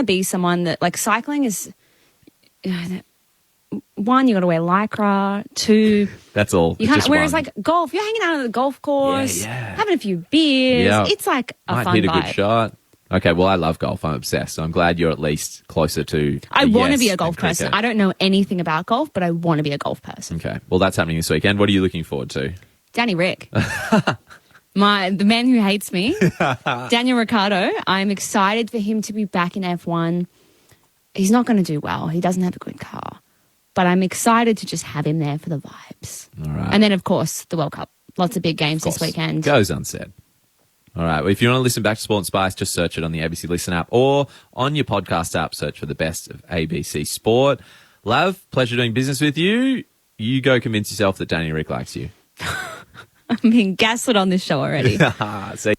to be someone that, like, cycling is, one, you got to wear Lycra. Two, that's all. You can't. Whereas, like, golf, you're hanging out on the golf course, having a few beers. It's like a Might fun hit a vibe. good shot. Okay, well, I love golf. I'm obsessed. So I'm glad you're at least closer to. I want to be a golf person. I don't know anything about golf, but I want to be a golf person. Okay, well, that's happening this weekend. What are you looking forward to? Danny Rick. The man who hates me, Daniel Ricciardo. I'm excited for him to be back in F1. He's not going to do well. He doesn't have a good car. But I'm excited to just have him there for the vibes. All right. And then, of course, the World Cup. Lots of big games this weekend. Goes unsaid. All right. Well, if you want to listen back to Sport and Spice, just search it on the ABC Listen app or on your podcast app. Search for the best of ABC Sport. Love, pleasure doing business with you. You go convince yourself that Danny Rick likes you. I'm being gaslit on this show already. See.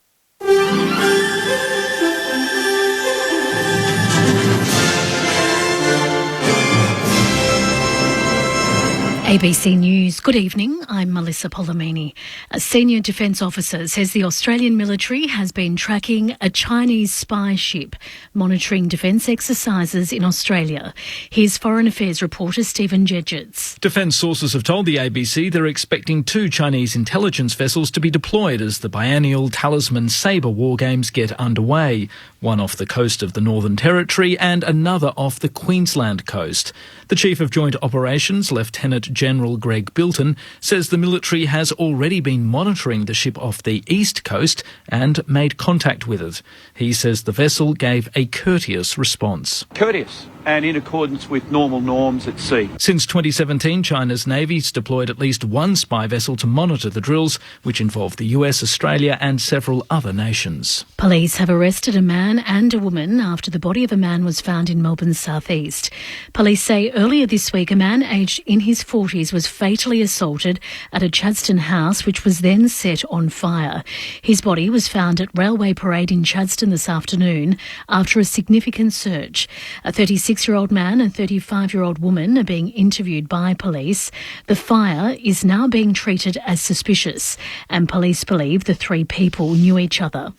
ABC News. Good evening. I'm Melissa Polomini. A senior defence officer says the Australian military has been tracking a Chinese spy ship monitoring defence exercises in Australia. Here's Foreign Affairs reporter Stephen Jedgetts. Defence sources have told the ABC they're expecting 2 Chinese intelligence vessels to be deployed as the biennial Talisman Sabre war games get underway. One off the coast of the Northern Territory and another off the Queensland coast. The Chief of Joint Operations, Lieutenant General Greg Bilton, says the military has already been monitoring the ship off the east coast and made contact with it. He says the vessel gave a courteous response. Courteous and in accordance with normal norms at sea. Since 2017, China's Navy's deployed at least 1 spy vessel to monitor the drills, which involve the US, Australia and several other nations. Police have arrested a man and a woman after the body of a man was found in Melbourne's southeast. Police say earlier this week a man aged in his 40s was fatally assaulted at a Chadstone house which was then set on fire. His body was found at Railway Parade in Chadstone this afternoon after a significant search. A 36-year-old man and 35-year-old woman are being interviewed by police. The fire is now being treated as suspicious and police believe the 3 people knew each other.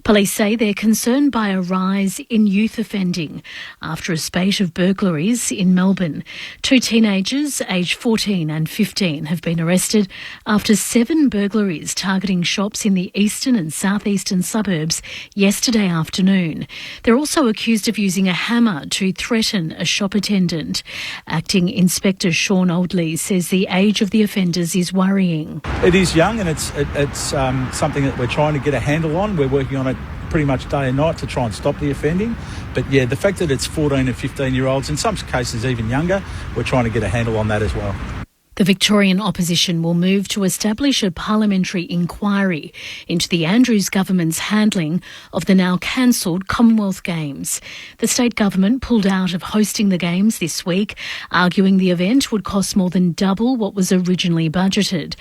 Police say they're concerned by a rise in youth offending after a spate of burglaries in Melbourne. 2 teenagers aged 14 and 15 have been arrested after 7 burglaries targeting shops in the eastern and southeastern suburbs yesterday afternoon. They're also accused of using a hammer to threaten a shop attendant. Acting Inspector Sean Oldley says the age of the offenders is worrying. It is young and it's something that we're trying to get a handle on. We're working on it pretty much day and night to try and stop the offending. But yeah, the fact that it's 14 and 15-year-olds, in some cases even younger, we're trying to get a handle on that as well. The Victorian opposition will move to establish a parliamentary inquiry into the Andrews government's handling of the now cancelled Commonwealth Games. The state government pulled out of hosting the Games this week, arguing the event would cost more than double what was originally budgeted.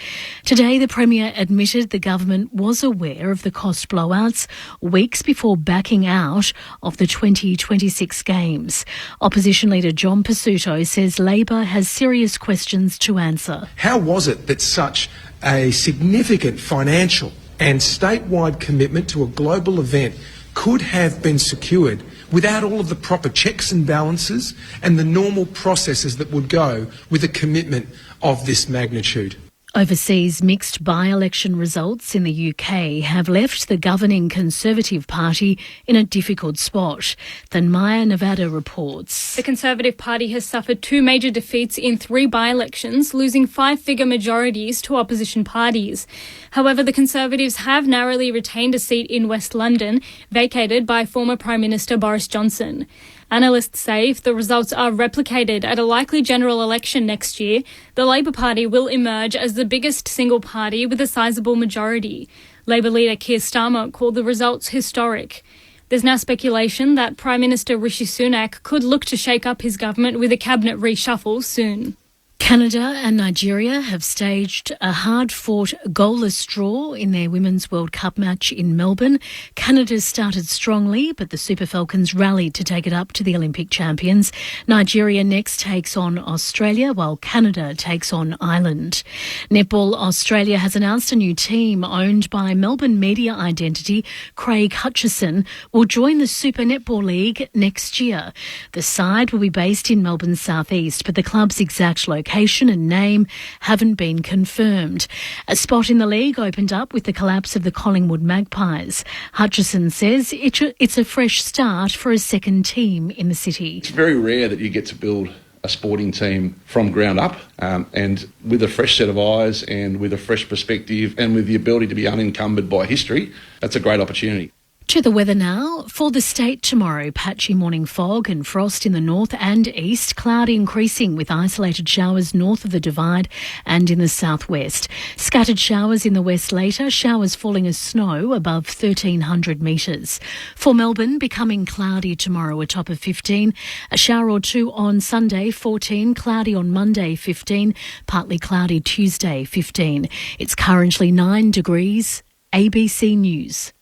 Today, the Premier admitted the government was aware of the cost blowouts weeks before backing out of the 2026 Games. Opposition leader John Pesutto says Labor has serious questions to answer. How was it that such a significant financial and statewide commitment to a global event could have been secured without all of the proper checks and balances and the normal processes that would go with a commitment of this magnitude? Overseas, mixed by-election results in the UK have left the governing Conservative Party in a difficult spot. The Maya Nevada reports. The Conservative Party has suffered 2 major defeats in 3 by-elections, losing 5-figure majorities to opposition parties. However, the Conservatives have narrowly retained a seat in West London, vacated by former Prime Minister Boris Johnson. Analysts say if the results are replicated at a likely general election next year, the Labor Party will emerge as the biggest single party with a sizable majority. Labor leader Keir Starmer called the results historic. There's now speculation that Prime Minister Rishi Sunak could look to shake up his government with a cabinet reshuffle soon. Canada and Nigeria have staged a hard-fought goalless draw in their Women's World Cup match in Melbourne. Canada started strongly, but the Super Falcons rallied to take it up to the Olympic champions. Nigeria next takes on Australia, while Canada takes on Ireland. Netball Australia has announced a new team owned by Melbourne media identity Craig Hutchison will join the Super Netball League next year. The side will be based in Melbourne's southeast, but the club's exact location and name haven't been confirmed. A spot in the league opened up with the collapse of the Collingwood Magpies. Hutchison says it's a fresh start for a second team in the city. It's very rare that you get to build a sporting team from ground up, and with a fresh set of eyes and with a fresh perspective and with the ability to be unencumbered by history, that's a great opportunity. To the weather now. For the state tomorrow, patchy morning fog and frost in the north and east, cloudy increasing with isolated showers north of the Divide and in the southwest. Scattered showers in the west later, showers falling as snow above 1,300 metres. For Melbourne, becoming cloudy tomorrow, a top of 15. A shower or two on Sunday, 14. Cloudy on Monday, 15. Partly cloudy Tuesday, 15. It's currently 9 degrees. ABC News.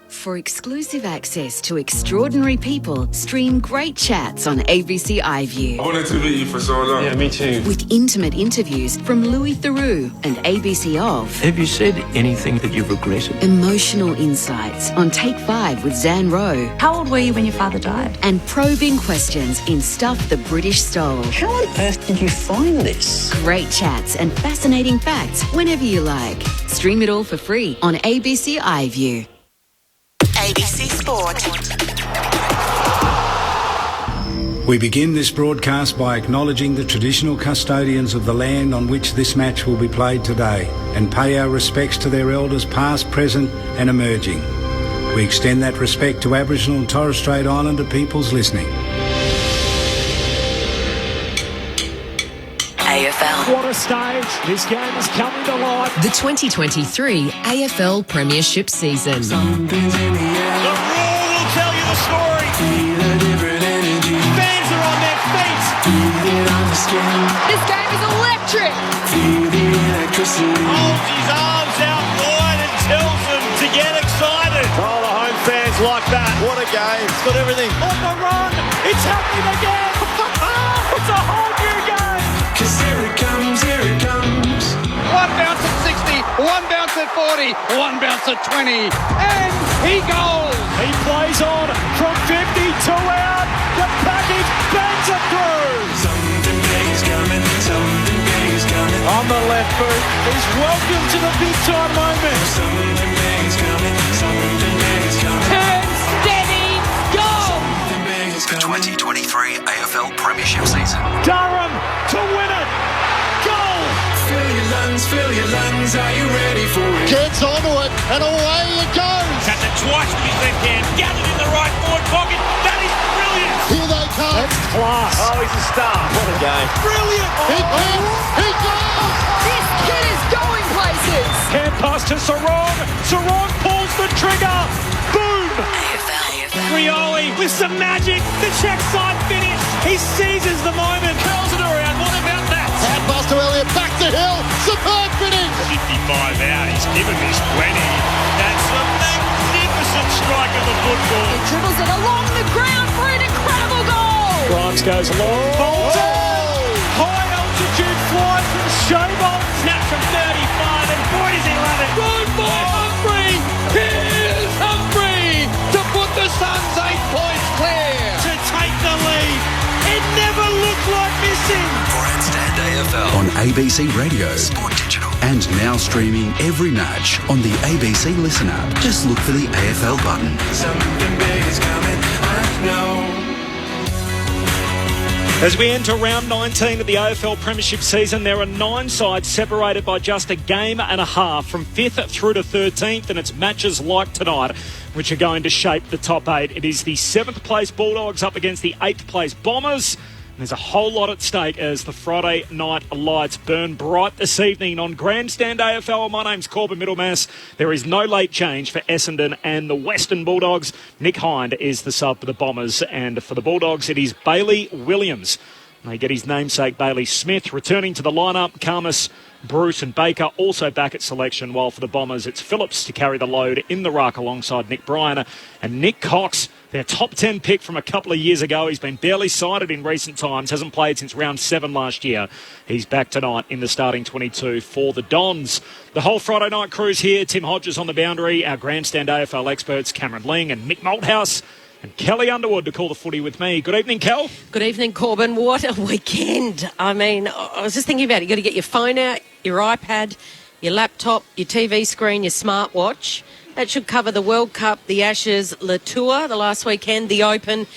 For exclusive access to extraordinary people, stream great chats on ABC iView. I wanted to meet you for so long. Yeah, me too. With intimate interviews from Louis Theroux and ABC Of. Have you said anything that you've regretted? Emotional insights on Take 5 with Zan Rowe. How old were you when your father died? And probing questions in Stuff the British Stole. How on earth did you find this? Great chats and fascinating facts whenever you like. Stream it all for free on ABC iView. ABC Sport. We begin this broadcast by acknowledging the traditional custodians of the land on which this match will be played today and pay our respects to their elders past, present and emerging. We extend that respect to Aboriginal and Torres Strait Islander peoples listening. AFL. What a stage. This game is coming to life. The 2023 AFL Premiership season. Something's in the air. The roar will tell you the story. Feel a different energy. Fans are on their feet. Feel it on the skin. This game is electric. Feel the electricity. Holds his arms out wide and tells them to get excited. Oh, the home fans like that. What a game. It's got everything. On the run. It's happening again. It's a whole new game. Cause here it comes, here it comes. One bounce at 60, one bounce at 40, one bounce at 20, and he goes. He plays on from 52 out. The package bangs it through. Something big is coming, something big is coming. On the left boot, he's welcome to the big time moment. Something big is coming, something big is coming. Turn steady, go. Something big is coming. The 2023 AFL Premiership season. Durham to win it. Goal. Fill your lungs, are you ready for it? Gets onto it, and away it goes. Tapped it twice with his left hand, gathered in the right forward pocket. That is brilliant. Here they come. That's class. Oh, he's a star. What a game. Brilliant. He goes. This kid is going places. Hand pass to Sarong. Sarong pulls the trigger. Boom. Rioli with some magic. The check side finish. He seizes the moment. Curls it around. What about that? Hand pass to Elliott. Back to Hill. Superb finish. 55 out. He's given this plenty. That's a magnificent strike of the football. He dribbles it along the ground for an incredible goal. Grimes goes long. Bolton. High altitude fly from Showbolt. Snap from 35. And boy, does he love it. Good for Humphrey. Here's Humphrey to put the Suns 8 points clear. To take the lead. It never looked like missing. Grandstand AFL on ABC Radio, Sport Digital, and now streaming every match on the ABC Listen app. Just look for the AFL button. Something big is coming, I know. As we enter round 19 of the AFL Premiership season, there are 9 sides separated by just a game and a half from 5th through to 13th, and it's matches like tonight which are going to shape the top 8. It is the 7th place Bulldogs up against the 8th place Bombers. And there's a whole lot at stake as the Friday night lights burn bright this evening on Grandstand AFL. My name's Corbin Middlemass. There is no late change for Essendon and the Western Bulldogs. Nick Hind is the sub for the Bombers, and for the Bulldogs it is Bailey Williams. They get his namesake Bailey Smith returning to the lineup. Karmas, Bruce and Baker also back at selection, while for the Bombers it's Phillips to carry the load in the ruck alongside Nick Bryan and Nick Cox, their top 10 pick from a couple of years ago. He's been barely sighted in recent times, hasn't played since round 7 last year. He's back tonight in the starting 22 for the Dons. The whole Friday night crew's here. Tim Hodges on the boundary, our grandstand AFL experts Cameron Ling and Mick Malthouse, and Kelly Underwood to call the footy with me. Good evening, Kel. Good evening, Corbin. What a weekend. I mean, I was just thinking about it. You've got to get your phone out, your iPad, your laptop, your TV screen, your smartwatch. That should cover the World Cup, the Ashes, Le Tour, the last weekend, the Open.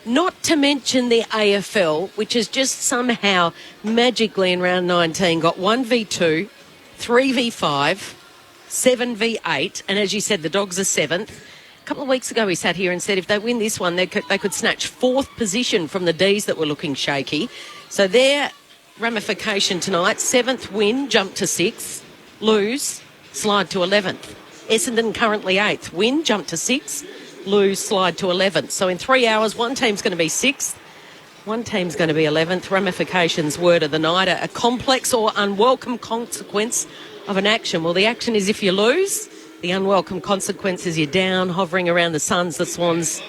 Not to mention the AFL, which has just somehow magically in round 19 got 1v2, 3v5, 7v8, and as you said, the Dogs are 7th. A couple of weeks ago we sat here and said if they win this one, they could snatch 4th position from the Ds that were looking shaky. So their ramification tonight, 7th win, jump to 6th, lose, slide to 11th. Essendon currently 8th, win, jump to 6th, lose, slide to 11th. So in 3 hours, one team's going to be 6th, one team's going to be 11th. Ramifications, word of the night, a complex or unwelcome consequence of an action. Well, the action is if you lose. The unwelcome consequences, you're down, hovering around the Suns, the Swans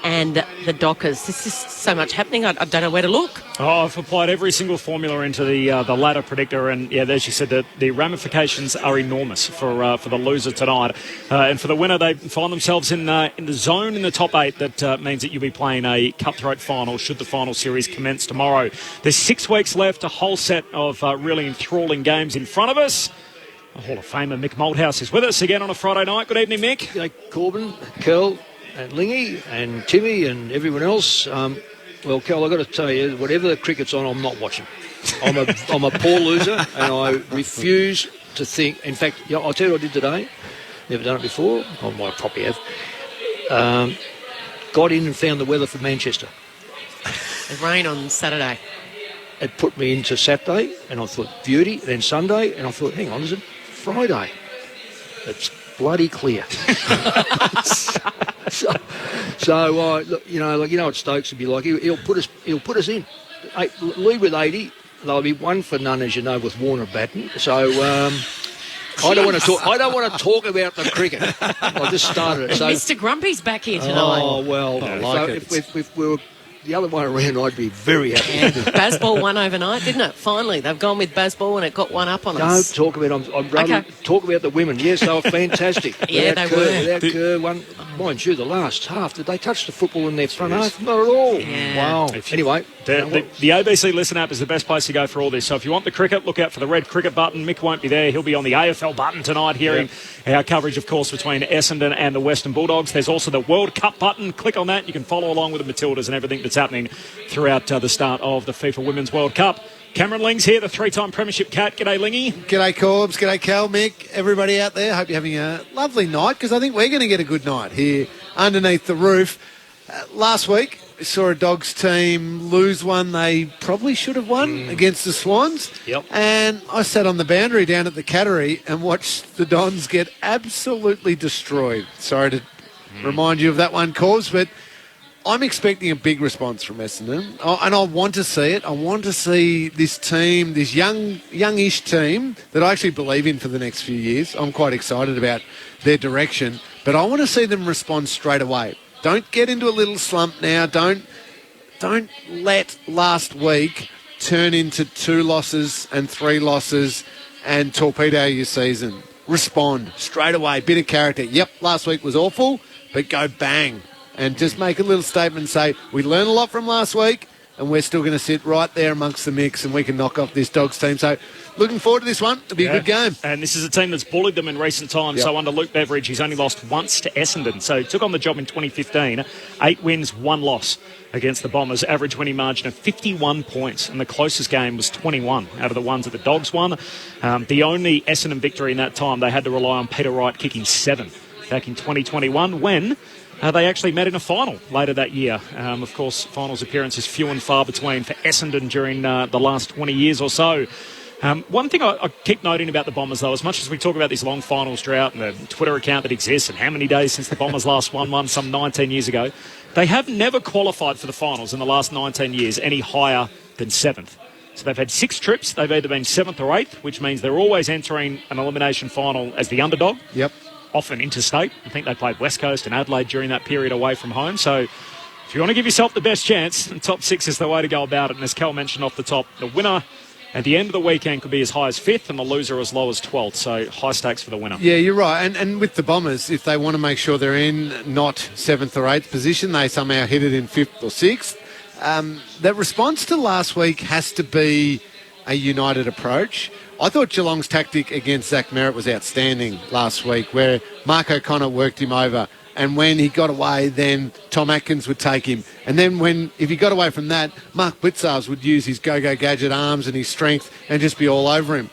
and the Dockers. There's just so much happening. I don't know where to look. Oh, I've applied every single formula into the ladder predictor, and yeah, as you said, the ramifications are enormous for the loser tonight, and for the winner, they find themselves in the zone in the top 8. That means that you'll be playing a cutthroat final should the final series commence tomorrow. There's 6 weeks left, a whole set of really enthralling games in front of us. Hall of Famer Mick Malthouse is with us again on a Friday night. Good evening, Mick. G'day, Corbin, Kel and Lingy and Timmy and everyone else. Well, Kel, I've got to tell you, whatever the cricket's on, I'm not watching. I'm a poor loser and I refuse to think. In fact, I'll tell you what I did today. Never done it before. I might probably have. Got in and found the weather for Manchester. The rain on Saturday. It put me into Saturday and I thought beauty, then Sunday, and I thought, hang on, is it Friday? It's bloody clear. so look, you know what Stokes would be like. He'll put us in. Lead with 80. There'll be 1 for none, as you know, with Warner batting. So I don't want to talk about the cricket. I just started it. So, Mr. Grumpy's back here tonight. Oh well, I like it. If we were the other way around, I'd be very happy. Yeah. Baseball won overnight, didn't it? Finally, they've gone with baseball and it got 1 up on us. Don't talk about it. I'd rather talk about the women. Yes, they were fantastic. Yeah, they were. Without Kerr, mind you, the last half, did they touch the football in their front half? Not at all. Yeah. Wow. Anyway. The ABC Listen app is the best place to go for all this. So if you want the cricket, look out for the red cricket button. Mick won't be there. He'll be on the AFL button tonight, hearing our coverage, of course, between Essendon and the Western Bulldogs. There's also the World Cup button. Click on that. You can follow along with the Matildas and everything that's happening throughout the start of the FIFA Women's World Cup. Cameron Ling's here, the 3-time Premiership Cat. G'day, Lingy. G'day, Corbs. G'day, Cal, Mick, everybody out there. Hope you're having a lovely night, because I think we're going to get a good night here underneath the roof. Last week, we saw a Dogs team lose one they probably should have won against the Swans. Yep. And I sat on the boundary down at the Cattery and watched the Dons get absolutely destroyed. Sorry to remind you of that one, Corbs, but I'm expecting a big response from Essendon, and I want to see it. I want to see this team, this youngish team that I actually believe in for the next few years. I'm quite excited about their direction, but I want to see them respond straight away. Don't get into a little slump now. Don't let last week turn into 2 losses and 3 losses and torpedo your season. Respond straight away. Bit of character. Yep, last week was awful, but go bang. And just make a little statement and say, we learned a lot from last week and we're still going to sit right there amongst the mix and we can knock off this Dogs team. So looking forward to this one. It'll be a good game. And this is a team that's bullied them in recent times. Yep. So under Luke Beveridge, he's only lost once to Essendon. So he took on the job in 2015. 8 wins, 1 loss against the Bombers. Average winning margin of 51 points. And the closest game was 21 out of the ones that the Dogs won. The only Essendon victory in that time, they had to rely on Peter Wright kicking 7 back in 2021 when they actually met in a final later that year. Of course, finals appearances few and far between for Essendon during the last 20 years or so. One thing I keep noting about the Bombers, though, as much as we talk about this long finals drought and the Twitter account that exists and how many days since the Bombers last won one some 19 years ago, they have never qualified for the finals in the last 19 years any higher than 7th. So they've had 6 trips. They've either been 7th or 8th, which means they're always entering an elimination final as the underdog. Yep. Often interstate. I think they played West Coast and Adelaide during that period away from home. So if you want to give yourself the best chance, the top 6 is the way to go about it. And as Cal mentioned off the top, the winner at the end of the weekend could be as high as 5th and the loser as low as 12th. So high stakes for the winner. Yeah, you're right. And with the Bombers, if they want to make sure they're in not 7th or 8th position, they somehow hit it in 5th or 6th. The response to last week has to be a united approach. I thought Geelong's tactic against Zach Merritt was outstanding last week, where Mark O'Connor worked him over. And when he got away, then Tom Atkins would take him. And then if he got away from that, Mark Blitzars would use his go-go gadget arms and his strength and just be all over him.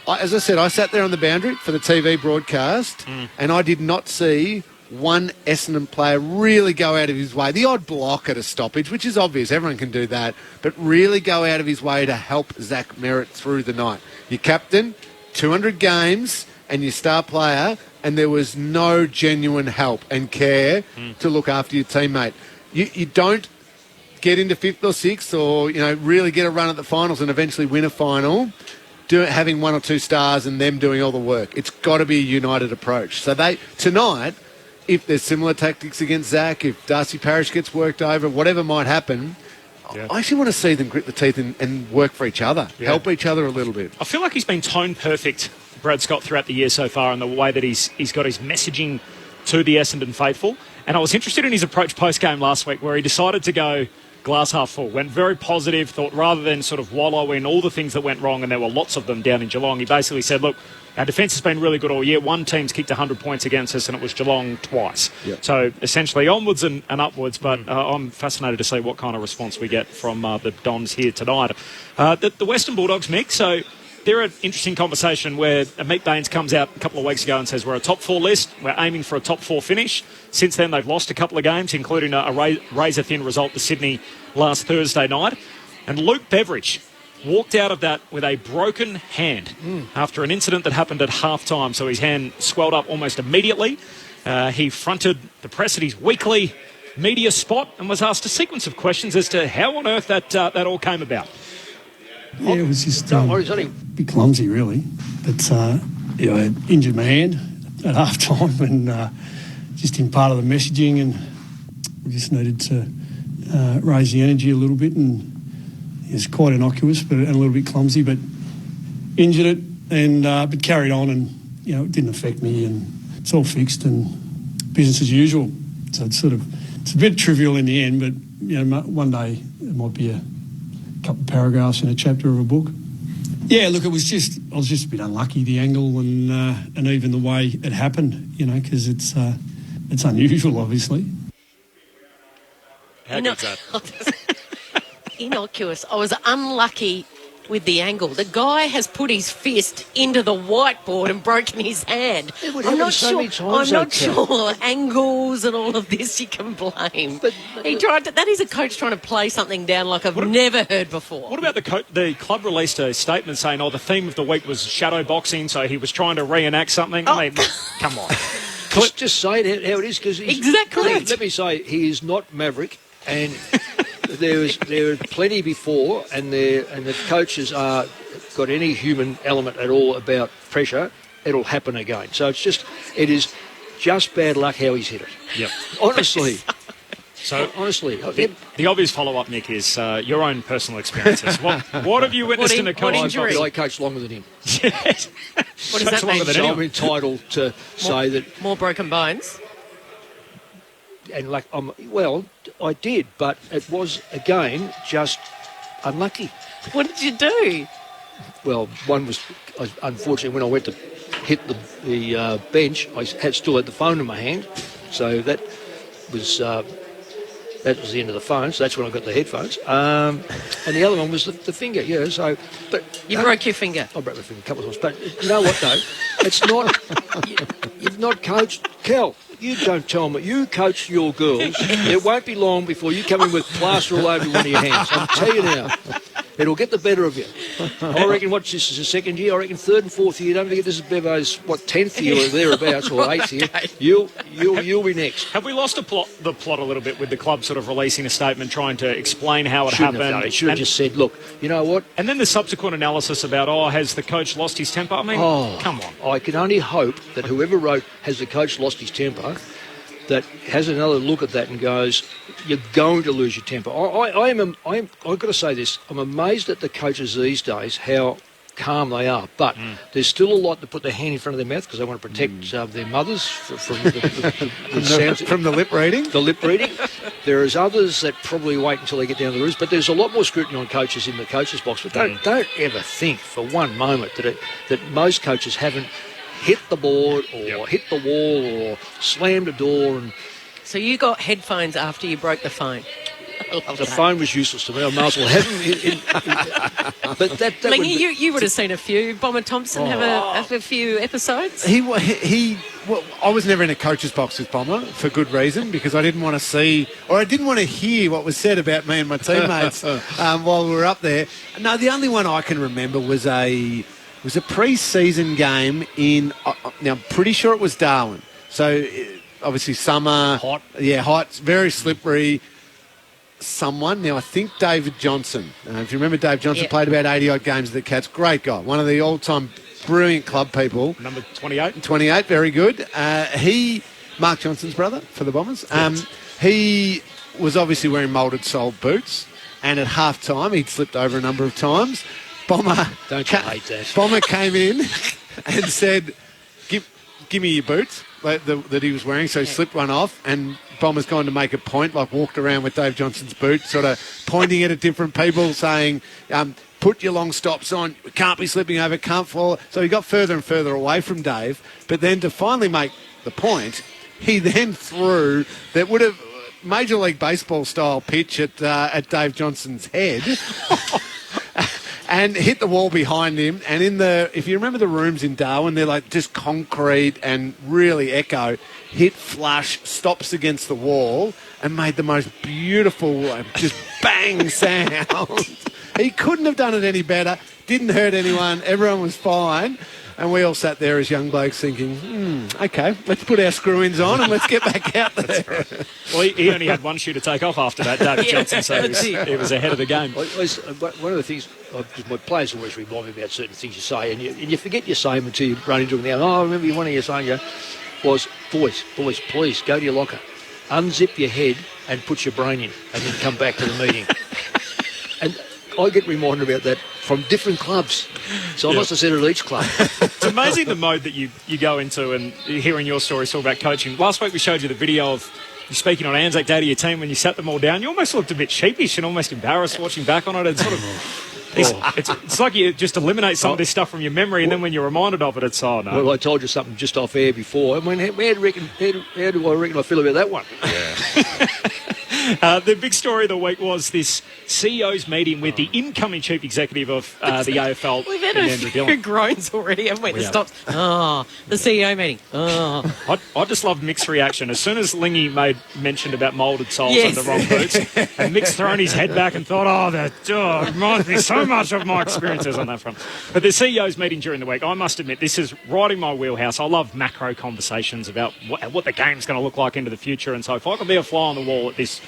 As I said, I sat there on the boundary for the TV broadcast, and I did not see one Essendon player really go out of his way. The odd block at a stoppage, which is obvious, everyone can do that, but really go out of his way to help Zach Merritt through the night. Your captain, 200 games, and your star player, and there was no genuine help and care to look after your teammate. You don't get into 5th or 6th or, really get a run at the finals and eventually win a final having 1 or 2 stars and them doing all the work. It's got to be a united approach. So tonight, if there's similar tactics against Zach, if Darcy Parish gets worked over, whatever might happen, I actually want to see them grit the teeth and work for each other, help each other a little bit. I feel like he's been tone perfect, Brad Scott, throughout the year so far, in the way that he's got his messaging to the Essendon faithful. And I was interested in his approach post-game last week, where he decided to go glass half full, went very positive, thought rather than sort of wallow in all the things that went wrong, and there were lots of them down in Geelong, he basically said, look, our defence has been really good all year. One team's kicked 100 points against us, and it was Geelong twice. Yep. So essentially onwards and upwards, but I'm fascinated to see what kind of response we get from the Dons here tonight. The Western Bulldogs, Mick, so they're an interesting conversation where Meat Baines comes out a couple of weeks ago and says we're a top 4 list, we're aiming for a top 4 finish. Since then, they've lost a couple of games, including a razor-thin result to Sydney last Thursday night. And Luke Beveridge walked out of that with a broken hand after an incident that happened at half-time. So his hand swelled up almost immediately. He fronted the press at his weekly media spot and was asked a sequence of questions as to how on earth that all came about. Yeah, it was just a bit clumsy, really. But, I injured my hand at half-time and just in part of the messaging, and we just needed to raise the energy a little bit, and it's quite innocuous and a little bit clumsy, but injured it and but carried on, and it didn't affect me, and it's all fixed and business as usual. So it's a bit trivial in the end, but one day it might be a couple of paragraphs in a chapter of a book. Yeah, look, I was just a bit unlucky, the angle and even the way it happened, because it's unusual, obviously. How good's that? Innocuous. I was unlucky with the angle. The guy has put his fist into the whiteboard and broken his hand. I'm not sure angles and all of this you can blame. But he tried to, that is a coach trying to play something down like I've never heard before. What about the club released a statement saying, the theme of the week was shadow boxing, so he was trying to reenact something? I mean, come on. Just say it how it is, because exactly. Let me say, he is not Maverick, and there are plenty before, and the coaches are got any human element at all about pressure, it'll happen again. So it is just bad luck how he's hit it. Yep. Honestly. So honestly, the obvious follow-up, Nick, is your own personal experiences. What have you witnessed in a coaching box? I coached longer than him. Yes. What does that mean? So I'm entitled to say that more broken bones. And I did, but it was again just unlucky. What did you do? Well, one was unfortunately when I went to hit the bench, I still had the phone in my hand, so that was the end of the phone. So that's when I got the headphones. And the other one was the finger. Yeah. So, but you broke your finger. I broke my finger a couple of times. But you know what though? It's not. You've not coached, Kel. You don't tell me. You coach your girls. It won't be long before you come in with plaster all over one of your hands. I'll tell you now. It'll get the better of you. I reckon, this is the second year? I reckon third and fourth year. Don't forget this is Bevo's, 10th year or thereabouts, or 8th year. You'll be next. Have we lost the plot a little bit with the club sort of releasing a statement trying to explain how it Shouldn't happened? have done it. Should have just said, look, you know what? And then the subsequent analysis about, has the coach lost his temper? I mean, come on. I can only hope that whoever wrote, has the coach lost his temper, that has another look at that and goes, you're going to lose your temper. I've got to say this, I'm amazed at the coaches these days, how calm they are, but there's still a lot to put their hand in front of their mouth because they want to protect their mothers from the lip reading. The lip reading. There is others that probably wait until they get down to the roost, but there's a lot more scrutiny on coaches in the coaches box. But don't ever think for one moment that most coaches haven't hit the board or hit the wall or slammed a door. And so you got headphones after you broke the phone. The phone was useless to me. I might as well have them. But that Lingy, you would have seen a few. Bomber Thompson have a few episodes. I was never in a coach's box with Bomber for good reason, because I didn't want to see, or I didn't want to hear what was said about me and my teammates while we were up there. No, the only one I can remember was a pre-season game in. Now I'm pretty sure it was Darwin. So obviously summer, hot, hot, very slippery. Now I think David Johnson. If you remember, Dave Johnson played about 80-odd games with the Cats. Great guy, one of the all-time brilliant club people. Number 28. 28, very good. Mark Johnson's brother for the Bombers. He was obviously wearing moulded-soled boots, and at half-time he'd slipped over a number of times. Bomber came in and said, give me your boots that he was wearing. So he slipped one off, and Bomber's gone to make a point, walked around with Dave Johnson's boot, sort of pointing it at different people, saying, put your long stops on, can't be slipping over, can't fall. So he got further and further away from Dave. But then to finally make the point, he then threw that would have Major League Baseball style pitch at Dave Johnson's head. And hit the wall behind him. And if you remember the rooms in Darwin, they're just concrete and really echo. Hit flush, stops against the wall, and made the most beautiful, just bang sound. He couldn't have done it any better. Didn't hurt anyone. Everyone was fine. And we all sat there as young blokes thinking, okay, let's put our screw-ins on and let's get back out there. Right. Well, he only had one shoe to take off after that, David Johnson, so he was ahead of the game. One of the things, my players always remind me about certain things you say, and you forget you say them until you run into them now. I remember one of you saying, was, boys, please, go to your locker, unzip your head and put your brain in, and then come back to the meeting. And I get reminded about that from different clubs. So I must have said it at each club. It's amazing the mode that you go into, and hearing your stories all about coaching. Last week we showed you the video of you speaking on Anzac Day to your team when you sat them all down. You almost looked a bit sheepish and almost embarrassed watching back on it. It's sort of... It's like you just eliminate some of this stuff from your memory, and then when you're reminded of it, it's, no. Well, I told you something just off air before. I mean, how do I reckon I feel about that one? Yeah. The big story of the week was this CEO's meeting with the incoming chief executive of the AFL. We've had a few groans already, haven't we? The CEO meeting. I just love Mick's reaction. As soon as Lingy made mention about moulded soles and the wrong boots, and Mick's thrown his head back and thought, that reminds me so much of my experiences on that front. But the CEO's meeting during the week, I must admit, this is right in my wheelhouse. I love macro conversations about what the game's going to look like into the future and so forth. I could be a fly on the wall at this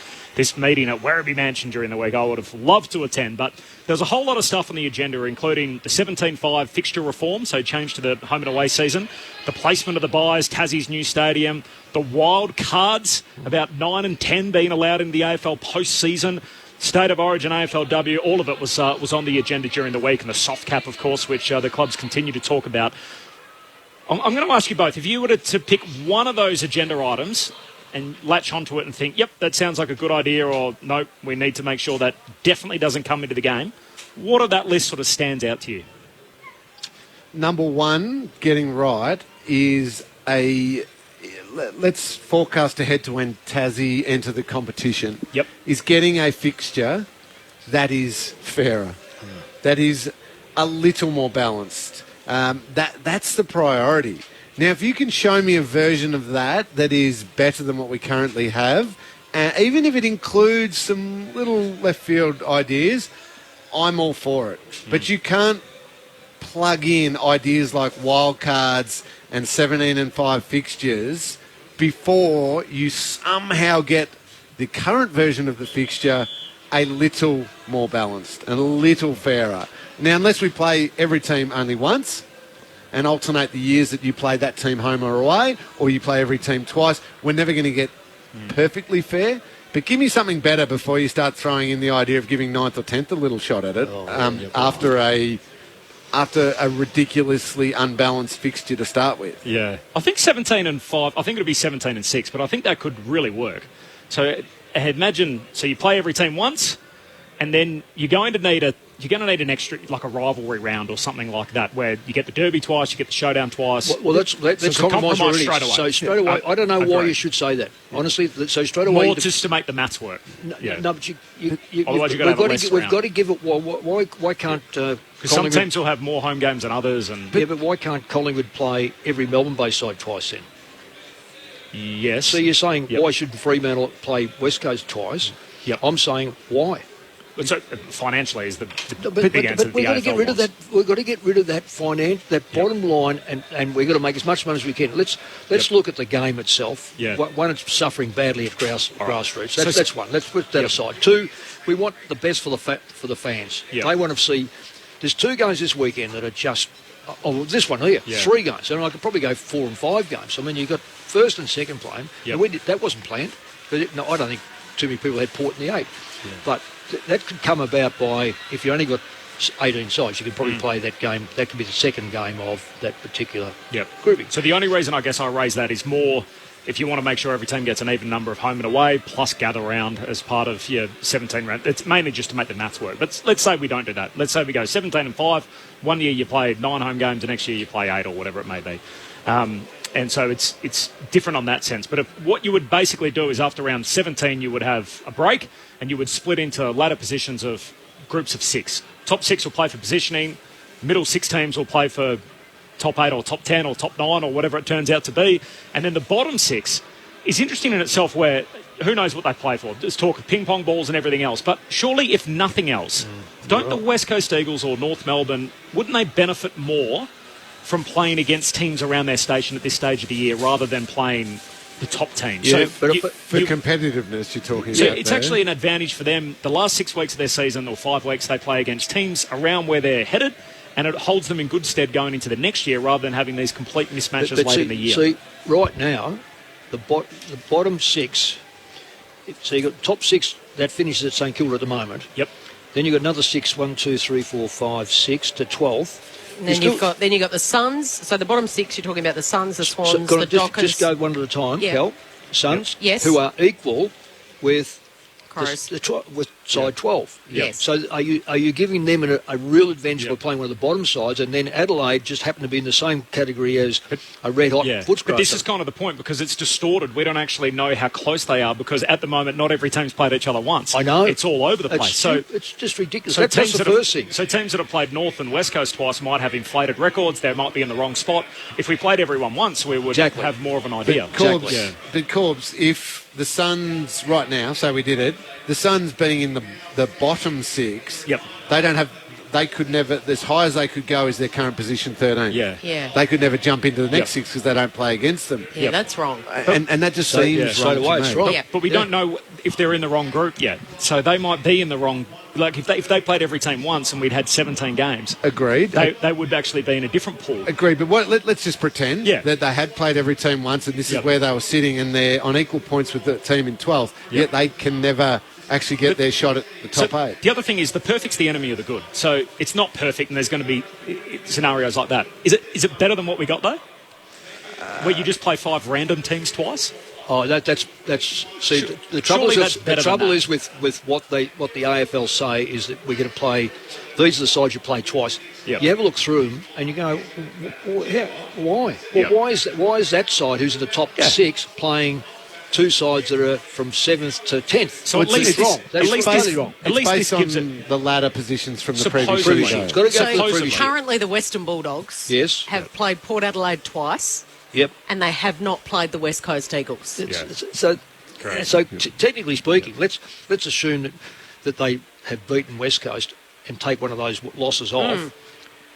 meeting at Werribee Mansion during the week. I would have loved to attend, but there's a whole lot of stuff on the agenda, including the 17-5 fixture reform, so change to the home and away season, the placement of the buys, Tassie's new stadium, the wild cards, about 9 and 10 being allowed in the AFL post-season, State of Origin, AFLW, all of it was on the agenda during the week, and the soft cap, of course, which the clubs continue to talk about. I'm going to ask you both, if you were to pick one of those agenda items and latch onto it and think, yep, that sounds like a good idea, or nope, we need to make sure that definitely doesn't come into the game, what of that list sort of stands out to you? Number one, getting right, is let's forecast ahead to when Tassie enter the competition. Yep. Is getting a fixture that is fairer, that is a little more balanced. That's the priority. Now, if you can show me a version of that is better than what we currently have, even if it includes some little left field ideas, I'm all for it. But you can't plug in ideas like wildcards and 17 and 5 fixtures before you somehow get the current version of the fixture a little more balanced and a little fairer. Now, unless we play every team only once and alternate the years that you play that team home or away, or you play every team twice, we're never going to get perfectly fair. But give me something better before you start throwing in the idea of giving 9th or 10th a little shot at it after a ridiculously unbalanced fixture to start with. Yeah. I think 17 and 5, I think it'll be 17 and 6, but I think that could really work. So imagine, so you play every team once, and then you're going to need an extra, like a rivalry round or something like that, where you get the derby twice, you get the showdown twice. Well, that's compromise already. Straight away. So straight away, I don't know why you should say that. Honestly, so straight away... More just to make the maths work. No, but otherwise we've got to give it... Why can't... Because some teams will have more home games than others. But why can't Collingwood play every Melbourne-based side twice then? Yes. So you're saying, why should Fremantle play West Coast twice? Yep. I'm saying, why? So financially is the big answer. But we've got to get rid of that. We've got to get rid of that bottom line, and we've got to make as much money as we can. Let's look at the game itself. Yeah. One, it's suffering badly at grassroots. That's one. Let's put that aside. Two, we want the best for the fans. Yep. They want to see. There's 2 games this weekend that are just. Oh, this one here, 3 games, and I could probably go 4 and 5 games. I mean, you've got first and second playing. Yep. That wasn't planned. I don't think too many people had Port in the 8. Yeah. But that could come about by, if you only got 18 sides, you could probably play that game. That could be the second game of that particular grouping. So the only reason I guess I raise that is more if you want to make sure every team gets an even number of home and away, plus gather round as part of your 17 round. It's mainly just to make the maths work. But let's say we don't do that. Let's say we go 17 and 5. One year you play 9 home games, the next year you play 8 or whatever it may be. And so it's different on that sense. But what you would basically do is after round 17, you would have a break and you would split into ladder positions of groups of 6. Top 6 will play for positioning. Middle 6 teams will play for top 8 or top 10 or top 9 or whatever it turns out to be. And then the bottom 6 is interesting in itself where who knows what they play for. There's talk of ping pong balls and everything else. But surely, if nothing else, don't the West Coast Eagles or North Melbourne, wouldn't they benefit more from playing against teams around their station at this stage of the year rather than playing the top teams? Yeah, so for competitiveness, you're talking so about. It's actually an advantage for them. The last 6 weeks of their season or 5 weeks, they play against teams around where they're headed, and it holds them in good stead going into the next year rather than having these complete mismatches late in the year. See, right now, the bottom 6, so you've got top 6 that finishes at St Kilda at the moment. Yep. Then you've got another 6, 1, 2, 3, 4, 5, 6 to 12. And then you've got the Suns. So the bottom 6, you're talking about the Suns, the Swans, the Dockers. Just go one at a time, Kel. Suns, yes, who are equal with with side 12. Yes. So are you giving them a real advantage by playing one of the bottom sides, and then Adelaide just happen to be in the same category as a red hot Footscray? But this is kind of the point because it's distorted. We don't actually know how close they are because at the moment not every team's played each other once. I know. It's all over the place. So it's just ridiculous. So that's the first thing. So teams that have played North and West Coast twice might have inflated records. They might be in the wrong spot. If we played everyone once, we would have more of an idea. But Corbs, if the Suns right now, so we did it, the Suns being in the bottom 6, they don't have, they could never, as high as they could go is their current position 13. Yeah. They could never jump into the next 6 because they don't play against them. Yeah, that's wrong. And that just seems wrong to me. It's wrong. But we don't know if they're in the wrong group yet. So they might be in the wrong, like if they played every team once and we'd had 17 games. Agreed. They would actually be in a different pool. Agreed, but let's just pretend that they had played every team once and this is where they were sitting and they're on equal points with the team in 12th, yet they can never actually get their shot at the top 8. The other thing is the perfect's the enemy of the good. So it's not perfect and there's going to be scenarios like that. Is it better than what we got though? Where you just play 5 random teams twice? Oh, that's see the trouble is with what the AFL say is that we're going to play. These are the sides you play twice. Yep. You have a look through them and you go, why? Well, why is that side who's in the top 6 playing 2 sides that are from 7th to 10th? So at least wrong. That's totally wrong. It's based on the ladder positions from the previous year. It's got to go for the previous year. Currently, the Western Bulldogs have played Port Adelaide twice. Yep. And they have not played the West Coast Eagles. So technically speaking, let's assume that they have beaten West Coast and take one of those losses off,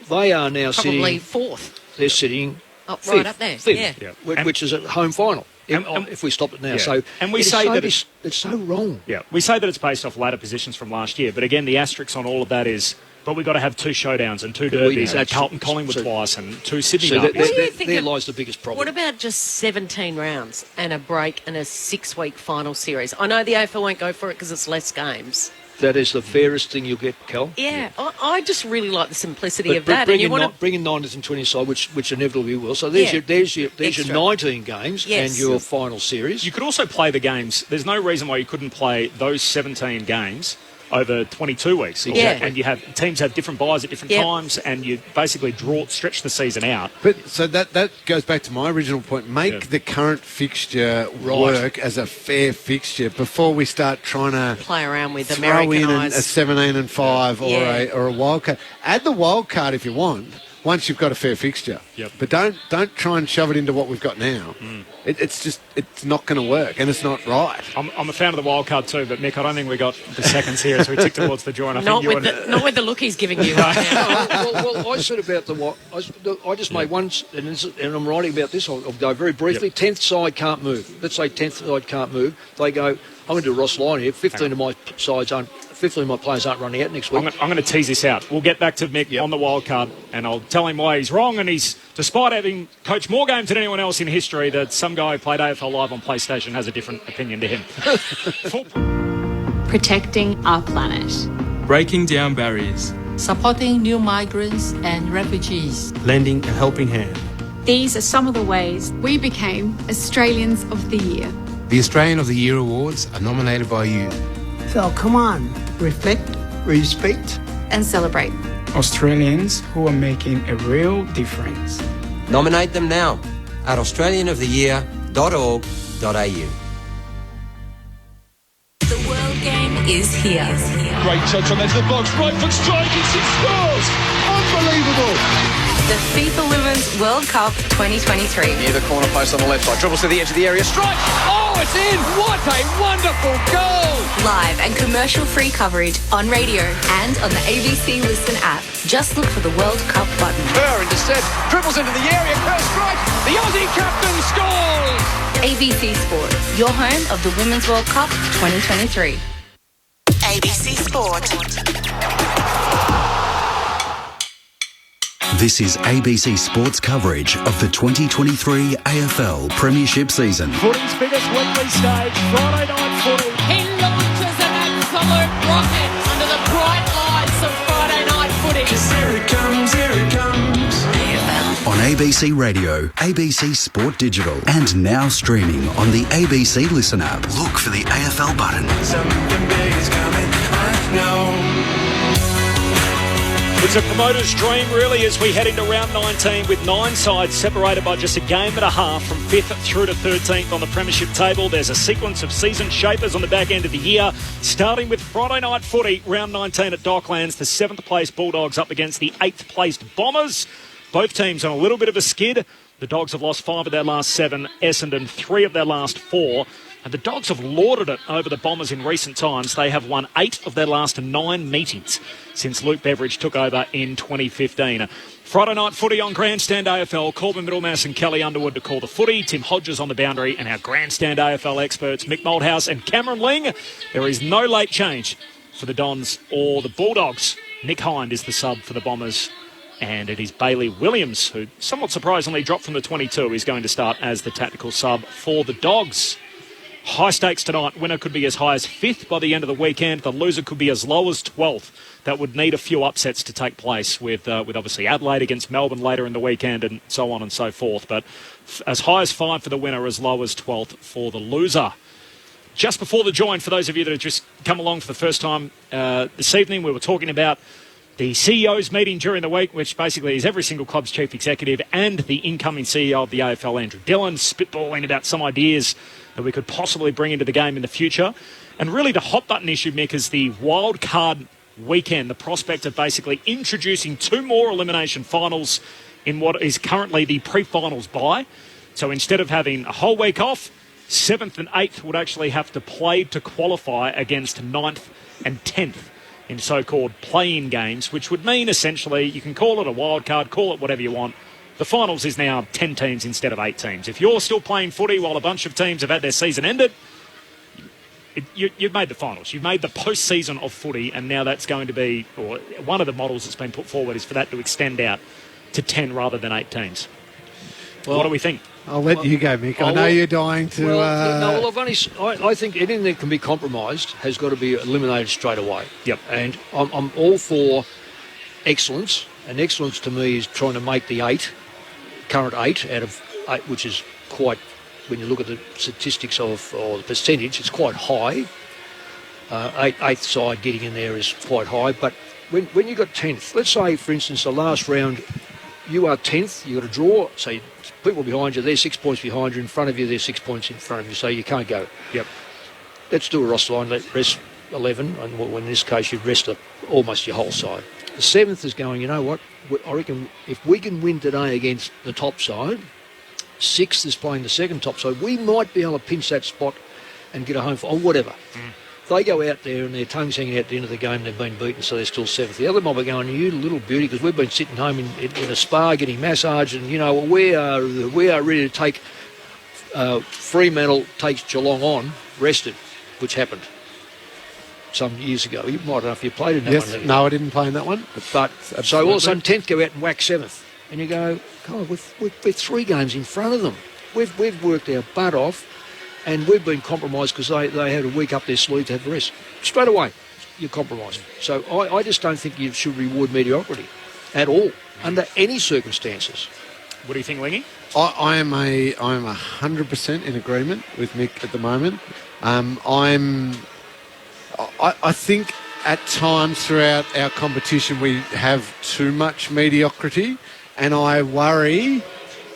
they are now Probably sitting... fourth. They're sitting right fifth, up there. fifth, Yeah. which is a home final. If we stop it now. Yeah. So and we say that it's so wrong. Yeah, we say that it's based off ladder positions from last year, but again, the asterisk on all of that is, but we've got to have 2 showdowns and 2 derbies, and Carlton Collingwood twice, and 2 Sydney derbies. There lies the biggest problem. What about just 17 rounds and a break and a 6-week final series? I know the AFL won't go for it because it's less games. That is the fairest thing you'll get, Cal. Yeah. I just really like the simplicity But of that. Bring and in 19 and 20 side, which inevitably will. So there's your 19 games and your final series. You could also play the games. There's no reason why you couldn't play those 17 games over 22 weeks. Exactly. And teams have different buys at different times, and you basically stretch the season out. But so that goes back to my original point. Make the current fixture work as a fair fixture before we start trying to play around with throw in a Americanised 17 and 5 or a wild card. Add the wild card if you want. Once you've got a fair fixture, but don't try and shove it into what we've got now. It's not going to work, and it's not right. I'm a fan of the wild card too, but Mick, I don't think we got the seconds here as we tick towards the joint. Not with the look he's giving you right now. well, I said about I just made one, and I'm writing about this. I'll go very briefly. 10th side can't move. Let's say 10th side can't move. They go, I'm going to do Ross Lyon here. 15 of my players aren't running out next week. I'm going to tease this out. We'll get back to Mick on the wild card, and I'll tell him why he's wrong. And he's, despite having coached more games than anyone else in history, that some guy who played AFL Live on PlayStation has a different opinion to him. Protecting our planet. Breaking down barriers. Supporting new migrants and refugees. Lending a helping hand. These are some of the ways we became Australians of the Year. The Australian of the Year awards are nominated by you. So come on, reflect, respect, and celebrate Australians who are making a real difference. Nominate them now at australianoftheyear.org.au. The World Game is here. Great touch on into the box, right foot strike, it scores! Unbelievable! The FIFA Women's World Cup 2023. Near the corner post on the left side, dribbles to the edge of the area, strike! Oh, it's in! What a wonderful goal! Live and commercial-free coverage on radio and on the ABC Listen app. Just look for the World Cup button. Kerr intercepts, dribbles into the area, Kerr strikes, the Aussie captain scores! ABC Sport, your home of the Women's World Cup 2023. ABC Sport. This is ABC Sports coverage of the 2023 AFL Premiership season. Footy's biggest weekly stage, Friday night footy. He launches an absolute rocket under the bright lights of Friday night footy. Here it comes, here it comes. AFL. On ABC Radio, ABC Sport Digital, and now streaming on the ABC Listen app. Look for the AFL button. Something big is coming, I know. It's a promoter's dream, really, as we head into round 19 with 9 sides separated by just a game and a half from 5th through to 13th on the premiership table. There's a sequence of season shapers on the back end of the year, starting with Friday night footy, round 19 at Docklands. The 7th placed Bulldogs up against the 8th placed Bombers. Both teams on a little bit of a skid. The Dogs have lost 5 of their last 7, Essendon 3 of their last 4. And the Dogs have lauded it over the Bombers in recent times. They have won 8 of their last 9 meetings since Luke Beveridge took over in 2015. Friday night footy on Grandstand AFL. Corbin Middlemass and Kelly Underwood to call the footy. Tim Hodges on the boundary, and our Grandstand AFL experts Mick Moldhouse and Cameron Ling. There is no late change for the Dons or the Bulldogs. Nick Hind is the sub for the Bombers. And it is Bailey Williams, who somewhat surprisingly dropped from the 22, is going to start as the tactical sub for the Dogs. High stakes tonight. Winner could be as high as 5th by the end of the weekend. The loser could be as low as 12th. That would need a few upsets to take place with obviously Adelaide against Melbourne later in the weekend and so on and so forth. But as high as 5 for the winner, as low as 12th for the loser. Just before the join, for those of you that have just come along for the first time this evening, we were talking about the CEO's meeting during the week, which basically is every single club's chief executive and the incoming CEO of the AFL, Andrew Dillon, spitballing about some ideas that we could possibly bring into the game in the future. And really the hot button issue, Mick, is the wild card weekend, the prospect of basically introducing 2 more elimination finals in what is currently the pre-finals bye. So instead of having a whole week off, 7th and 8th would actually have to play to qualify against 9th and 10th in so-called play-in games, which would mean essentially you can call it a wild card, call it whatever you want. The finals is now 10 teams instead of 8 teams. If you're still playing footy while a bunch of teams have had their season ended, you've made the finals. You've made the post-season of footy, and now that's going to be, or one of the models that's been put forward is for that to extend out to 10 rather than 8 teams. Well, what do we think? I'll let you go, Mick. I know you're dying to... I think anything that can be compromised has got to be eliminated straight away. Yep. And I'm all for excellence, and excellence to me is trying to make the current 8 out of 8, which is quite, when you look at the statistics or the percentage, it's quite high. Eighth side getting in there is quite high, but when you got 10th, let's say, for instance, the last round, you are 10th, you got a draw, so people behind you, they're 6 points behind you, in front of you, they're 6 points in front of you, so you can't go. Yep. Let's do a roster line, let rest 11, and in this case, you'd rest almost your whole side. The 7th is going, you know what, I reckon if we can win today against the top side, 6th is playing the second top side, we might be able to pinch that spot and get a home or whatever. They go out there and their tongue's hanging out at the end of the game, they've been beaten, so they're still 7th. The other mob are going, you little beauty, because we've been sitting home in a spa getting massaged, and, you know, we are ready to take Fremantle takes Geelong on, rested, which happened some years ago. You might not know if you played in that one. No, I didn't play in that one. But so all of a sudden 10th go out and whack 7th. And you go, God, we're 3 games in front of them. We've worked our butt off, and we've been compromised because they had a week up their sleeve to have the rest. Straight away, you're compromised. So I just don't think you should reward mediocrity at all, under any circumstances. What do you think, Lingy? I am 100% in agreement with Mick at the moment. I think at times throughout our competition we have too much mediocrity, and I worry,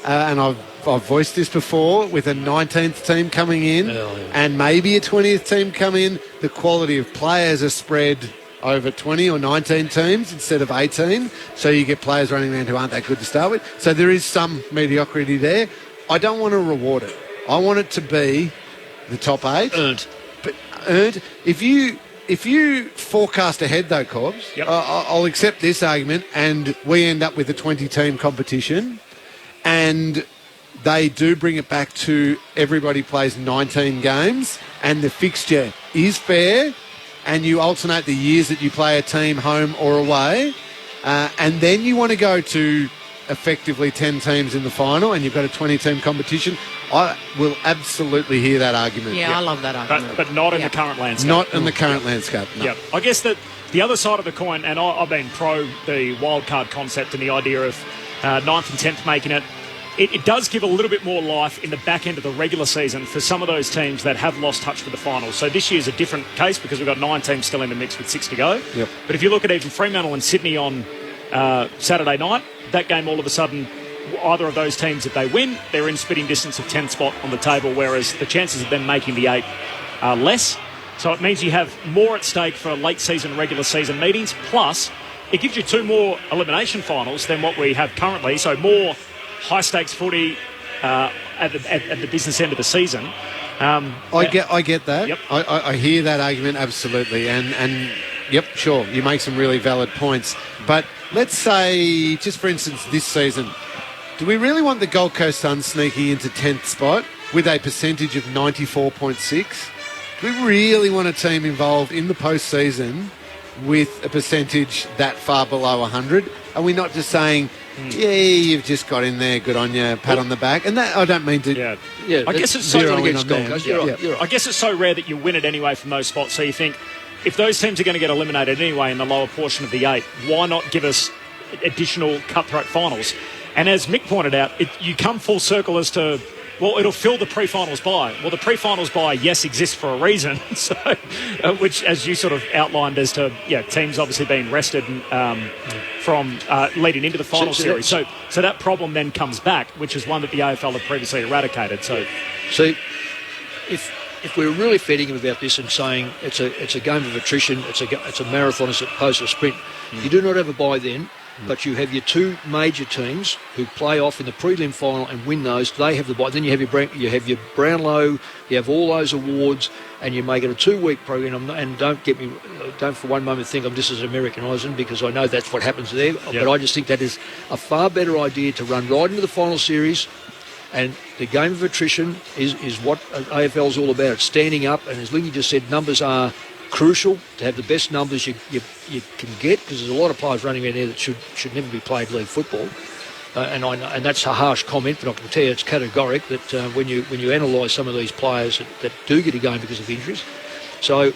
and I've voiced this before, with a 19th team coming in and maybe a 20th team come in, the quality of players are spread over 20 or 19 teams instead of 18, so you get players running around who aren't that good to start with. So there is some mediocrity there. I don't want to reward it. I want it to be the top 8. Earned. But earned. If you forecast ahead, though, Corbs, yep. I'll accept this argument, and we end up with a 20-team competition, and they do bring it back to everybody plays 19 games, and the fixture is fair, and you alternate the years that you play a team home or away, and then you want to go to effectively 10 teams in the final, and you've got a 20-team competition. I will absolutely hear that argument. Yeah, I love that argument. But not in the current landscape. Not in the current landscape, no. Yeah, I guess that the other side of the coin, and I've been pro the wildcard concept and the idea of 9th and 10th making it, it does give a little bit more life in the back end of the regular season for some of those teams that have lost touch with the finals. So this year's a different case because we've got 9 teams still in the mix with 6 to go. Yep. But if you look at even Fremantle and Sydney on Saturday night, that game all of a sudden, either of those teams, if they win, they're in spitting distance of 10th spot on the table, whereas the chances of them making the 8 are less. So it means you have more at stake for late season, regular season meetings, plus it gives you 2 more elimination finals than what we have currently, so more high-stakes footy at the business end of the season. I get that. Yep. I hear that argument absolutely, and yep, sure, you make some really valid points. But let's say, just for instance, this season, do we really want the Gold Coast Suns sneaking into 10th spot with a percentage of 94.6? Do we really want a team involved in the postseason with a percentage that far below 100? Are we not just saying, yeah, you've just got in there, good on you, pat on the back? And that I don't mean to... Yeah, I guess it's so against Gold Coast. You're right. I guess it's so rare that you win it anyway from those spots. So you think, if those teams are going to get eliminated anyway in the lower portion of the 8, why not give us additional cutthroat finals? And as Mick pointed out, you come full circle as to, well, it'll fill the pre-finals bye. Well, the pre-finals bye, yes, exists for a reason. So, which, as you sort of outlined, as to teams obviously being rested from leading into the final series. So that problem then comes back, which is one that the AFL have previously eradicated. So, if we're really feeding him about this and saying it's a game of attrition, it's a marathon as opposed to a sprint, you do not have a bye then. but you have your two major teams who play off in the prelim final and win those. They have the bye. Then you have your Brownlow, you have all those awards, and you make it a 2-week program. And don't for one moment think this is Americanising, because I know that's what happens there. Yep. But I just think that is a far better idea to run right into the final series. And the game of attrition is what AFL is all about. It's standing up, and as Lingy just said, numbers are crucial to have the best numbers you can get, because there's a lot of players running around there that should never be played league football. And that's a harsh comment, but I can tell you it's categoric that when you analyse some of these players that do get a game because of injuries. So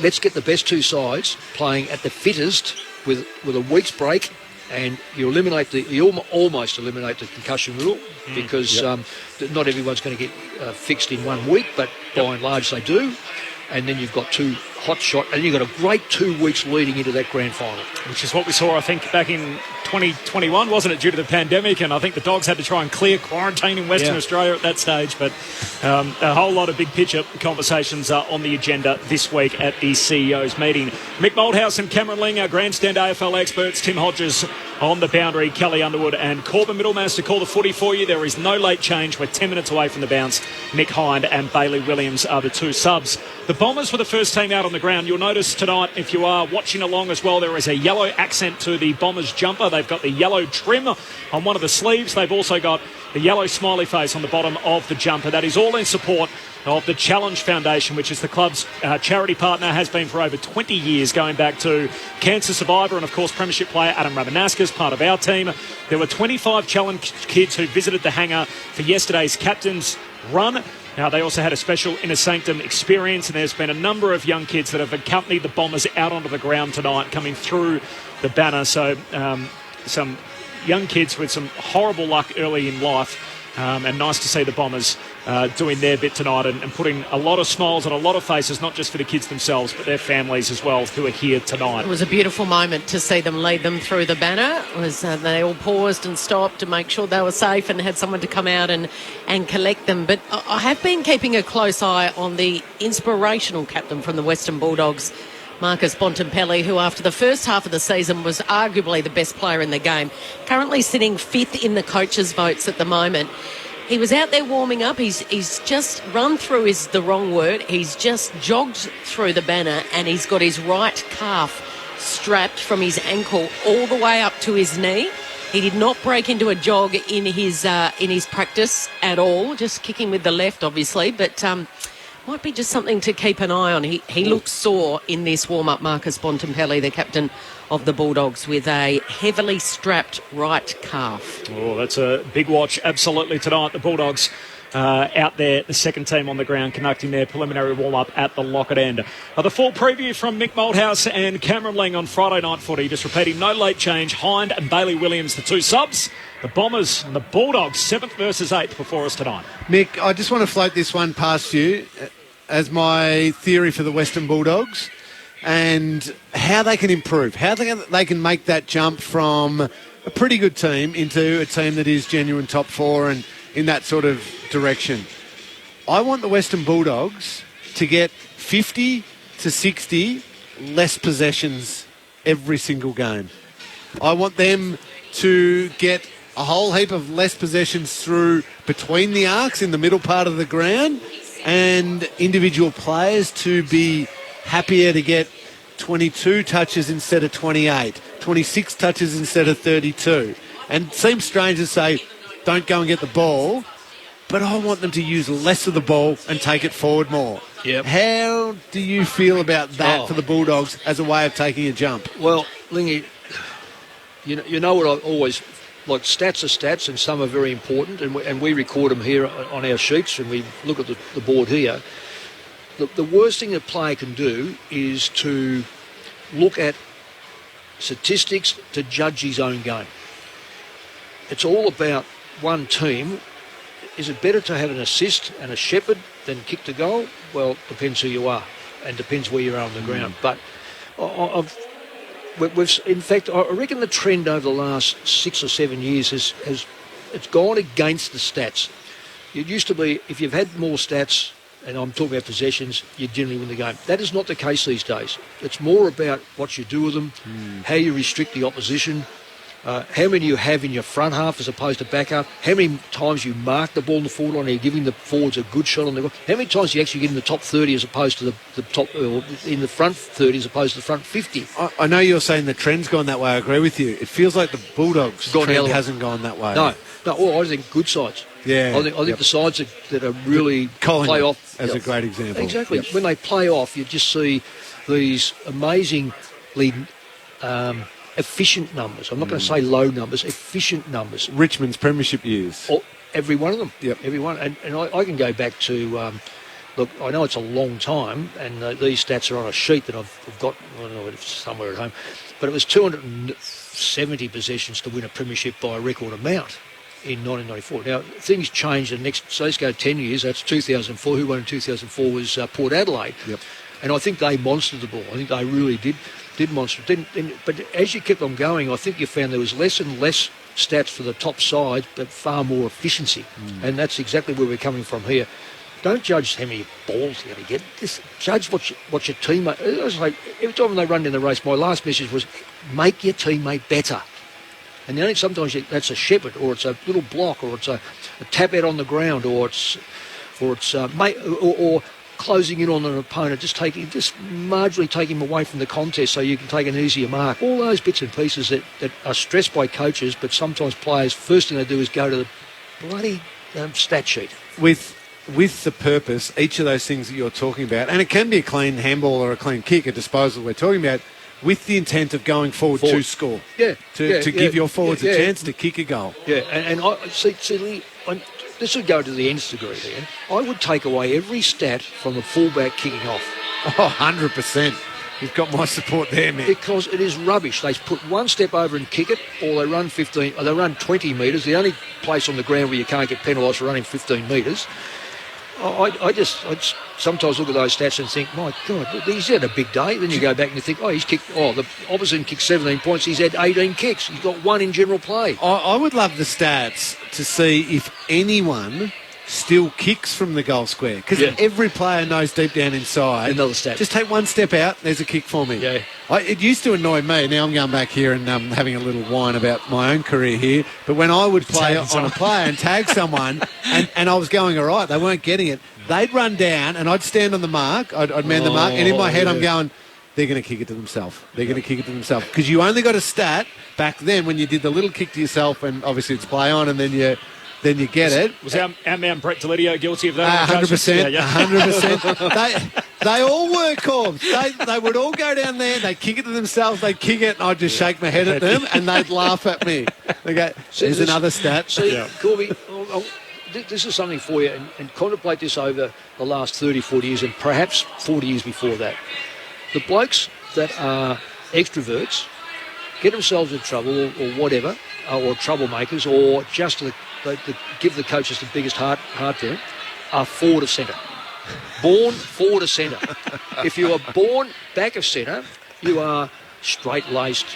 let's get the best two sides playing at the fittest with a week's break. And you almost eliminate the concussion rule, because not everyone's going to get fixed in 1 week, but by and large they do. And then you've got two hot shot, and you've got a great 2 weeks leading into that grand final. Which is what we saw, I think, back in 2021, wasn't it, due to the pandemic? And I think the Dogs had to try and clear quarantine in Western Australia at that stage. But a whole lot of big picture conversations are on the agenda this week at the CEO's meeting. Mick Malthouse and Cameron Ling, our grandstand AFL experts, Tim Hodges on the boundary, Kelly Underwood and Corbin Middlemas to call the footy for you. There is no late change. We're 10 minutes away from the bounce. Nick Hind and Bailey Williams are the two subs. The Bombers were the first team out on the ground. You'll notice tonight, if you are watching along as well, there is a yellow accent to the Bombers jumper. They've got the yellow trim on one of the sleeves. They've also got the yellow smiley face on the bottom of the jumper. That is all in support of the Challenge Foundation, which is the club's charity partner, has been for over 20 years, going back to cancer survivor and, of course, premiership player Adam Ramanauskas, part of our team. There were 25 Challenge kids who visited the hangar for yesterday's captain's run. Now, they also had a special Inner Sanctum experience, and there's been a number of young kids that have accompanied the Bombers out onto the ground tonight, coming through the banner. So some young kids with some horrible luck early in life, and nice to see the Bombers doing their bit tonight and putting a lot of smiles on a lot of faces, not just for the kids themselves, but their families as well, who are here tonight. It was a beautiful moment to see them lead them through the banner. It was, they all paused and stopped to make sure they were safe and had someone to come out and collect them. But I have been keeping a close eye on the inspirational captain from the Western Bulldogs, Marcus Bontempelli, who after the first half of the season was arguably the best player in the game, currently sitting 5th in the coaches' votes at the moment. He was out there warming up. He's just run through is the wrong word. He's just jogged through the banner, and he's got his right calf strapped from his ankle all the way up to his knee. He did not break into a jog in his practice at all, just kicking with the left, obviously, but might be just something to keep an eye on. He looks sore in this warm-up, Marcus Bontempelli, the captain of the Bulldogs, with a heavily strapped right calf. Oh, that's a big watch, absolutely, tonight. The Bulldogs out there, the second team on the ground, conducting their preliminary warm-up at the Lockett end. The full preview from Mick Malthouse and Cameron Ling on Friday Night Footy. Just repeating, no late change. Hind and Bailey Williams, the two subs. The Bombers and the Bulldogs, 7th versus 8th before us tonight. Mick, I just want to float this one past you as my theory for the Western Bulldogs, and how they can improve, how they can make that jump from a pretty good team into a team that is genuine top 4 and in that sort of direction. I want the Western Bulldogs to get 50 to 60 less possessions every single game. I want them to get a whole heap of less possessions through between the arcs in the middle part of the ground, and individual players to be happier to get 22 touches instead of 28, 26 touches instead of 32. And it seems strange to say, don't go and get the ball, but I want them to use less of the ball and take it forward more. Yep. How do you feel about that for the Bulldogs as a way of taking a jump? Well, Lingy, you know what I always... Like, stats are stats, and some are very important, and we record them here on our sheets, and we look at the board here. The worst thing a player can do is to look at statistics to judge his own game. It's all about one team. Is it better to have an assist and a shepherd than kick the goal? Well, depends who you are, and depends where you are on the ground. But in fact, I reckon the trend over the last 6 or 7 years has gone against the stats. It used to be, if you've had more stats and I'm talking about possessions, you generally win the game. That is not the case these days. It's more about what you do with them, how you restrict the opposition, how many you have in your front half as opposed to back half, how many times you mark the ball in the forward line, you're giving the forwards a good shot on the goal, how many times you actually get in the top 30 as opposed to the top, or in the front 30 as opposed to the front 50. I know you're saying the trend's gone that way. I agree with you. It feels like the Bulldogs trend hasn't gone that way. No, I think good sides. Yeah, I think the sides that are really play off as a great example. Exactly. When they play off, you just see these amazingly efficient numbers. I'm not going to say low numbers, efficient numbers. Richmond's premiership years. Every one of them. Yep. Every one. And I can go back to, look, I know it's a long time, and these stats are on a sheet that I've got, I don't know if it's somewhere at home, but it was 270 possessions to win a premiership by a record amount in 1994. Now, things changed so let's go 10 years. That's 2004. Who won in 2004 was Port Adelaide. Yep. And I think they monstered the ball. I think they really did monster. But as you kept on going, I think you found there was less and less stats for the top side, but far more efficiency. And that's exactly where we're coming from here. Don't judge how many balls you're going to get. Just judge what your teammate... It was like, every time they run in the race, my last message was, make your teammate better. And then sometimes that's a shepherd, or it's a little block, or it's a tap out on the ground, or it's closing in on an opponent, just marginally taking him away from the contest so you can take an easier mark. All those bits and pieces that are stressed by coaches, but sometimes players, first thing they do is go to the bloody stat sheet. With the purpose, each of those things that you're talking about, and it can be a clean handball or a clean kick, a disposal we're talking about, with the intent of going forward to score. Yeah. To give your forwards a chance to kick a goal. Yeah, and I see this would go to the nth degree here. I would take away every stat from a fullback kicking off. Oh, 100%. You've got my support there, man. Because it is rubbish. They put one step over and kick it, or they run 20 metres. The only place on the ground where you can't get penalised for running 15 metres. I just sometimes look at those stats and think, my God, he's had a big day. Then you go back and you think, the opposition kicked 17 points. He's had 18 kicks. He's got one in general play. I would love the stats to see if anyone still kicks from the goal square. Because every player knows deep down inside, another stat. Just take one step out, there's a kick for me. Yeah. It used to annoy me. Now I'm going back here and having a little whine about my own career here. But when I would play on a player and tag someone and I was going all right, they weren't getting it, they'd run down and I'd stand on the mark, I'd man the mark, and in my head I'm going, they're going to kick it to themselves. They're going to kick it to themselves. Because you only got a stat back then when you did the little kick to yourself, and obviously it's play on, and then you get it. Was our man Brett Delidio guilty of that? 100%. 100%. They all were, Corbs. They would all go down there, they'd kick it to themselves, they'd kick it, and I'd just shake my head at them, and they'd laugh at me. They go, there's another stat. See, Corby, this is something for you, and contemplate this over the last 30, 40 years, and perhaps 40 years before that. The blokes that are extroverts get themselves in trouble or whatever, or troublemakers, or just to give the coaches the biggest heartburn, are forward of centre. Born forward of centre. If you are born back of centre, you are straight-laced,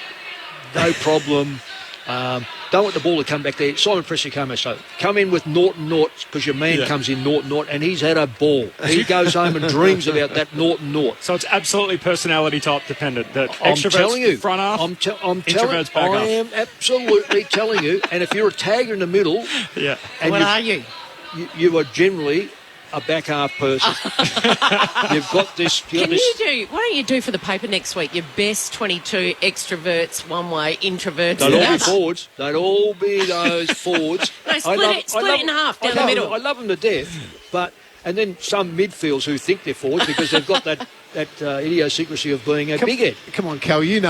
no problem. Don't want the ball to come back there. Simon Pressicamo, so come in with Norton because your man comes in Norton, and he's had a ball. He goes home and dreams about that Norton. So it's absolutely personality type dependent. That I'm extroverts telling you, front half, introverts back I half. am absolutely telling you. And if you're a tagger in the middle, and what are you? You are generally a back half person. You've got this. What don't you do for the paper next week? Your best 22 extroverts one way, introverts They'd the all be other. forwards. They'd all be those forwards. No, split it in half down the middle. I love them to death, and then some midfields who think they're forwards because they've got that idiosyncrasy of being a big head. Come on, Cal, you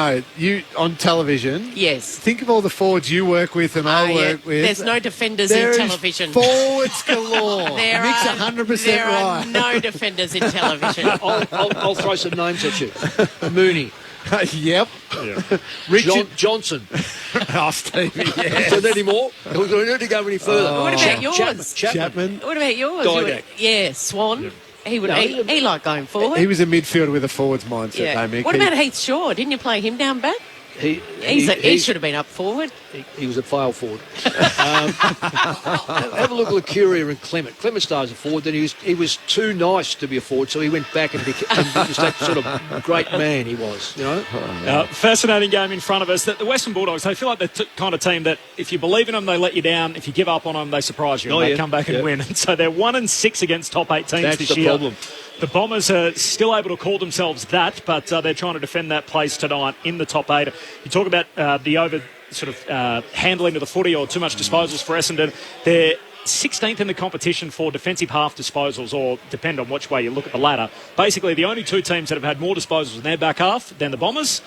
on television. Yes. Think of all the forwards you work with and I work with. There's no defenders in television. Forwards galore. Nick's 100% there right. are no defenders in television. I'll throw some names at you. Mooney. Yep. Richard Johnson. Stevie, yes. So any more? We don't need to go any further. What about yours? Chapman. What about yours? Didac. Swan. He liked going forward. He was a midfielder with a forwards mindset, though, Mick. What about Heath Shaw? Didn't you play him down back? He should have been up forward. He was a fail forward. Have a look at Lucuria and Clement. Clement started as a forward, then he was too nice to be a forward, so he went back and was that sort of great man he was, you know. Fascinating game in front of us. The Western Bulldogs, they feel like the kind of team that if you believe in them, they let you down. If you give up on them, they surprise you. They come back and win. And so they're 1-6 against top 8 teams this year. That's the problem. The Bombers are still able to call themselves that, but they're trying to defend that place tonight in the top 8. You talk about the over handling of the footy or too much disposals for Essendon. They're 16th in the competition for defensive half disposals, or depend on which way you look at the ladder. Basically, the only two teams that have had more disposals in their back half than the Bombers,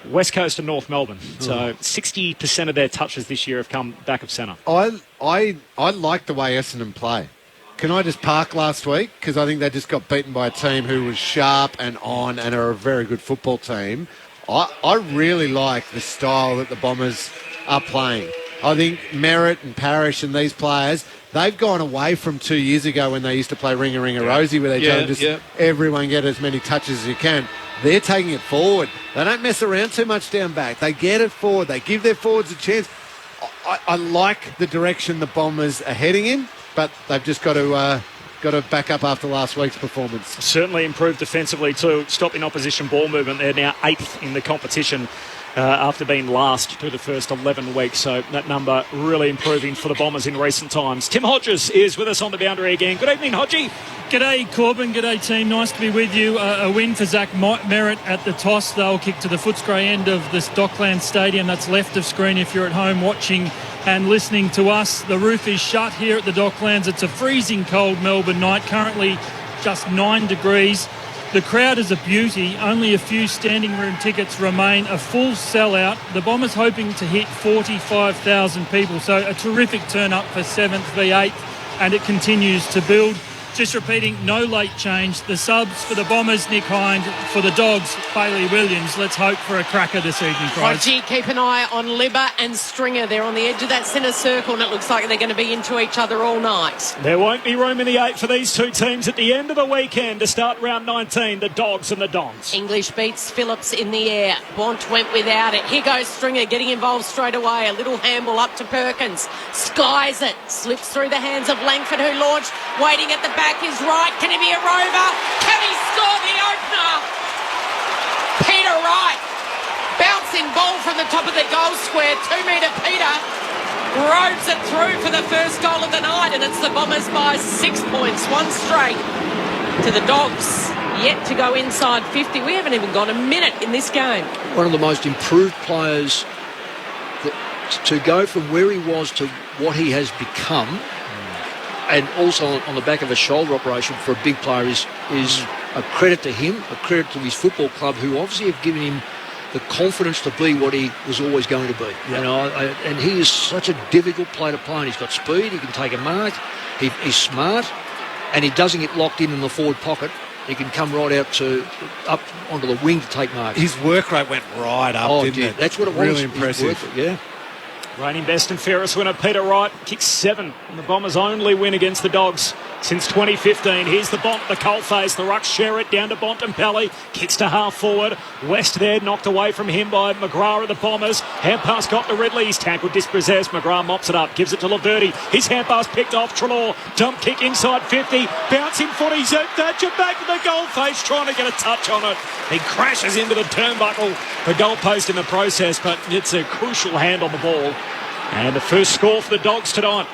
West Coast and North Melbourne. So 60% of their touches this year have come back of centre. I like the way Essendon play. Can I just park last week? Because I think they just got beaten by a team who was sharp and on and are a very good football team. I really like the style that the Bombers are playing. I think Merritt and Parrish and these players, they've gone away from 2 years ago when they used to play Ringa Rosie, where they try to just everyone get as many touches as you can. They're taking it forward. They don't mess around too much down back. They get it forward. They give their forwards a chance. I like the direction the Bombers are heading in, but they've just got to back up after last week's performance. Certainly improved defensively too, stopping opposition ball movement. They're now 8th in the competition after being last through the first 11 weeks. So that number really improving for the Bombers in recent times. Tim Hodges is with us on the boundary again. Good evening, Hodgie. G'day, Corbin. G'day, team. Nice to be with you. A win for Zach Merritt at the toss. They'll kick to the Footscray end of this Docklands Stadium. That's left of screen if you're at home watching and listening to us. The roof is shut here at the Docklands. It's a freezing cold Melbourne night, currently just 9 degrees. The crowd is a beauty. Only a few standing room tickets remain. A full sellout. The Bombers hoping to hit 45,000 people. So a terrific turn up for 7th v 8th, and it continues to build. Just repeating, no late change. The subs for the Bombers, Nick Hind. For the Dogs, Bailey Williams. Let's hope for a cracker this evening, guys. Hodgie, keep an eye on Libba and Stringer. They're on the edge of that centre circle, and it looks like they're going to be into each other all night. There won't be room in the 8 for these two teams at the end of the weekend to start round 19, the Dogs and the Dons. English beats Phillips in the air. Bont went without it. Here goes Stringer getting involved straight away. A little handball up to Perkins. Skies it. Slips through the hands of Langford, who launched. Waiting at the back is Wright. Can he be a rover? Can he score the opener? Peter Wright. Bouncing ball from the top of the goal square. 2-metre Peter roads it through for the first goal of the night, and it's the Bombers by 6 points. One straight to the Dogs. Yet to go inside 50. We haven't even gone a minute in this game. One of the most improved players to go from where he was to what he has become, and also on the back of a shoulder operation for a big player is a credit to him, a credit to his football club, who obviously have given him the confidence to be what he was always going to be. You know, and he is such a difficult player to play. And he's got speed, he can take a mark, he's smart, and he doesn't get locked in the forward pocket. He can come right out up onto the wing to take marks. His work rate went right up, didn't it? That's what it was. Really impressive. Yeah. Reigning best and fairest winner Peter Wright kicks 7 in the Bombers' only win against the Dogs since 2015. Here's the Bont, the coalface, the ruck share it down to Bontempelli, kicks to half forward. West there, knocked away from him by McGrath of the Bombers. Hand pass got to Ridley, he's tackled, dispossessed. McGrath mops it up, gives it to Laverty. His hand pass picked off Trelaw, dump kick inside 50, bouncing footy, Thatcher back to the goalface, trying to get a touch on it. He crashes into the turnbuckle, the goalpost in the process, but it's a crucial hand on the ball. And the first score for the Dogs tonight.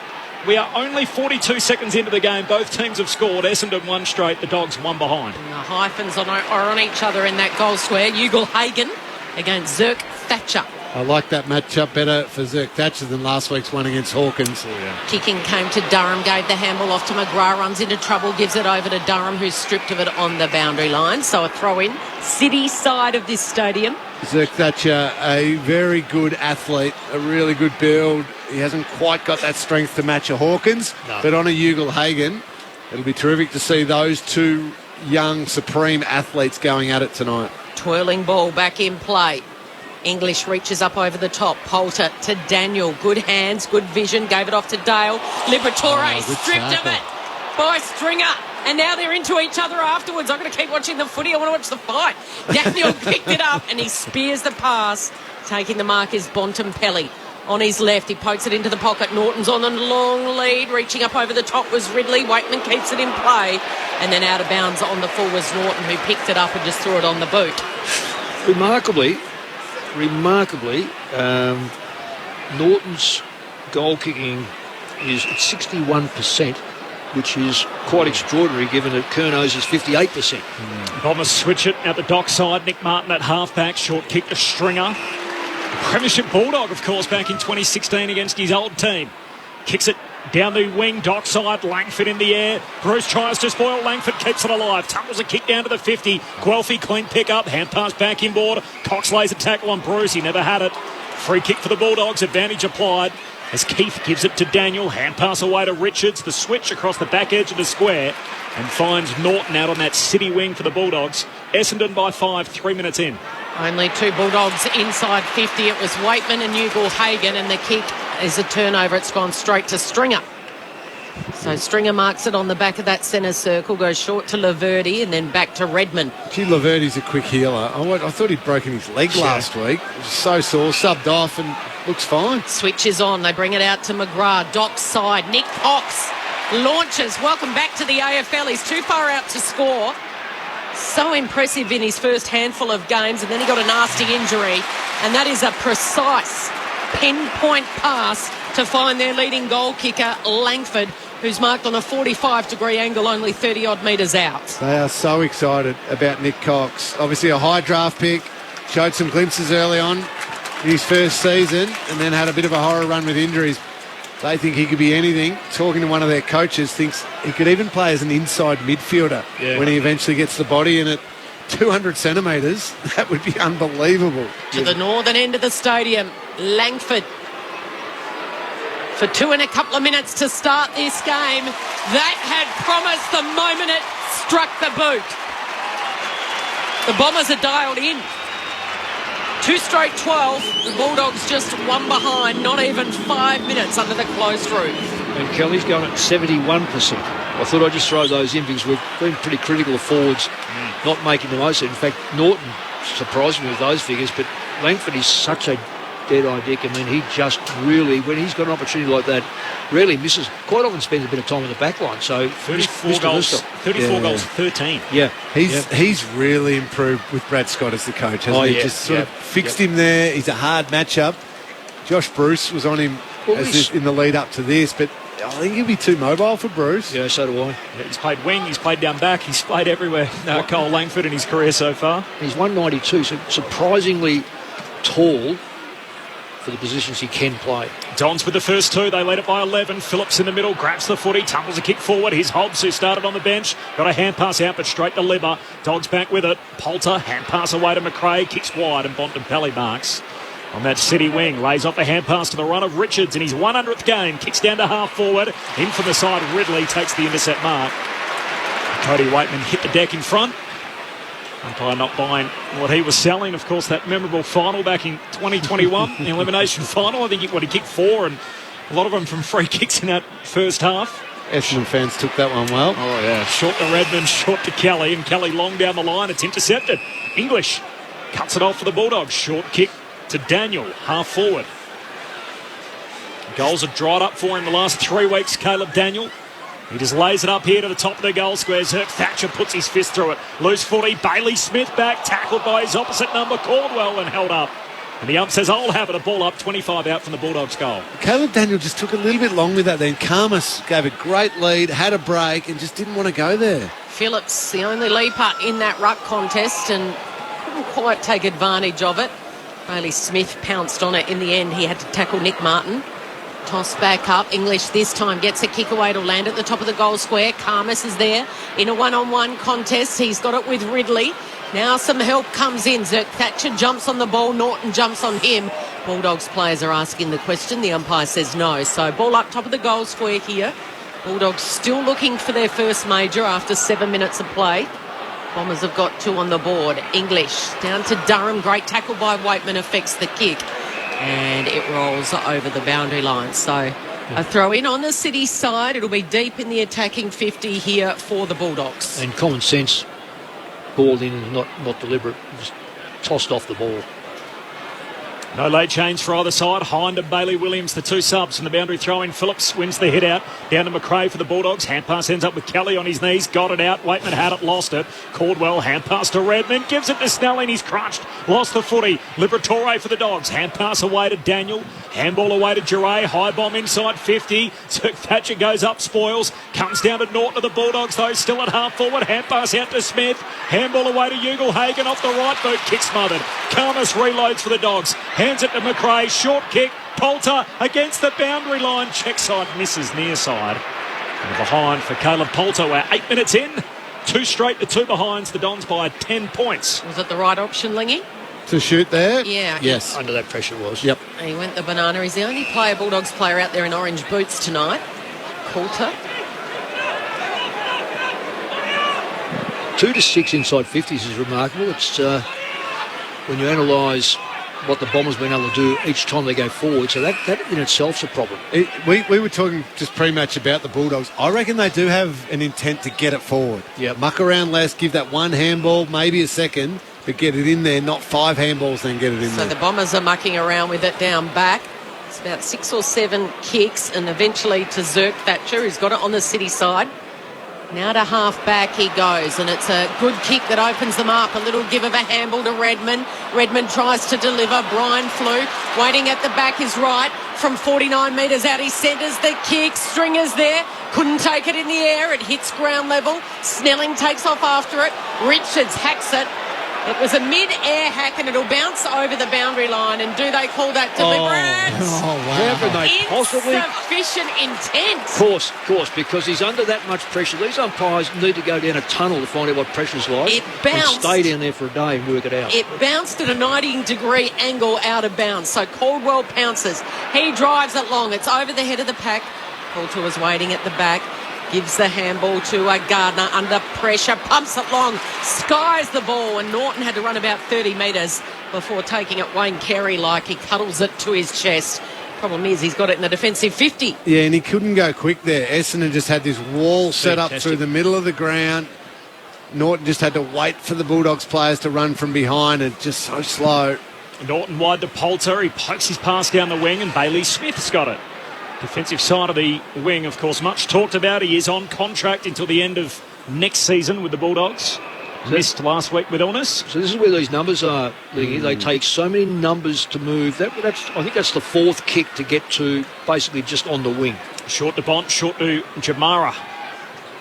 We are only 42 seconds into the game. Both teams have scored. Essendon 1 straight, the Dogs 1 behind. And the hyphens are on each other in that goal square. Ugal Hagen against Zirk Thatcher. I like that matchup better for Zirk Thatcher than last week's one against Hawkins. Kicking came to Durham, gave the handball off to McGrath, runs into trouble, gives it over to Durham, who's stripped of it on the boundary line. So a throw-in, city side of this stadium. Zirk Thatcher, a very good athlete, a really good build. He hasn't quite got that strength to match a Hawkins, but on a Ugal Hagen, it'll be terrific to see those two young, supreme athletes going at it tonight. Twirling ball back in play. English reaches up over the top. Poulter to Daniel. Good hands, good vision. Gave it off to Dale. Liberatore stripped of it by Stringer. And now they're into each other afterwards. I'm going to keep watching the footy. I want to watch the fight. Daniel picked it up and he spears the pass. Taking the mark is Bontempelli. On his left, he pokes it into the pocket. Norton's on a long lead. Reaching up over the top was Ridley. Waitman keeps it in play. And then out of bounds on the full was Norton, who picked it up and just threw it on the boot. Remarkably, Norton's goal kicking is at 61%, which is quite extraordinary given that Curno's is 58%. Bombers switch it at the dockside. Nick Martin at halfback. Short kick to Stringer. Premiership Bulldog, of course, back in 2016 against his old team. Kicks it down the wing, dockside, Langford in the air. Bruce tries to spoil, Langford keeps it alive. Tumbles a kick down to the 50. Guelphy, clean pick up, hand pass back inboard. Cox lays a tackle on Bruce, he never had it. Free kick for the Bulldogs, advantage applied. As Keith gives it to Daniel, hand pass away to Richards. The switch across the back edge of the square and finds Norton out on that city wing for the Bulldogs. Essendon by 5, 3 minutes in. Only 2 Bulldogs inside 50. It was Waitman and Newgall-Hagan, and the kick is a turnover. It's gone straight to Stringer. So Stringer marks it on the back of that centre circle, goes short to Laverty and then back to Redmond. Gee, Laverty's a quick healer. I thought he'd broken his leg last week. It was so sore, subbed off and looks fine. Switch is on. They bring it out to McGrath. Dock side. Nick Cox launches. Welcome back to the AFL. He's too far out to score. So impressive in his first handful of games, and then he got a nasty injury, and that is a precise pinpoint pass to find their leading goal kicker, Langford, who's marked on a 45-degree angle only 30-odd metres out. They are so excited about Nick Cox. Obviously a high draft pick, showed some glimpses early on in his first season, and then had a bit of a horror run with injuries. They think he could be anything. Talking to one of their coaches, thinks he could even play as an inside midfielder when he eventually gets the body in at 200 centimetres. That would be unbelievable. To the northern end of the stadium, Langford for 2 and a couple of minutes to start this game. That had promised the moment it struck the boot. The Bombers are dialed in. 2 straight 12. The Bulldogs just 1 behind. Not even 5 minutes under the closed roof. And Kelly's going at 71%. I thought I'd just throw those in because we've been pretty critical of forwards not making the most of it. In fact, Norton surprised me with those figures, but Langford is such a dead-eye dick. I mean, he just really, when he's got an opportunity like that, rarely misses. Quite often spends a bit of time in the back line. So 34 goals, 13. Yeah. He's really improved with Brad Scott as the coach, hasn't he? Just sort of fixed him there. He's a hard matchup. Josh Bruce was on him in the lead up to this, but I think he'll be too mobile for Bruce. Yeah, so do I. Yeah, he's played wing, he's played down back, he's played everywhere. Cole Langford in his career so far. He's 192, so surprisingly tall for the positions he can play. Dons with the first 2. They led it by 11. Phillips in the middle, grabs the footy, tumbles a kick forward. Here's Hobbs, who started on the bench. Got a hand pass out, but straight to Libba. Dogs back with it. Poulter, hand pass away to McRae, kicks wide, and Bontempelli marks on that city wing. Lays off a hand pass to the run of Richards in his 100th game. Kicks down to half forward. In from the side, Ridley takes the intercept mark. Cody Waitman hit the deck in front. Umpire not buying what he was selling. Of course, that memorable final back in 2021, the elimination final. I think he kicked 4, and a lot of them from free kicks in that first half. Essendon fans took that one well. Oh, yeah. Short to Redmond, short to Kelly, and Kelly long down the line. It's intercepted. English cuts it off for the Bulldogs. Short kick to Daniel, half forward. Goals have dried up for him the last 3 weeks, Caleb Daniel. He just lays it up here to the top of the goal square. Zerk Thatcher puts his fist through it. Loose footy. Bailey Smith back. Tackled by his opposite number, Caldwell, and held up. And the ump says, I'll have it. A ball up. 25 out from the Bulldogs' goal. Caleb Daniel just took a little bit long with that then. Karmas gave a great lead, had a break, and just didn't want to go there. Phillips, the only leaper in that ruck contest, and couldn't quite take advantage of it. Bailey Smith pounced on it in the end. He had to tackle Nick Martin. Toss back up. English this time gets a kick away to land at the top of the goal square. Karmas is there in a one-on-one contest. He's got it with Ridley. Now some help comes in. Zerk Thatcher jumps on the ball. Norton jumps on him. Bulldogs players are asking the question. The umpire says no. So ball up top of the goal square here. Bulldogs still looking for their first major after 7 minutes of play. Bombers have got 2 on the board. English down to Durham. Great tackle by Waitman affects the kick. And it rolls over the boundary line. So A throw in on the City side. It'll be deep in the attacking 50 here for the Bulldogs. And common sense, ball in and not deliberate, just tossed off the ball. No late change for either side. Hind and Bailey Williams, the two subs. And the boundary throw-in. Phillips wins the hit out. Down to McRae for the Bulldogs. Hand pass ends up with Kelly on his knees. Got it out. Waitman had it, lost it. Caldwell, hand pass to Redmond. Gives it to Snelling. He's crunched. Lost the footy. Liberatore for the Dogs. Hand pass away to Daniel. Handball away to Giray. High bomb inside 50. Sir Thatcher goes up, spoils. Comes down to Norton of the Bulldogs, though. Still at half forward. Hand pass out to Smith. Handball away to Ugle-Hagan off the right boot. Kick smothered. Karmas reloads for the Dogs. Hands it to McRae, short kick, Poulter against the boundary line, check side, misses near side. And behind for Caleb Poulter, we're 8 minutes in, 2 straight to 2 behinds, the Dons by 10 points. Was it the right option, Lingy? To shoot there? Yeah. Yes. Under that pressure was. Yep. He went the banana. He's the only Bulldogs player out there in orange boots tonight. Poulter. 2 to 6 inside 50s is remarkable. It's when you analyse what the Bombers been able to do each time they go forward. So that in itself's a problem. We were talking just pre-match about the Bulldogs. I reckon they do have an intent to get it forward. Yeah. Muck around less, give that one handball, maybe a second, but get it in there, not 5 handballs, then get it in there. So the Bombers are mucking around with it down back. It's about 6 or 7 kicks and eventually to Zirk Thatcher, who's got it on the City side. Now to half back he goes, and it's a good kick that opens them up. A little give of a handball to Redmond. Redmond tries to deliver. Brian Flew waiting at the back is right. From 49 metres out he centres the kick. Stringer's there. Couldn't take it in the air. It hits ground level. Snelling takes off after it. Richards hacks it. It was a mid-air hack and it'll bounce over the boundary line. And do they call that deliberate? How can they possibly? Insufficient intent. Of course, because he's under that much pressure. These umpires need to go down a tunnel to find out what pressure's like. It bounced. And stay down there for a day and work it out. It bounced at a 90-degree angle out of bounds. So Caldwell pounces. He drives it long. It's over the head of the pack. Poulter was waiting at the back. Gives the handball to Gardner under pressure, pumps it long, skies the ball, and Norton had to run about 30 metres before taking it Wayne Carey like he cuddles it to his chest. Problem is he's got it in the defensive 50. Yeah, and he couldn't go quick there. Essendon just had this wall set up through the middle of the ground. Norton just had to wait for the Bulldogs players to run from behind and just so slow. Norton wide to Poulter, he pokes his pass down the wing and Bailey Smith's got it. Defensive side of the wing, of course, much talked about. He is on contract until the end of next season with the Bulldogs. Missed last week with illness. So this is where these numbers are, Lingy. They take so many numbers to move. I think that's the 4th kick to get to basically just on the wing. Short to Bont, short to Jamara.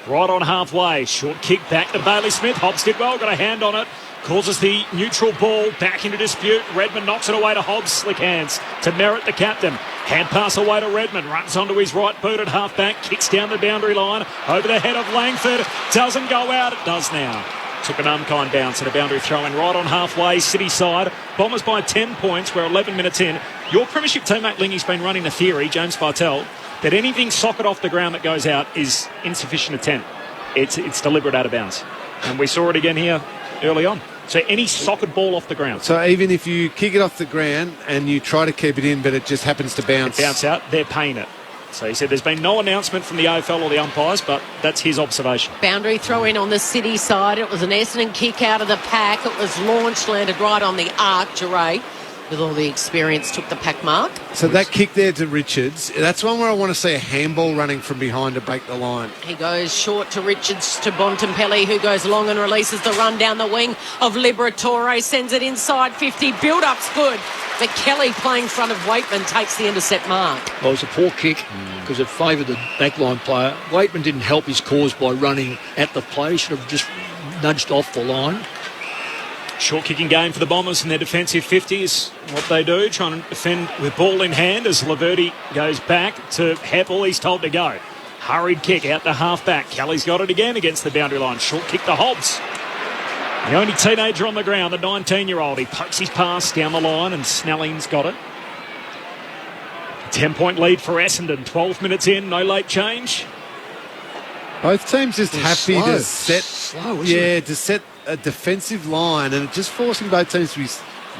Right on halfway. Short kick back to Bailey Smith. Hobbs did well, got a hand on it. Causes the neutral ball back into dispute. Redmond knocks it away to Hobbs. Slick hands to Merritt, the captain. Hand pass away to Redmond. Runs onto his right boot at half back. Kicks down the boundary line. Over the head of Langford. Doesn't go out. It does now. Took an unkind bounce and a boundary throw in right on halfway. City side. Bombers by 10 points. We're 11 minutes in. Your premiership teammate Lingy's been running a theory, James Bartel, that anything socket off the ground that goes out is insufficient intent. It's deliberate out of bounds. And we saw it again here early on. So any socket ball off the ground. So even if you kick it off the ground and you try to keep it in, but it just happens to bounce. It bounce out, they're paying it. So he said there's been no announcement from the AFL or the umpires, but that's his observation. Boundary throw in on the City side. It was an Essendon kick out of the pack. It was launched, landed right on the arc. Giray, with all the experience, took the pack mark. So that kick there to Richards, that's one where I want to see a handball running from behind to break the line. He goes short to Richards to Bontempelli, who goes long and releases the run down the wing of Liberatore, sends it inside 50. Build-up's good. But Kelly playing front of Waitman takes the intercept mark. Well, it was a poor kick because it favoured the backline player. Waitman didn't help his cause by running at the play. He should have just nudged off the line. Short kicking game for the Bombers in their defensive 50 is what they do, trying to defend with ball in hand as Laverty goes back to Heppel. He's told to go. Hurried kick out to half back. Kelly's got it again against the boundary line. Short kick to Hobbs. The only teenager on the ground, the 19-year-old. He pokes his pass down the line and Snelling's got it. 10-point lead for Essendon. 12 minutes in, no late change. Both teams just happy to set, to set a defensive line, and it just forcing both teams to be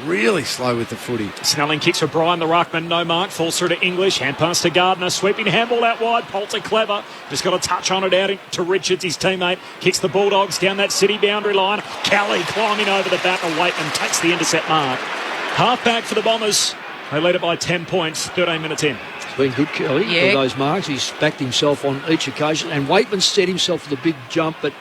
really slow with the footy. Snelling kicks for Brian the ruckman, no mark, falls through to English, hand pass to Gardner, sweeping handball out wide, Poulter clever, just got a touch on it out to Richards, his teammate, kicks the Bulldogs down that City boundary line, Kelly climbing over the back of Waitman, takes the intercept mark. Half back for the Bombers, they lead it by 10 points, 13 minutes in. It's been good, Kelly, for those marks. He's backed himself on each occasion, and Waitman set himself for the big jump, but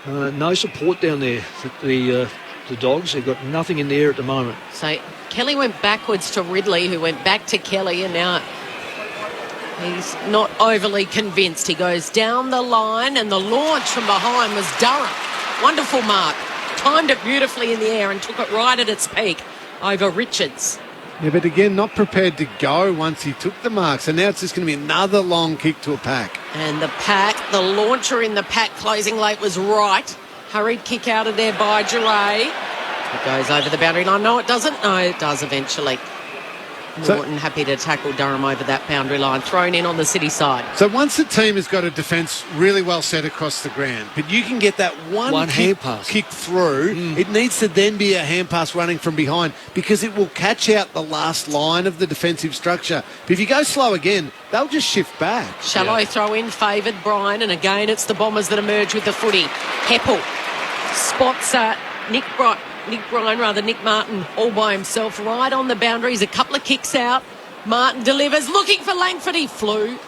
no support down there. The Dogs, they've got nothing in the air at the moment. So Kelly went backwards to Ridley, who went back to Kelly, and now he's not overly convinced. He goes down the line, and the launch from behind was Durham. Wonderful mark. Timed it beautifully in the air and took it right at its peak over Richards. Yeah, but again, not prepared to go once he took the mark. So now it's just going to be another long kick to a pack. And the launcher in the pack closing late was right. Hurried kick out of there by Duray. It goes over the boundary line. No, it doesn't. No, it does eventually. Norton happy to tackle Durham over that boundary line. Thrown in on the City side. So once the team has got a defence really well set across the ground, but you can get that one hand pass kick through, it needs to then be a hand pass running from behind because it will catch out the last line of the defensive structure. But if you go slow again, they'll just shift back. Shallow throw in favoured Bryan, and again it's the Bombers that emerge with the footy. Heppel spots Nick Martin all by himself right on the boundaries. A couple of kicks out. Martin delivers, looking for Langford. He flew.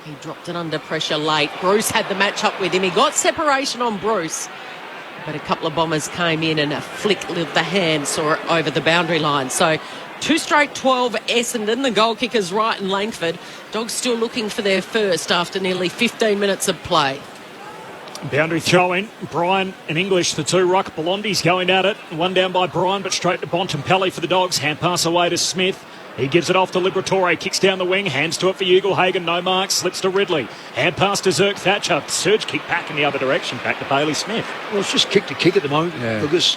He dropped it under pressure late. Bruce had the match up with him. He got separation on Bruce, but a couple of Bombers came in and a flick of the hand saw it over the boundary line. So 2 straight 12 Essendon. The goal kickers Wright and Langford. Dogs still looking for their first after nearly 15 minutes of play. Boundary throw in. Bryan and English, the two ruck. Blondies going at it. One down by Bryan, but straight to Bontempelli for the Dogs. Hand pass away to Smith. He gives it off to Liberatore. Kicks down the wing. Hands to it for Ugelhagen. No mark. Slips to Ridley. Hand pass to Zerk Thatcher. Surge kick back in the other direction. Back to Bailey Smith. Well, it's just kick to kick at the moment because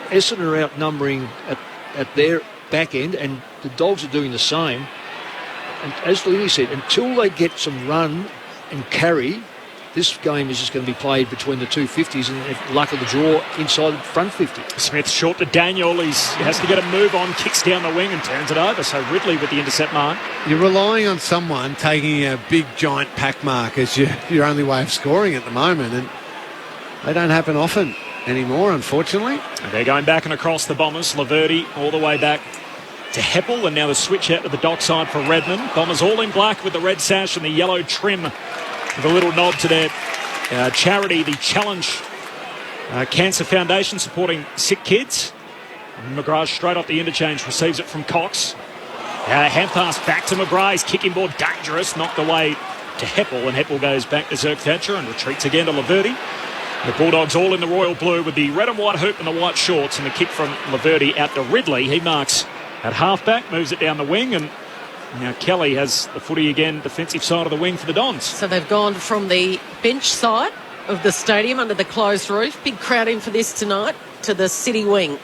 Essendon are outnumbering at their back end, and the Dogs are doing the same. And as Lenny said, until they get some run and carry, this game is just going to be played between the two 50s and luck of the draw inside the front 50. Smith short to Daniel. He has to get a move on, kicks down the wing and turns it over. So Ridley with the intercept mark. You're relying on someone taking a big giant pack mark as your only way of scoring at the moment, and they don't happen often anymore, unfortunately. And they're going back and across the Bombers. Laverty all the way back to Heppel, and now the switch out to the dockside for Redmond. Bombers all in black with the red sash and the yellow trim. With a little nod to their charity, the Challenge Cancer Foundation, supporting sick kids. McGrath straight off the interchange receives it from Cox. Hand pass back to McGrath. His kicking ball dangerous, knocked away to Heppel, and Heppel goes back to Zerk Thatcher and retreats again to Laverty. The Bulldogs all in the royal blue with the red and white hoop and the white shorts, and the kick from Laverty out to Ridley. He marks at halfback, moves it down the wing, and now Kelly has the footy again, defensive side of the wing for the Dons. So they've gone from the bench side of the stadium under the closed roof, big crowd in for this tonight, to the City wing.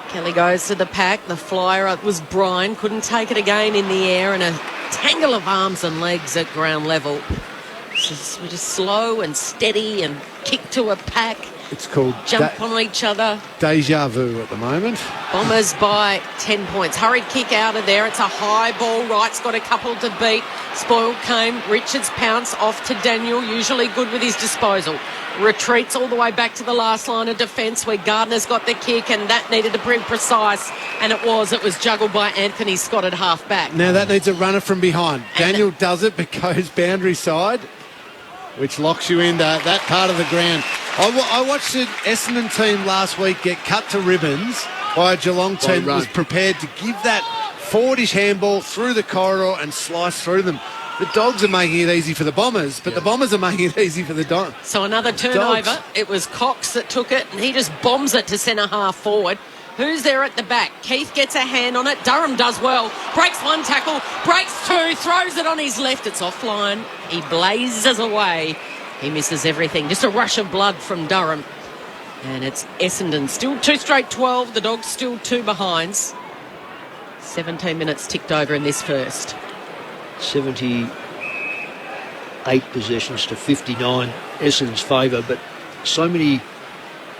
Kelly goes to the pack. The flyer was Bryan, couldn't take it again in the air, and a tangle of arms and legs at ground level. We're just slow and steady and kick to a pack. It's called jump on each other. Deja vu at the moment. Bombers by 10 points. Hurried kick out of there. It's a high ball. Wright's got a couple to beat. Spoil came. Richards pounce off to Daniel. Usually good with his disposal. Retreats all the way back to the last line of defence where Gardner's got the kick, and that needed to be precise. And it was. It was juggled by Anthony Scott at half back. Now that needs a runner from behind. Daniel does it but goes boundary side, which locks you into that part of the ground. I watched the Essendon team last week get cut to ribbons by a Geelong team that was prepared to give that forwardish handball through the corridor and slice through them. The Dogs are making it easy for the Bombers, but the Bombers are making it easy for the Dogs. So another turnover. It was Cox that took it, and he just bombs it to centre half forward. Who's there at the back? Keith gets a hand on it. Durham does well. Breaks one tackle, breaks two, throws it on his left. It's offline. He blazes away. He misses everything. Just a rush of blood from Durham. And it's Essendon. Still 2 straight 12. The Dogs still 2 behinds. 17 minutes ticked over in this first. 78 possessions to 59. Essendon's favour, but so many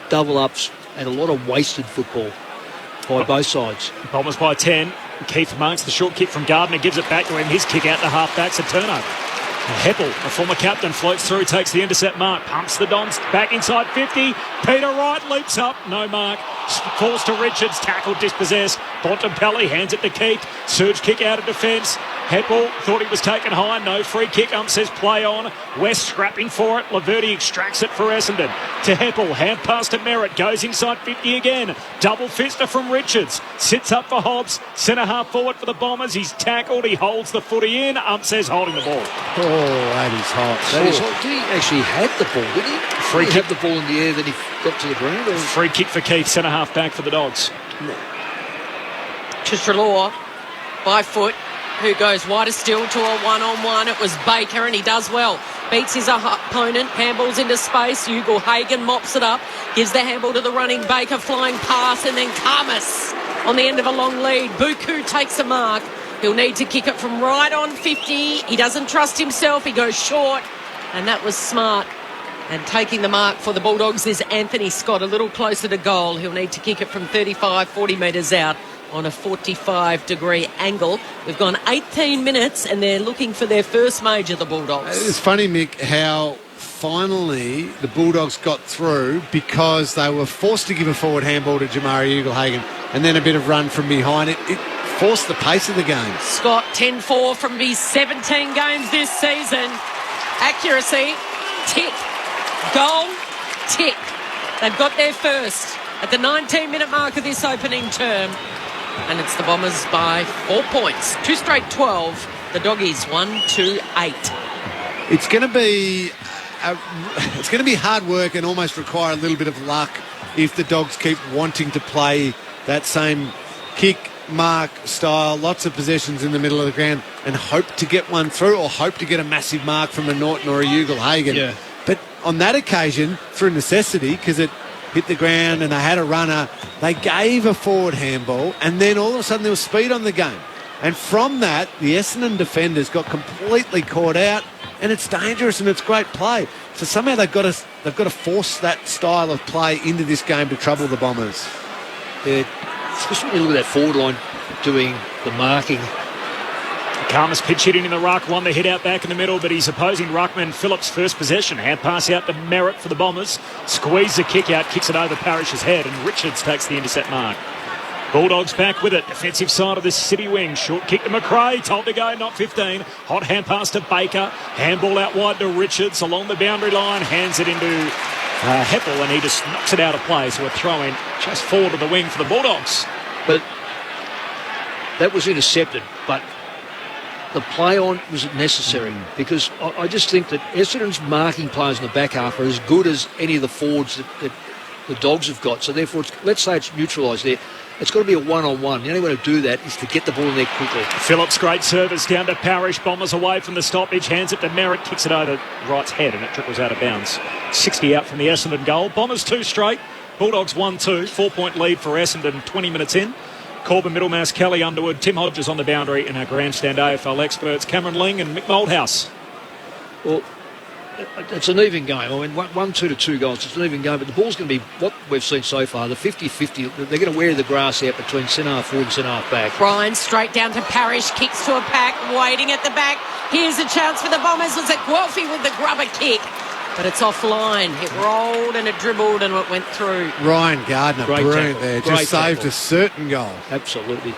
double-ups and a lot of wasted football. by both sides. Bombers by 10. Keith marks the short kick from Gardner, gives it back to him. His kick out to half-back's a turnover. Heppel, a former captain, floats through, takes the intercept mark, pumps the Dons back inside 50. Peter Wright leaps up, no mark. Falls to Richards, tackled, dispossessed. Bontempelli hands it to Keith. Surge kick out of defence. Heppel thought he was taken high, no free kick. Says play on. West scrapping for it. Laverty extracts it for Essendon. To Heppel, hand pass to Merritt, goes inside 50 again. Double fister from Richards. Sits up for Hobbs. Centre half forward for the Bombers. He's tackled, he holds the footy in. Says holding the ball. Oh, that is hot. That is hot. Did he actually have the ball, did he? Free kick. kick. Had the ball in the air, then he got to the ground? Or? Free kick for Keith, centre half back for the Dogs. To Treloar, by foot, who goes wider still to a one-on-one. It was Baker, and he does well. Beats his opponent, handballs into space. Hugo Hagen mops it up, gives the handball to the running Baker, flying pass, and then Karmas on the end of a long lead. Buku takes a mark. He'll need to kick it from right on 50. He doesn't trust himself. He goes short, and that was smart. And taking the mark for the Bulldogs is Anthony Scott, a little closer to goal. He'll need to kick it from 35, 40 metres out on a 45-degree angle. We've gone 18 minutes, and they're looking for their first major, the Bulldogs. It's funny, Mick, how finally the Bulldogs got through because they were forced to give a forward handball to Jamari Ugle-Hagan and then a bit of run from behind. It forced the pace of the game. Scott, 10-4 from his 17 games this season. Accuracy, tick. Goal, tick. They've got their first at the 19-minute mark of this opening term. And it's the Bombers by 4 points. 2 straight 12. The Doggies 1-2-8. It's going to be hard work and almost require a little bit of luck if the Dogs keep wanting to play that same kick, mark style, lots of possessions in the middle of the ground and hope to get one through or hope to get a massive mark from a Norton or a Ugle-Hagan. Yeah. But on that occasion, through necessity, because it hit the ground and they had a runner, they gave a forward handball and then all of a sudden there was speed on the game. And from that, the Essendon defenders got completely caught out, and it's dangerous and it's great play. So somehow they've got to force that style of play into this game to trouble the Bombers. Yeah, especially when you look at that forward line doing the marking. Karmas pitch hitting in the ruck, won the hit out back in the middle, but he's opposing ruckman Phillips' first possession. Hand pass out to Merritt for the Bombers. Squeeze the kick out, kicks it over Parrish's head, and Richards takes the intercept mark. Bulldogs back with it. Defensive side of the City wing. Short kick to McRae. Told to go, not 15. Hot hand pass to Baker. Handball out wide to Richards along the boundary line. Hands it into Heppel, and he just knocks it out of play. So a throw in just forward of the wing for the Bulldogs. But that was intercepted, but the play on was necessary because I just think that Essendon's marking players in the back half are as good as any of the forwards that the Dogs have got. So therefore, let's say it's neutralised there. It's got to be a one-on-one. The only way to do that is to get the ball in there quickly. Phillips, great service down to Parrish. Bombers away from the stoppage. Hands it to Merritt. Kicks it over Wright's head and it trickles out of bounds. 60 out from the Essendon goal. Bombers 2 straight. Bulldogs 1-2. 4-point lead for Essendon 20 minutes in. Corbin, Middlemass, Kelly, Underwood, Tim Hodges on the boundary, and our grandstand AFL experts Cameron Ling and Mick Moldhouse. Well, it's an even game. I mean, 1-2 to 2 goals. It's an even game, but the ball's going to be what we've seen so far, the 50-50. They're going to wear the grass out between centre-half forward and centre-half back. Ryan straight down to Parrish, kicks to a pack, waiting at the back. Here's a chance for the Bombers. Was it Guelphy with the grubber kick? But it's offline. It rolled and it dribbled and it went through. Ryan Gardner, Great brilliant tackle. there. Great Just saved tackle. a certain goal. Absolutely.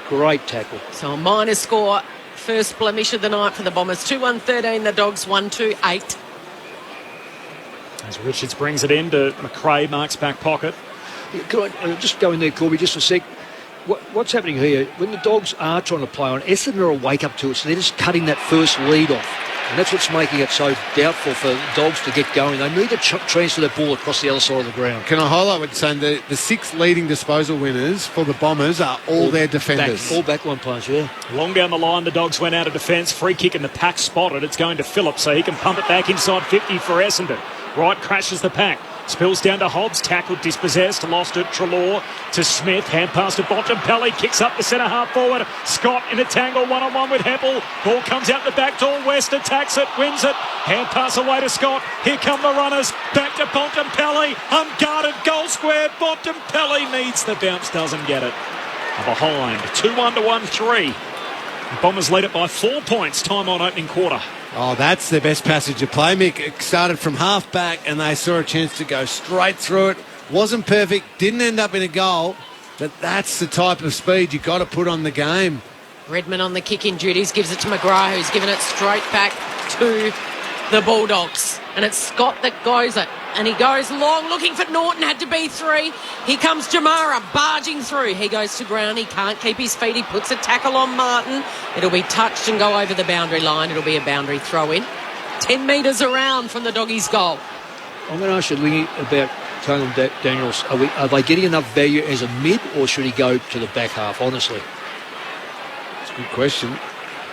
Great tackle. So a minor score. First blemish of the night for the Bombers. 2-1-13, the Dogs 1-2-8. As Richards brings it in to McRae, Mark's back pocket. Could I just go in there, Corby, just a sec? What's happening here? When the Dogs are trying to play on, Essendon are awake up to it, so they're just cutting that first lead off. And that's what's making it so doubtful for the Dogs to get going. They need to transfer that ball across the other side of the ground. Can I highlight what you're saying? The 6 leading disposal winners for the Bombers are all their defenders. All backline players, yeah. Long down the line, the Dogs went out of defence. Free kick in the pack spotted. It's going to Phillips, so he can pump it back inside 50 for Essendon. Wright crashes the pack. Spills down to Hobbs, tackled, dispossessed, lost it. Treloar to Smith, hand pass to Bontempelli, kicks up the centre half forward. Scott in a tangle, one-on-one with Heppel. Ball comes out the back door, West attacks it, wins it. Hand pass away to Scott. Here come the runners. Back to Bontempelli, unguarded, goal square. Bontempelli needs the bounce, doesn't get it. Behind, 2-1 to 1-3. The Bombers lead it by 4 points, time on opening quarter. Oh, that's their best passage of play, Mick. It started from half back and they saw a chance to go straight through it. Wasn't perfect, didn't end up in a goal, but that's the type of speed you've got to put on the game. Redmond on the kick-in duties, gives it to McGrath, who's given it straight back to the Bulldogs. And it's Scott that goes it. And he goes long, looking for Norton, had to be 3. Here comes Jamara, barging through. He goes to ground, he can't keep his feet. He puts a tackle on Martin. It'll be touched and go over the boundary line. It'll be a boundary throw-in. 10 metres around from the Doggies' goal. I'm going to ask you, Lingy, about Caleb Daniels. Are they getting enough value as a mid, or should he go to the back half, honestly? That's a good question.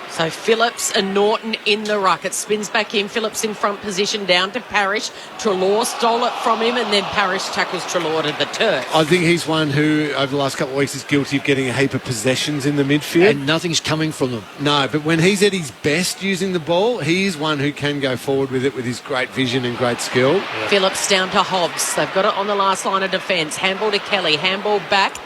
So Phillips and Norton in the ruck. It spins back in. Phillips in front position down to Parrish. Treloar stole it from him and then Parrish tackles Treloar to the turf. I think he's one who, over the last couple of weeks, is guilty of getting a heap of possessions in the midfield. And nothing's coming from them. No, but when he's at his best using the ball, he's one who can go forward with it with his great vision and great skill. Yeah. Phillips down to Hobbs. They've got it on the last line of defence. Handball to Kelly. Handball back.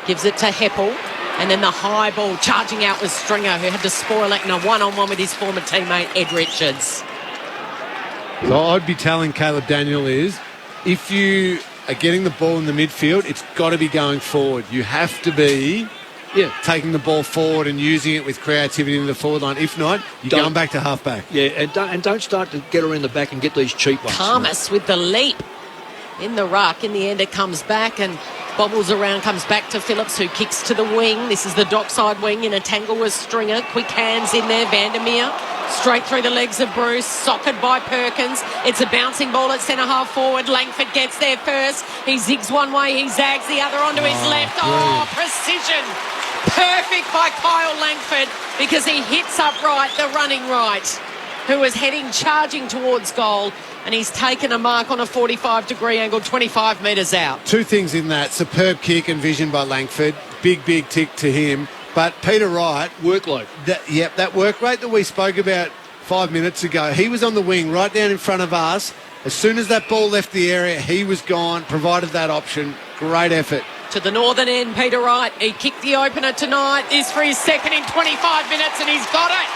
Gives it to Heppel. And then the high ball charging out was Stringer, who had to spoil it in a one-on-one with his former teammate, Ed Richards. So I'd be telling Caleb Daniel is, if you are getting the ball in the midfield, it's got to be going forward. You have to be taking the ball forward and using it with creativity in the forward line. If not, you're going back to half-back. Yeah, and don't start to get around the back and get these cheap ones. Thomas with the leap in the ruck. In the end, it comes back and bobbles around, comes back to Phillips, who kicks to the wing. This is the dockside wing in a tangle with Stringer. Quick hands in there, Vandermeer. Straight through the legs of Bruce, socked by Perkins. It's a bouncing ball at centre half forward. Langford gets there first. He zigs one way, he zags the other onto his left. Oh, precision. Perfect by Kyle Langford, because he hits up right, the running right, who was heading, charging towards goal. And he's taken a mark on a 45-degree angle, 25 metres out. Two things in that. Superb kick and vision by Langford. Big tick to him. But Peter Wright... Workload. That work rate that we spoke about 5 minutes ago. He was on the wing right down in front of us. As soon as that ball left the area, he was gone, provided that option. Great effort. To the northern end, Peter Wright. He kicked the opener tonight. This for his second in 25 minutes, and he's got it.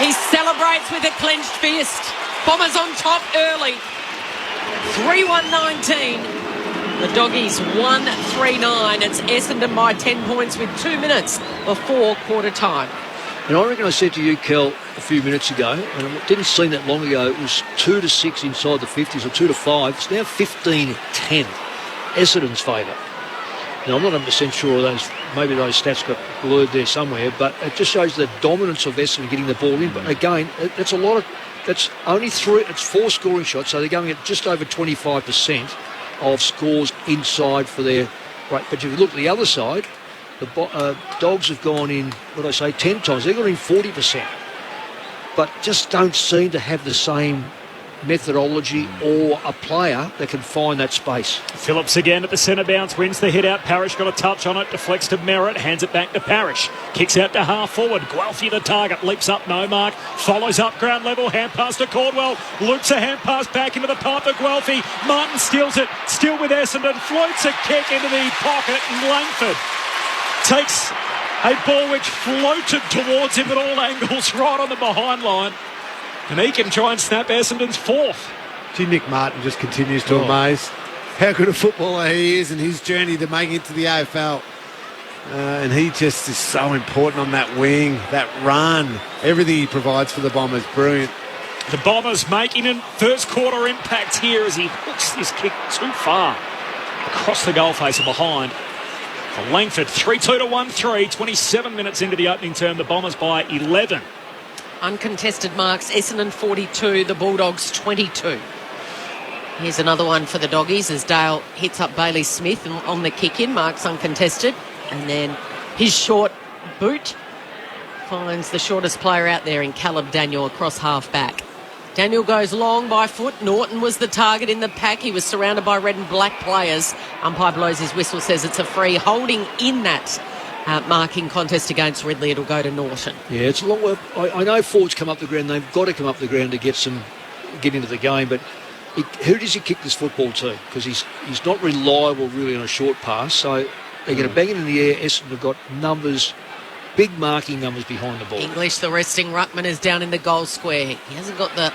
He celebrates with a clenched fist. Bombers on top early. 3-1-19. The Doggies 1-3-9. It's Essendon by 10 points with 2 minutes before quarter time. And I reckon I said to you, Kel, a few minutes ago, and it didn't seem that long ago, it was 2-6 inside the 50s or 2-5. It's now 15-10. Essendon's favour. Now, I'm not 100% sure of those. Maybe those stats got blurred there somewhere, but it just shows the dominance of Essendon getting the ball in. But again, it's a lot of... That's only 3, it's 4 scoring shots, so they're going at just over 25% of scores inside for their... Right, but if you look at the other side, the Dogs have gone in, 10 times. They've gone in 40%. But just don't seem to have the same methodology or a player that can find that space. Phillips again at the centre bounce, wins the hit out. Parrish got a touch on it, deflects to Merritt, hands it back to Parrish. Kicks out to half forward. Guelphy the target, leaps up, no mark. Follows up ground level, hand pass to Caldwell. Loops a hand pass back into the path of Guelphy. Martin steals it, still with Essendon. Floats a kick into the pocket, and Langford takes a ball which floated towards him at all angles, right on the behind line. And he can try and snap Essendon's 4th. Gee, Nick Martin just continues to amaze. How good a footballer he is and his journey to making it to the AFL. And he just is so important on that wing, that run. Everything he provides for the Bombers, brilliant. The Bombers making a first quarter impact here as he hooks this kick too far across the goal face and behind. For Langford, 3-2 to 1-3, 27 minutes into the opening term. The Bombers by 11. Uncontested marks, Essendon 42, the Bulldogs 22. Here's another one for the Doggies as Dale hits up Bailey Smith on the kick-in, marks uncontested. And then his short boot finds the shortest player out there in Caleb Daniel across half-back. Daniel goes long by foot. Norton was the target in the pack. He was surrounded by red and black players. Umpire blows his whistle, says it's a free. Holding in that marking contest against Ridley, it'll go to Norton. Yeah, it's a long way. I know Ford's come up the ground. They've got to come up the ground to get into the game. But who does he kick this football to? Because he's not reliable really on a short pass. So they're going to bang it in the air. Essendon have got numbers, big marking numbers behind the ball. English, the resting ruckman, is down in the goal square. He hasn't got the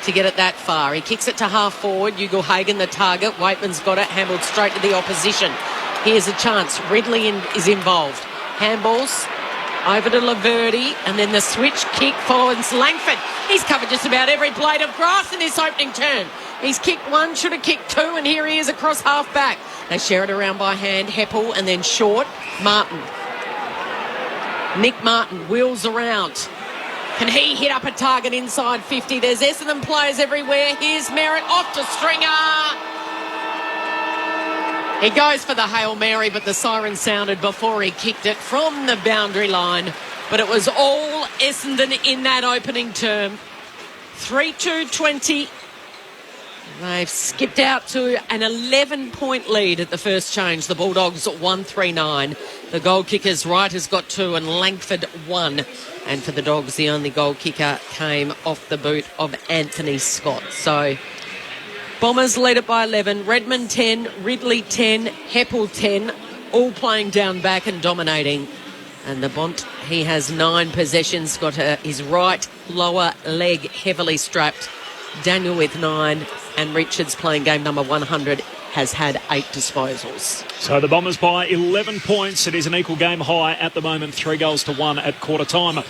to get it that far. He kicks it to half forward. Ugle-Hagan the target. Waitman's got it. Handballed straight to the opposition. Here's a chance. Ridley is involved. Handballs over to Laverty, and then the switch kick follows Langford. He's covered just about every blade of grass in this opening turn. He's kicked one, should have kicked two, and here he is across half back. They share it around by hand. Heppel, and then short. Martin. Nick Martin wheels around. Can he hit up a target inside 50? There's Essendon players everywhere. Here's Merritt off to Stringer. He goes for the Hail Mary, but the siren sounded before he kicked it from the boundary line. But it was all Essendon in that opening term. 3-2-20. They've skipped out to an 11-point lead at the first change. The Bulldogs 1-3-9. The goal kickers, Wright has got 2 and Langford 1. And for the Dogs, the only goal kicker came off the boot of Anthony Scott. So Bombers lead it by 11. Redmond 10, Ridley 10, Heppel 10, all playing down back and dominating. And the Bont, he has 9 possessions, got his right lower leg heavily strapped. Daniel with 9, and Richards, playing game number 100, has had 8 disposals. So the Bombers by 11 points. It is an equal game high at the moment, 3-1 at quarter time.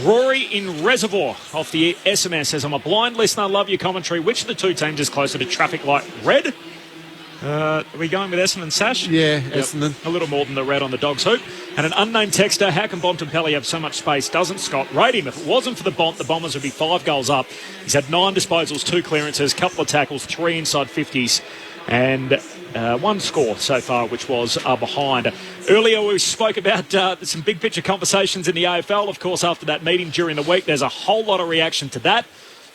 Rory in Reservoir off the SMS says, I'm a blind listener, love your commentary. Which of the two teams is closer to traffic light red? Are we going with Essendon, Sash? Yeah, Essendon. A little more than the red on the Dogs' hoop. And an unnamed texter, how can Bontempelli have so much space? Doesn't Scott rate him? If it wasn't for the Bont, the Bombers would be 5 goals up. He's had 9 disposals, 2 clearances, couple of tackles, 3 inside 50s, and 1 score so far, which was behind. Earlier we spoke about some big picture conversations in the AFL. Of course, after that meeting during the week, there's a whole lot of reaction to that.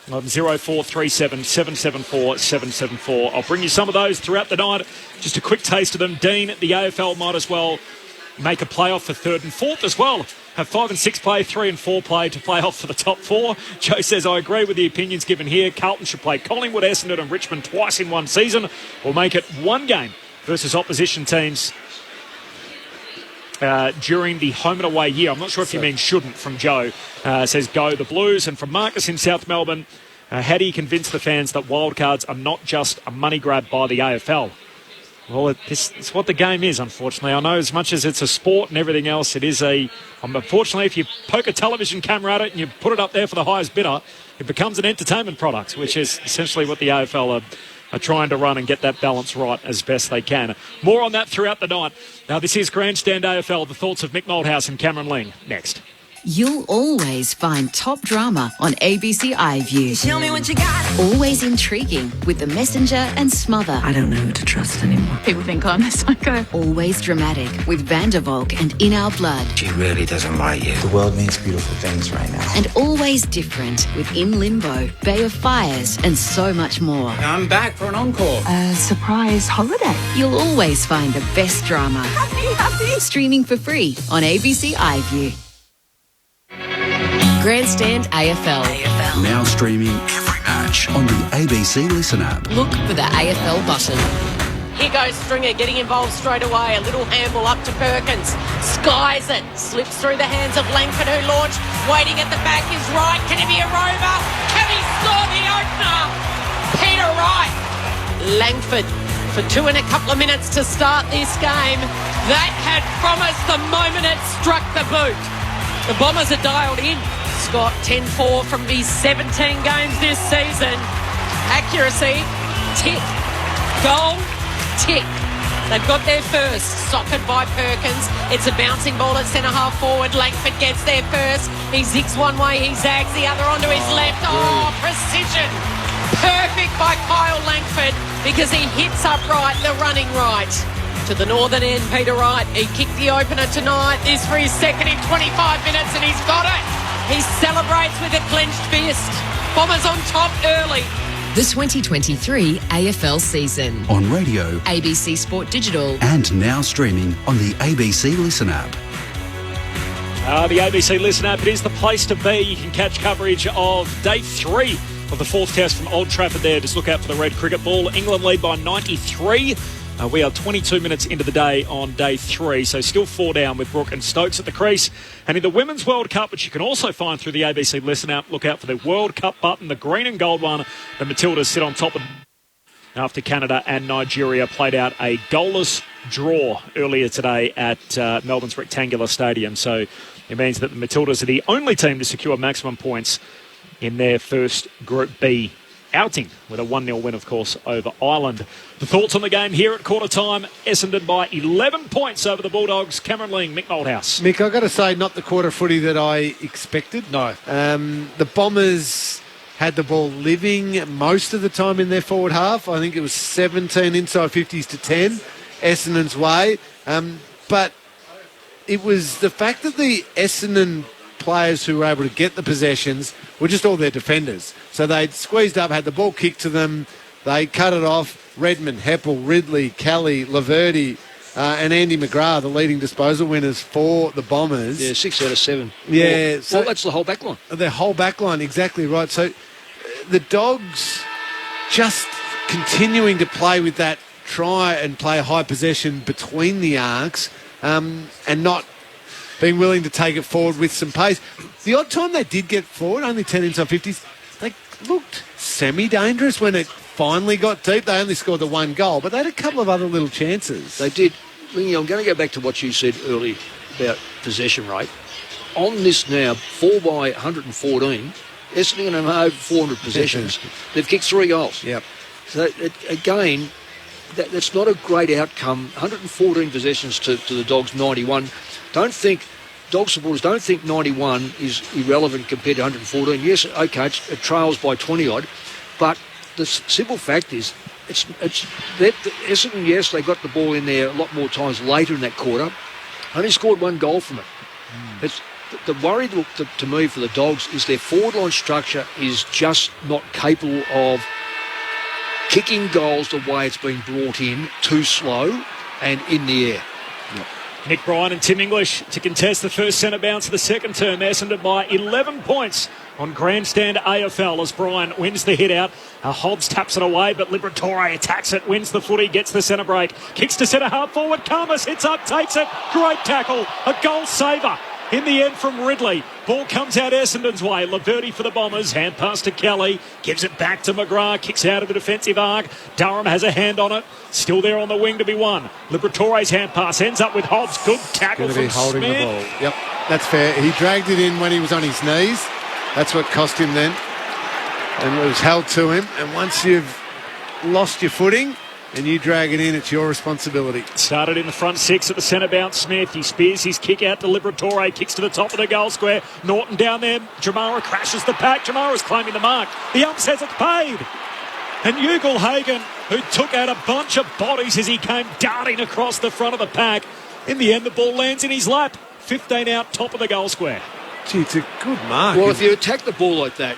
0437 774 774. I'll bring you some of those throughout the night. Just a quick taste of them. Dean, the AFL might as well make a playoff for 3rd and 4th as well. Have 5 and 6 play, 3 and 4 play to play off for the top 4. Joe says, I agree with the opinions given here. Carlton should play Collingwood, Essendon and Richmond twice in one season, or make it one game versus opposition teams during the home and away year. I'm not sure if you mean shouldn't, from Joe. Says go the Blues. And from Marcus in South Melbourne, how do you convince the fans that wildcards are not just a money grab by the AFL? Well, it's what the game is, unfortunately. I know as much as it's a sport and everything else, it is unfortunately, if you poke a television camera at it and you put it up there for the highest bidder, it becomes an entertainment product, which is essentially what the AFL are trying to run and get that balance right as best they can. More on that throughout the night. Now, this is Grandstand AFL, the thoughts of Mick Moldhouse and Cameron Ling. Next. You'll always find top drama on ABC iView. Tell me what you got. Always intriguing with The Messenger and Smother. I don't know who to trust anymore. People think I'm a psycho. Always dramatic with Vandervalk and In Our Blood. She really doesn't like you. The world needs beautiful things right now. And always different with In Limbo, Bay of Fires, and so much more. I'm back for an encore. A surprise holiday. You'll always find the best drama. Happy. Streaming for free on ABC iView. Grandstand AFL. Now streaming every match on the ABC Listen app. Look for the AFL button. Here goes Stringer getting involved straight away. A little handball up to Perkins. Skies it. Slips through the hands of Langford, who launched. Waiting at the back is Wright. Can he be a rover? Can he score the opener? Peter Wright. Langford for 2 and a couple of minutes to start this game. That had promised the moment it struck the boot. The Bombers are dialed in. Scott 10-4 from his 17 games this season. Accuracy, tick. Goal, tick. They've got their first. Socket by Perkins. It's a bouncing ball at centre half forward. Langford gets there first. He zigs one way, he zags the other onto his left. Oh, precision. Perfect by Kyle Langford because he hits upright the running right. To the northern end, Peter Wright. He kicked the opener tonight. This for his second in 25 minutes and he's got it. He celebrates with a clenched fist. Bombers on top early. The 2023 AFL season. On radio, ABC Sport Digital. and now streaming on the ABC Listen app. The ABC Listen app, it is the place to be. You can catch coverage of day 3 of the 4th test from Old Trafford there. Just look out for the red cricket ball. England lead by 93. We are 22 minutes into the day on day 3, so still 4 down with Brook and Stokes at the crease. And in the Women's World Cup, which you can also find through the ABC Listen app, look out for the World Cup button, the green and gold one. The Matildas sit on top of after Canada and Nigeria played out a goalless draw earlier today at Melbourne's Rectangular Stadium. So it means that the Matildas are the only team to secure maximum points in their first Group B outing, with a 1-0 win, of course, over Ireland. The thoughts on the game here at quarter time. Essendon by 11 points over the Bulldogs. Cameron Ling, Mick Malthouse. Mick, I've got to say, not the quarter footy that I expected. No. The Bombers had the ball living most of the time in their forward half. I think it was 17 inside 50s to 10, Essendon's way. But it was the fact that the Essendon players who were able to get the possessions were just all their defenders. So they'd squeezed up, had the ball kicked to them, they cut it off. Redmond, Heppel, Ridley, Kelly, Laverty, and Andy McGrath, the leading disposal winners for the Bombers. Yeah, 6 out of 7. Yeah. Well, that's the whole back line. Their whole back line, exactly right. So the Dogs just continuing to play with that, try and play high possession between the arcs, and not being willing to take it forward with some pace. The odd time they did get forward, only 10 inside 50s, they looked semi-dangerous when it finally got deep. They only scored the 1 goal, but they had a couple of other little chances. They did. I'm going to go back to what you said earlier about possession rate. On this now, 4 by 114, Essendon have over 400 possessions. They've kicked 3 goals. Yep. So, again, that's not a great outcome. 114 possessions to the Dogs, 91. Dog supporters don't think 91 is irrelevant compared to 114. Yes, okay, it trails by 20-odd, but the simple fact is it's that Essendon, yes, they got the ball in there a lot more times later in that quarter, only scored 1 goal from it. It's the worry to me for the Dogs is their forward line structure is just not capable of kicking goals the way it's been brought in, too slow and in the air. Yep. Nick Bryan and Tim English to contest the first centre bounce of the second term. Essendon by 11 points on Grandstand AFL as Bryan wins the hit out. Hobbs taps it away, but Liberatore attacks it, wins the footy, gets the centre break, kicks to centre half forward. Karmas hits up, takes it. Great tackle, a goal saver. In the end from Ridley. Ball comes out Essendon's way. Laverty for the Bombers. Hand pass to Kelly. Gives it back to McGrath. Kicks out of the defensive arc. Durham has a hand on it. Still there on the wing to be won. Liberatore's hand pass ends up with Hobbs. Good tackle from holding Smith. the ball. Yep, that's fair. He dragged it in when he was on his knees. That's what cost him then. And it was held to him. And once you've lost your footing and you drag it in, it's your responsibility. Started in the front 6 at the centre bounce. Smith, he spears his kick out to Liberatore, kicks to the top of the goal square. Norton down there. Jamara crashes the pack. Jamara's claiming the mark. The ump says it's paid. And Ugle-Hagan, who took out a bunch of bodies as he came darting across the front of the pack. In the end, the ball lands in his lap. 15 out, top of the goal square. Gee, it's a good mark. Well, if you attack the ball like that,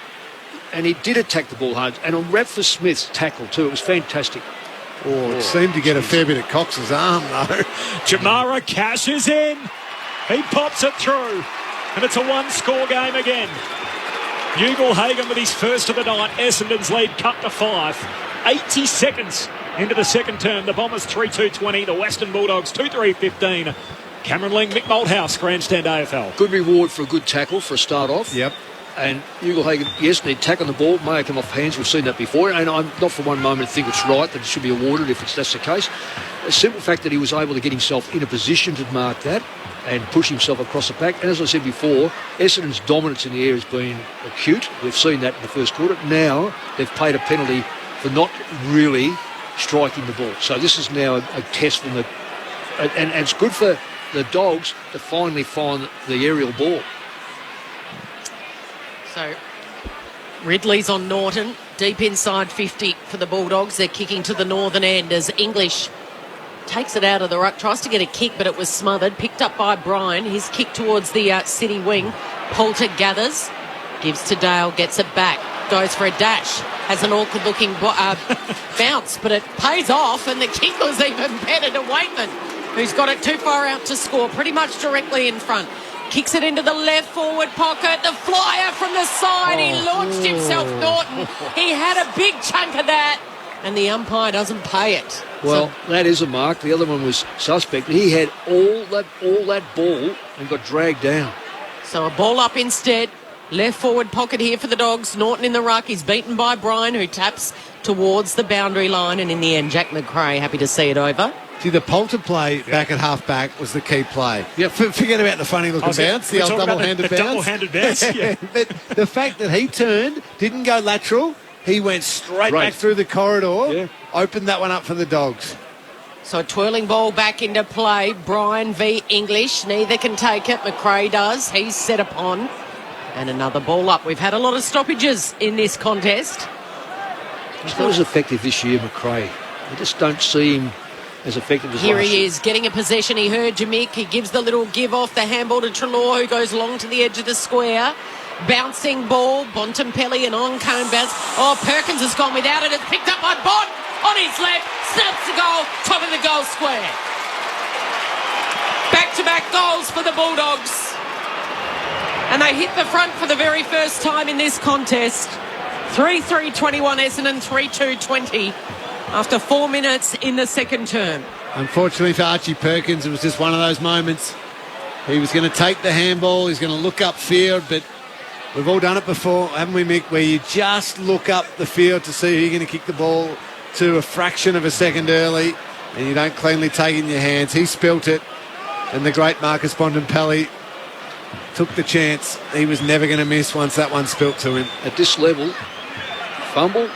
and he did attack the ball hard, and on Radford Smith's tackle too, it was fantastic. It seemed to get a fair bit of Cox's arm, though. Jamara cashes in. He pops it through. And it's a 1-score game again. Ugle-Hagan with his first of the night. Essendon's lead cut to 5. 80 seconds into the second term. The Bombers 3-2-20. The Western Bulldogs 2-3-15. Cameron Ling, Mick Malthouse, Grandstand AFL. Good reward for a good tackle for a start off. Yep. And Ugle-Hagan, yes, the attack on the ball may have come off hands. We've seen that before. And I'm not for one moment think it's right that it should be awarded if that's the case. A simple fact that he was able to get himself in a position to mark that and push himself across the pack. And as I said before, Essendon's dominance in the air has been acute. We've seen that in the first quarter. Now they've paid a penalty for not really striking the ball. So this is now a test from and it's good for the Dogs to finally find the aerial ball. So Ridley's on Norton, deep inside 50 for the Bulldogs. They're kicking to the northern end as English takes it out of the ruck, tries to get a kick, but it was smothered. Picked up by Bryan. His kick towards the City wing. Poulter gathers, gives to Dale, gets it back, goes for a dash, has an awkward-looking bounce, but it pays off, and the kick was even better to Waitman, who's got it too far out to score, pretty much directly in front. Kicks it into the left forward pocket. The flyer from the side. He launched himself, Norton. He had a big chunk of that, and the umpire doesn't pay it. Well, that is a mark. The other one was suspect. He had all that ball and got dragged down. So a ball up instead. Left forward pocket here for the Dogs. Norton in the ruck. He's beaten by Bryan, who taps towards the boundary line. And in the end, Jack McRae happy to see it over. See, the Poulter play back at half-back was the key play. Yeah, forget about the funny-looking bounce, the old double-handed bounce. Double-handed bounce, yeah. But the fact that he turned, didn't go lateral, he went straight back through the corridor, opened that one up for the Dogs. So a twirling ball back into play. Bryan v English. Neither can take it. McRae does. He's set upon. And another ball up. We've had a lot of stoppages in this contest. He's not as effective this year, McRae. I just don't see him as effective as Here last he year. is, getting a possession. He heard Jameek. He gives the little give off the handball to Treloar, who goes long to the edge of the square. Bouncing ball. Bontempelli, an on-cone bounce. Oh, Perkins has gone without it. It's picked up by Bont on his left. Snaps the goal. Top of the goal square. Back-to-back goals for the Bulldogs. And they hit the front for the very first time in this contest. 3-3-21 Essendon, 3-2-20 after 4 minutes in the second term. Unfortunately for Archie Perkins, it was just one of those moments. He was going to take the handball, he's going to look upfield, but we've all done it before, haven't we, Mick, where you just look up the field to see who you're going to kick the ball to a fraction of a second early, and you don't cleanly take it in your hands. He spilt it, and the great Marcus Bontempelli took the chance. He was never going to miss once that one spilt to him. At this level, fumble,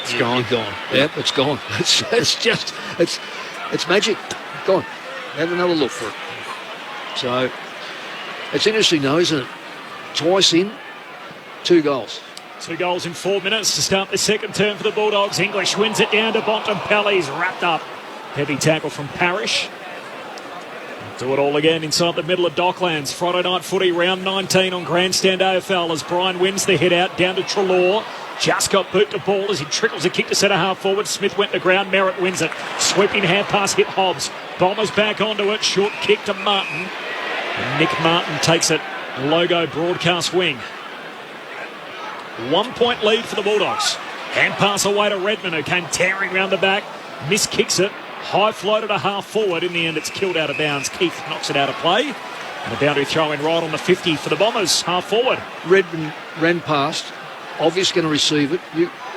it's gone. Gone. Yep, it's gone. It's magic. Gone. Have another look for it. So it's interesting though, isn't it? Twice in, 2 goals. 2 goals in 4 minutes to start the second term for the Bulldogs. English wins it down to Bontempelli. He's wrapped up. Heavy tackle from Parrish. Do it all again inside the middle of Docklands. Friday night footy, round 19 on Grandstand AFL as Bryan wins the hit out down to Treloar. Just got boot to ball as he trickles a kick to centre half forward. Smith went to ground. Merritt wins it. Sweeping hand pass hit Hobbs. Bombers back onto it. Short kick to Martin. And Nick Martin takes it. Logo broadcast wing. 1 point lead for the Bulldogs. Hand pass away to Redmond, who came tearing round the back. Miss kicks it. High floated a half forward. In the end, it's killed out of bounds. Keith knocks it out of play. And a boundary throw in right on the 50 for the Bombers. Half forward. Redmond ran past. Obviously going to receive it.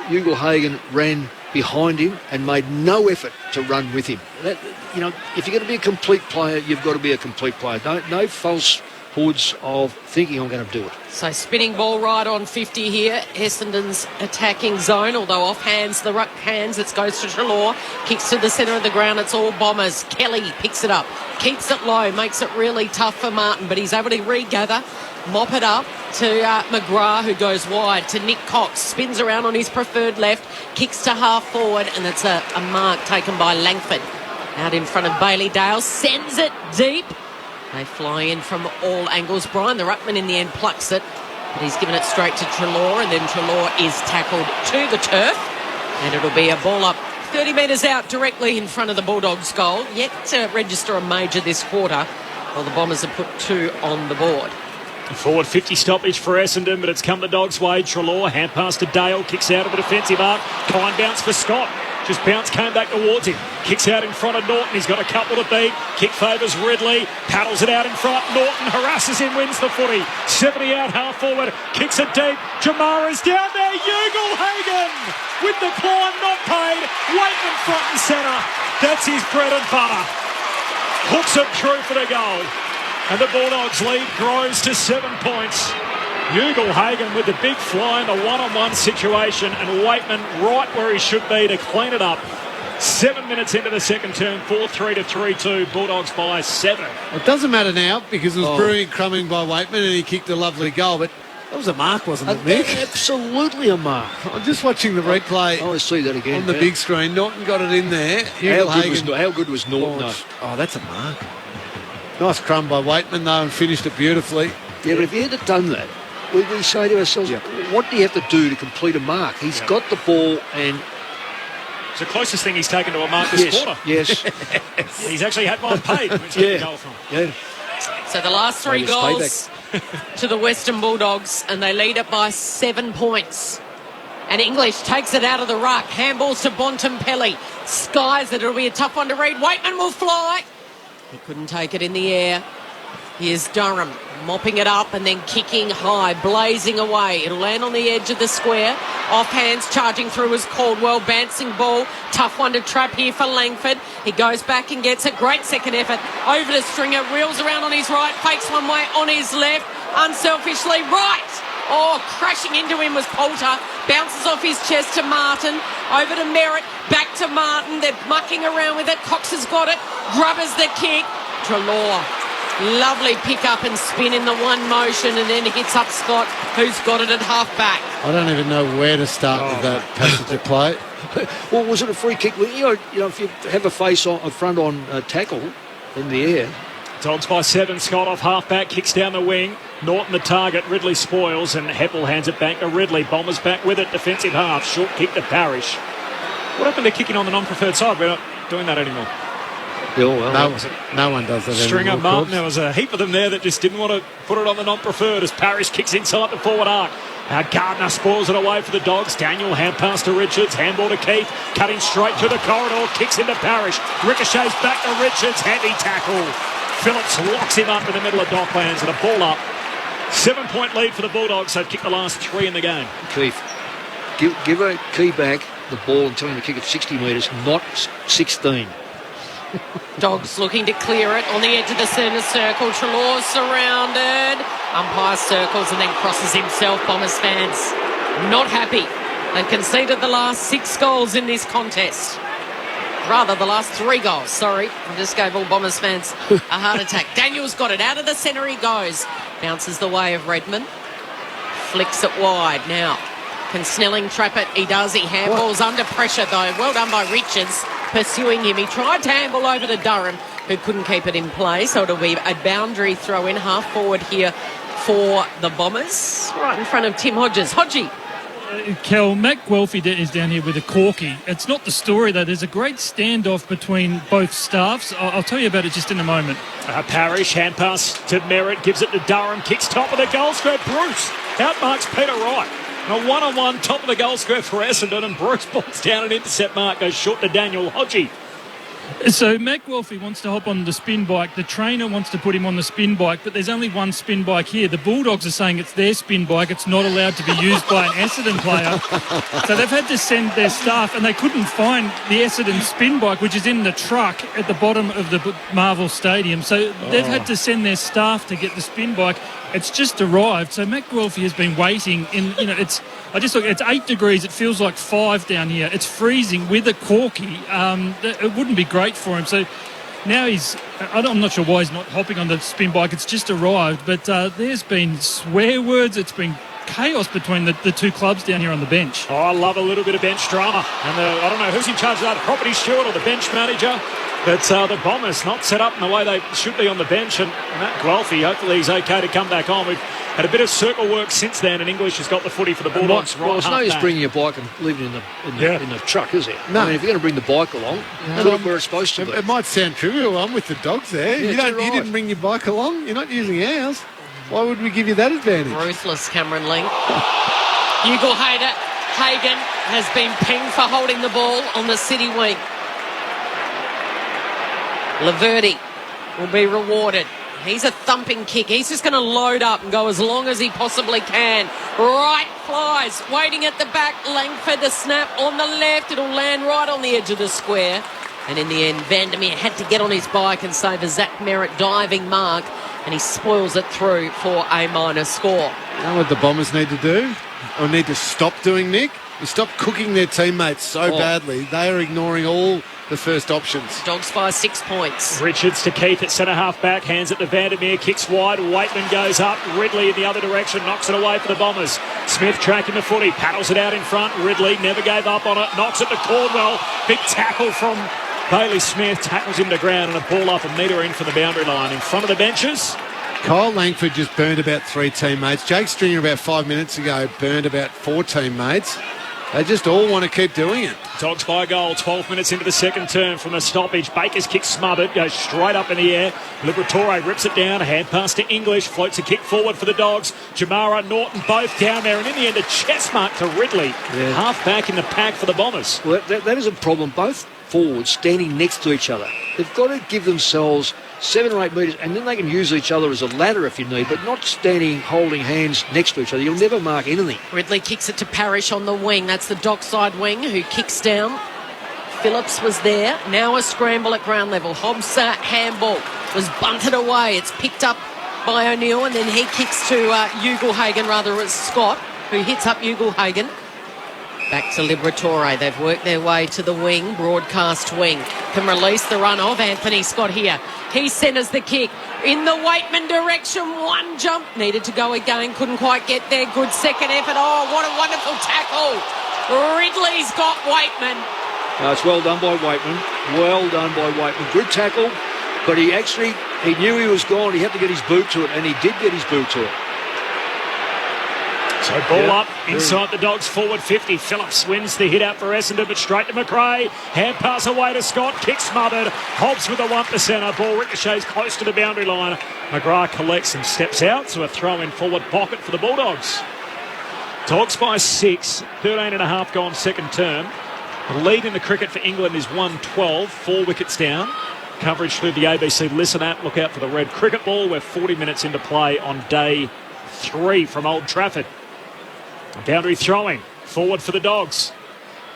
Ugle-Hagan ran behind him and made no effort to run with him. If you're going to be a complete player, you've got to be a complete player. No false hoods of thinking I'm going to do it. So spinning ball right on 50 here. Essendon's attacking zone, although off hands, the ruck hands, it goes to Treloar. Kicks to the centre of the ground. It's all Bombers. Kelly picks it up. Keeps it low. Makes it really tough for Martin, but he's able to regather. Mop it up to McGrath, who goes wide to Nick Cox. Spins around on his preferred left. Kicks to half forward, and it's a mark taken by Langford. Out in front of Bailey Dale. Sends it deep. They fly in from all angles. Bryan, the ruckman, in the end plucks it, but he's given it straight to Treloar, and then Treloar is tackled to the turf, and it'll be a ball up 30 metres out directly in front of the Bulldogs' goal. Yet to register a major this quarter, while the Bombers have put 2 on the board. Forward 50 stoppage for Essendon, but it's come the Dogs' way. Treloar, hand pass to Dale, kicks out of a defensive arc. Fine bounce for Scott. Just bounce, came back towards him. Kicks out in front of Norton. He's got a couple to beat. Kick favours Ridley. Paddles it out in front. Norton harasses him, wins the footy. 70 out, half forward. Kicks it deep. Jamara's down there. Ugle-Hagan with the climb, not paid. Waitman front and centre. That's his bread and butter. Hooks it through for the goal. And the Bulldogs' lead grows to 7 points. Ugle-Hagan with the big fly in the one-on-one situation, and Waitman right where he should be to clean it up. 7 minutes into the second term, 4-3 to 3-2. Bulldogs by 7. It doesn't matter now because it was brewing and crumbing by Waitman, and he kicked a lovely goal, but that was a mark, wasn't it, Mick? Absolutely a mark. I'm just watching the replay. I see that again on the big screen. Norton got it in there. How good was Norton? Oh, that's a mark. Nice crumb by Waitman, though, and finished it beautifully. Yeah, but if he had done that, we say to ourselves, what do you have to do to complete a mark? He's got the ball and... It's the closest thing he's taken to a mark this quarter. Yes. He's actually had mine paid. Which he goal from. Yeah. So the last 3 goals to the Western Bulldogs, and they lead it by 7 points. And English takes it out of the ruck. Handballs to Bontempelli. Skies it. It'll be a tough one to read. Waitman will fly. He couldn't take it in the air. Here's Durham mopping it up and then kicking high, blazing away. It'll land on the edge of the square. Off hands, charging through is Caldwell. Bouncing ball. Tough one to trap here for Langford. He goes back and gets a great second effort. Over to Stringer. Wheels around on his right. Fakes one way on his left. Unselfishly right. Oh, crashing into him was Poulter. Bounces off his chest to Martin. Over to Merritt. Back to Martin. They're mucking around with it. Cox has got it. Grubbers the kick. Treloar. Lovely pick up and spin in the one motion, and then hits up Scott, who's got it at half-back. I don't even know where to start with that passage of play. Well, was it a free kick? Well, you know, if you have a face on a front on tackle in the air. Dogs by 7. Scott off half-back, kicks down the wing. Norton the target. Ridley spoils, and Heppel hands it back to Ridley. Bombers back with it. Defensive half. Short kick to Parrish. What happened to kicking on the non-preferred side? We're not doing that anymore. Yeah, well, no one does that Stringer, anymore. Martin, there was a heap of them there that just didn't want to put it on the non-preferred as Parrish kicks inside the forward arc. Gardner spoils it away for the Dogs. Daniel hand pass to Richards, handball to Keith, cutting straight to the corridor, kicks into Parrish, ricochets back to Richards, handy tackle. Phillips locks him up in the middle of Docklands and a ball up. 7-point lead for the Bulldogs. They've kicked the last 3 in the game. Keith, give a key back the ball and tell him to kick it 60 metres, not 16. Dogs looking to clear it on the edge of the centre circle. Treloar surrounded. Umpire circles and then crosses himself. Bombers fans not happy. They've conceded the last 6 goals in this contest. Rather, the last 3 goals. Sorry, I just gave all Bombers fans a heart attack. Daniel's got it. Out of the centre he goes. Bounces the way of Redmond. Flicks it wide. Now, can Snelling trap it? He does. He handballs under pressure, though. Well done by Richards. Pursuing him. He tried to handball over to Durham, who couldn't keep it in play. So it'll be a boundary throw in, half forward here for the Bombers. Right in front of Tim Hodges. Hodgie. Kel, Matt Guelphy is down here with a corky. It's not the story, though. There's a great standoff between both staffs. I'll tell you about it just in a moment. Parrish, hand pass to Merritt, gives it to Durham, kicks top of the goal square. Bruce outmarks Peter Wright. A one-on-one top of the goal square for Essendon, and Bruce balls down an intercept mark, goes short to Daniel Hodgie. So Matt Guelphy wants to hop on the spin bike. The trainer wants to put him on the spin bike, but there's only one spin bike here. The Bulldogs are saying it's their spin bike. It's not allowed to be used by an Essendon player. So they've had to send their staff, and they couldn't find the Essendon spin bike, which is in the truck at the bottom of the Marvel Stadium. So they've had to send their staff to get the spin bike. It's just arrived. So Matt Guelphy has been waiting in, I just look, it's 8 degrees. It feels like 5 down here. It's freezing with a corky. It wouldn't be great for him. So now I'm not sure why he's not hopping on the spin bike. It's just arrived. But there's been swear words. It's been chaos between the 2 clubs down here on the bench. Oh, I love a little bit of bench drama. And I don't know who's in charge of that, the property steward or the bench manager. But the Bombers not set up in the way they should be on the bench. And Matt Guelphy, hopefully he's okay to come back on. We've had a bit of circle work since then, and English has got the footy for the Bulldogs. Well, it's no use bringing your bike and leaving it in the truck, is it? No. I mean, if you're going to bring the bike along, look where it's supposed to be. It might sound trivial. I'm with the Dogs there. Yeah, you didn't bring your bike along. You're not using ours. Why would we give you that advantage? Ruthless, Cameron Ling. Hugo Hagen has been pinged for holding the ball on the City wing. Laverty will be rewarded. He's a thumping kick. He's just going to load up and go as long as he possibly can. Right flies, waiting at the back. Langford, the snap on the left. It'll land right on the edge of the square. And in the end, Vandermeer had to get on his bike and save a Zach Merritt diving mark. And he spoils it through for a minor score. You know what the Bombers need to do? Or need to stop doing, Nick? Stop cooking their teammates so badly. They are ignoring all the first options. Dogs by 6 points. Richards to Keith at centre half back, hands it to Vandermeer, kicks wide, Waitman goes up, Ridley in the other direction, knocks it away for the Bombers. Smith tracking the footy, paddles it out in front, Ridley never gave up on it, knocks it to Caldwell, big tackle from Bailey Smith, tackles him to ground and a ball up a metre in from the boundary line. In front of the benches, Kyle Langford just burned about 3 teammates. Jake Stringer about 5 minutes ago burned about 4 teammates. They just all want to keep doing it. Dogs by a goal, 12 minutes into the second term from the stoppage. Baker's kick smothered, goes straight up in the air. Liberatore rips it down, a hand pass to English, floats a kick forward for the Dogs. Jamara, Norton, both down there, and in the end a chest mark to Ridley. Yeah. Half back in the pack for the Bombers. Well, that is a problem. Both forwards standing next to each other. They've got to give themselves 7 or 8 metres, and then they can use each other as a ladder if you need, but not standing holding hands next to each other. You'll never mark anything. Ridley kicks it to Parrish on the wing. That's the Dockside wing who kicks down. Phillips was there. Now a scramble at ground level. Hobbs' handball was bunted away. It's picked up by O'Neill, and then he kicks to Ugelhagen, rather it's Scott, who hits up Ugelhagen. Back to Liberatore. They've worked their way to the wing, broadcast wing. Can release the run of Anthony Scott here. He centres the kick in the Waitman direction. One jump. Needed to go again. Couldn't quite get there. Good second effort. Oh, what a wonderful tackle. Ridley's got Waitman. It's well done by Waitman. Well done by Waitman. Good tackle, but he knew he was gone. He had to get his boot to it, and he did get his boot to it. So ball up inside the Dogs forward 50. Phillips wins the hit out for Essendon, but straight to McRae. Hand pass away to Scott. Kick smothered. Hobbs with the 1%. Ball ricochets close to the boundary line. McGrath collects and steps out. So a throw in forward pocket for the Bulldogs. Dogs by 6. 13 and a half gone second term. The lead in the cricket for England is 112. 4 wickets down. Coverage through the ABC Listen app. Look out for the red cricket ball. We're 40 minutes into play on day 3 from Old Trafford. Boundary throwing forward for the Dogs.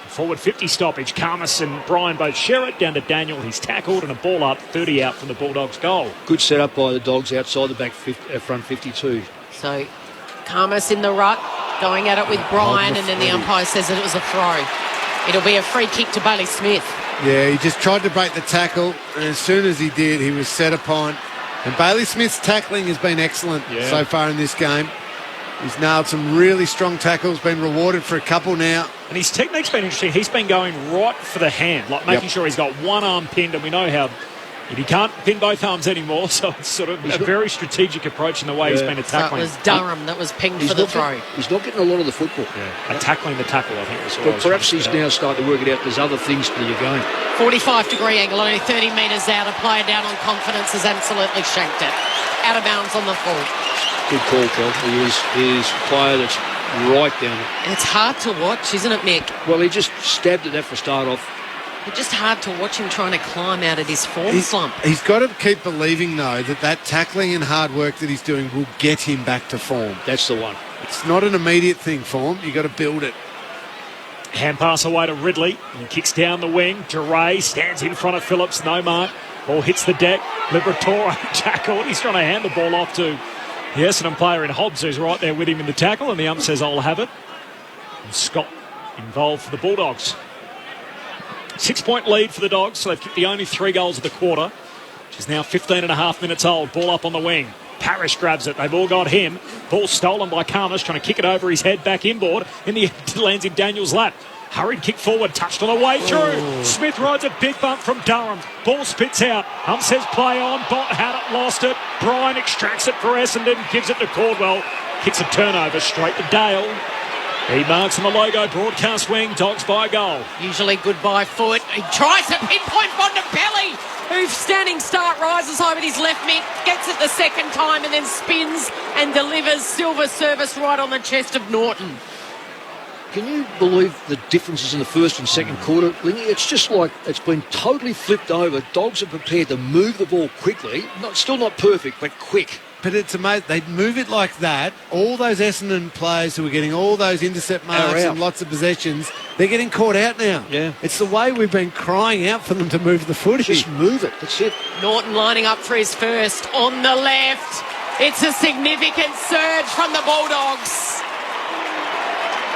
Forward 50 stoppage. Karmas and Brian both share it. Down to Daniel. He's tackled, and a ball up 30 out from the Bulldogs goal. Good setup by the Dogs outside the back front 52. So Karmas in the ruck, going at it with Brian, and then the umpire says that it was a throw. It'll be a free kick to Bailey Smith. Yeah, he just tried to break the tackle, and as soon as he did, he was set upon. And Bailey Smith's tackling has been excellent so far in this game. He's nailed some really strong tackles, been rewarded for a couple now. And his technique's been interesting. He's been going right for the hand, like making sure he's got one arm pinned, and we know how he can't pin both arms anymore, so it's sort of a very strategic approach in the way he's been tackling. So it was Durham that was pinged for the throw. He's not getting a lot of the football. Tackling the tackle, I think. Was but perhaps he's now starting to work it out. There's other things to your game. 45-degree angle, only 30 metres out. A player down on confidence has absolutely shanked it. Out of bounds on the full. Good call, Kel. He is a player that's right down there. It's hard to watch, isn't it, Mick? Well, he just stabbed at that for start off. It's just hard to watch him trying to climb out of his form slump. He's got to keep believing, though, that tackling and hard work that he's doing will get him back to form. That's the one. It's not an immediate thing for him. You've got to build it. Hand pass away to Ridley. He kicks down the wing. Duray stands in front of Phillips. No mark. Ball hits the deck. Liberatore tackled. He's trying to hand the ball off to the Essendon player in Hobbs, who's right there with him in the tackle, and the ump says, I'll have it. And Scott involved for the Bulldogs. 6-point lead for the Dogs, so they've kicked the only 3 goals of the quarter, which is now 15 and a half minutes old. Ball up on the wing. Parrish grabs it. They've all got him. Ball stolen by Karmas, trying to kick it over his head back inboard. In the end, lands in Daniel's lap. Hurried kick forward, touched on the way through. Smith rides a big bump from Durham. Ball spits out. Ump says play on. Bott had it, lost it. Bryan extracts it for Essendon, gives it to Caldwell. Kicks a turnover straight to Dale. He marks on the logo, broadcast wing, Dogs by a goal. Usually good by foot. He tries to pinpoint Bontempelli, who standing start rises high with his left mitt, gets it the second time and then spins and delivers silver service right on the chest of Norton. Can you believe the differences in the first and second quarter, Lingy? It's just like it's been totally flipped over. Dogs are prepared to move the ball quickly. Still not perfect, but quick. But it's amazing. They'd move it like that. All those Essendon players who were getting all those intercept marks and lots of possessions, they're getting caught out now. Yeah. It's the way we've been crying out for them to move the footy. Just move it. That's it. Norton lining up for his first on the left. It's a significant surge from the Bulldogs.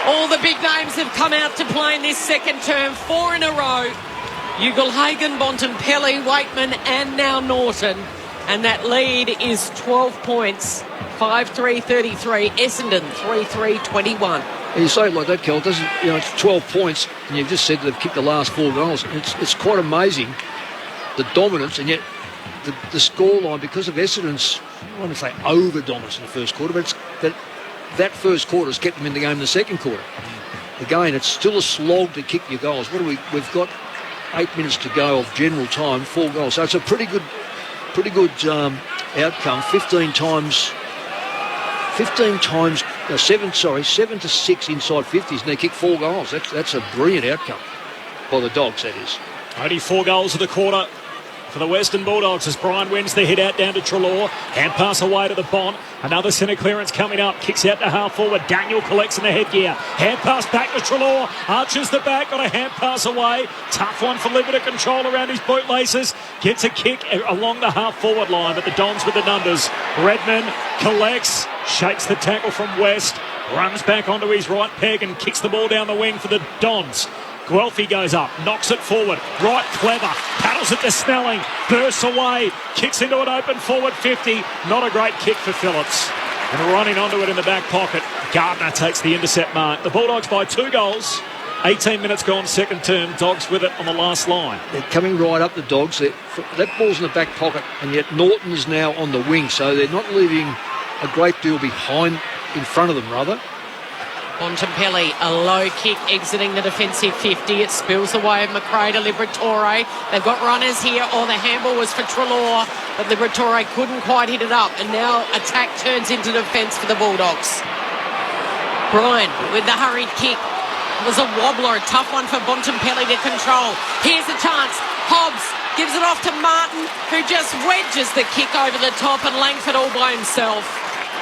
All the big names have come out to play in this second term, 4 in a row. Ugelhagen, Bontempelli, Waitman and now Norton. And that lead is 12 points, 5-3-33. Essendon, 3-3-21. And you say it like that, Kel, it's 12 points, and you've just said they've kicked the last 4 goals. It's quite amazing, the dominance, and yet the scoreline, because of Essendon's I want to say over-dominance in the first quarter, but that first quarter has kept them in the game in the second quarter. Again, it's still a slog to kick your goals. We've got 8 minutes to go of general time, 4 goals. So it's a pretty good outcome. 7 to 6 inside 50s, and they kick 4 goals. That's a brilliant outcome by the Dogs, that is. Only 4 goals of the quarter for the Western Bulldogs as Brian wins the hit out down to Treloar. Hand pass away to the Bont. Another centre clearance coming up. Kicks out to half forward. Daniel collects in the headgear. Hand pass back to Treloar. Arches the back. Got a hand pass away. Tough one for Libba to control around his bootlaces. Gets a kick along the half forward line, but the Dons with the numbers. Redman collects. Shakes the tackle from West. Runs back onto his right peg and kicks the ball down the wing for the Dons. Guelphy goes up, knocks it forward, right clever, paddles it to Snelling, bursts away, kicks into an open forward 50, not a great kick for Phillips. And running onto it in the back pocket, Gardner takes the intercept mark. The Bulldogs by 2 goals, 18 minutes gone second term, Dogs with it on the last line. They're coming right up the Dogs, that ball's in the back pocket, and yet Norton is now on the wing, so they're not leaving a great deal behind, in front of them rather. Bontempelli, a low kick exiting the defensive 50. It spills away of McRae to Liberatore. They've got runners here. The handball was for Treloar, but Liberatore couldn't quite hit it up. And now attack turns into defence for the Bulldogs. Bryan with the hurried kick. It was a wobbler, a tough one for Bontempelli to control. Here's the chance. Hobbs gives it off to Martin, who just wedges the kick over the top, and Langford all by himself.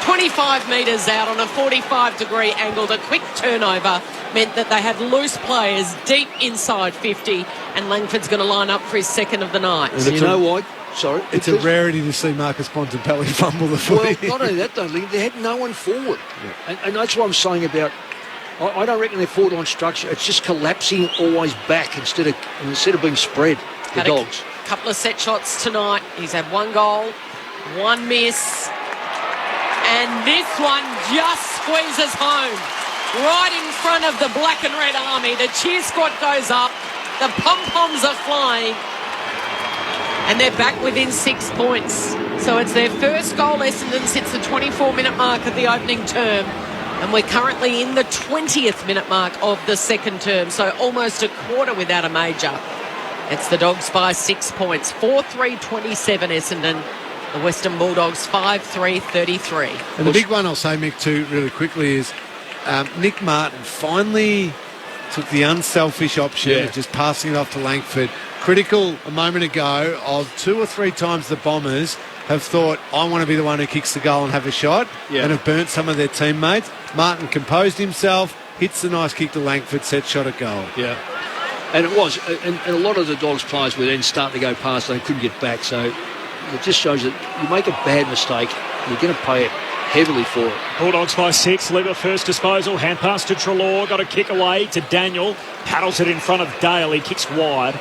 25 metres out on a 45-degree angle. The quick turnover meant that they had loose players deep inside 50, and Langford's going to line up for his second of the night. And you know why? Sorry. It's a rarity to see Marcus Bontempelli fumble the footy. Well, not only that, though, they had no one forward. Yeah. And that's what I'm saying about... I don't reckon their forward-line structure. It's just collapsing always back instead of being spread, the Dogs. A couple of set shots tonight. He's had 1 goal, 1 miss... And this one just squeezes home. Right in front of the black and red army. The cheer squad goes up. The pom-poms are flying. And they're back within 6 points. So it's their first goal, Essendon, since the 24-minute mark of the opening term. And we're currently in the 20th minute mark of the second term. So almost a quarter without a major. It's the Dogs by 6 points. 4-3-27 Essendon. The Western Bulldogs 5-3-33. And the big one I'll say, Mick, too, really quickly is Nick Martin finally took the unselfish option of just passing it off to Langford. Critical a moment ago of 2 or 3 times the Bombers have thought, I want to be the one who kicks the goal and have a shot, and have burnt some of their teammates. Martin composed himself, hits the nice kick to Langford, set shot at goal. Yeah. And it was. And a lot of the Dogs players were then starting to go past and they couldn't get back, so... It just shows that you make a bad mistake, you're going to pay it heavily for it. Bulldogs by 6. Libba first disposal. Hand pass to Treloar. Got a kick away to Daniel. Paddles it in front of Dale. He kicks wide.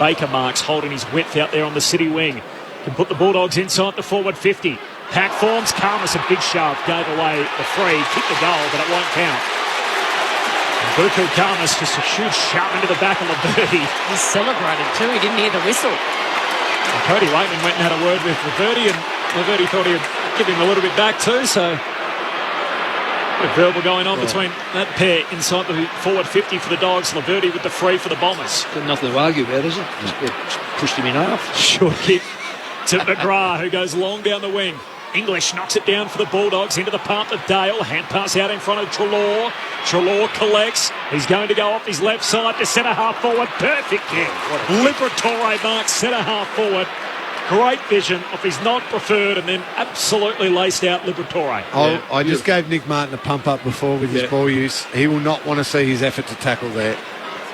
Baker marks holding his width out there on the city wing. Can put the Bulldogs inside the forward 50. Pack forms. Karmas a big shove. Gave away the free. Kicked the goal, but it won't count. Buku Karmas just a huge shove into the back of Laverty. He celebrated too. He didn't hear the whistle. And Cody Waitman went and had a word with Laverty, and Laverty thought he'd give him a little bit back too, so a verbal going on between that pair inside the forward 50 for the Dogs. Laverty with the free for the Bombers. Got nothing to argue about, is it? Just pushed him in half. Short kick to McGrath, who goes long down the wing. English knocks it down for the Bulldogs into the path of Dale. Hand pass out in front of Treloar. Treloar collects. He's going to go off his left side to centre half forward. Perfect kick. Liberatore marks centre half forward. Great vision of his non-preferred and then absolutely laced out Liberatore. I just gave Nick Martin a pump up before with his ball use. He will not want to see his effort to tackle there.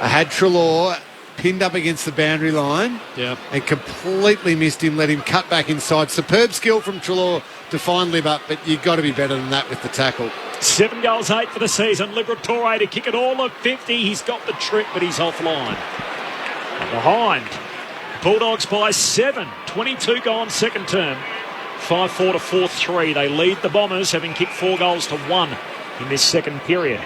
I had Treloar pinned up against the boundary line and completely missed him, let him cut back inside. Superb skill from Treloar to find Lib up, but you've got to be better than that with the tackle. 7 goals, 8 for the season. Liberatore to kick it all at 50. He's got the trick, but he's offline. Behind. Bulldogs by 7. 22 gone second term. 5-4 to 4-3. They lead the Bombers, having kicked 4 goals to 1 in this second period.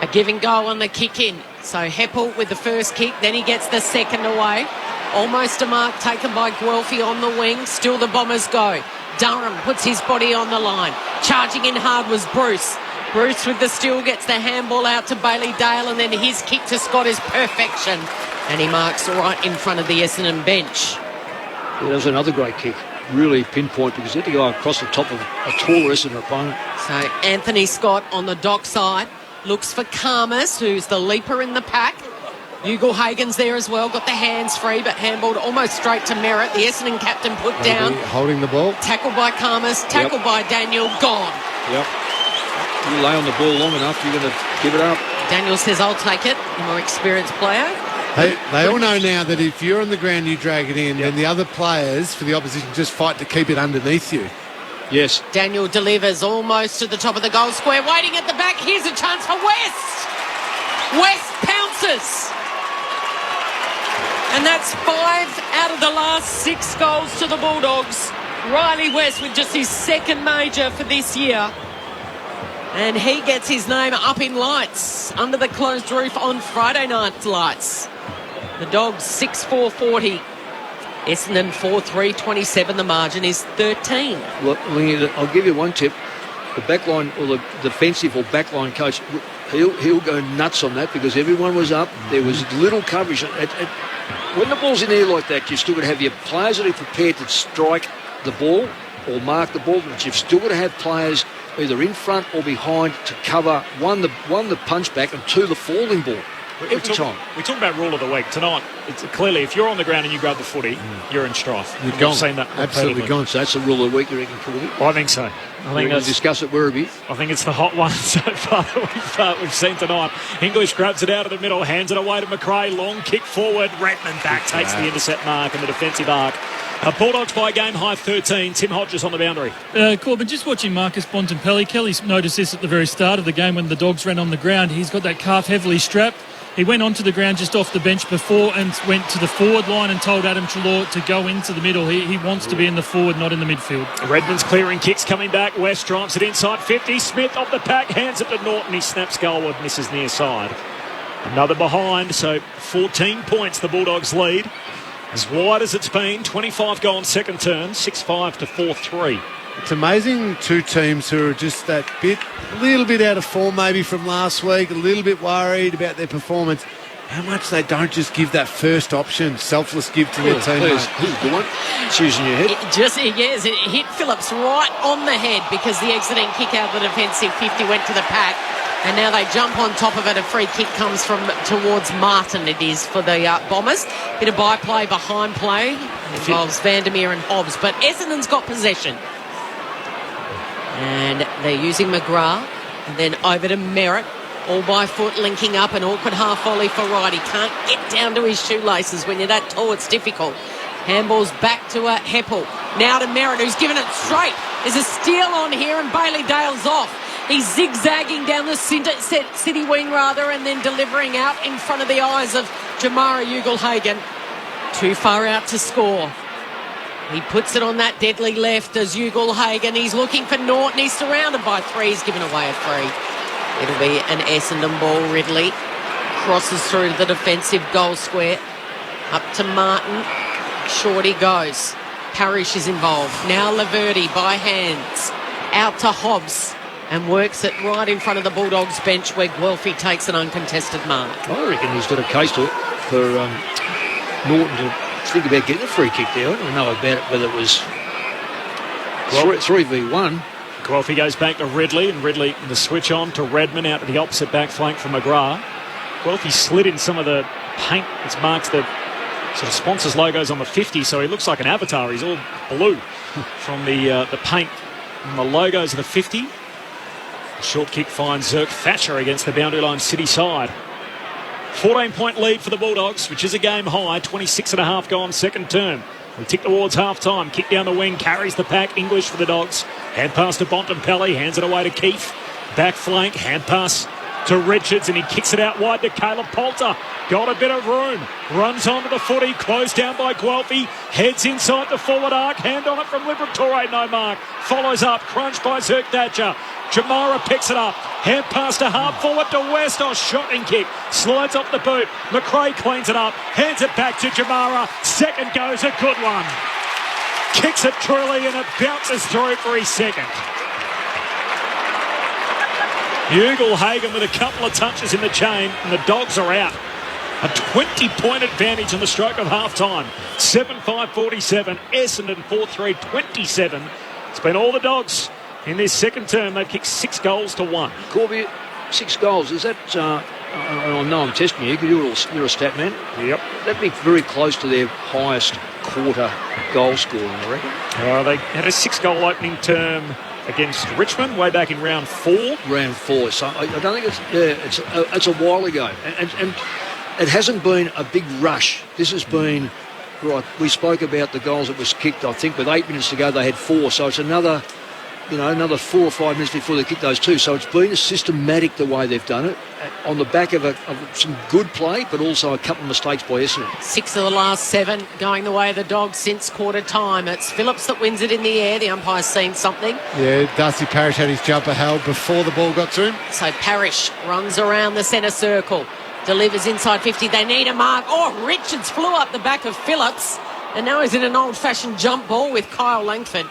A giving goal on the kick in. So Heppel with the first kick, then he gets the second away. Almost a mark taken by Guelphy on the wing. Still the Bombers go. Durham puts his body on the line. Charging in hard was Bruce. Bruce with the steal gets the handball out to Bailey Dale, and then his kick to Scott is perfection. And he marks right in front of the Essendon bench. Yeah, that was another great kick. Really pinpoint because he had to go across the top of a taller Essendon opponent. So Anthony Scott on the dock side looks for Karmas, who's the leaper in the pack. Ugle Hagen's there as well, got the hands free, but handballed almost straight to Merritt. The Essendon captain put down. Holding the ball. Tackled by Karmas, tackled by Daniel, gone. Yep. You lay on the ball long enough, you're going to give it up. Daniel says, I'll take it. A more experienced player. They all know now that if you're on the ground, you drag it in, then the other players for the opposition just fight to keep it underneath you. Yes. Daniel delivers almost to the top of the goal square, waiting at the back. Here's a chance for West. West pounces. And that's 5 out of the last 6 goals to the Bulldogs. Riley West with just his second major for this year. And he gets his name up in lights under the closed roof on Friday night's lights. The Dogs 6-4-40. Essendon 4-3-27. The margin is 13. Look, I'll give you one tip. The backline or the defensive or backline coach, he'll go nuts on that because everyone was up. There was little coverage. When the ball's in the air like that, you've still got to have your players that are prepared to strike the ball or mark the ball, but you've still got to have players either in front or behind to cover, one the punch back and two the falling ball. We talk about rule of the week tonight. It's clearly, if you're on the ground and you grab the footy, you're in strife. You're gone. I've seen that Absolutely gone. So that's the rule of the week, you reckon, Corby? I think so. I think we'll discuss it, Werribee. I think it's the hot one so far that we've seen tonight. English grabs it out of the middle, hands it away to McRae. Long kick forward. Redmond back, takes the intercept mark and the defensive arc. Bulldogs by game high 13. Tim Hodges on the boundary. Corbin, just watching Marcus Bontempelli. Kelly's noticed this at the very start of the game when the Dogs ran on the ground. He's got that calf heavily strapped. He went onto the ground just off the bench before and went to the forward line and told Adam Treloar to go into the middle. He wants to be in the forward, not in the midfield. Redmond's clearing kicks coming back. West drives it inside 50. Smith off the pack, hands it to Norton. He snaps goalward, misses near side. Another behind, so 14 points the Bulldogs lead. As wide as it's been, 25 goal on second turn, 6-5 to 4-3. It's amazing, two teams who are just a little bit out of form maybe from last week, a little bit worried about their performance. How much they don't just give that first option, selfless give to their teammates. Who's the one? It's using your head. It hit Phillips right on the head because the exiting kick out of the defensive 50 went to the pack. And now they jump on top of it. A free kick comes from towards Martin, it is, for the Bombers. Bit of byplay behind play. Involves Vandermeer and Hobbs. But Essendon's got possession. And they're using McGrath. And then over to Merritt. All by foot, linking up. An awkward half volley for Wright. He can't get down to his shoelaces. When you're that tall, it's difficult. Handballs back to Heppel. Now to Merritt, who's given it straight. There's a steal on here, and Bailey Dale's off. He's zigzagging down the city wing, and then delivering out in front of the eyes of Jamara Ugle-Hagan. Too far out to score. He puts it on that deadly left as Ugle-Hagan. He's looking for Norton. He's surrounded by three. He's given away a free. It'll be an Essendon ball. Ridley crosses through the defensive goal square. Up to Martin. Short he goes. Parrish is involved. Now Laverty by hands. Out to Hobbs. And works it right in front of the Bulldogs bench where Guelphy takes an uncontested mark. I reckon he's got a case for Norton to think about getting a free kick there. I don't know about it, whether it was 3v1. Guelphy goes back to Ridley, and Ridley the switch on to Redmond out to the opposite back flank from McGrath. Guelphy slid in some of the paint that's marked the sort of sponsors logos on the 50, so he looks like an avatar. He's all blue from the paint and the logos of the 50. Short kick finds Zirk Thatcher against the boundary line city side. 14-point lead for the Bulldogs, which is a game high. 26.5 gone second term. We tick towards half-time. Kick down the wing, carries the pack. English for the Dogs. Hand pass to Bontempelli, hands it away to Keefe. Back flank, hand pass to Richards, and he kicks it out wide to Caleb Poulter. Got a bit of room. Runs onto the footy, closed down by Guelphy. Heads inside the forward arc. Hand on it from Liberatore, no mark. Follows up, crunched by Zirk Thatcher. Jamara picks it up. Hand pass to half forward to West. Shotting kick. Slides off the boot. McRae cleans it up. Hands it back to Jamara. Second goes a good one. Kicks it truly and it bounces through for his second. Ugle-Hagan with a couple of touches in the chain and the Dogs are out. A 20-point advantage on the stroke of half-time. 7-5-47, Essendon 4-3-27. It's been all the Dogs in this second term. They've kicked 6 goals to 1. Corby, 6 goals. Is that... I know I'm testing you because you're a stat man. Yep. That'd be very close to their highest quarter goal scoring, I reckon. They had a 6-goal opening term against Richmond way back in round 4. Round 4. So I don't think it's a while ago. And it hasn't been a big rush. This has been... Right, we spoke about the goals that was kicked, I think, with 8 minutes to go, they had 4. So it's another 4 or 5 minutes before they kick those 2. So it's been systematic the way they've done it, on the back of some good play, but also a couple of mistakes by Essendon. 6 of the last 7 going the way of the Dogs since quarter time. It's Phillips that wins it in the air. The umpire's seen something. Yeah, Darcy Parish had his jumper held before the ball got to him. So Parish runs around the centre circle, delivers inside 50. They need a mark. Oh, Richards flew up the back of Phillips, and now he's in an old-fashioned jump ball with Kyle Langford.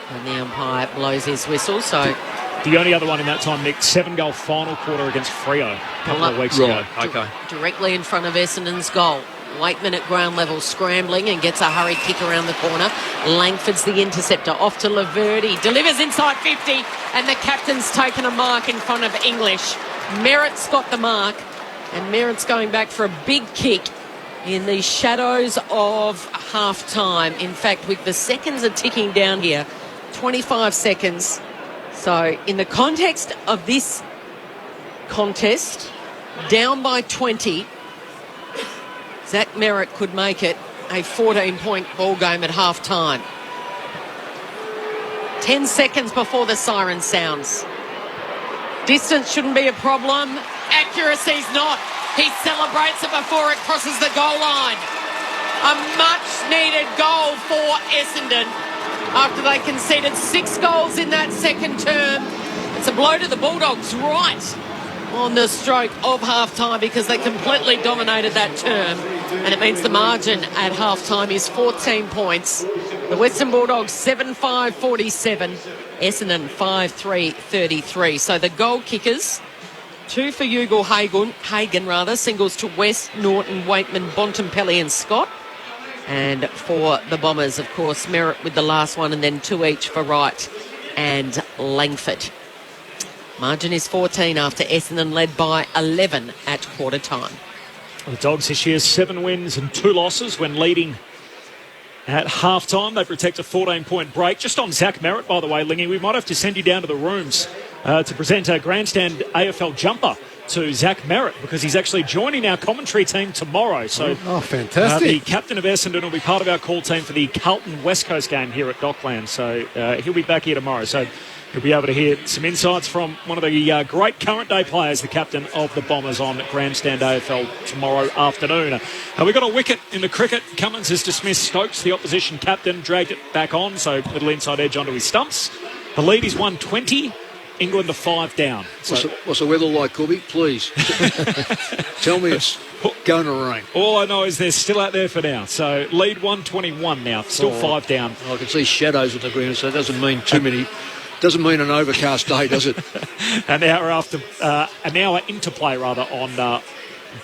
And the umpire blows his whistle, so... The only other one in that time, Nick, 7-goal final quarter against Freo a couple of weeks ago. Okay. Directly in front of Essendon's goal. Waitman at ground level, scrambling and gets a hurried kick around the corner. Langford's the interceptor, off to Laverty. Delivers inside 50, and the captain's taken a mark in front of English. Merritt's got the mark, and Merritt's going back for a big kick in the shadows of half-time. In fact, with the seconds are ticking down here, 25 seconds. So in the context of this contest, down by 20, Zach Merritt could make it a 14-point ball game at half-time. 10 seconds before the siren sounds. Distance shouldn't be a problem. Accuracy's not. He celebrates it before it crosses the goal line. A much-needed goal for Essendon after they conceded 6 goals in that second term. It's a blow to the Bulldogs right on the stroke of half-time because they completely dominated that term, and it means the margin at half-time is 14 points. The Western Bulldogs 7-5-47, Essendon 5-3-33. So the goal kickers, 2 for Ugle-Hagan, singles to West, Norton, Waitman, Bontempelli and Scott. And for the Bombers, of course, Merritt with the last one, and then 2 each for Wright and Langford. Margin is 14 after Essendon led by 11 at quarter time. The Dogs this year 7 wins and 2 losses when leading at half-time. They protect a 14-point break. Just on Zach Merritt, by the way, Lingy, we might have to send you down to the rooms to present a grandstand AFL jumper to Zach Merritt, because he's actually joining our commentary team tomorrow. So, fantastic. The captain of Essendon will be part of our call team for the Carlton West Coast game here at Dockland. So he'll be back here tomorrow. So you'll be able to hear some insights from one of the great current day players, the captain of the Bombers, on Grandstand AFL tomorrow afternoon. We've got a wicket in the cricket. Cummins has dismissed Stokes, the opposition captain, dragged it back on, so little inside edge onto his stumps. The lead is 120. England are 5 down. So what's the weather like, Corby? Please. Tell me it's going to rain. All I know is they're still out there for now. So lead 121 now. Still 5 down. I can see shadows on the ground, so it doesn't mean too many. Doesn't mean an overcast day, does it? an hour into play on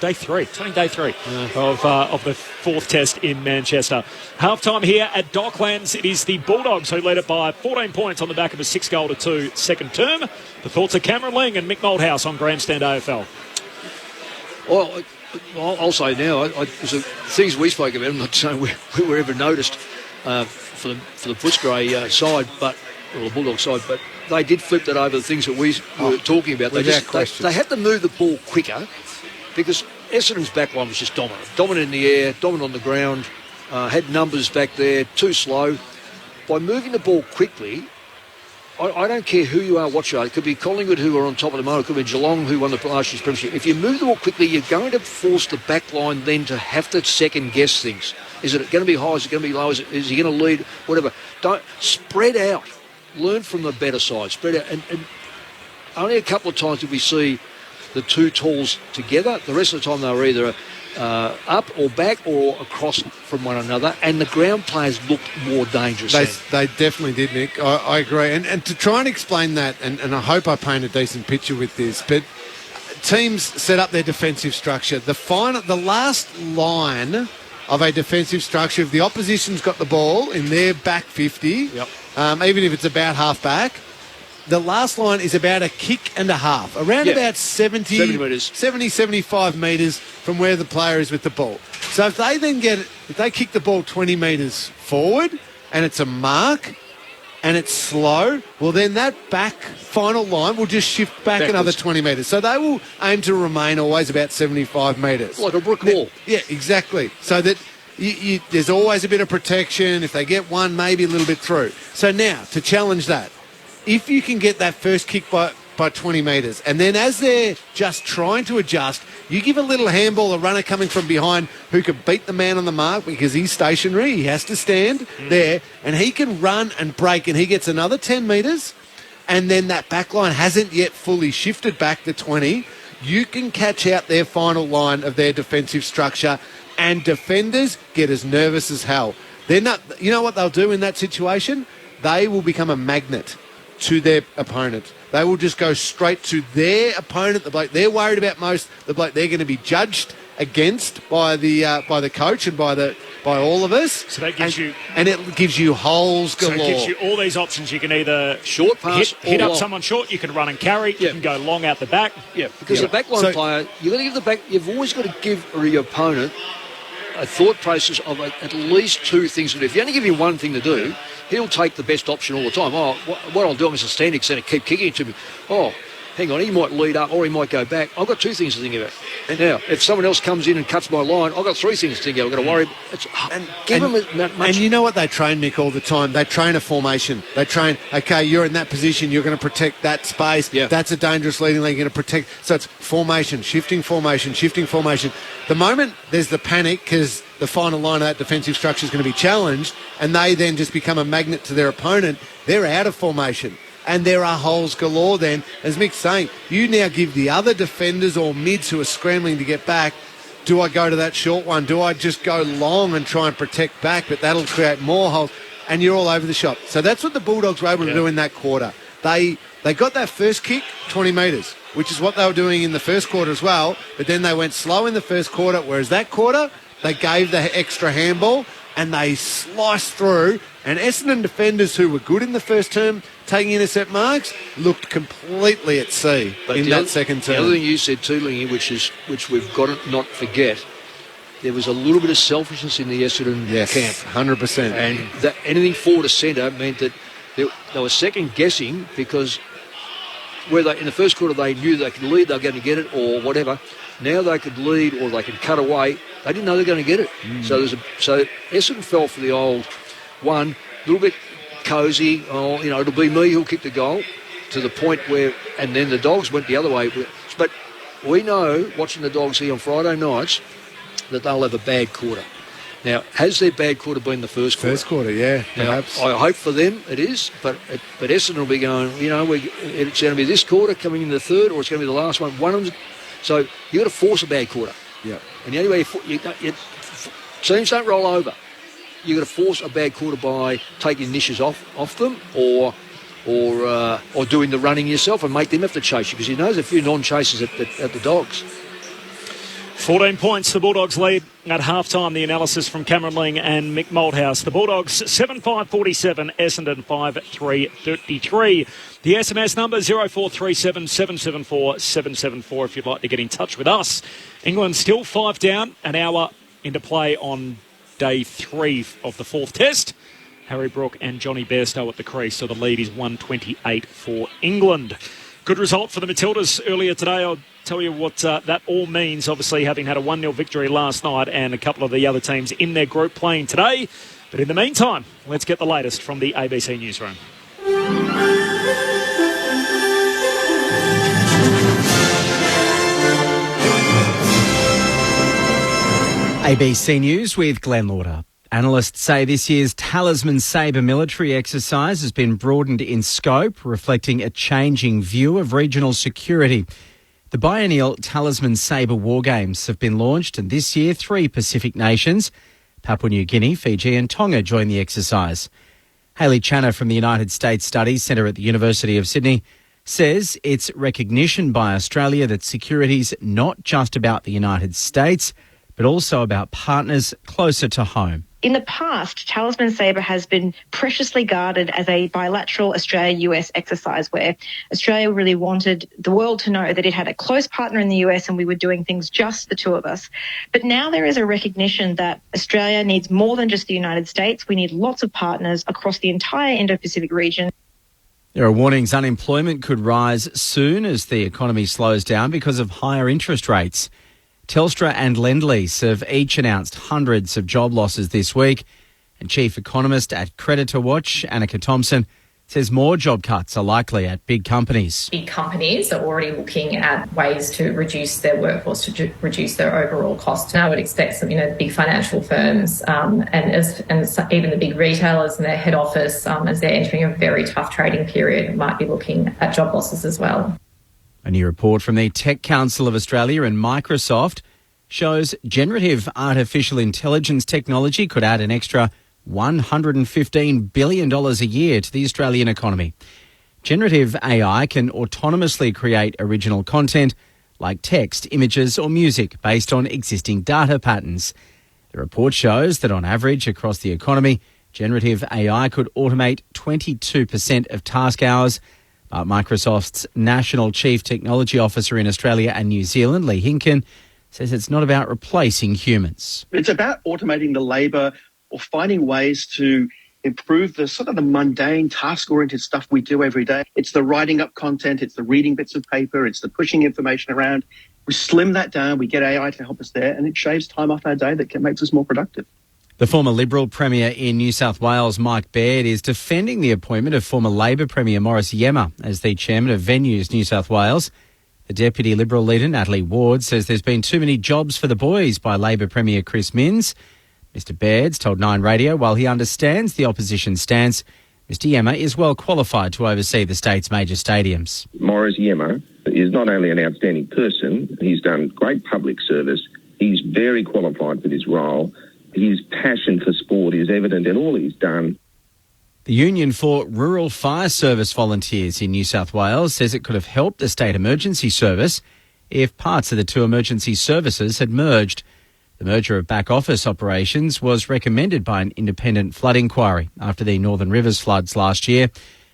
day 3, 20 day 3 of the 4th test in Manchester. Half-time here at Docklands. It is the Bulldogs who led it by 14 points on the back of a 6-2 second term. The thoughts of Cameron Ling and Mick Moldhouse on Grandstand AFL. Well, I'll say now, there's things we spoke about, I'm not saying we were ever noticed for the Footscray side, or the Bulldog side, but they did flip that over the things that we were talking about. They had to move the ball quicker, because Essendon's backline was just dominant. Dominant in the air, dominant on the ground, had numbers back there, too slow. By moving the ball quickly, I don't care who you are watching. It could be Collingwood, who are on top of the moment. It could be Geelong, who won the last year's premiership. If you move the ball quickly, you're going to force the backline then to have to second-guess things. Is it going to be high? Is it going to be low? Is he going to lead? Whatever. Don't spread out. Learn from the better side. Spread out. And only a couple of times did we see the two talls together. The rest of the time they were either up or back or across from one another, and the ground players looked more dangerous. They definitely did, Nick. I agree. And to try and explain that, and I hope I paint a decent picture with this, but teams set up their defensive structure. The last line of a defensive structure, if the opposition's got the ball in their back 50, even if it's about half back, the last line is about a kick and a half, around about 70 metres. 70, 75 metres from where the player is with the ball. So if they kick the ball 20 metres forward and it's a mark and it's slow, well then that back final line will just shift backwards another 20 metres. So they will aim to remain always about 75 metres. Like a brick wall. Yeah, exactly. So that there's always a bit of protection. If they get one, maybe a little bit through. So now, to challenge that, if you can get that first kick by 20 metres, and then as they're just trying to adjust, you give a little handball, a runner coming from behind who can beat the man on the mark because he's stationary, he has to stand there, and he can run and break, and he gets another 10 metres, and then that back line hasn't yet fully shifted back to 20, you can catch out their final line of their defensive structure, and defenders get as nervous as hell. They're not. You know what they'll do in that situation? They will become a magnet to their opponent. They will just go straight to their opponent, the bloke they're worried about most, the bloke they're going to be judged against by the coach and by all of us. So that gives and it gives you holes galore. So it gives you all these options. You can either short pass, hit up someone short. You can run and carry. You can go long out the back. Yeah, because the backline player, you've got to give the back. You've always got to give your opponent a thought process of at least two things to do. If you only give him one thing to do, he'll take the best option all the time. Oh, what I'll do, I'm just a standing centre, keep kicking it to me. Oh, hang on, he might lead up or he might go back. I've got two things to think about. And now, if someone else comes in and cuts my line, I've got three things to think about. I've got to worry. Give them as much. And you know what they train, Nick, all the time? They train a formation. They train, okay, you're in that position, you're going to protect that space. Yeah. That's a dangerous leading lane, you're going to protect. So it's formation, shifting formation, shifting formation. The moment there's the panic because the final line of that defensive structure is going to be challenged and they then just become a magnet to their opponent, they're out of formation. And there are holes galore then. As Mick's saying, you now give the other defenders or mids who are scrambling to get back, do I go to that short one? Do I just go long and try and protect back? But that'll create more holes. And you're all over the shop. So that's what the Bulldogs were able to do in that quarter. They got that first kick 20 metres, which is what they were doing in the first quarter as well. But then they went slow in the first quarter, whereas that quarter, they gave the extra handball and they sliced through. And Essendon defenders who were good in the first term, taking intercept marks, looked completely at sea in that second term. The other thing you said too, Lingy, which we've got to not forget, there was a little bit of selfishness in the Essendon camp. 100%. And that anything forward to centre meant that they were second guessing because whether in the first quarter they knew they could lead, they were going to get it or whatever. Now they could lead or they could cut away. They didn't know they were going to get it. So Essendon fell for the old one, a little bit cosy. Oh, it'll be me who'll kick the goal to the point where, and then the Dogs went the other way. But we know, watching the Dogs here on Friday nights, that they'll have a bad quarter. Now, has their bad quarter been the first quarter? First quarter, yeah, perhaps. Now, I hope for them it is, but Essendon will be going, it's going to be this quarter coming in the third, or it's going to be the last one. One of them. So you've got to force a bad quarter. Yeah. And the only way teams don't roll over. You've got to force a bad quarter by taking initiatives off them or doing the running yourself and make them have to chase you, because he knows a few non-chasers at the Dogs. 14 points, the Bulldogs lead at half-time. The analysis from Cameron Ling and Mick Malthouse. The Bulldogs 7-5-47, Essendon 5-3-33. The SMS number 0437 774 774 if you'd like to get in touch with us. England still 5 down, an hour into play on day 3 of the 4th test. Harry Brook and Johnny Bairstow at the crease, so the lead is 128 for England. Good result for the Matildas earlier today. I'll tell you what that all means, obviously having had a 1-0 victory last night and a couple of the other teams in their group playing today. But in the meantime, let's get the latest from the ABC Newsroom. ABC News with Glenn Lauder. Analysts say this year's Talisman Sabre military exercise has been broadened in scope, reflecting a changing view of regional security. The biennial Talisman Sabre War Games have been launched, and this year 3 Pacific nations, Papua New Guinea, Fiji and Tonga, join the exercise. Hayley Channer from the United States Studies Centre at the University of Sydney says it's recognition by Australia that security's not just about the United States, but also about partners closer to home. In the past, Talisman Sabre has been preciously guarded as a bilateral Australia-US exercise where Australia really wanted the world to know that it had a close partner in the US and we were doing things just the two of us. But now there is a recognition that Australia needs more than just the United States. We need lots of partners across the entire Indo-Pacific region. There are warnings unemployment could rise soon as the economy slows down because of higher interest rates. Telstra and Lendlease have each announced hundreds of job losses this week, and Chief Economist at Creditor Watch, Annika Thompson, says more job cuts are likely at big companies. Big companies are already looking at ways to reduce their workforce, to reduce their overall costs. And I would expect some, big financial firms and even the big retailers and their head office, as they're entering a very tough trading period, might be looking at job losses as well. A new report from the Tech Council of Australia and Microsoft shows generative artificial intelligence technology could add an extra $115 billion a year to the Australian economy. Generative AI can autonomously create original content like text, images or music based on existing data patterns. The report shows that on average across the economy, generative AI could automate 22% of task hours. But Microsoft's National Chief Technology Officer in Australia and New Zealand, Lee Hinken, says it's not about replacing humans. It's about automating the labour or finding ways to improve the sort of the mundane, task-oriented stuff we do every day. It's the writing up content, it's the reading bits of paper, it's the pushing information around. We slim that down, we get AI to help us there, and it shaves time off our day that makes us more productive. The former Liberal Premier in New South Wales, Mike Baird, is defending the appointment of former Labor Premier Maurice Yemmer as the chairman of Venues New South Wales. The Deputy Liberal leader, Natalie Ward, says there's been too many jobs for the boys by Labor Premier Chris Minns. Mr Baird's told Nine Radio while he understands the opposition stance, Mr Yemmer is well qualified to oversee the state's major stadiums. Maurice Yemmer is not only an outstanding person, he's done great public service, he's very qualified for this role. His passion for sport is evident in all he's done. The Union for Rural Fire Service Volunteers in New South Wales says it could have helped the state emergency service if parts of the two emergency services had merged. The merger of back office operations was recommended by an independent flood inquiry after the Northern Rivers floods last year.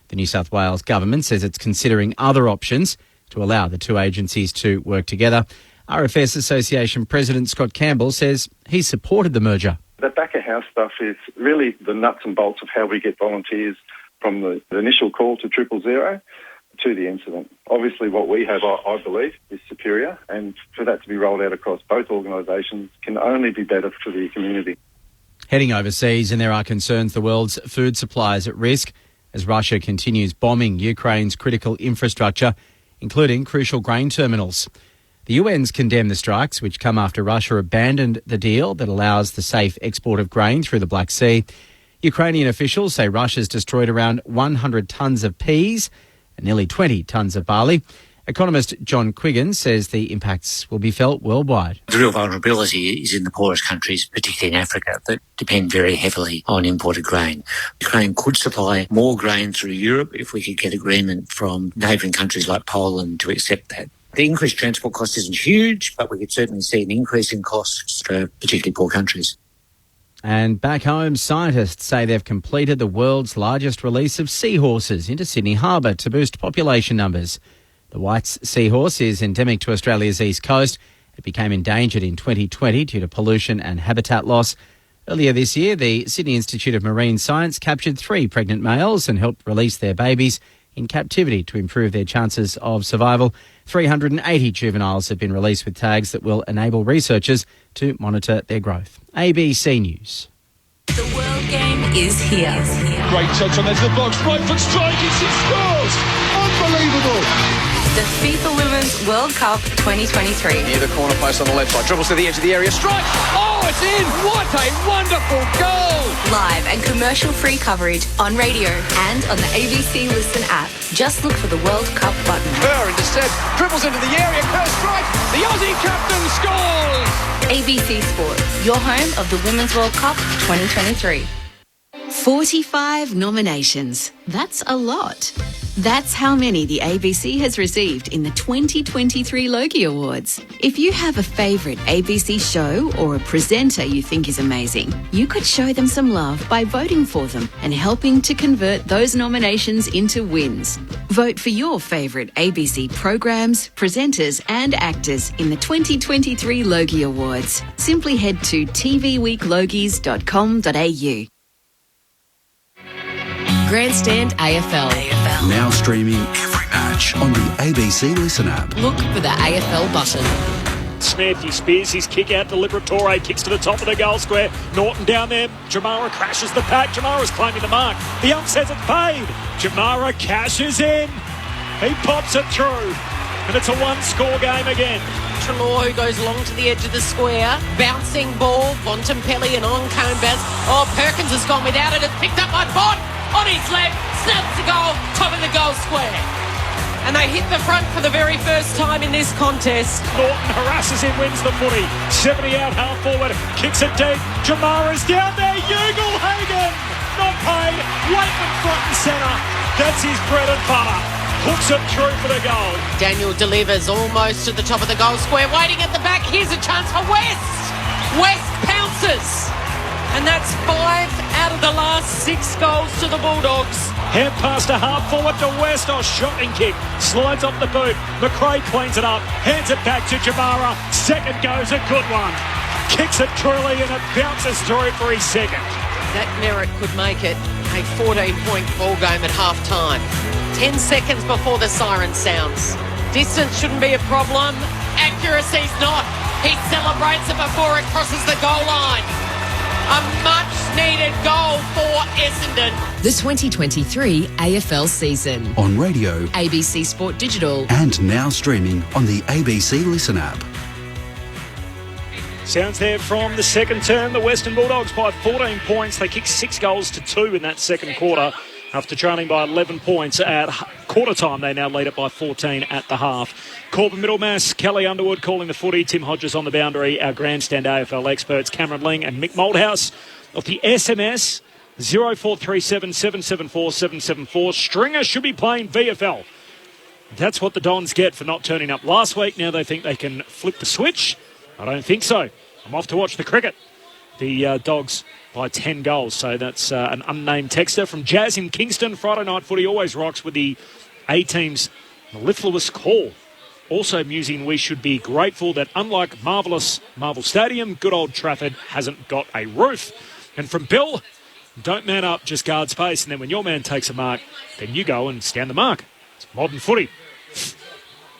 The New South Wales government says it's considering other options to allow the two agencies to work together. RFS Association President Scott Campbell says he supported the merger. The back-of-house stuff is really the nuts and bolts of how we get volunteers from the initial call to 000 to the incident. Obviously what we have, I believe, is superior, and for that to be rolled out across both organisations can only be better for the community. Heading overseas, and there are concerns the world's food supply is at risk as Russia continues bombing Ukraine's critical infrastructure, including crucial grain terminals. The UN's condemned the strikes, which come after Russia abandoned the deal that allows the safe export of grain through the Black Sea. Ukrainian officials say Russia's destroyed around 100 tonnes of peas and nearly 20 tonnes of barley. Economist John Quiggin says the impacts will be felt worldwide. The real vulnerability is in the poorest countries, particularly in Africa, that depend very heavily on imported grain. Ukraine could supply more grain through Europe if we could get agreement from neighbouring countries like Poland to accept that. The increased transport cost isn't huge, but we could certainly see an increase in costs for particularly poor countries. And back home, scientists say they've completed the world's largest release of seahorses into Sydney Harbour to boost population numbers. The White's seahorse is endemic to Australia's east coast. It became endangered in 2020 due to pollution and habitat loss. Earlier this year, the Sydney Institute of Marine Science captured 3 pregnant males and helped release their babies in captivity to improve their chances of survival. 380 juveniles have been released with tags that will enable researchers to monitor their growth. ABC News. The World Game is here. Great touch on the edge of the box, right foot strike, he scores! Unbelievable! The FIFA Women's World Cup 2023. Near the corner post on the left side. Dribbles to the edge of the area. Strike! Oh, it's in! What a wonderful goal! Live and commercial-free coverage on radio and on the ABC Listen app. Just look for the World Cup button. Kerr intercept. Dribbles into the area. Kerr strike. The Aussie captain scores! ABC Sport, your home of the Women's World Cup 2023. 45 nominations. That's a lot. That's how many the ABC has received in the 2023 Logie Awards. If you have a favourite ABC show or a presenter you think is amazing, you could show them some love by voting for them and helping to convert those nominations into wins. Vote for your favourite ABC programs, presenters and actors in the 2023 Logie Awards. Simply head to tvweeklogies.com.au. Grandstand AFL. Now streaming every match on the ABC Listen app. Look for the AFL button. Smith, he spears his kick out to Liberatore, kicks to the top of the goal square. Norton down there. Jamara crashes the pack. Jamara's claiming the mark. The ump says it's paid. Jamara cashes in. He pops it through. And it's a one-score game again. Trelaw, who goes long to the edge of the square. Bouncing ball. Bontempelli and Oncombas. Oh, Perkins has gone without it. It's picked up by Bont. On his left. Snaps the goal. Top of the goal square. And they hit the front for the very first time in this contest. Norton harasses him, wins the footy. 70 out, half forward. Kicks it deep. Jamara's down there. Ugelhagen. Not paid. Waitman front and centre. That's his bread and butter. Hooks it through for the goal. Daniel delivers almost to the top of the goal square. Waiting at the back. Here's a chance for West. West pounces. And that's 5 out of the last 6 goals to the Bulldogs. Hand pass to half forward to West. Oh, shocking kick. Slides off the boot. McRae cleans it up. Hands it back to Jamara. Second goes a good one. Kicks it truly and it bounces through for his second. That Merritt could make it a 14-point ball game at half time. 10 seconds before the siren sounds. Distance shouldn't be a problem. Accuracy's not. He celebrates it before it crosses the goal line. A much-needed goal for Essendon. The 2023 AFL season. On radio, ABC Sport Digital. and now streaming on the ABC Listen app. Sounds there from the second term. The Western Bulldogs by 14 points. They kicked 6 goals to 2 in that second quarter. After trailing by 11 points at quarter time, they now lead it by 14 at the half. Corbin Middlemass, Kelly Underwood calling the footy, Tim Hodges on the boundary, our grandstand AFL experts Cameron Ling and Mick Moldhouse. Off the SMS, 0437 774 774. Stringer should be playing VFL. That's what the Dons get for not turning up last week. Now they think they can flip the switch. I don't think so. I'm off to watch the cricket. The Dogs by 10 goals. So that's an unnamed texter from Jazz in Kingston. Friday night footy always rocks with the A-team's mellifluous call. Also musing we should be grateful that unlike marvellous Marvel Stadium, good old Trafford hasn't got a roof. And from Bill, don't man up, just guard space. And then when your man takes a mark, then you go and stand the mark. It's modern footy.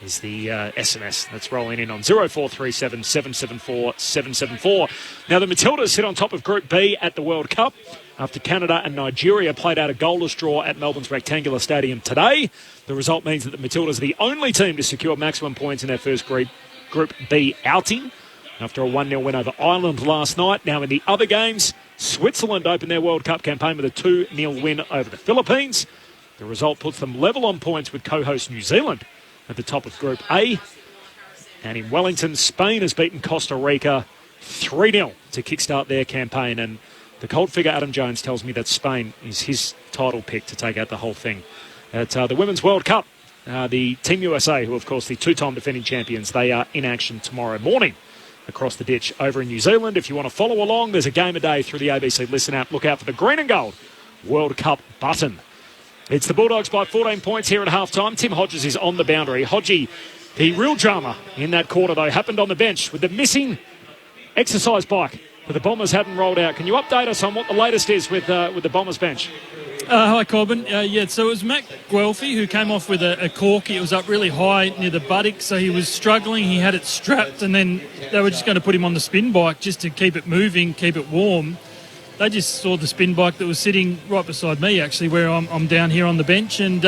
Is the SMS that's rolling in on 0437 774 774. Now the Matildas sit on top of Group B at the World Cup after Canada and Nigeria played out a goalless draw at Melbourne's Rectangular Stadium today. The result means that the Matildas are the only team to secure maximum points in their first Group B outing after a 1-0 win over Ireland last night. Now in the other games, Switzerland opened their World Cup campaign with a 2-0 win over the Philippines. The result puts them level on points with co-host New Zealand at the top of Group A. And in Wellington, Spain has beaten Costa Rica 3-0 to kickstart their campaign. And the cold figure Adam Jones tells me that Spain is his title pick to take out the whole thing. At the Women's World Cup, the Team USA, who of course the two-time defending champions, they are in action tomorrow morning across the ditch over in New Zealand. If you want to follow along, there's a game a day through the ABC Listen app. Look out for the green and gold World Cup button. It's the Bulldogs by 14 points here at halftime. Tim Hodges is on the boundary. Hodgie, the real drama in that quarter, though, happened on the bench with the missing exercise bike that the Bombers hadn't rolled out. Can you update us on what the latest is with the Bombers bench? Hi, Corbin. So it was Matt Guelphy who came off with a corky. It was up really high near the buttock, so he was struggling. He had it strapped, and then they were just going to put him on the spin bike just to keep it moving, keep it warm. They just saw the spin bike that was sitting right beside me, actually, where I'm down here on the bench, and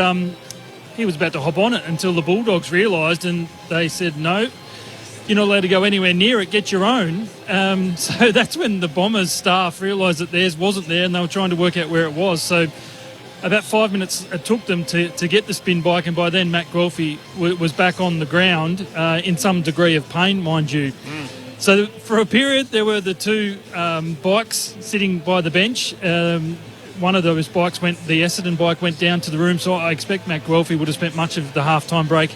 he was about to hop on it until the Bulldogs realised, and they said, no, you're not allowed to go anywhere near it, get your own. So that's when the Bombers staff realised that theirs wasn't there, and they were trying to work out where it was. So about 5 minutes it took them to get the spin bike, and by then Matt Guelphy was back on the ground in some degree of pain, mind you. So for a period, there were the two bikes sitting by the bench. One of those bikes the Essendon bike went down to the room, so I expect Matt Guelphy would have spent much of the half-time break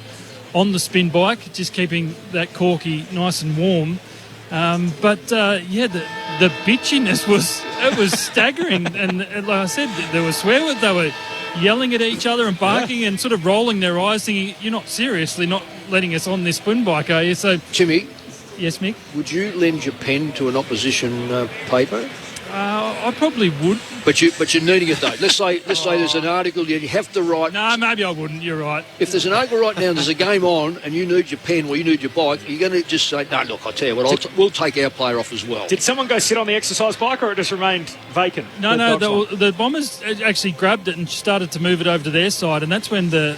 on the spin bike, just keeping that corky nice and warm. But the bitchiness was staggering, and like I said, there was swear words. They were yelling at each other and barking and sort of rolling their eyes, thinking, "You're not letting us on this spin bike, are you?" So, Jimmy, yes, Mick. Would you lend your pen to an opposition paper? I probably would. But you're needing it though. Let's say there's an article you have to write. No, maybe I wouldn't. You're right. If there's an article right now, there's a game on, and you need your pen or you need your bike, you're going to just say, "No, look, I'll tell you what, we'll take our player off as well." Did someone go sit on the exercise bike, or it just remained vacant? No, the Bombers actually grabbed it and started to move it over to their side, and that's when the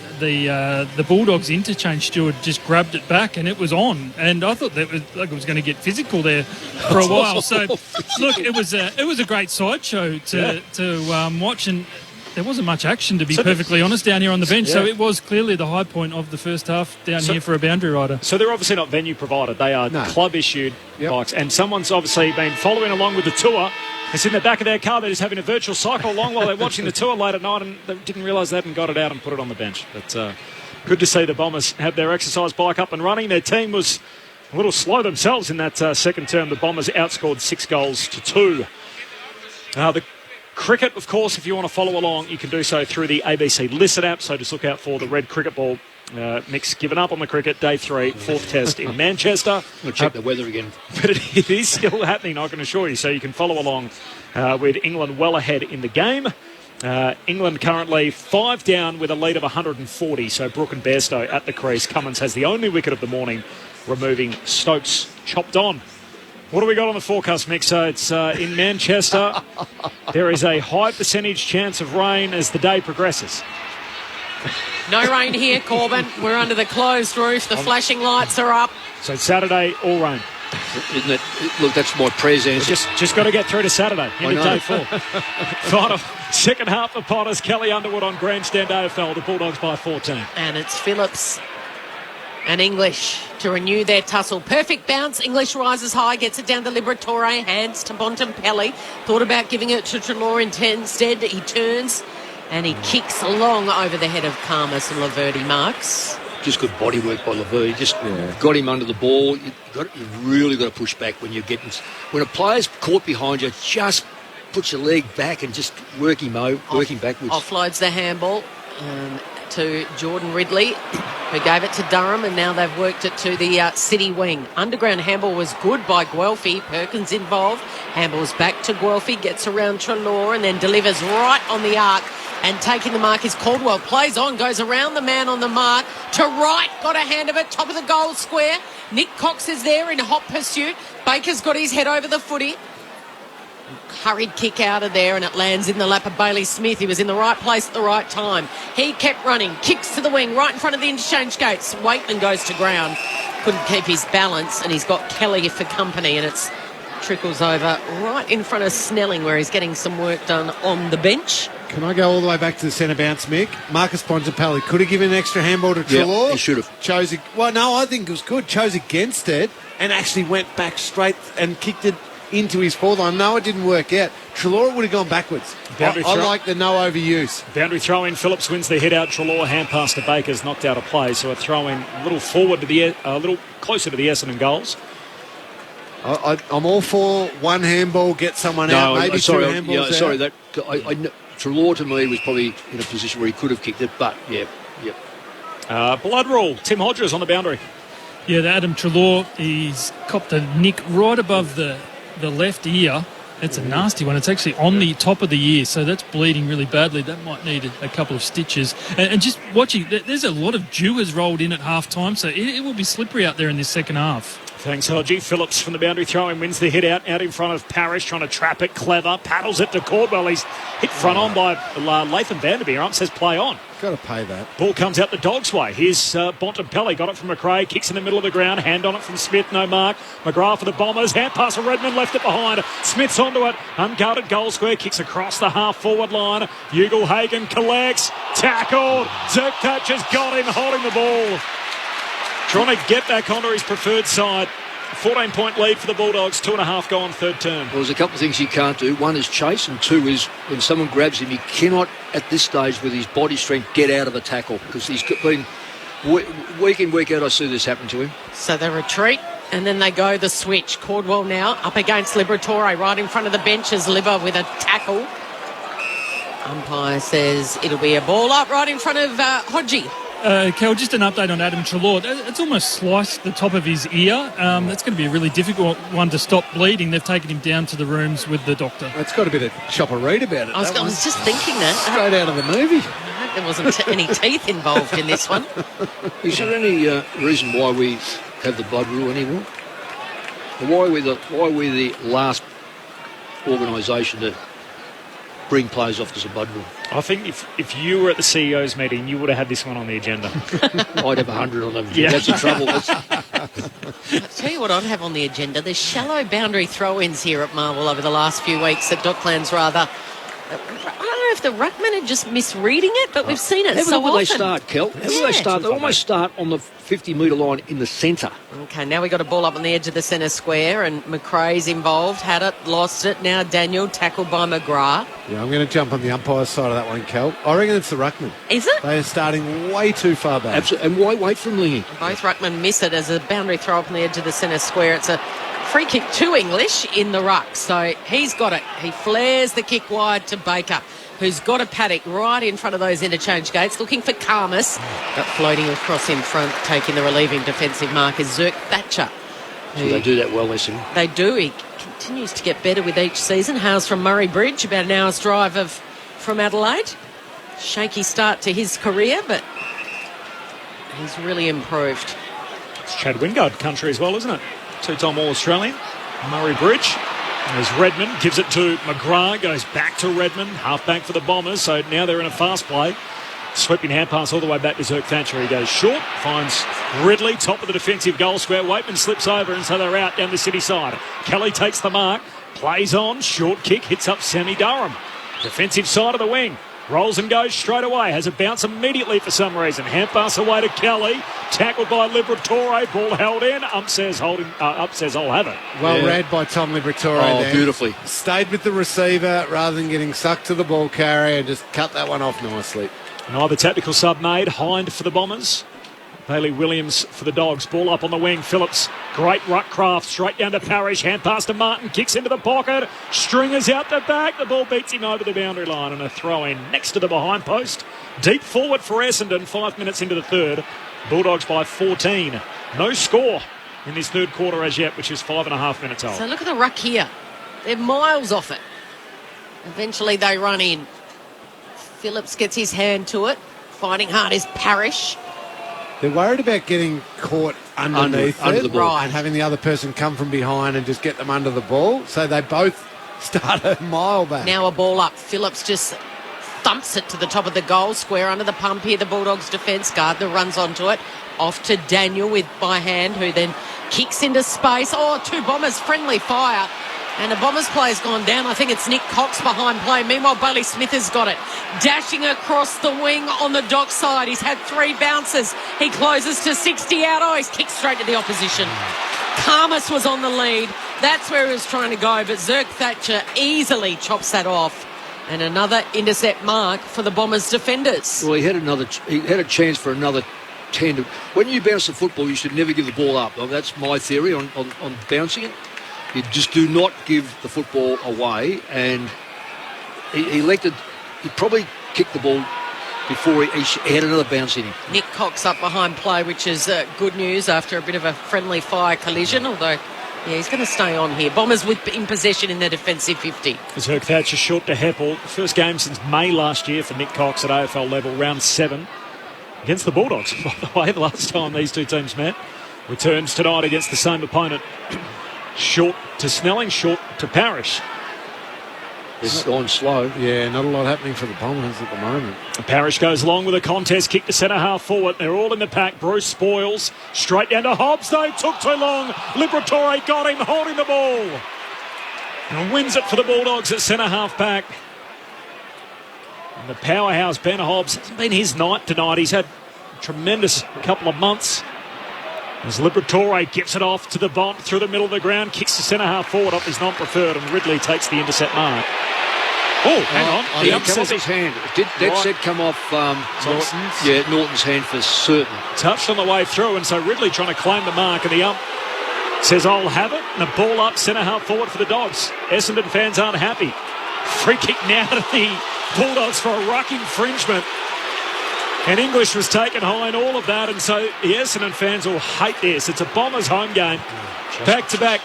Bulldogs interchange steward just grabbed it back, and it was on. And I thought that it was going to get physical there for a while. So, look, it was a great sideshow to watch, and there wasn't much action, to be perfectly honest, down here on the bench. So it was clearly the high point of the first half down here for a boundary rider. So they're obviously not venue provided. They are club-issued bikes. And someone's obviously been following along with the tour. It's in the back of their car. They're just having a virtual cycle along while they're watching the tour late at night, and they didn't realise they hadn't got it out and put it on the bench. But good to see the Bombers have their exercise bike up and running. Their team was a little slow themselves in that second term. The Bombers outscored 6-2. The cricket, of course, if you want to follow along, you can do so through the ABC Listen app. So just look out for the red cricket ball. Mick's given up on the cricket. Day 3, 4th test in Manchester. We'll check the weather again. But it is still happening, I can assure you. So you can follow along with England well ahead in the game. England currently 5 down with a lead of 140. So Brooke and Bairstow at the crease. Cummins has the only wicket of the morning, removing Stokes chopped on. What do we got on the forecast, Mick? So it's in Manchester. There is a high percentage chance of rain as the day progresses. No rain here, Corbin. We're under the closed roof. The flashing lights are up. So Saturday, all rain. Isn't it? Look, that's my prayers answer. Just got to get through to Saturday into day 4. Final second half of Potters. Kelly Underwood on Grandstand AFL. The Bulldogs by 14. And it's Phillips and English to renew their tussle. Perfect bounce. English rises high, gets it down to Liberatore, hands to Bontempelli. Thought about giving it to Treloar instead. He turns and he kicks long over the head of Karmas and Laverty marks. Just good body work by Laverty. Just got him under the ball. You've really got to push back when you're getting... When a player's caught behind you, just put your leg back and just work him backwards. Offloads the handball to Jordan Ridley, who gave it to Durham, and now they've worked it to the City wing. Underground handball was good by Guelphy. Perkins involved. Handball's back to Guelphy, gets around Treloar and then delivers right on the arc. And taking the mark is Caldwell. Plays on, goes around the man on the mark. To right, got a hand of it, top of the goal square. Nick Cox is there in hot pursuit. Baker's got his head over the footy. Hurried kick out of there, and it lands in the lap of Bailey Smith. He was in the right place at the right time. He kept running, kicks to the wing, right in front of the interchange gates. Waitman goes to ground. Couldn't keep his balance, and he's got Kelly for company, and it's trickles over right in front of Snelling, where he's getting some work done on the bench. Can I go all the way back to the centre bounce, Mick? Marcus Bontempelli could have given an extra handball to Treloar. Yeah, he should have. I think it was good. Chose against it and actually went back straight and kicked it into his forward line. No, it didn't work out. Treloar would have gone backwards. I like the no overuse. Boundary throw in. Phillips wins the hit out. Treloar hand pass to Baker's knocked out of play. So a throw in a little forward to a little closer to the Essendon goals. I'm all for one handball, get someone out. Maybe two handballs out. Sorry, Treloar to me was probably in a position where he could have kicked it, but blood rule. Tim Hodges on the boundary. Yeah, the Adam Treloar, he's copped a nick right above the left ear. It's a nasty one. It's actually on the top of the ear, so that's bleeding really badly. That might need a couple of stitches. And just watching, there's a lot of dew has rolled in at half-time, so it will be slippery out there in this second half. Thanks, Hodgie. Phillips from the boundary throw-in wins the hit out in front of Parrish, trying to trap it. Clever paddles it to Caldwell. He's hit front on by Latham Vanderbeer. Ump says play on. Got to pay that. Ball comes out the Dogs' way. Here's Bontempelli. Got it from McRae. Kicks in the middle of the ground. Hand on it from Smith. No mark. McGrath for the Bombers. Hand pass to Redmond. Left it behind. Smith's onto it. Unguarded goal square. Kicks across the half-forward line. Ugle-Hagan collects. Tackled. Zerk Thatcher's got him holding the ball. Trying to get back onto his preferred side. 14-point lead for the Bulldogs. 2.5 gone, third term. Well, there's a couple of things he can't do. One is chase, and two is when someone grabs him, he cannot, at this stage, with his body strength, get out of a tackle, because he's been, week in, week out, I see this happen to him. So they retreat, and then they go the switch. Caldwell now up against Liberatore, right in front of the benches. Liber with a tackle. Umpire says it'll be a ball up right in front of Hodgie. Kel, just an update on Adam Treloar. It's almost sliced the top of his ear. That's going to be a really difficult one to stop bleeding. They've taken him down to the rooms with the doctor. It's got a bit of chopper read about it. I was just thinking that. Straight out of the movie. I hope there wasn't any teeth involved in this one. Is there any reason why we have the blood rule anymore? Or why are we the last organisation to bring players off as a blood rule? I think if you were at the CEO's meeting, you would have had this one on the agenda. I'd have 100 on them. Yeah. That's the trouble. I'll tell you what I'd have on the agenda. There's shallow boundary throw-ins here at Marvel over the last few weeks, at Docklands rather. I don't know if the ruckmen are just misreading it, but we've seen it so often. They start, Kel. They start. They almost start on the 50-metre line in the centre. Okay, now we got a ball up on the edge of the centre square, and McRae's involved. Had it, lost it. Now Daniel tackled by McGrath. Yeah, I'm going to jump on the umpire's side of that one, Kel. I reckon it's the ruckman. Is it? They are starting way too far back. Absolutely. And why wait for Lingy? Both ruckmen miss it as a boundary throw up on the edge of the centre square. It's a free kick to English in the ruck. So he's got it. He flares the kick wide to Baker, who's got a paddock right in front of those interchange gates, looking for Karmas, but floating across in front, taking the relieving defensive mark is Zerk Thatcher. So they do that well, listen. They do. He continues to get better with each season. Hails from Murray Bridge, about an hour's drive from Adelaide. Shaky start to his career, but he's really improved. It's Chad Wingard country as well, isn't it? Two-time All-Australian. Murray Bridge. As Redmond gives it to McGrath, goes back to Redmond, half-back for the Bombers, so now they're in a fast play. Sweeping hand pass all the way back to Zerk Thatcher. He goes short, finds Ridley, top of the defensive goal square. Waitman slips over, and so they're out down the city side. Kelly takes the mark, plays on, short kick, hits up Sammy Durham. Defensive side of the wing. Rolls and goes straight away. Has a bounce immediately for some reason. Hand pass away to Kelly. Tackled by Liberatore. Ball held in. Ump says I'll have it. Well read by Tom Liberatore. Oh, beautifully. Stayed with the receiver rather than getting sucked to the ball carrier and just cut that one off nicely. Another tactical sub made. Hind for the Bombers. Bailey Williams for the Dogs. Ball up on the wing. Phillips. Great ruck craft. Straight down to Parrish. Hand pass to Martin. Kicks into the pocket. Stringers out the back. The ball beats him over the boundary line. And a throw in next to the behind post. Deep forward for Essendon. 5 minutes into the third. Bulldogs by 14. No score in this third quarter as yet, which is 5.5 minutes old. So look at the ruck here. They're miles off it. Eventually they run in. Phillips gets his hand to it. Fighting hard is Parrish. They're worried about getting caught underneath under the ball. And having the other person come from behind and just get them under the ball. So they both start a mile back. Now a ball up. Phillips just thumps it to the top of the goal square under the pump here. The Bulldogs defence. Gardner runs onto it. Off to Daniel by hand, who then kicks into space. Oh, two Bombers, friendly fire. And the Bombers player's gone down. I think it's Nick Cox behind play. Meanwhile, Bailey Smith has got it. Dashing across the wing on the dock side. He's had 3 bounces. He closes to 60 out. Oh, he's kicked straight to the opposition. Karmas was on the lead. That's where he was trying to go. But Zerk Thatcher easily chops that off. And another intercept mark for the Bombers defenders. Well, he had a chance for another 10. When you bounce the football, you should never give the ball up. Well, that's my theory on bouncing it. You just do not give the football away, and he probably kicked the ball before he had another bounce in him. Nick Cox up behind play, which is good news after a bit of a friendly fire collision, although he's going to stay on here. Bombers in possession in their defensive 50. Zerk Thatcher short to Heppel. First game since May last year for Nick Cox at AFL level, round 7 against the Bulldogs. By the way, the last time these two teams met, returns tonight against the same opponent. Short to Snelling, short to Parrish. It's gone slow. Yeah, not a lot happening for the Bombers at the moment. Parrish goes along with a contest, kick to centre half forward. They're all in the pack. Bruce spoils. Straight down to Hobbs. They took too long. Liberatore got him, holding the ball. And wins it for the Bulldogs at centre half back. And the powerhouse Ben Hobbs, hasn't been his night tonight. He's had a tremendous couple of months. As Liberatore gets it off to the Bont through the middle of the ground, kicks to centre half forward off his non-preferred, and Ridley takes the intercept mark. Oh, hang on. It come off his hand. That said come off Norton's? Yeah, Norton's hand for certain. Touched on the way through, and so Ridley trying to claim the mark, and the ump says, I'll have it. And the ball up centre half forward for the Dogs. Essendon fans aren't happy. Free kick now to the Bulldogs for a ruck infringement. And English was taken high in all of that, and so the Essendon fans will hate this. It's a Bombers home game. Back-to-back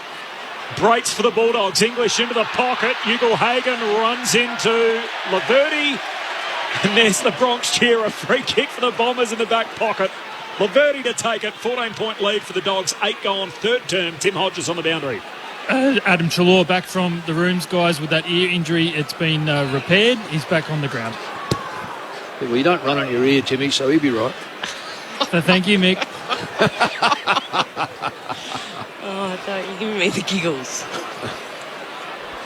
breaks for the Bulldogs. English into the pocket. Ugle-Hagan runs into Laverty. And there's the Bronx cheer. A free kick for the Bombers in the back pocket. Laverty to take it. 14-point lead for the Dogs. 8 gone. Third term. Tim Hodges on the boundary. Adam Treloar back from the rooms, guys, with that ear injury. It's been repaired. He's back on the ground. Well, you don't run on your ear, Timmy, so he'll be right. So thank you, Mick. Oh, don't you give me the giggles.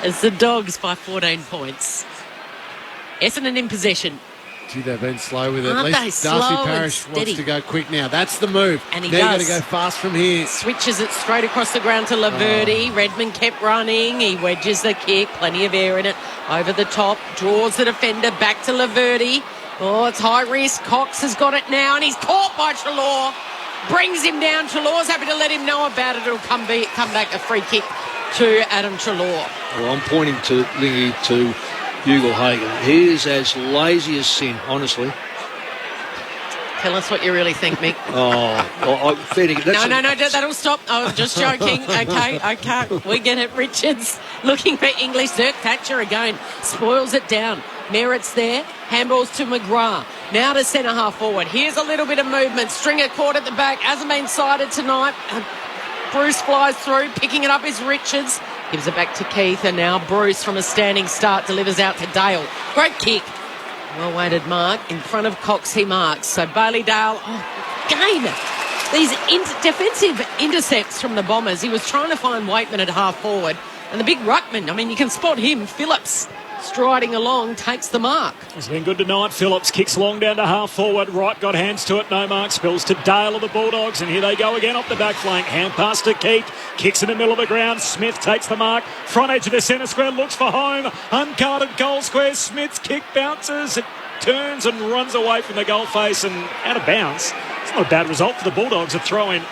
It's the Dogs by 14 points. Essendon in possession. Gee, they've been slow with it. Aren't At they least slow Darcy and Parish steady? wants to go quick now. That's the move. And he They're going does. to go fast from here. Switches it straight across the ground to Laverty. Redmond kept running. He wedges the kick. Plenty of air in it. Over the top. Draws the defender back to Laverty. Oh, it's high risk. Cox has got it now, and he's caught by Treloar. Brings him down. Treloar's happy to let him know about it. It'll come back a free kick to Adam Treloar. Well, I'm pointing to Lingy, to Ugle-Hagan. He is as lazy as sin, honestly. Tell us what you really think, Mick. No, that'll stop. Oh, just joking. Okay. We get it. Richards looking for English. Dirk Thatcher again. Spoils it down. Merritt's there. Handballs to McGrath. Now to centre half forward. Here's a little bit of movement. Stringer caught at the back. Hasn't been sighted tonight. Bruce flies through. Picking it up is Richards. Gives it back to Keith. And now Bruce from a standing start delivers out to Dale. Great kick. Well-weighted mark. In front of Cox, he marks. So Bailey Dale, again, these defensive intercepts from the Bombers. He was trying to find Waitman at half forward. And the big ruckman, I mean, you can spot him. Phillips striding along, takes the mark. It's been good tonight. Phillips kicks long down to half forward. Wright got hands to it. No mark. Spills to Dale of the Bulldogs. And here they go again up the back flank. Hand pass to Keith. Kicks in the middle of the ground. Smith takes the mark. Front edge of the centre square. Looks for home. Uncarded goal square. Smith's kick bounces. It turns and runs away from the goal face and out of bounds. It's not a bad result for the Bulldogs. A throw in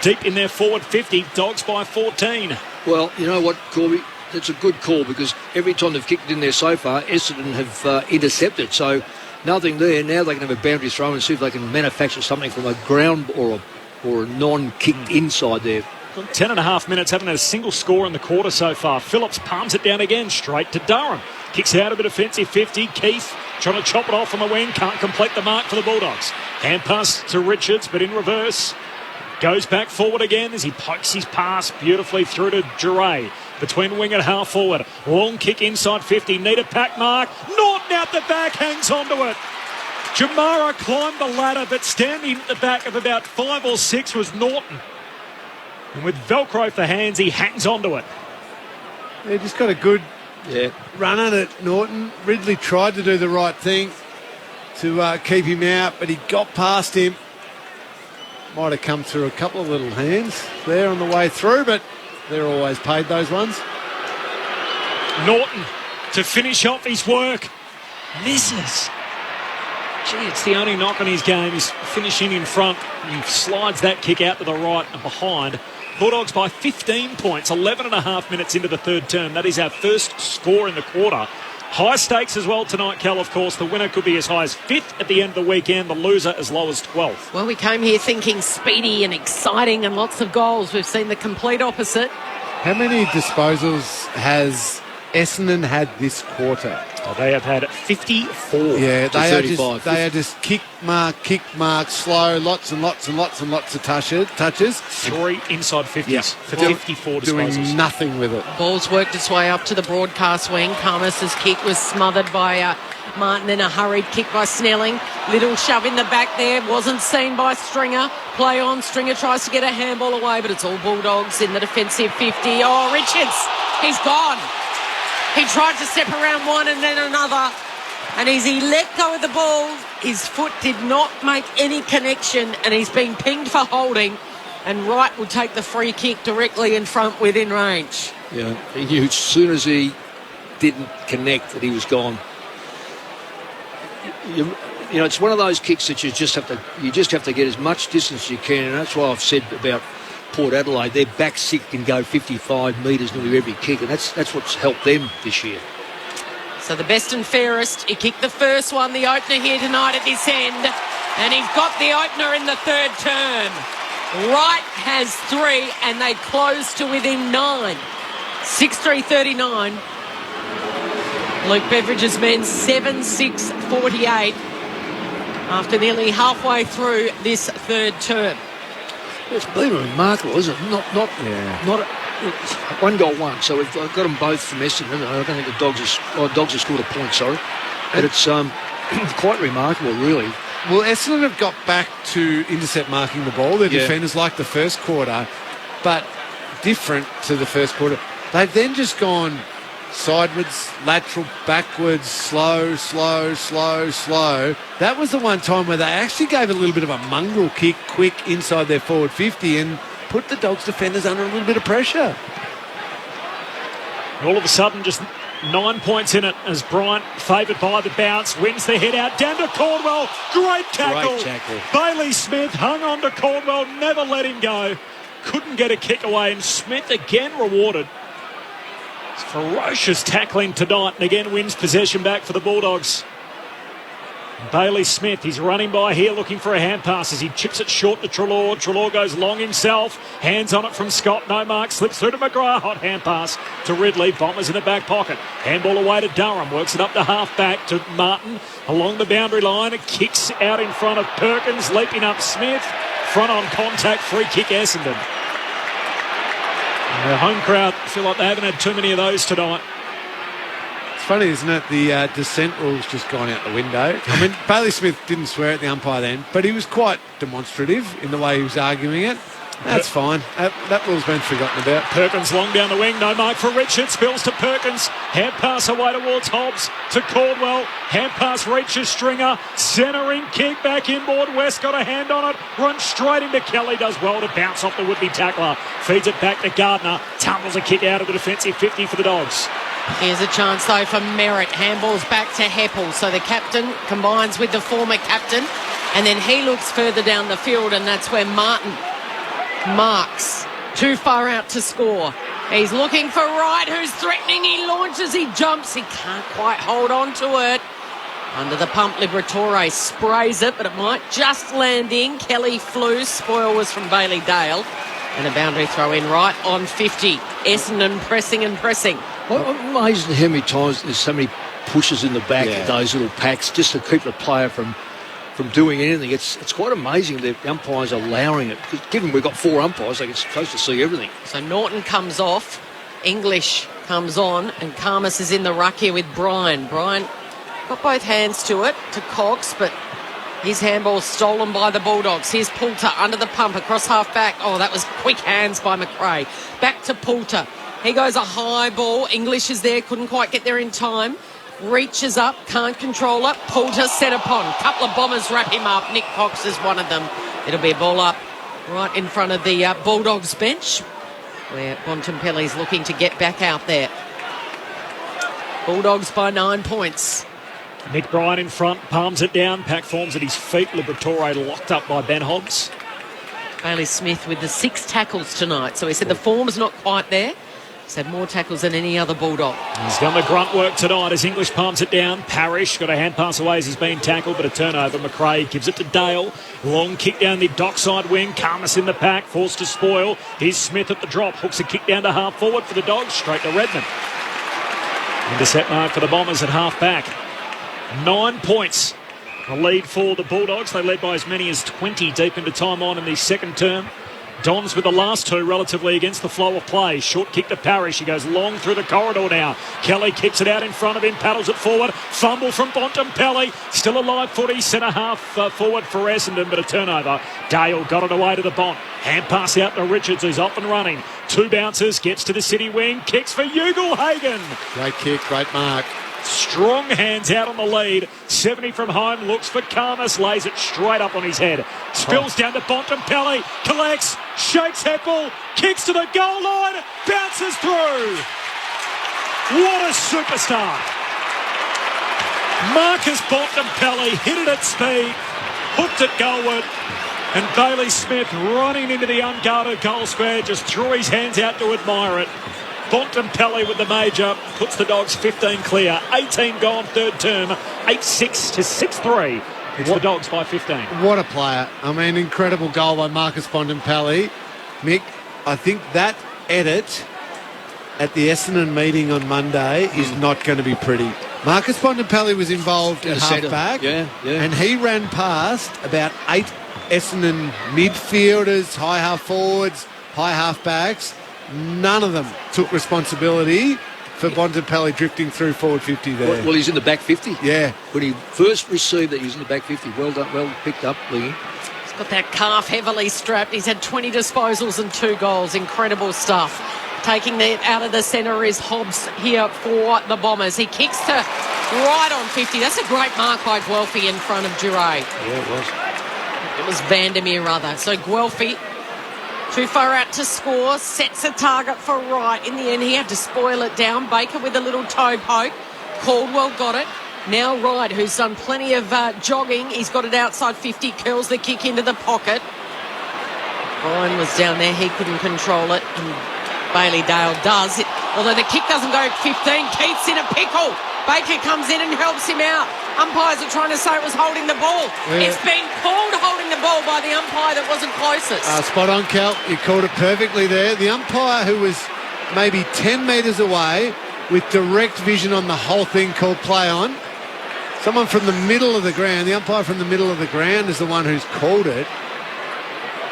deep in their forward 50. Dogs by 14. Well, you know what, Corby? That's a good call because every time they've kicked it in there so far, Essendon have intercepted. So nothing there. Now they can have a boundary throw and see if they can manufacture something from a ground or a non-kicked inside there. 10.5 minutes, haven't had a single score in the quarter so far. Phillips palms it down again, straight to Durham. Kicks out of a defensive 50. Keith trying to chop it off on the wing. Can't complete the mark for the Bulldogs. Hand pass to Richards, but in reverse. Goes back forward again as he pokes his pass beautifully through to Duray. Between wing and half forward. Long kick inside 50. Need a pack mark. Norton out the back, hangs onto it. Jamara climbed the ladder, but standing at the back of about 5 or 6 was Norton. And with Velcro for hands, he hangs onto it. They just got a good run on it, Norton. Ridley tried to do the right thing to keep him out, but he got past him. Might have come through a couple of little hands there on the way through, but they're always paid, those ones. Norton to finish off his work. Misses. Gee, it's the only knock on his game. He's finishing in front. He slides that kick out to the right and behind. Bulldogs by 15 points, 11.5 minutes into the third term. That is our first score in the quarter. High stakes as well tonight, Cal, of course. The winner could be as high as 5th at the end of the weekend. The loser as low as 12th. Well, we came here thinking speedy and exciting and lots of goals. We've seen the complete opposite. How many disposals has Essendon had this quarter? They have had 54 Yeah, to they 35. are just kick mark, slow, lots and lots of touches. 3 inside 50s for 54 disposals. Doing nothing with it. Ball's worked its way up to the broadcast wing. Carmus's kick was smothered by Martin, then a hurried kick by Snelling. Little shove in the back there, wasn't seen by Stringer. Play on, Stringer tries to get a handball away, but it's all Bulldogs in the defensive 50. Oh, Richards, he's gone. He tried to step around one and then another, and as he let go of the ball, his foot did not make any connection, and he's been pinged for holding, and Wright will take the free kick directly in front within range. Yeah, he knew as soon as he didn't connect that he was gone. You know, it's one of those kicks that you just have to get as much distance as you can, and that's why I've said about Port Adelaide, their back six can go 55 metres nearly every kick, and that's what's helped them this year. So the best and fairest, he kicked the first one, the opener here tonight at this end, and he's got the opener in the third term. Wright has 3, and they close to within 9. 6-3-39. Luke Beveridge's men 7-6-48 after nearly halfway through this third term. It's been remarkable, isn't it? Not one goal, one. So we've got them both from Essendon. I don't think the Dogs have scored a point, sorry. But it's quite remarkable, really. Well, Essendon have got back to intercept marking the ball. Their defenders like the first quarter, but different to the first quarter. They've then just gone sideways, lateral, backwards, slow. That was the one time where they actually gave a little bit of a mongrel kick quick inside their forward 50 and put the Dogs defenders under a little bit of pressure. All of a sudden, just 9 points in it as Bryant, favoured by the bounce, wins the hit out down to Caldwell. Great tackle. Bailey Smith hung on to Caldwell, never let him go. Couldn't get a kick away, and Smith again rewarded. Ferocious tackling tonight, and again wins possession back for the Bulldogs. Bailey Smith, he's running by here looking for a hand pass as he chips it short to Treloar. Treloar goes long himself, hands on it from Scott, no mark, slips through to McGrath, hot hand pass to Ridley, Bombers in the back pocket. Handball away to Durham, works it up to half back to Martin, along the boundary line, it kicks out in front of Perkins, leaping up Smith, front on contact, free kick Essendon. And the home crowd feel like they haven't had too many of those tonight. It's funny, isn't it? The dissent rule's just gone out the window. I mean, Bailey Smith didn't swear at the umpire then, but he was quite demonstrative in the way he was arguing it. That's fine. That rule's been forgotten about. Perkins long down the wing, no mark for Richards, spills to Perkins, hand pass away towards Hobbs, to Caldwell, hand pass reaches Stringer, centering kick back inboard, West got a hand on it, runs straight into Kelly, does well to bounce off the would-be tackler, feeds it back to Gardner, tumbles a kick out of the defensive 50 for the Dogs. Here's a chance though for Merritt, handballs back to Heppel, so the captain combines with the former captain, and then he looks further down the field, and that's where Martin marks too far out to score. He's looking for Wright, who's threatening. He launches, he jumps, he can't quite hold on to it. Under the pump, Liberatore sprays it, but it might just land in. Kelly flew, spoil was from Bailey Dale, and a boundary throw in right on 50. Essendon pressing and pressing. I'm amazed at how many times there's so many pushes in the back of those little packs just to keep the player from doing anything. It's quite amazing that the umpires are allowing it. Because given we've got 4 umpires, they get supposed to see everything. So Norton comes off, English comes on, and Carmus is in the ruck here with Bryan. Bryan got both hands to it, to Cox, but his handball stolen by the Bulldogs. Here's Poulter under the pump, across half back. Oh, that was quick hands by McRae. Back to Poulter. He goes a high ball. English is there, couldn't quite get there in time. Reaches up, can't control it. Poulter set upon. Couple of Bombers wrap him up. Nick Cox is one of them. It'll be a ball up right in front of the Bulldogs bench, where Bontempelli's looking to get back out there. Bulldogs by 9 points. Nick Bryan in front, palms it down, pack forms at his feet. Liberatore locked up by Ben Hobbs. Bailey Smith with the 6 tackles tonight. So he said the form's not quite there. He's had more tackles than any other Bulldog. He's done the grunt work tonight as English palms it down. Parrish got a hand pass away as he's been tackled, but a turnover. McRae gives it to Dale. Long kick down the dockside wing. Carmus in the pack, forced to spoil. Here's Smith at the drop. Hooks a kick down to half forward for the Dogs. Straight to Redmond. Intercept mark for the Bombers at half-back. 9 points. A lead for the Bulldogs. They led by as many as 20 deep into time on in the second term. Dons with the last two relatively against the flow of play. Short kick to Parrish. He goes long through the corridor now. Kelly kicks it out in front of him, paddles it forward. Fumble from Bontempelli. Still a live footy. Centre half forward for Essendon, but a turnover. Dale got it away to the Bont. Hand pass out to Richards, who's off and running. 2 bounces, gets to the city wing. Kicks for Ugle-Hagen. Great kick, great mark. Strong hands out on the lead. 70 from home, looks for Karmas, lays it straight up on his head. Spills down to Bontempelli, collects, shakes headball, kicks to the goal line, bounces through. What a superstar. Marcus Bontempelli hit it at speed, hooked it goalward, and Bailey Smith running into the unguarded goal square just threw his hands out to admire it. Bontempelli with the major puts the Dogs 15 clear. 18 gone third term. 8-6 to 6-3. It's the Dogs by 15. What a player. I mean, incredible goal by Marcus Bontempelli. Mick, I think that edit at the Essendon meeting on Monday is not going to be pretty. Marcus Bontempelli was involved at half-back. And he ran past about 8 Essendon midfielders, high half forwards, high half-backs. None of them took responsibility for Bontempelli drifting through forward 50 there. Well, he's in the back 50. Yeah. When he first received it, he was in the back 50. Well done, well picked up, Lee. He's got that calf heavily strapped. He's had 20 disposals and 2 goals. Incredible stuff. Taking that out of the centre is Hobbs here for the Bombers. He kicks to right on 50. That's a great mark by Guelphy in front of Duray. Yeah, it was. It was Vandermeer, rather. So Guelphy, too far out to score, sets a target for right. In the end, he had to spoil it down. Baker with a little toe poke. Caldwell got it. Now Wright, who's done plenty of jogging. He's got it outside 50, curls the kick into the pocket. Ryan was down there. He couldn't control it. And Bailey Dale does. Although the kick doesn't go 15. Keith's in a pickle. Baker comes in and helps him out. Umpires are trying to say it was holding the ball. Yeah. It's been called holding the ball by the umpire that wasn't closest. Spot on, Cal. You called it perfectly there. The umpire, who was maybe 10 metres away with direct vision on the whole thing, called play on. Someone from the middle of the ground, the umpire from the middle of the ground is the one who's called it.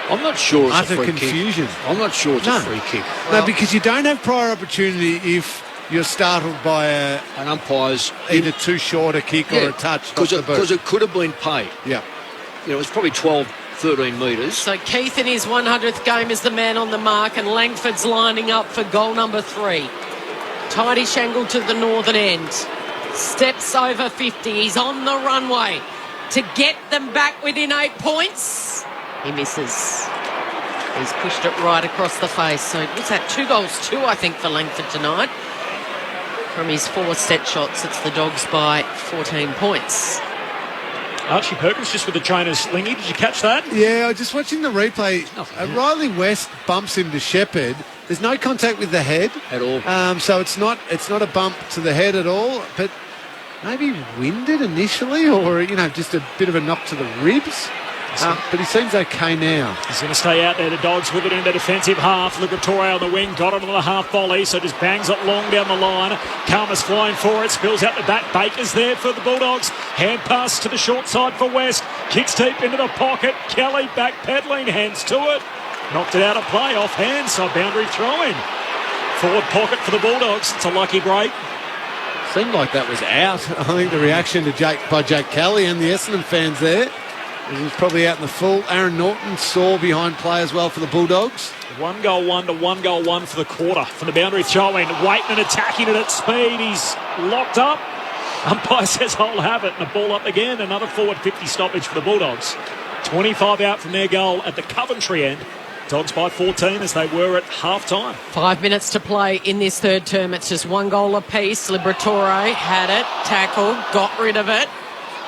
I'm not sure it's utter a free confusion. kick. I'm not sure it's a free kick. No, because you don't have prior opportunity if you're startled by an umpire's either too short a kick or a touch. Because it could have been paid. Yeah. You know, it's probably 12, 13 metres. So Keith in his 100th game is the man on the mark, and Langford's lining up for goal number 3. Tidy Shangle to the northern end. Steps over 50. He's on the runway to get them back within 8 points. He misses. He's pushed it right across the face. So what's that? 2 goals, 2, I think, for Langford tonight. From his 4 set shots, it's the Dogs by 14 points. Archie Perkins just with the trainers. Lingy, did you catch that? Yeah, I was just watching the replay. Riley West bumps into Shepherd. There's no contact with the head at all. So it's not a bump to the head at all. But maybe winded initially, or just a bit of a knock to the ribs. But he seems okay now. He's going to stay out there. The Dogs with it in the defensive half. Liberatore on the wing, got it on the half volley, so just bangs it long down the line. Karmas flying for it, spills out the back. Baker's there for the Bulldogs. Hand pass to the short side for West. Kicks deep into the pocket. Kelly back pedaling, hands to it. Knocked it out of play, off hand, so boundary throw-in. Forward pocket for the Bulldogs. It's a lucky break. Seemed like that was out. I think the reaction to Jake Kelly and the Essendon fans there. He was probably out in the full. Aaron Norton saw behind play as well for the Bulldogs. 1 goal 1 to 1 goal 1 for the quarter. From the boundary throw-in, Waitman attacking it at speed. He's locked up. Umpire says I'll have it. And the ball up again. Another forward 50 stoppage for the Bulldogs. 25 out from their goal at the Coventry end. Dogs by 14 as they were at half-time. 5 minutes to play in this third term. It's just 1 goal apiece. Liberatore had it, tackled, got rid of it.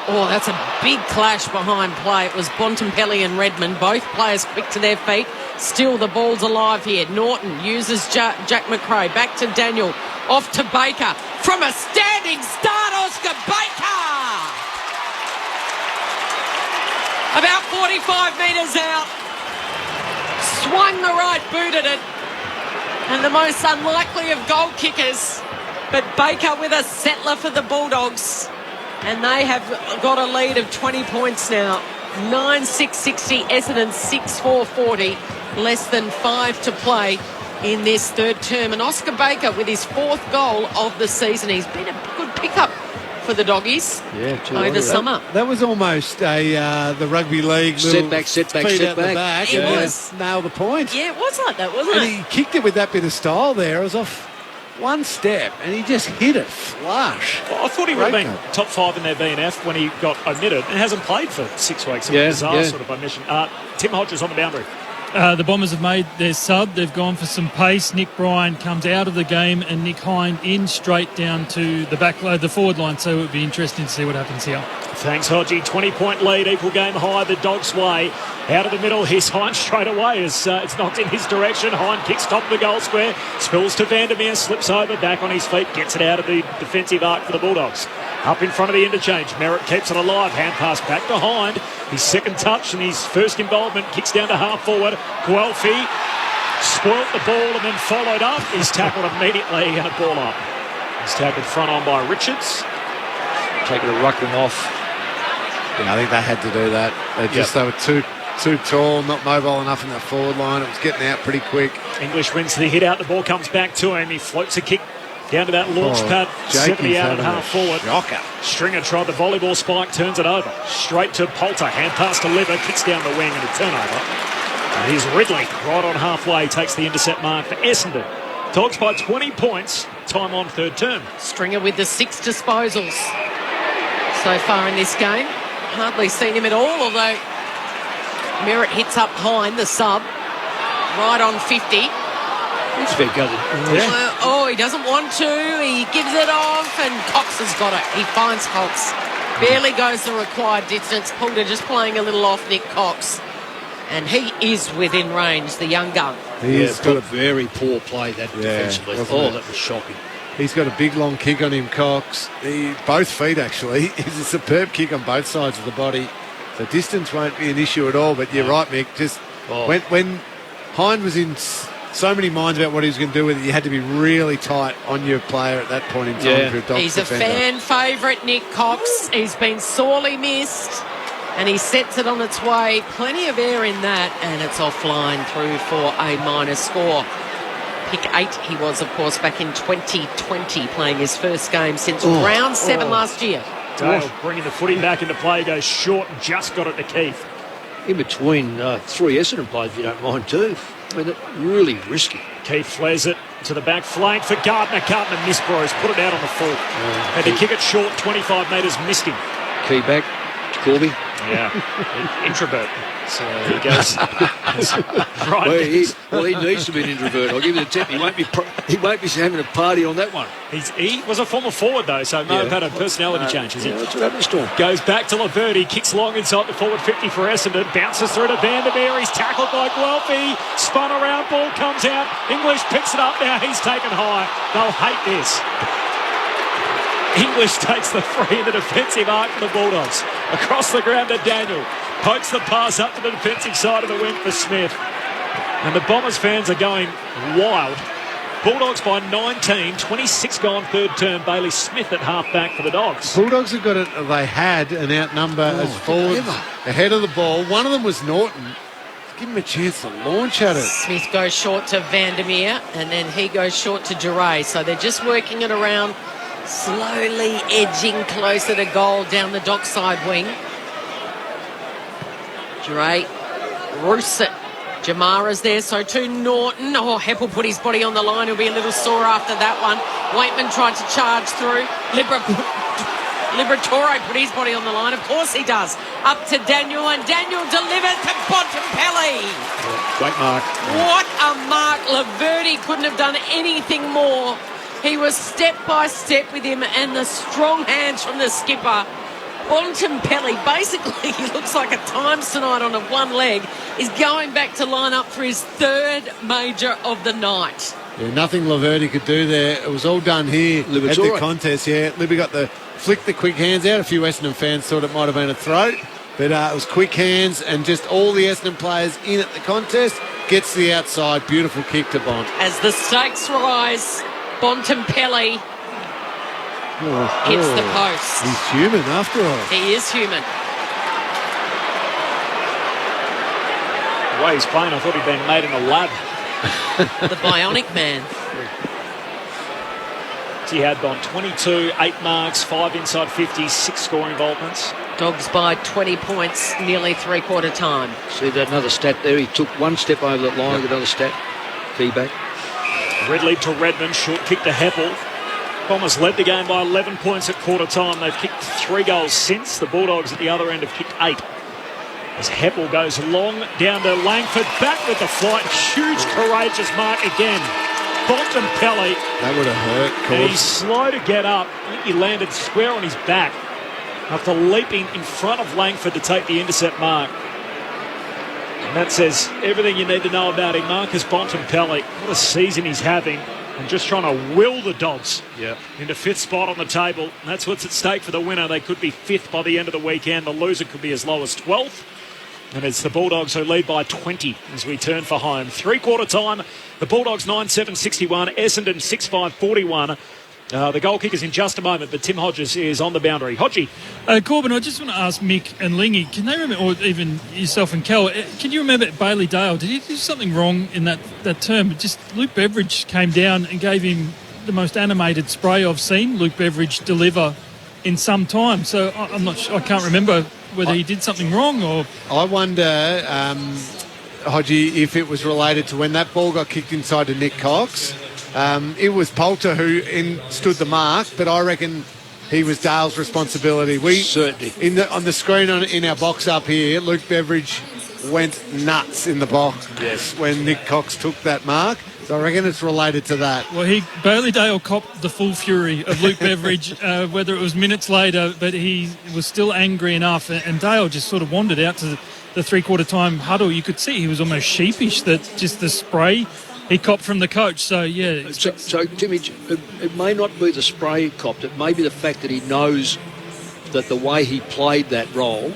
Oh, that's a big clash behind play. It was Bontempelli and Redmond, both players quick to their feet. Still, the ball's alive here. Norton uses Jack McRae. Back to Daniel. Off to Baker. From a standing start, Oscar Baker! About 45 metres out. Swung the right boot at it. And the most unlikely of goal kickers But Baker with a settler for the Bulldogs. And they have got a lead of 20 points now. 9-6-60, Essendon 6-4-40. Less than 5 to play in this third term. And Oscar Baker with his 4th goal of the season. He's been a good pickup for the Doggies over summer. That was almost the rugby league setback. Feet out the back. It was. Nailed the point. Yeah, it was like that, wasn't and it? he kicked it with that bit of style there. It was off one step and he just hit it flush. Well, I thought he would have been top 5 in their BNF when he got omitted and hasn't played for 6 weeks. A bizarre sort of omission. Tim Hodges on the boundary. The Bombers have made their sub. They've gone for some pace. Nick Bryan comes out of the game and Nick Hind in straight down to the forward line. So it would be interesting to see what happens here. Thanks, Hodgie. 20-point lead, equal game high, the Dogs' way. Out of the middle, here's Hind straight away as it's knocked in his direction. Hind kicks top of the goal square, spills to Vandermeer, slips over, back on his feet, gets it out of the defensive arc for the Bulldogs. Up in front of the interchange, Merritt keeps it alive, hand pass back to Hind. His second touch and his first involvement, kicks down to half forward. Guelphy spoilt the ball and then followed up. He's tackled immediately and a ball up. He's tackled front on by Richards. Taking a ruckman off. Yeah, I think they had to do that. They were too tall, not mobile enough in that forward line. It was getting out pretty quick. English wins the hit out. The ball comes back to him. He floats a kick down to that launch pad. 70 out and half forward. Shocker. Stringer tried the volleyball spike, turns it over. Straight to Poulter. Hand pass to Liver. Kicks down the wing and a turnover. And here's Ridley right on halfway. Takes the intercept mark for Essendon. Dogs by 20 points. Time on third term. Stringer with the 6 disposals so far in this game. Hardly seen him at all, although Merritt hits up Hind, the sub, right on 50. It's fair go. He doesn't want to. He gives it off, and Cox has got it. He finds Cox. Barely goes the required distance. Poulter just playing a little off Nick Cox. And he is within range, the young gun. He's got a very poor play that defensively. That was shocking. He's got a big long kick on him, Cox. Both feet, actually. He's a superb kick on both sides of the body. So distance won't be an issue at all. But you're right, Mick. Just when Hind was in so many minds about what he was going to do with it, you had to be really tight on your player at that point in time for a Dogs He's defender. a fan favourite, Nick Cox. He's been sorely missed. And he sets it on its way. Plenty of air in that. And it's offline through for a minor score. Pick 8 he was, of course, back in 2020, playing his first game since round 7 last year. Dale bringing the footy back into play, goes short and just got it to Keith. In between 3 Essendon players, if you don't mind, too. I mean, really risky. Keith flares it to the back flank for Gardner. Gardner missed Bros, put it out on the full. Had to kick it short, 25 metres, missed him. Key back to Corby. Yeah, introvert. So he goes right. Well, he needs to be an introvert. I'll give you the tip. He won't be having a party on that one. He was a former forward though, so may have had a personality change. That's what happened to Storm. Goes back to Laverde, kicks long inside the forward 50 for Essendon, bounces through to Vandermeer. He's tackled by Guelphy, spun around, ball comes out. English picks it up now. He's taken high. They'll hate this. English takes the free in the defensive arc for the Bulldogs. Across the ground to Daniel. Pokes the pass up to the defensive side of the wing for Smith. And the Bombers fans are going wild. Bulldogs by 19, 26 gone third term. Bailey Smith at half back for the Dogs. Bulldogs have got it. They had an outnumber as forwards ahead of the ball. One of them was Norton. Give him a chance to launch at it. Smith goes short to Vandermeer, and then he goes short to Duray. So they're just working it around, slowly edging closer to goal down the dockside wing. Duray roosts it. Jamara's there, so too Norton. Heppel put his body on the line. He'll be a little sore after that one. Waitman tried to charge through. Liberatore put his body on the line. Of course he does. Up to Daniel, and Daniel delivers to Bontempelli. Great mark. What a mark. Laverde couldn't have done anything more. He was step by step with him, and the strong hands from the skipper. Bontempelli, basically, he looks like a Times tonight on one leg, is going back to line up for his third major of the night. Yeah, nothing Laverde could do there. It was all done here at the contest. Yeah, Libby got flicked the quick hands out. A few Essendon fans thought it might have been a throat, but it was quick hands and just all the Essendon players in at the contest. Gets to the outside. Beautiful kick to Bont. As the stakes rise, Bontempelli Hits the post. He's human after all. He is human. The way he's playing, I thought he'd been made in a lab. The bionic man. He had on 22, 8 marks, 5 inside 50, 6 score involvements. Dogs by 20 points, nearly three-quarter time. See that another stat there? He took one step over that line, another stat. Feedback. Red lead to Redmond, short kick to Heppel. Bombers led the game by 11 points at quarter time. They've kicked 3 goals since. The Bulldogs at the other end have kicked 8. As Heppel goes long down to Langford, back with the flight. Huge, courageous mark again. Bontempelli. That would have hurt. And he's slow to get up. I think he landed square on his back after leaping in front of Langford to take the intercept mark. And that says everything you need to know about him. Marcus Bontempelli, what a season he's having. And just trying to will the Dogs into 5th spot on the table. And that's what's at stake for the winner. They could be 5th by the end of the weekend. The loser could be as low as 12th. And it's the Bulldogs who lead by 20 as we turn for home. Three-quarter time, the Bulldogs 9-7-61, Essendon 6-5-41. The goal kicker's in just a moment, but Tim Hodges is on the boundary. Hodgie. Corbin, I just want to ask Mick and Lingy, can they remember, or even yourself and Kel, can you remember Bailey Dale? Did he do something wrong in that term? Just Luke Beveridge came down and gave him the most animated spray I've seen Luke Beveridge deliver in some time. So I'm not sure, I can't remember whether he did something wrong or... I wonder, Hodgie, if it was related to when that ball got kicked inside to Nick Cox. It was Poulter who stood the mark, but I reckon he was Dale's responsibility. Certainly. On the screen in our box up here, Luke Beveridge went nuts in the box when Nick Cox took that mark. So I reckon it's related to that. Well, Bailey Dale copped the full fury of Luke Beveridge, whether it was minutes later, but he was still angry enough. And Dale just sort of wandered out to the three-quarter time huddle. You could see he was almost sheepish that just the spray he copped from the coach. So, yeah. So Timmy, it may not be the spray he copped. It may be the fact that he knows that the way he played that role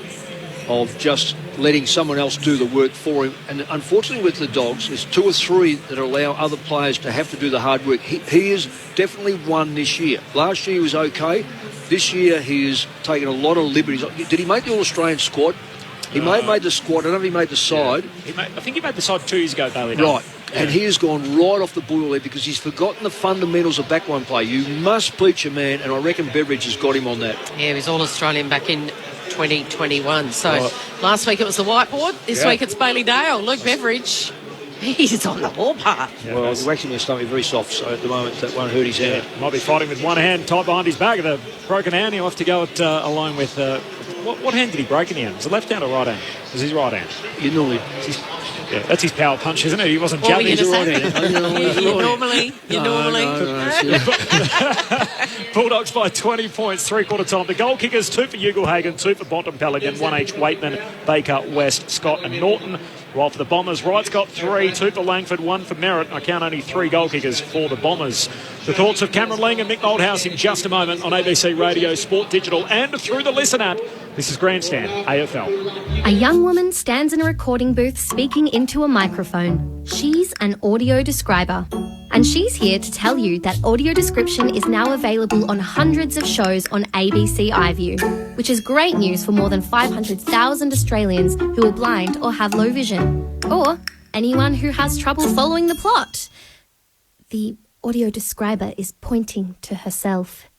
of just letting someone else do the work for him. And unfortunately with the Dogs, there's 2 or 3 that allow other players to have to do the hard work. He is definitely one this year. Last year he was okay. This year he has taken a lot of liberties. Did he make the All-Australian squad? He may have made the squad. I don't know if he made the side. I think he made the side 2 years ago, Bailey. Right. And he has gone right off the boil there because he's forgotten the fundamentals of backline play. You must beat your man, and I reckon Beveridge has got him on that. Yeah, he was All-Australian back in 2021. So last week it was the whiteboard. This week it's Bailey Dale. Luke Beveridge, he's on the ballpark. Yeah, well, he's waxing his stomach very soft, so at the moment that won't hurt his hand. Might be fighting with one hand tied behind his back with a broken hand. He'll have to go alone with... what hand did he break in the hand? Was it left hand or right hand? It was his right hand. You normally... Yeah, that's his power punch, isn't it? He wasn't jumping. You normally. Bulldogs by 20 points, three-quarter time. The goal kickers, 2 for Ugelhagen, 2 for Bontempelli, and 1 each Waitman, Baker, West, Scott and Norton. While for the Bombers, Wright's got 3, 2 for Langford, 1 for Merritt. I count only 3 goal kickers for the Bombers. The thoughts of Cameron Lang and Mick Oldhouse in just a moment on ABC Radio, Sport Digital and through the Listen app. This is Grandstand, AFL. A young woman stands in a recording booth speaking into a microphone. She's an audio describer. And she's here to tell you that audio description is now available on hundreds of shows on ABC iView, which is great news for more than 500,000 Australians who are blind or have low vision, or anyone who has trouble following the plot. The audio describer is pointing to herself.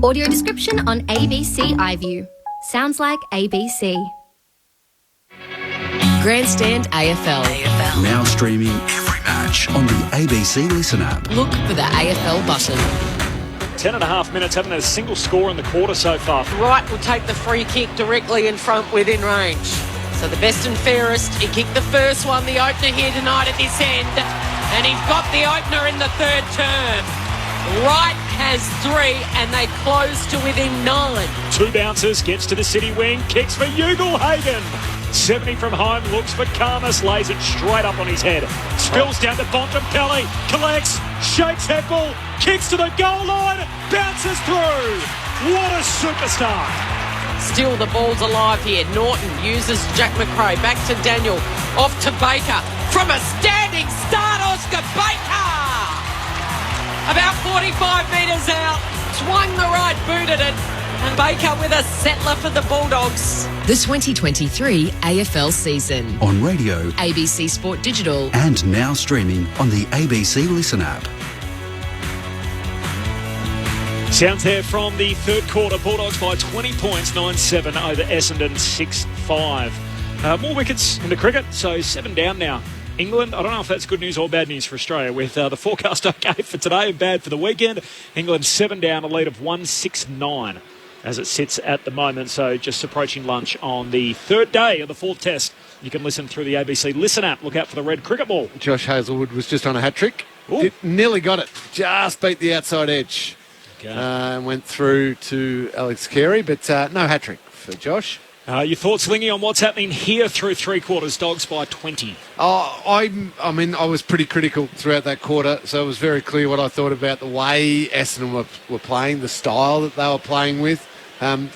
Audio description on ABC iView. Sounds like ABC. Grandstand AFL. Now streaming every match on the ABC Listen app. Look for the AFL button. 10.5 minutes, haven't had a single score in the quarter so far. Wright will take the free kick directly in front within range. So the best and fairest, he kicked the first one, the opener here tonight at this end, and he's got the opener in the third term. Wright has 3 and they close to within 9. 2 bounces, gets to the city wing, kicks for Ugelhagen. 70 from home, looks for Karmas, lays it straight up on his head. Spills down to Bontempelli, collects, shakes Heppel, kicks to the goal line, bounces through. What a superstar. Still the ball's alive here. Norton uses Jack McRae, back to Daniel, off to Baker. From a standing start, Oscar Baker! About 45 metres out, Swung the right boot at it. And Baker with a settler for the Bulldogs. The 2023 AFL season. On radio ABC Sport Digital. and now streaming on the ABC Listen app. Sounds there from the third quarter. Bulldogs by 20 points, 9-7 over Essendon, 6-5. More wickets in the cricket, so 7 down now. England, I don't know if that's good news or bad news for Australia, with the forecast okay for today and bad for the weekend. England 7 down, a lead of 169 as it sits at the moment. So just approaching lunch on the third day of the fourth test. You can listen through the ABC Listen app. Look out for the red cricket ball. Josh Hazlewood was just on a hat-trick. Nearly got it. Just beat the outside edge. And went through to Alex Carey, but no hat-trick for Josh. Your thoughts, Lingy, on what's happening here through three quarters? Dogs by 20. I mean, I was pretty critical throughout that quarter, so it was very clear what I thought about the way Essendon were playing, the style that they were playing with.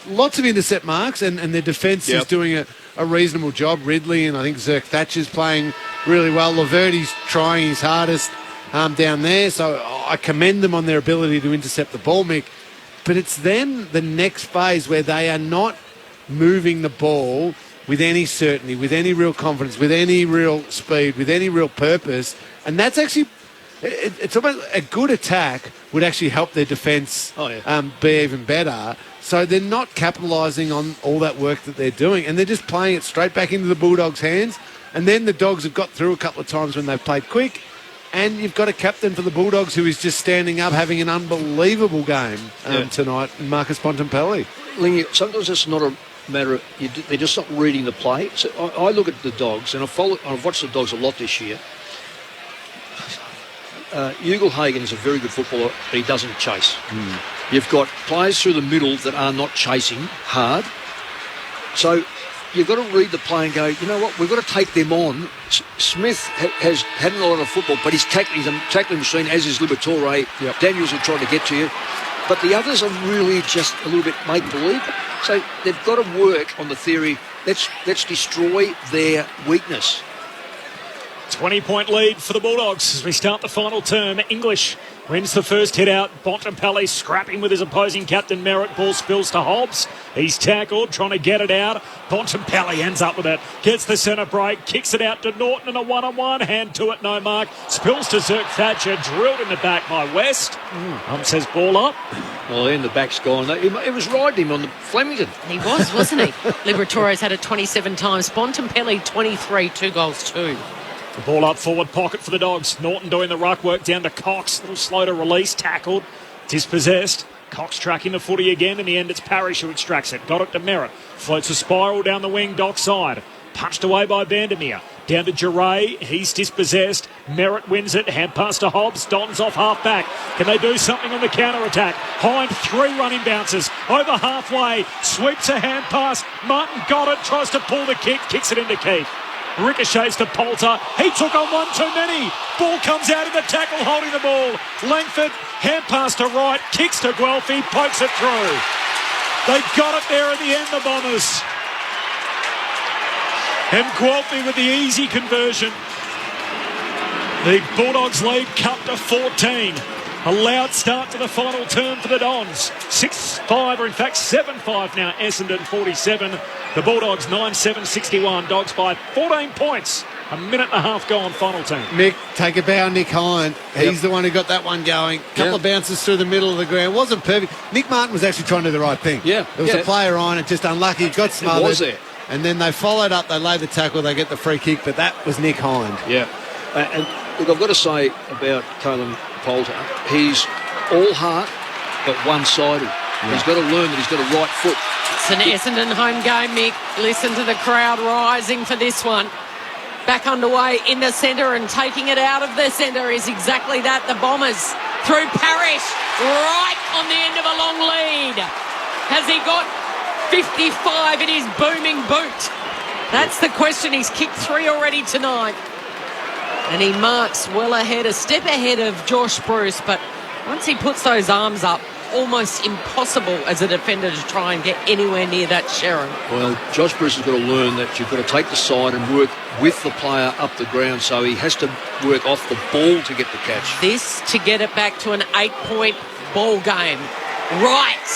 Lots of intercept marks, and their defence is doing a reasonable job. Ridley and I think Zerk Thatcher's playing really well. Laverty's trying his hardest down there, so I commend them on their ability to intercept the ball, Mick. But it's then the next phase where they are not moving the ball with any certainty, with any real confidence, with any real speed, with any real purpose. And that's actually, it's almost a good attack would actually help their defence be even better. So they're not capitalising on all that work that they're doing, and they're just playing it straight back into the Bulldogs' hands. And then the Dogs have got through a couple of times when they've played quick. And you've got a captain for the Bulldogs who is just standing up, having an unbelievable game tonight, Marcus Bontempelli. Lingy, sometimes it's not a matter of they're just not reading the play. So I look at the Dogs, and I've watched the Dogs a lot this year. Ugle-Hagan is a very good footballer, but he doesn't chase. You've got players through the middle that are not chasing hard. So you've got to read the play and go, you know what, we've got to take them on. Smith has had a lot of football, but he's a tackling machine, as is Liberatore. Daniels will try to get to you. But the others are really just a little bit make-believe. So they've got to work on the theory, let's destroy their weakness. 20-point lead for the Bulldogs as we start the final term. English wins the first hit out. Bontempelli scrapping with his opposing captain Merritt. Ball spills to Hobbs. He's tackled, trying to get it out. Bontempelli ends up with it. Gets the centre break, kicks it out to Norton in a one-on-one. Hand to it, no mark. Spills to Zerk Thatcher, drilled in the back by West. Says ball up. Well, then the back's gone. It was riding him on the Flemington. He was, wasn't he? Liberatore's had it 27 times. Bontempelli 23, 2 goals too. The ball up forward pocket for the Dogs. Norton doing the ruck work down to Cox. A little slow to release. Tackled. Dispossessed. Cox tracking the footy again. In the end, it's Parrish who extracts it. Got it to Merritt. Floats a spiral down the wing, Dock side. Punched away by Vandermeer. Down to Giray. He's dispossessed. Merritt wins it. Hand pass to Hobbs. Don's off half back. Can they do something on the counter attack? Hind 3 running bounces. Over halfway. Sweeps a hand pass. Martin got it. Tries to pull the kick. Kicks it into Keith. Ricochets to Poulter. He took on one too many. Ball comes out of the tackle holding the ball. Langford, hand pass to right, kicks to Guelphy, pokes it through. They got it there at the end, the Bombers. And Guelphy with the easy conversion. The Bulldogs lead cut to 14. A loud start to the final term for the Dons. 6-5, or in fact 7-5 now. Essendon 47. The Bulldogs 9-7, 61. Dogs by 14 points. A minute and a half gone, final term. Mick, take a bow, Nick Hind. He's the one who got that one going. Couple of bounces through the middle of the ground. Wasn't perfect. Nick Martin was actually trying to do the right thing. There was a player on it, just unlucky. Got smothered. It was there. And then they followed up. They laid the tackle. They get the free kick. But that was Nick Hind. Yeah. And look, I've got to say about Caleb Poulter, he's all heart but one-sided. He's got to learn that he's got a right foot. It's an Essendon home game, Mick. Listen to the crowd rising for this one. Back underway in the centre, and taking it out of the centre is exactly that. The Bombers through Parrish, right on the end of a long lead. Has he got 55 in his booming boot? That's the question. He's kicked 3 already tonight. And he marks well ahead, a step ahead of Josh Bruce. But once he puts those arms up, almost impossible as a defender to try and get anywhere near that Sharon. Well, Josh Bruce has got to learn that you've got to take the side and work with the player up the ground, so he has to work off the ball to get the catch. This to get it back to an 8-point ball game. Right.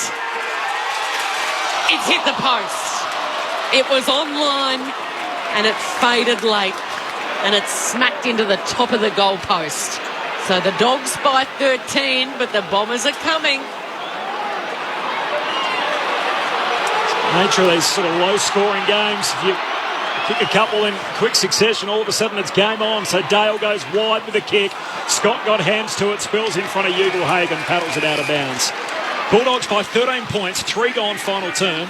It's hit the post. It was online and it faded late and it smacked into the top of the goalpost. So the Dogs by 13, but the Bombers are coming. Nature of these sort of low-scoring games. If you kick a couple in quick succession, all of a sudden it's game on. So Dale goes wide with a kick. Scott got hands to it, spills in front of Ugle-Hagan, paddles it out of bounds. Bulldogs by 13 points, 3 gone final term.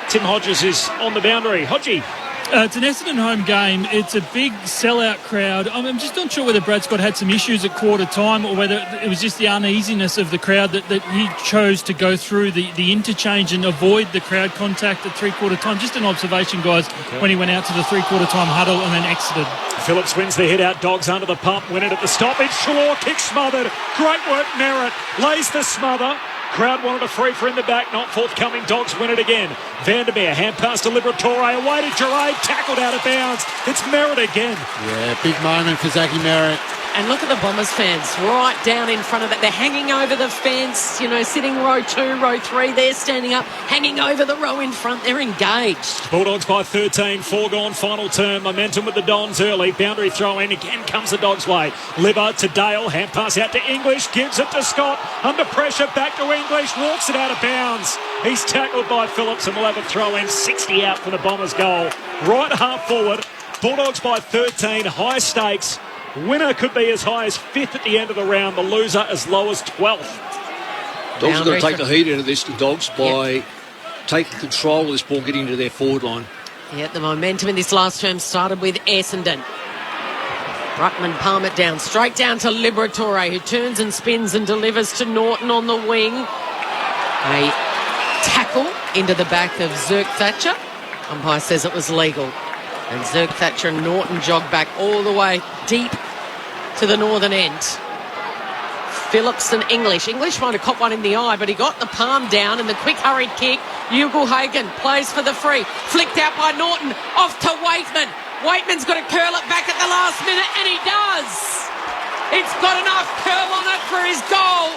Tim Hodges is on the boundary. Hodgie. It's an Essendon home game. It's a big sellout crowd. I'm just not sure whether Brad Scott had some issues at quarter time or whether it was just the uneasiness of the crowd that he chose to go through the interchange and avoid the crowd contact at three-quarter time. Just an observation, guys, when he went out to the three-quarter time huddle and then exited. Phillips wins the hit out. Dogs under the pump. Win it at the stoppage. Trelaw kick smothered. Great work, Merritt. Lays the smother. Crowd wanted a free for in the back, not forthcoming. Dogs win it again. Vandermeer, hand pass to Liberatore, away to Gerard, tackled out of bounds. It's Merritt again. Yeah, big moment for Zachy Merritt. And look at the Bombers fans right down in front of it. They're hanging over the fence, sitting row 2, row 3. They're standing up, hanging over the row in front. They're engaged. Bulldogs by 13, 4 gone final term. Momentum with the Dons early. Boundary throw in. Again comes the Dogs' way. Libba to Dale. Hand pass out to English. Gives it to Scott. Under pressure. Back to English. Walks it out of bounds. He's tackled by Phillips and will have a throw in. 60 out for the Bombers' goal. Right half forward. Bulldogs by 13. High stakes. Winner could be as high as 5th at the end of the round. The loser as low as 12th. Dogs are going to take the heat out of this, the Dogs, by taking control of this ball, getting into their forward line. Yeah, the momentum in this last term started with Essendon. Ruckman palm it down, straight down to Liberatore, who turns and spins and delivers to Norton on the wing. A tackle into the back of Zirk Thatcher. Umpire says it was legal. And Zirk Thatcher and Norton jog back all the way deep to the northern end. Phillips and English. English might have caught one in the eye, but he got the palm down and the quick hurried kick. Ugle-Hagan plays for the free. Flicked out by Norton. Off to Waitman. Waitman's got to curl it back at the last minute, and he does. It's got enough curl on it for his goal.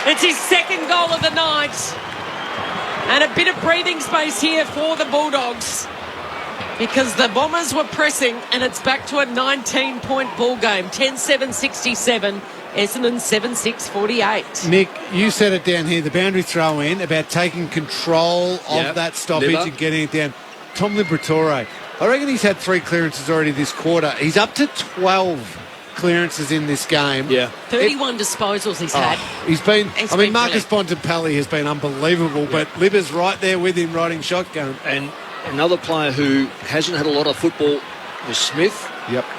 It's his second goal of the night. And a bit of breathing space here for the Bulldogs, because the Bombers were pressing, and it's back to a 19-point ball game. 10-7-67, Essendon 7-6-48. Nick, you said it down here, the boundary throw in, about taking control of that stoppage and getting it down. Tom Liberatore, I reckon he's had 3 clearances already this quarter. He's up to 12 clearances in this game. 31 disposals he's had. He's been, Marcus Bontempelli has been unbelievable, but Libba's right there with him riding shotgun. And another player who hasn't had a lot of football was Smith,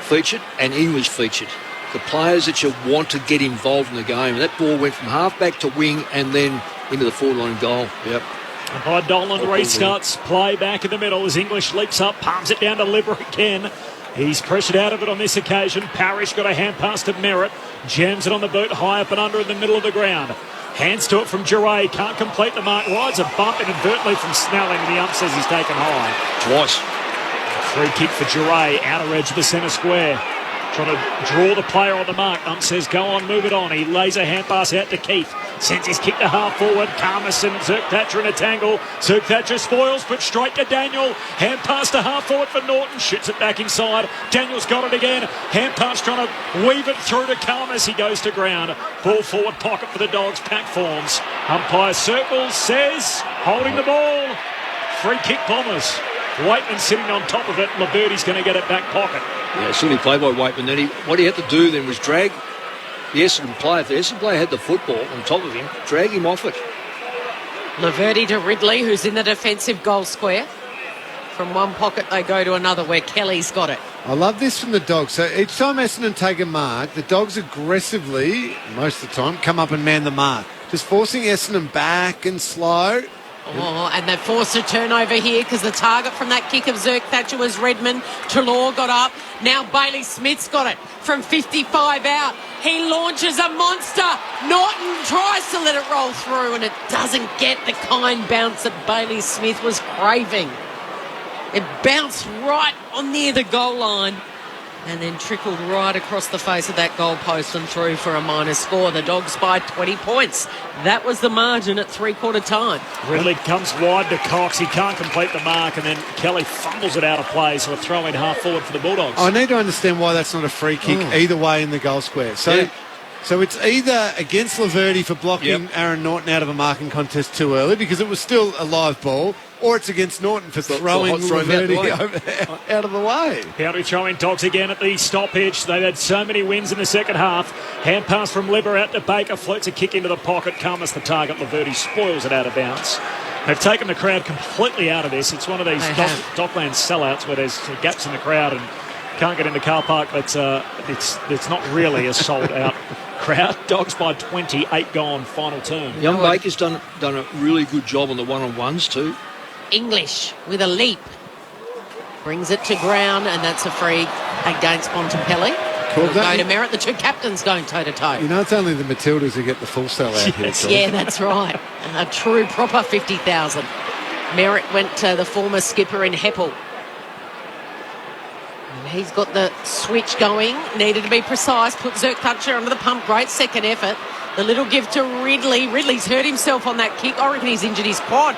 featured, and English featured. The players that you want to get involved in the game. And that ball went from half-back to wing and then into the forward-line goal. By Dolan restarts play back in the middle as English leaps up, palms it down to Libber again. He's pressured out of it on this occasion. Parrish got a hand pass to Merritt. Jams it on the boot, high up and under in the middle of the ground. Hands to it from Giray. Can't complete the mark. Rides a bump inadvertently from Snelling, and the ump says he's taken high. Twice. Free kick for Giray. Outer edge of the centre square. Trying to draw the player on the mark. Ump says go on, move it on. He lays a hand pass out to Keith. Sends his kick to half forward. Carmison, Zirk Thatcher in a tangle. Zirk Thatcher spoils, but straight to Daniel. Hand pass to half forward for Norton. Shoots it back inside. Daniel's got it again. Hand pass trying to weave it through to Carmus. He goes to ground. Ball forward pocket for the Dogs. Pack forms. Umpire circles, says holding the ball. Free kick Bombers. Waitman sitting on top of it. Laverty's going to get it back pocket. Yeah, silly play by Waitman. Then what he had to do then was drag the Essendon player. If the Essendon player had the football on top of him, drag him off it. Laverty to Ridley, who's in the defensive goal square. From one pocket they go to another where Kelly's got it. I love this from the Dogs. So each time Essendon take a mark, the Dogs aggressively, most of the time, come up and man the mark. Just forcing Essendon back and slow. Oh, and they've forced a turnover here because the target from that kick of Zirk Thatcher was Redmond. Trelaw got up. Now Bailey Smith's got it from 55 out. He launches a monster. Norton tries to let it roll through and it doesn't get the kind bounce that Bailey Smith was craving. It bounced right on near the goal line and then trickled right across the face of that goalpost and through for a minor score. The Dogs by 20 points. That was the margin at three-quarter time. Ridley comes wide to Cox. He can't complete the mark, and then Kelly fumbles it out of play, so a throw in half forward for the Bulldogs. I need to understand why that's not a free kick either way in the goal square. So it's either against Laverty for blocking Aaron Norton out of a marking contest too early because it was still a live ball, or it's against Norton for throwing Laverty out of the way. Boundary throwing Dogs again at the stoppage. They've had so many wins in the second half. Hand pass from Libber out to Baker. Floats a kick into the pocket. Calmas the target. Laverty spoils it out of bounds. They've taken the crowd completely out of this. It's one of these Dockland sellouts where there's gaps in the crowd and can't get in the car park, but it's not really a sold-out crowd. Dogs by 20, 8 gone, final turn. Young Baker's done a really good job on the one-on-ones too. English with a leap. Brings it to ground, and that's a free against Bontempelli. Cool. Go to Merritt. The two captains going toe-to-toe. You know, it's only the Matildas who get the full sell out here. Yeah, that's right. A true proper 50,000. Merritt went to the former skipper in Heppel. And he's got the switch going. Needed to be precise. Put Zerk-Thatcher under the pump. Great second effort. The little give to Ridley. Ridley's hurt himself on that kick. I reckon he's injured his quad.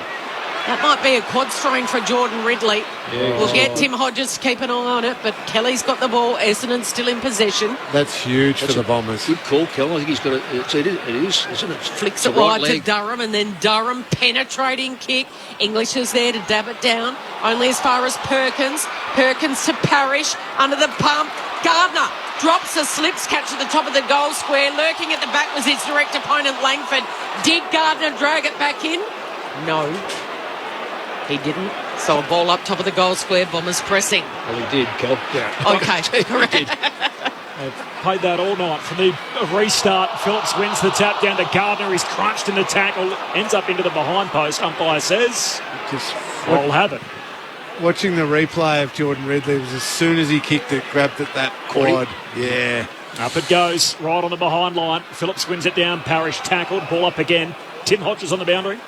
That might be a quad strain for Jordan Ridley. Yeah, we'll get Tim Hodges to keep an eye on it, but Kelly's got the ball. Essendon still in possession. That's huge for the Bombers. Good call, Kelly. I think he's got it. It is, isn't it? Flicks it wide to Durham, and then Durham penetrating kick. English is there to dab it down. Only as far as Perkins. Perkins to Parrish under the pump. Gardner drops the slips catch at the top of the goal square. Lurking at the back was his direct opponent, Langford. Did Gardner drag it back in? No. He didn't. So a ball up top of the goal square. Bombers pressing. Well, he did, Kel. Yeah. Okay, correct. They've played that all night. From the restart, Phillips wins the tap down to Gardner. He's crunched in the tackle. Ends up into the behind post. Umpire says, I'll have it. Watching the replay of Jordan Ridley was as soon as he kicked it, grabbed at that quad. Yeah. Up it goes. Right on the behind line. Phillips wins it down. Parrish tackled. Ball up again. Tim Hodges on the boundary.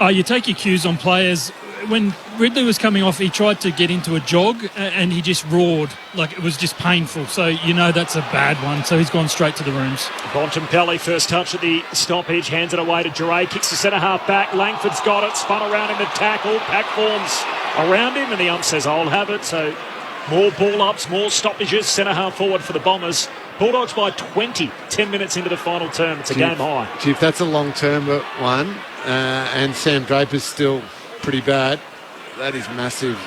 Oh, you take your cues on players. When Ridley was coming off, he tried to get into a jog and he just roared. Like, it was just painful. So, you know, that's a bad one. So he's gone straight to the rooms. Bontempelli, first touch at the stoppage, hands it away to Duray, kicks the centre-half back. Langford's got it, spun around him to tackle. Pack forms around him and the ump says, I'll have it. So more ball-ups, more stoppages, centre-half forward for the Bombers. Bulldogs by 20, 10 minutes into the final term. It's a game high. Gee, if that's a long-term one, and Sam Draper's still pretty bad, that is massive.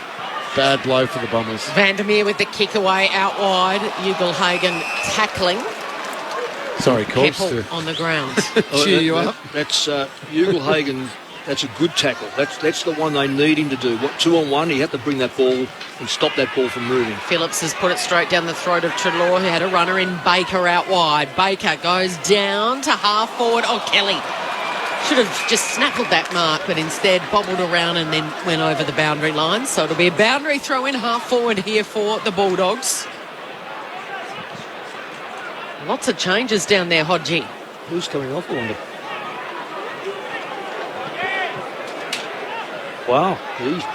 Bad blow for the Bombers. Vandermeer with the kick away out wide. Ugle-Hagen tackling. Sorry, Corbs. Keppel on the ground. Cheer you up. That's Ugle-Hagen. That's a good tackle. That's the one they need him to do. 2-on-1, he had to bring that ball and stop that ball from moving. Phillips has put it straight down the throat of Treloar, who had a runner in Baker out wide. Baker goes down to half forward. Oh, Kelly should have just snackled that mark, but instead bobbled around and then went over the boundary line. So it'll be a boundary throw in half forward here for the Bulldogs. Lots of changes down there, Hodgie. Who's coming off, I wonder? Wow,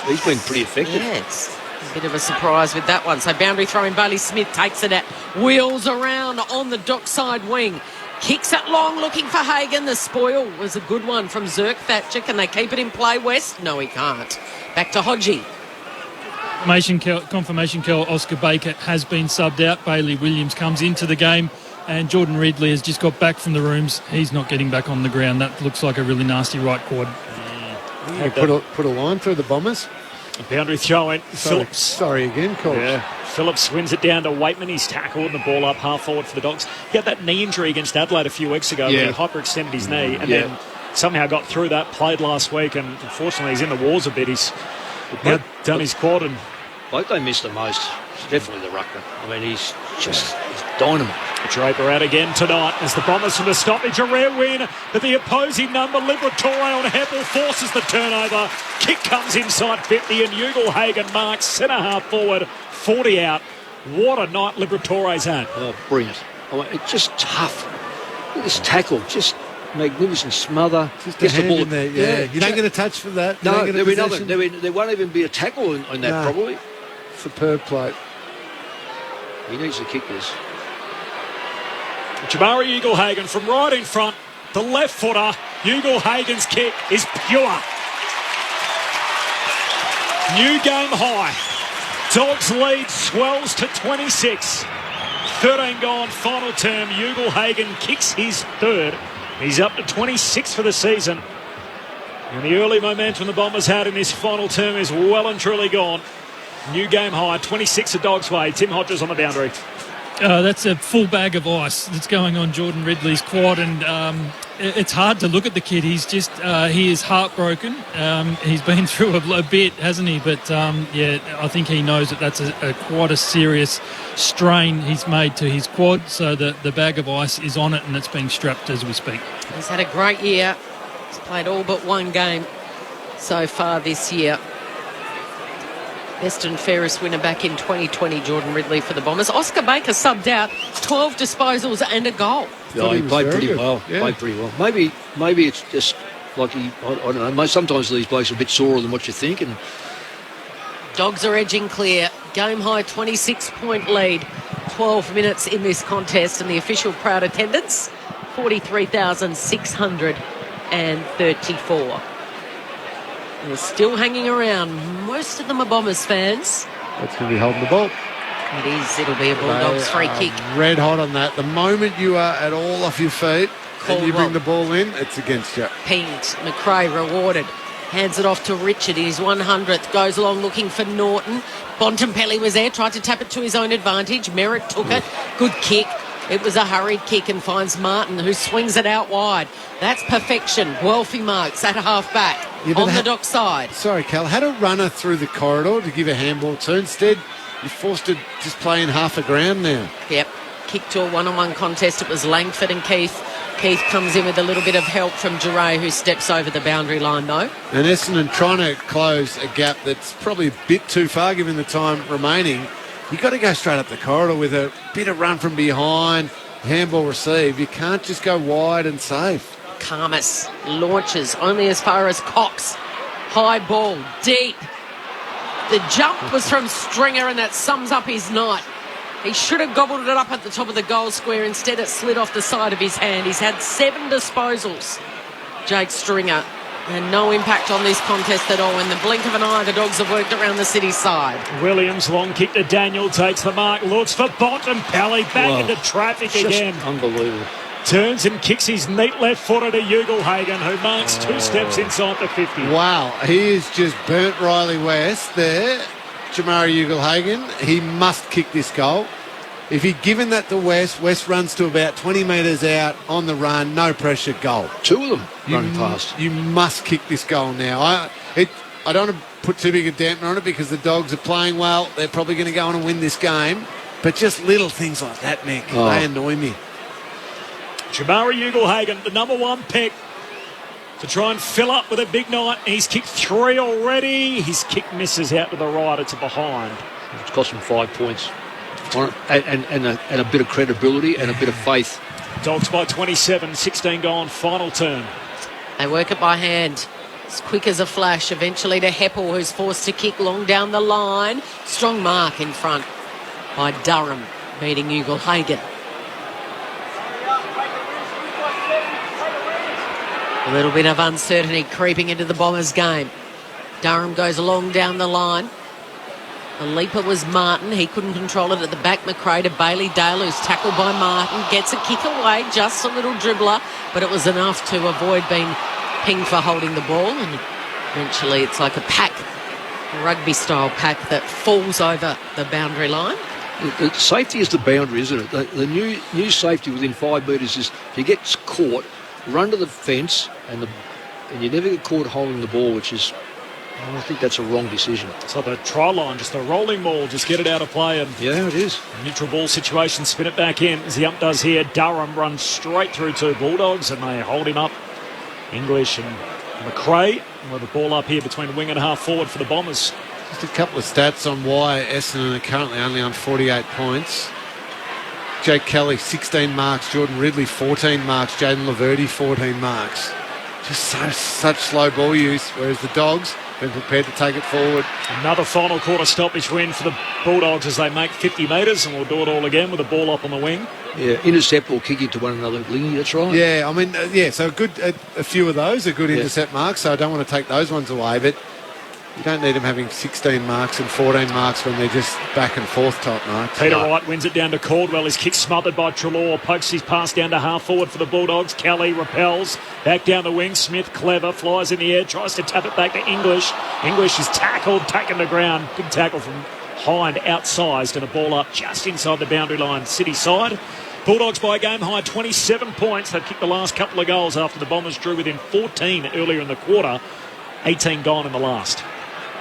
he's been pretty effective. Yes, a bit of a surprise with that one. So boundary throw in, Bailey Smith takes it at, wheels around on the dockside wing. Kicks it long, looking for Hagen. The spoil was a good one from Zerk-Thatcher. Can they keep it in play, West? No, he can't. Back to Hodgie. Confirmation, Oscar Baker has been subbed out. Bailey Williams comes into the game. And Jordan Ridley has just got back from the rooms. He's not getting back on the ground. That looks like a really nasty right quad. They put a line through the Bombers. A boundary throw in. Phillips. Sorry again, Coach. Yeah. Phillips wins it down to Waitman. He's tackled and the ball up half forward for the Dogs. He had that knee injury against Adelaide a few weeks ago where he hyperextended his knee and then somehow got through that, played last week, and unfortunately he's in the wars a bit. He's done his quad. And What they missed the most is definitely the ruckman. I mean, he's dynamite. Draper out again tonight as the Bombers from the stoppage. A rare win, but the opposing number, Liberatore on Heppel, forces the turnover. Kick comes inside 50 and Ugle-Hagen marks centre-half forward, 40 out. What a night Liberatore's had. Oh, brilliant. I mean, it's just tough. This tackle, just magnificent smother. Just a hand in there, yeah. You don't get a touch for that. No, there'll be nothing. There won't even be a tackle on that, probably. Superb play. He needs to kick this. Jamari Ugle-Hagan from right in front. The left footer. Ugle-Hagan's kick is pure. New game high. Dogs lead swells to 26. 13 gone, final term. Ugle-Hagan kicks his third. He's up to 26 for the season. And the early momentum the Bombers had in this final term is well and truly gone. New game high, 26 at Dogs Way. Tim Hodges on the boundary. That's a full bag of ice that's going on Jordan Ridley's quad, and it's hard to look at the kid. He's just, he is heartbroken. He's been through a bit, hasn't he? But, I think he knows that that's quite a serious strain he's made to his quad, so the bag of ice is on it, and it's being strapped as we speak. He's had a great year. He's played all but one game so far this year. Best and fairest winner back in 2020, Jordan Ridley for the Bombers. Oscar Baker subbed out, 12 disposals and a goal. Yeah, he played pretty well. Yeah. Played pretty well. Maybe it's just like I don't know. Sometimes these blokes are a bit sorer than what you think. And Dogs are edging clear. Game high 26-point lead. 12 minutes in this contest, and the official crowd attendance 43,634. They're still hanging around. Most of them are Bombers fans. That's going to be holding the ball. It is. It'll be a Bulldogs free kick. Red hot on that. The moment you are at all off your feet and you bring the ball in, it's against you. Pinged. McRae rewarded. Hands it off to Richard in his 100th. Goes along looking for Norton. Bontempelli was there. Tried to tap it to his own advantage. Merritt took it. Good kick. It was a hurried kick and finds Martin, who swings it out wide. That's perfection. Wealthy marks at half-back on the Dock side. Sorry, Cal. Had a runner through the corridor to give a handball to. Instead, you're forced to just play in half a ground now. Yep. Kick to a one-on-one contest. It was Langford and Keith. Keith comes in with a little bit of help from Duray, who steps over the boundary line, though. And Essendon trying to close a gap that's probably a bit too far given the time remaining. You've got to go straight up the corridor with a bit of run from behind, handball received. You can't just go wide and safe. Karmas launches only as far as Cox. High ball, deep. The jump was from Stringer, and that sums up his night. He should have gobbled it up at the top of the goal square. Instead, it slid off the side of his hand. He's had 7 disposals, Jake Stringer, and no impact on this contest at all. In the blink of an eye, the Dogs have worked around the City side. Williams, long kick to Daniel, takes the mark, looks for Bontempelli, back into traffic again. Unbelievable. Turns and kicks his neat left footer to Ugle-Hagan, who marks 2 steps inside the 50. Wow, he has just burnt Riley West there. Jamari Ugle-Hagan, he must kick this goal. If he'd given that to West, West runs to about 20 metres out on the run, no pressure, goal. 2 of them running past. You must kick this goal now. I don't want to put too big a dampener on it because the Dogs are playing well. They're probably going to go on and win this game. But just little things like that, Nick, they annoy me. Jamari Ugle-Hagan, the number 1 pick, to try and fill up with a big night. He's kicked 3 already. His kick misses out to the right. It's a behind. It's cost him 5 points. And a bit of credibility and a bit of faith. Dogs by 27, 16 gone, final turn. They work it by hand. As quick as a flash, eventually to Heppel, who's forced to kick long down the line. Strong mark in front by Durham, beating Ugle-Hagan. A little bit of uncertainty creeping into the Bombers game. Durham goes long down the line. The leaper was Martin. He couldn't control it at the back. McRae to Bailey Dale, who's tackled by Martin. Gets a kick away, just a little dribbler, but it was enough to avoid being pinged for holding the ball. And eventually it's like a pack, a rugby-style pack that falls over the boundary line. The safety is the boundary, isn't it? The new safety within 5 metres is if you get caught, run to the fence, and you never get caught holding the ball, which is, I think that's a wrong decision. So the try line, just a rolling ball, just get it out of play. And yeah, it is. Neutral ball situation, spin it back in, as the ump does here. Durham runs straight through 2 Bulldogs, and they hold him up. English and McRae with the ball up here between wing and half forward for the Bombers. Just a couple of stats on why Essendon are currently only on 48 points. Jake Kelly, 16 marks. Jordan Ridley, 14 marks. Jaden Laverty, 14 marks. Just such slow ball use, whereas the Dogs, been prepared to take it forward. Another final quarter stoppage win for the Bulldogs as they make 50 metres, and we'll do it all again with the ball up on the wing. Yeah, intercept or kick into one another, Lingy, that's right. Yeah, I mean, so a few of those are good intercept marks, so I don't want to take those ones away, but you don't need them having 16 marks and 14 marks when they're just back and forth type marks. Peter Wright wins it down to Caldwell. His kick smothered by Treloar. Pokes his pass down to half forward for the Bulldogs. Kelly repels. Back down the wing. Smith, clever, flies in the air. Tries to tap it back to English. English is tackled, taken to ground. Big tackle from Hind, outsized, and a ball up just inside the boundary line. City side. Bulldogs by a game high 27 points. They've kicked the last couple of goals after the Bombers drew within 14 earlier in the quarter. 18 gone in the last.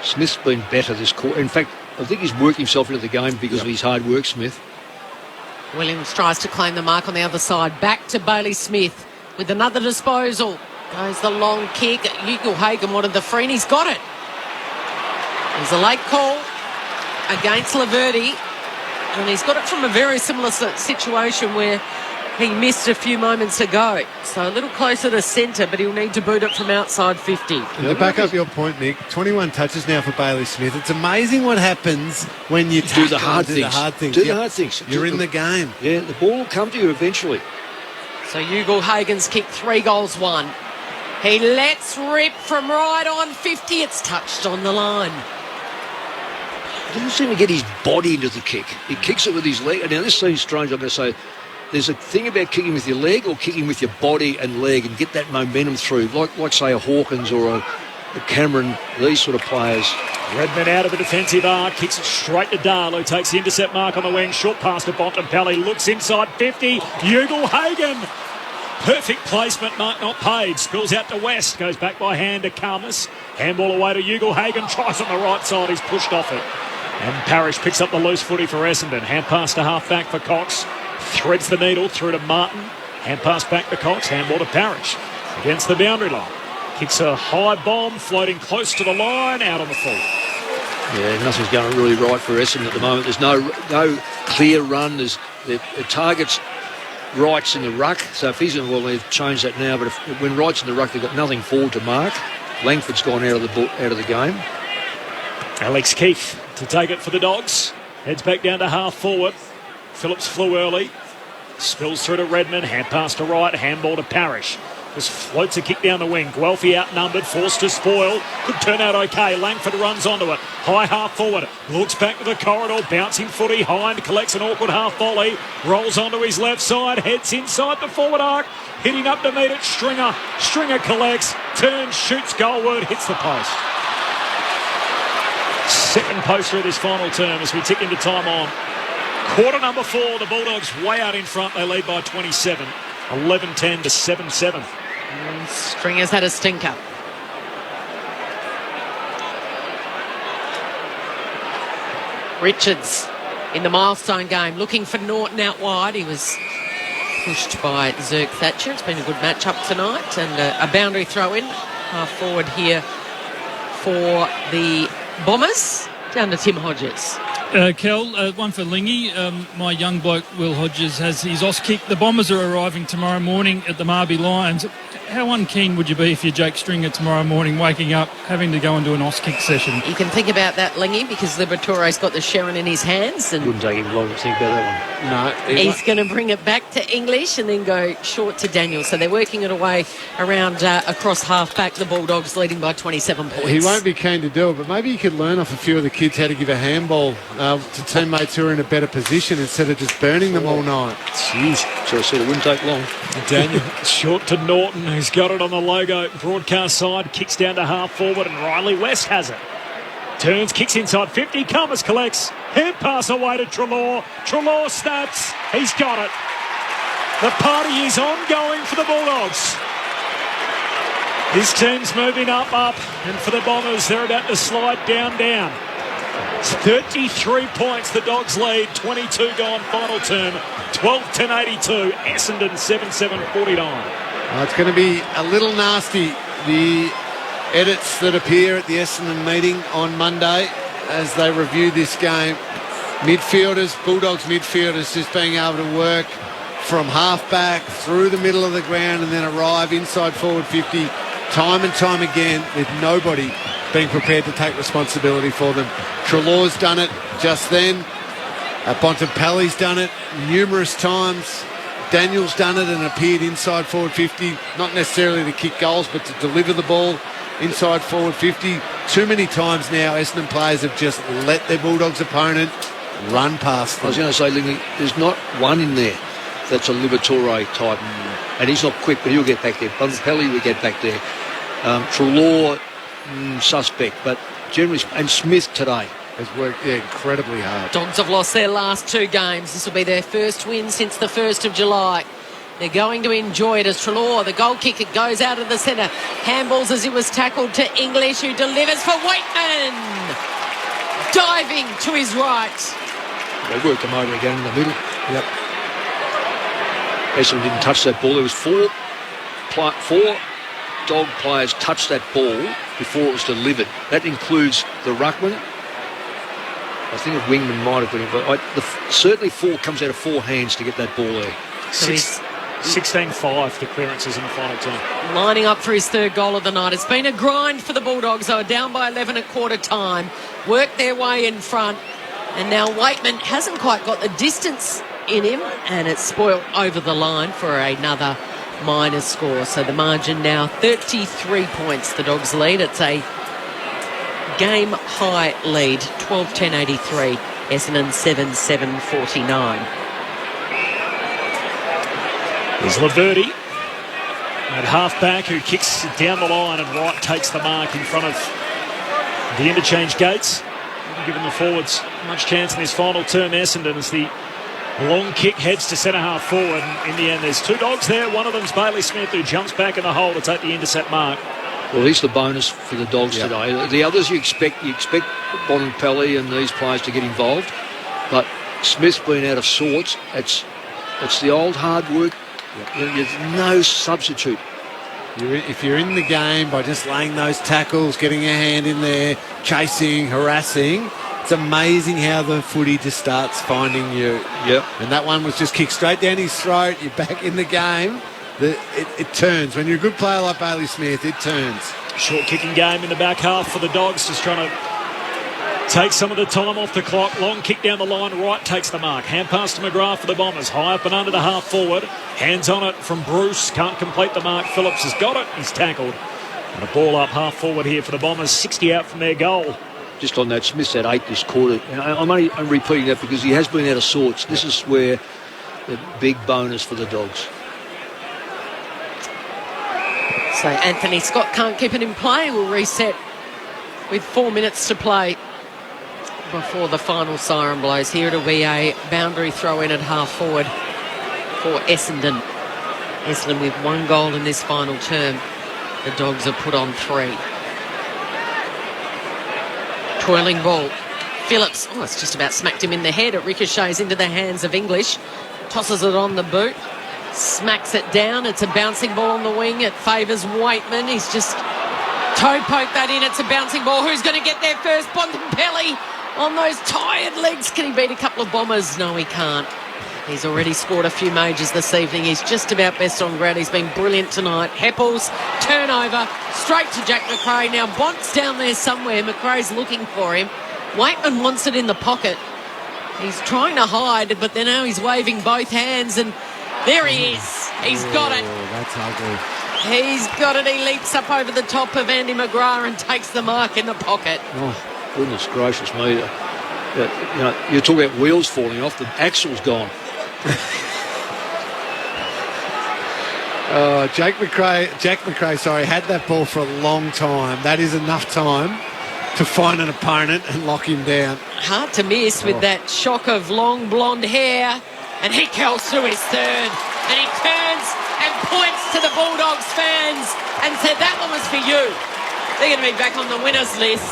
Smith's been better this quarter. In fact, I think he's worked himself into the game because of his hard work, Smith. Williams tries to claim the mark on the other side. Back to Bailey Smith with another disposal. Goes the long kick. Ugle-Hagan wanted the free, and he's got it. There's a late call against Laverty, and he's got it from a very similar situation where he missed a few moments ago. So a little closer to centre, but he'll need to boot it from outside 50. And to back up your point, Nick, 21 touches now for Bailey Smith. It's amazing what happens when you do the hard things. Do the hard things. You're in the game. Yeah, the ball will come to you eventually. So Ugle-Hagan's kicked 3 goals, 1. He lets rip from right on 50. It's touched on the line. He doesn't seem to get his body into the kick. He kicks it with his leg. Now, this seems strange, I'm going to say. There's a thing about kicking with your leg or kicking with your body and leg and get that momentum through, like say, a Hawkins or a Cameron, these sort of players. Redman out of the defensive arc, kicks it straight to Darlow, takes the intercept mark on the wing, short pass to Bontempelli, looks inside 50, Ugle-Hagan. Perfect placement, not paid. Spills out to West, goes back by hand to Karmas. Handball away to Ugle-Hagan, tries on the right side, he's pushed off it. And Parrish picks up the loose footy for Essendon. Hand pass to half back for Cox. Threads the needle through to Martin. Hand pass back to Cox. Handball to Parrish. Against the boundary line. Kicks a high bomb, floating close to the line, out on the full. Yeah, nothing's going really right for Essendon at the moment. There's no clear run. There's the target's Wright's in the ruck. So if he's in, well, they've changed that now. But when Wright's in the ruck, they've got nothing forward to mark. Langford's gone out of the game. Alex Keith to take it for the Dogs. Heads back down to half forward. Phillips flew early. Spills through to Redmond. Hand pass to Wright. Handball to Parrish. Just floats a kick down the wing. Guelphy outnumbered. Forced to spoil. Could turn out okay. Langford runs onto it. High half forward. Looks back to the corridor. Bouncing footy. Hind collects an awkward half volley. Rolls onto his left side. Heads inside the forward arc. Hitting up to meet it. Stringer. Stringer collects. Turns. Shoots goalward. Hits the post. Second poster of this final term as we tick into time on. Quarter number 4, the Bulldogs way out in front. They lead by 27. 11-10 to 7-7. Stringer's had a stinker. Richards in the milestone game looking for Norton out wide. He was pushed by Zerk Thatcher. It's been a good match-up tonight. And a boundary throw-in. Half forward here for the Bombers. Down to Tim Hodges. Kel, one for Lingy. My young bloke, Will Hodges, has his Oz kick. The Bombers are arriving tomorrow morning at the Marby Lions. How unkeen would you be if you're Jake Stringer tomorrow morning, waking up, having to go and do an Oz kick session? You can think about that, Lingy, because Liberatore's got the Sharon in his hands. And wouldn't take him long to think about that one. No. He's going to bring it back to English and then go short to Daniel. So they're working it away around across half-back, the Bulldogs leading by 27 points. He won't be keen to do it, but maybe you could learn off a few of the kids how to give a handball to teammates who are in a better position instead of just burning them all night. Jeez, so I said it wouldn't take long. Daniel short to Norton, who's got it on the logo broadcast side, kicks down to half forward, and Riley West has it. Turns, kicks inside 50, Cummins collects, hand pass away to Treloar. Treloar snaps, he's got it. The party is ongoing for the Bulldogs. This team's moving up, and for the Bombers, they're about to slide down. It's 33 points, the Dogs lead, 22 gone final term, 12-10-82, Essendon 7-7-49. It's going to be a little nasty, the edits that appear at the Essendon meeting on Monday as they review this game. Bulldogs midfielders just being able to work from half-back through the middle of the ground and then arrive inside forward 50 time and time again with nobody being prepared to take responsibility for them. Treloar's done it just then. Bontempelli's done it numerous times. Daniel's done it and appeared inside forward 50, not necessarily to kick goals, but to deliver the ball inside forward 50. Too many times now, Essendon players have just let their Bulldogs opponent run past them. I was going to say, Lingy, there's not one in there that's a Liberatore type, and he's not quick, but he'll get back there. Bontempelli will get back there. Treloar, suspect, but generally, and Smith today has worked incredibly hard. Dogs have lost their last 2 games. This will be their first win since the 1st of July. They're going to enjoy it as Treloar, the goal kicker, goes out of the centre. Handballs as he was tackled to English, who delivers for Waitman. Diving to his right. They worked him over again in the middle. Yep. Essendon didn't touch that ball. There was four Dog players touched that ball before it was delivered. That includes the ruckman. I think a wingman might have been involved. Certainly 4 comes out of 4 hands to get that ball there. 16-5 the clearances in the final term. Lining up for his 3rd goal of the night. It's been a grind for the Bulldogs. They were down by 11 at quarter time. Worked their way in front. And now Waitman hasn't quite got the distance in him. And it's spoilt over the line for another minus score. So the margin now 33 points. The Dogs lead. It's a game high lead. 12-10-83. Essendon 7-7-49. There's Laverty at half-back who kicks down the line, and Wright takes the mark in front of the interchange gates. Giving the forwards much chance in this final term. Essendon, as the long kick heads to centre-half forward. And in the end, there's 2 dogs there. One of them's Bailey Smith, who jumps back in the hole to take the intercept mark. Well, he's the bonus for the Dogs today. The others you expect Bontempelli and these players to get involved, but Smith's been out of sorts. It's the old hard work. There's no substitute. If you're in the game by just laying those tackles, getting a hand in there, chasing, harassing, it's amazing how the footy just starts finding you. Yep. And that one was just kicked straight down his throat. You're back in the game. It turns. When you're a good player like Bailey Smith, it turns. Short kicking game in the back half for the Dogs, just trying to take some of the time off the clock. Long kick down the line. Wright takes the mark. Hand pass to McGrath for the Bombers. High up and under the half forward. Hands on it from Bruce. Can't complete the mark. Phillips has got it. He's tackled. And a ball up half forward here for the Bombers. 60 out from their goal. Just on that, Smith's had 8 this quarter. And I'm repeating that because he has been out of sorts. This is where the big bonus for the Dogs. So Anthony Scott can't keep it in play. We'll reset with 4 minutes to play before the final siren blows. Here it'll be a boundary throw in at half forward for Essendon. Essendon with 1 goal in this final term. The Dogs have put on 3. Twirling ball. Phillips, it's just about smacked him in the head. It ricochets into the hands of English. Tosses it on the boot. Smacks it down. It's a bouncing ball on the wing. It favours Waitman. He's just toe-poked that in. It's a bouncing ball. Who's going to get there first? Bontempelli on those tired legs. Can he beat a couple of Bombers? No, he can't. He's already scored a few majors this evening. He's just about best on ground. He's been brilliant tonight. Heppels, turnover, straight to Jack McRae. Now Bont's down there somewhere. McRae's looking for him. Waitman wants it in the pocket. He's trying to hide, but then now he's waving both hands, and there he is. He's got it. That's ugly. He's got it. He leaps up over the top of Andy McGrath and takes the mark in the pocket. Oh, goodness gracious me. You're talking about wheels falling off. The axle's gone. Jack McRae, had that ball for a long time. That is enough time to find an opponent and lock him down. Hard to miss with that shock of long blonde hair. And he curls through his 3rd. And he turns and points to the Bulldogs fans and said, that one was for you. They're going to be back on the winners list.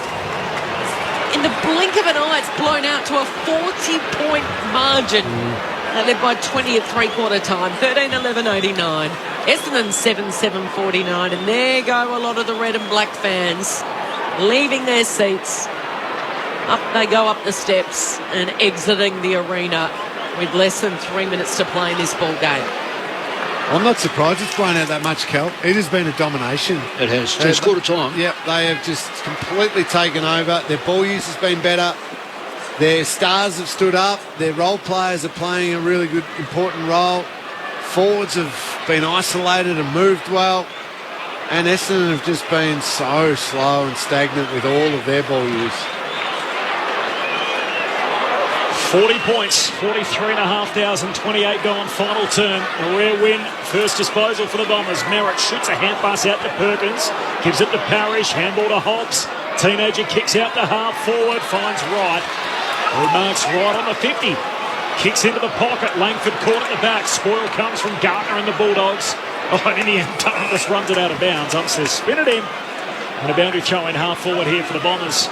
In the blink of an eye, it's blown out to a 40-point margin. They led by 20 at three-quarter time, 13-11-89. Essendon 7-7-49. And there go a lot of the red and black fans leaving their seats. Up they go up the steps and exiting the arena with less than 3 minutes to play in this ball game. I'm not surprised it's blown out that much, Cal. It has been a domination. It has. Since quarter time. Yep, they have just completely taken over. Their ball use has been better. Their stars have stood up. Their role players are playing a really good, important role. Forwards have been isolated and moved well. And Essendon have just been so slow and stagnant with all of their ball use. 40 points, 43,500, 28 gone, final turn. A rare win, first disposal for the Bombers. Merritt shoots a hand pass out to Perkins, gives it to Parrish, handball to Hobbs. Teenager kicks out to half forward, finds Wright. Remarks right on the 50. Kicks into the pocket, Langford caught at the back. Spoil comes from Gardner and the Bulldogs. Oh, and in the end, Durham just runs it out of bounds. Up says, spin it in. And a boundary throw in half forward here for the Bombers.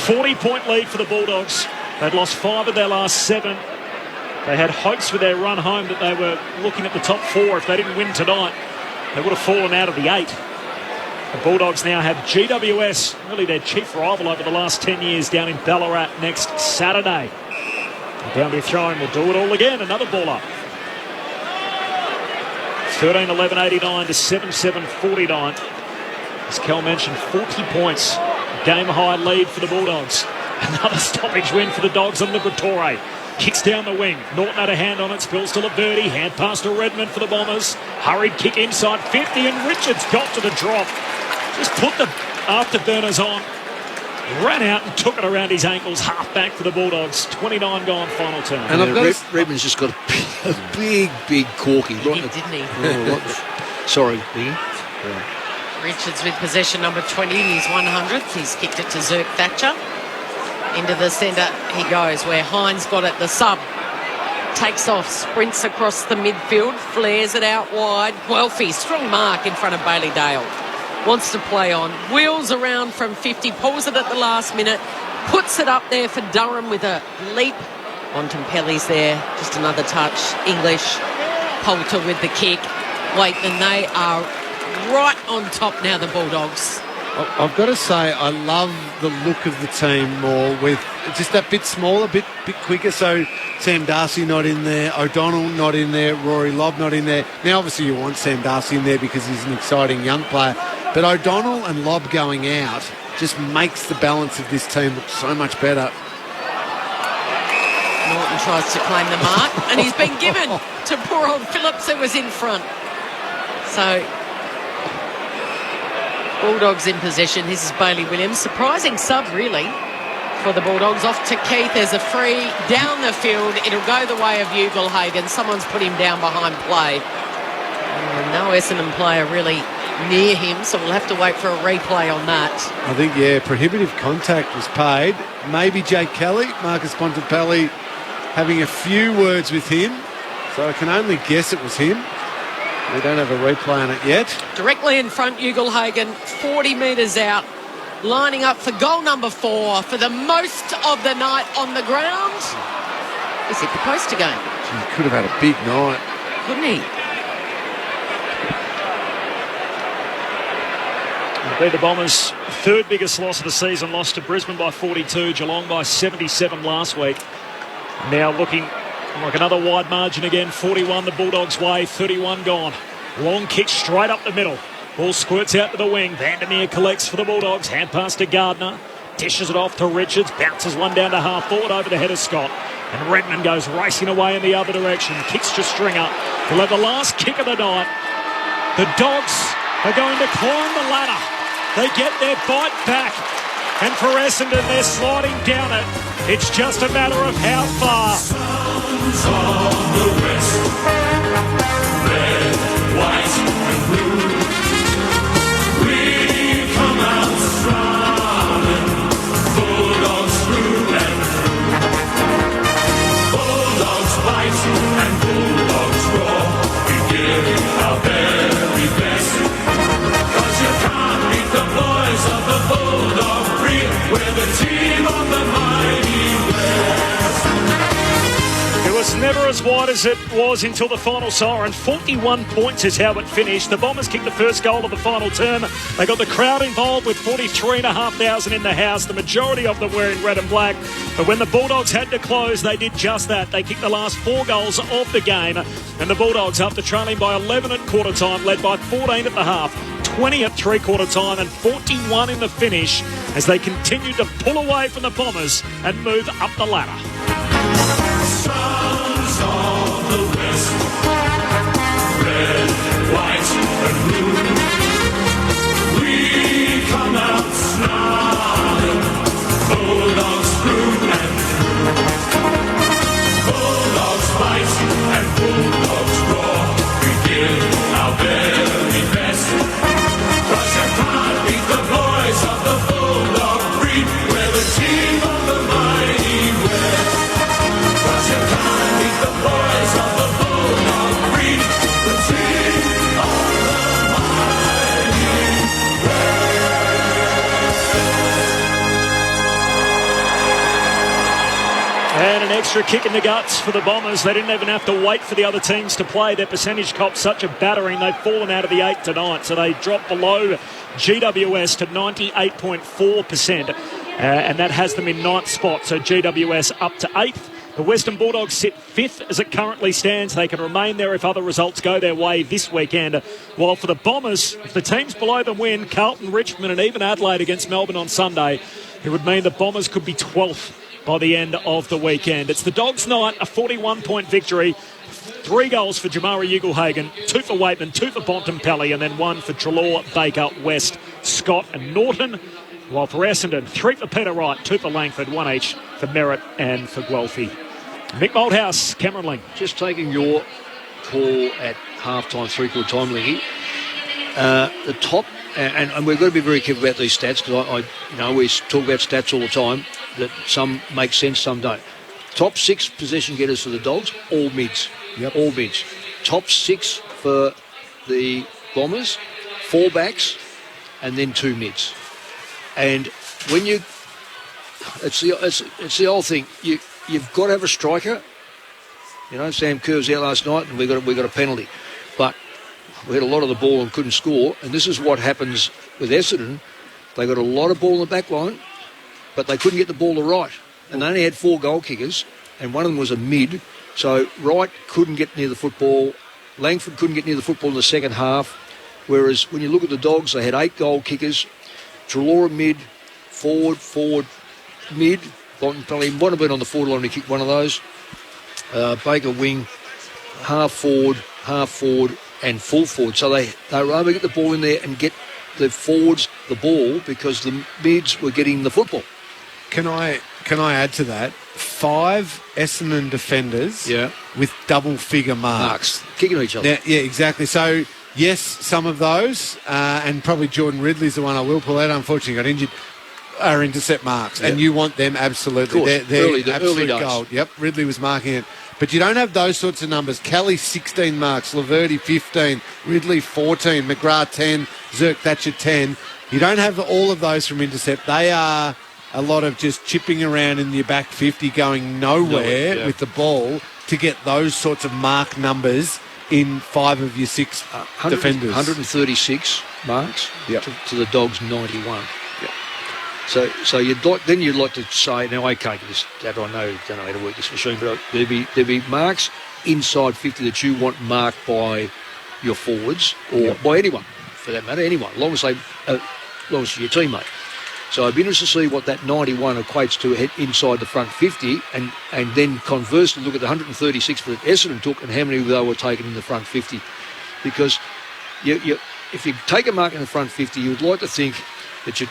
40-point lead for the Bulldogs. They'd lost 5 of their last 7. They had hopes with their run home that they were looking at the top 4. If they didn't win tonight, they would have fallen out of the 8. The Bulldogs now have GWS, really their chief rival over the last 10 years, down in Ballarat next Saturday. The boundary throw in will do it all again. Another ball up. 13-11-89 to 7-7-49. As Kel mentioned, 40 points. Game-high lead for the Bulldogs. Another stoppage win for the Dogs on Liberatore. Kicks down the wing. Norton had a hand on it. Spills to Laverty. Hand pass to Redmond for the Bombers. Hurried kick inside 50 and Richards got to the drop. Just put the afterburners on. Ran out and took it around his ankles. Half back for the Bulldogs. 29 gone, final turn. And Redmond's just got a big corky. He did, didn't he? Sorry, Biggie. Yeah. Richards with possession number 20, his 100th. He's kicked it to Zerk Thatcher. Into the centre he goes, where Hines got it, the sub. Takes off, sprints across the midfield, flares it out wide. Guelphy, strong mark in front of Bailey Dale. Wants to play on. Wheels around from 50, pulls it at the last minute. Puts it up there for Durham with a leap. Bontempelli's there, just another touch. English, Poulter with the kick. Wait, and they are right on top now, the Bulldogs. I've got to say, I love the look of the team more with just that bit smaller, bit quicker. So Sam Darcy not in there, O'Donnell not in there, Rory Lobb not in there. Now, obviously, you want Sam Darcy in there because he's an exciting young player. But O'Donnell and Lobb going out just makes the balance of this team look so much better. Norton tries to claim the mark, and he's been given to poor old Phillips, who was in front. So Bulldogs in possession. This is Bailey Williams. Surprising sub, really, for the Bulldogs. Off to Keith. There's a free down the field. It'll go the way of Ugelhagen. Someone's put him down behind play. No Essendon player really near him, so we'll have to wait for a replay on that. I think, yeah, prohibitive contact was paid. Maybe Jake Kelly, Marcus Bontempelli, having a few words with him. So I can only guess it was him. We don't have a replay on it yet. Directly in front, Ugelhagen, 40 metres out, lining up for goal number 4 for the most of the night on the ground. He's hit the post again. He could have had a big night. Couldn't he? It'll be the Bombers' third biggest loss of the season, lost to Brisbane by 42, Geelong by 77 last week. Now looking like another wide margin again, 41 the Bulldogs' way, 31 gone. Long kick straight up the middle. Ball squirts out to the wing. Vandermeer collects for the Bulldogs. Hand pass to Gardner. Dishes it off to Richards. Bounces one down to half forward over the head of Scott. And Redmond goes racing away in the other direction. Kicks to Stringer. He'll have the last kick of the night. The Dogs are going to climb the ladder. They get their bite back. And for Essendon, they're sliding down it. It's just a matter of how far. Sons of the West, red, white and blue. We come out strong, Bulldogs through and through. Bulldogs bite and Bulldogs roar. We give our very best. 'Cause you can't beat the boys of the Bulldog breed. We're the team of the mighty West. It was never wide as it was until the final siren. 41 points is how it finished. The Bombers kicked the first goal of the final term. They got the crowd involved with 43,500 in the house. The majority of them were in red and black. But when the Bulldogs had to close, they did just that. They kicked the last 4 goals of the game. And the Bulldogs, after trailing by 11 at quarter time, led by 14 at the half, 20 at three-quarter time and 41 in the finish as they continued to pull away from the Bombers and move up the ladder. Sons of the West, red, white and blue, we come out snarling, Bulldogs through and through. Bulldogs fight and Bulldogs roar, we give our very best. 'Cause you can't beat the boys of the Bulldog breed, we're the team of the mighty West. 'Cause you can't beat the boys of the Bulldog breed, the team of the mighty And an extra kick in the guts for the Bombers. They didn't even have to wait for the other teams to play. Their percentage copped such a battering. They've fallen out of the 8 tonight. So they dropped below GWS to 98.4%. And that has them in 9th spot. So GWS up to 8th. The Western Bulldogs sit 5th as it currently stands. They can remain there if other results go their way this weekend. While for the Bombers, if the teams below them win, Carlton, Richmond and even Adelaide against Melbourne on Sunday, it would mean the Bombers could be 12th by the end of the weekend. It's the Dogs' night, a 41-point victory. 3 goals for Jamari Ugle-Hagan, 2 for Waitman, 2 for Bontempelli, and then 1 for Treloar, Baker, West, Scott and Norton. While for Essendon, 3 for Peter Wright, 2 for Langford, 1 each for Merritt and for Guelphy. Mick Malthouse, Cameron Ling. Just taking your call at half-time, three-quarter time, Lingy. The top, and we've got to be very careful about these stats because we talk about stats all the time, that some make sense, some don't. Top 6 possession getters for the Dogs, all mids. Yep. All mids. Top 6 for the Bombers, 4 backs, and then 2 mids. And when you, it's the old thing. You've got to have a striker. Sam Kerr was out last night, and we got a penalty, but we had a lot of the ball and couldn't score. And this is what happens with Essendon. They got a lot of ball in the back line, but they couldn't get the ball to Wright. And they only had 4 goal kickers, and one of them was a mid. So Wright couldn't get near the football. Langford couldn't get near the football in the second half. Whereas when you look at the Dogs, they had 8 goal kickers. Treloar mid, forward, mid. Bontempelli might have been on the forward line to kick one of those. Baker wing, half forward, and full forward. So they were able to get the ball in there and get the forwards the ball because the mids were getting the football. Can I add to that? 5 Essendon defenders with double-figure marks. Kicking each other. Yeah, exactly. So, yes, some of those, and probably Jordan Ridley's the one I will pull out, unfortunately got injured, are intercept marks. Yep. And you want them absolutely. They're early absolute days. gold. Yep, Ridley was marking it. But you don't have those sorts of numbers. Kelly, 16 marks. Laverty, 15. Ridley, 14. McGrath, 10. Zirk Thatcher, 10. You don't have all of those from intercept. They are a lot of just chipping around in your back 50, going nowhere with the ball to get those sorts of mark numbers in 5 of your 6 defenders. 136 marks to the Dogs 91. So you'd like to say, now I can't get this, I don't know how to work this machine, but there'd be marks inside 50 that you want marked by your forwards or by anyone, for that matter, anyone, as long as your teammate. So I'd be interested to see what that 91 equates to inside the front 50, and then conversely look at the 136 that Essendon took and how many they were taken in the front 50, because if you take a mark in the front 50, you would like to think that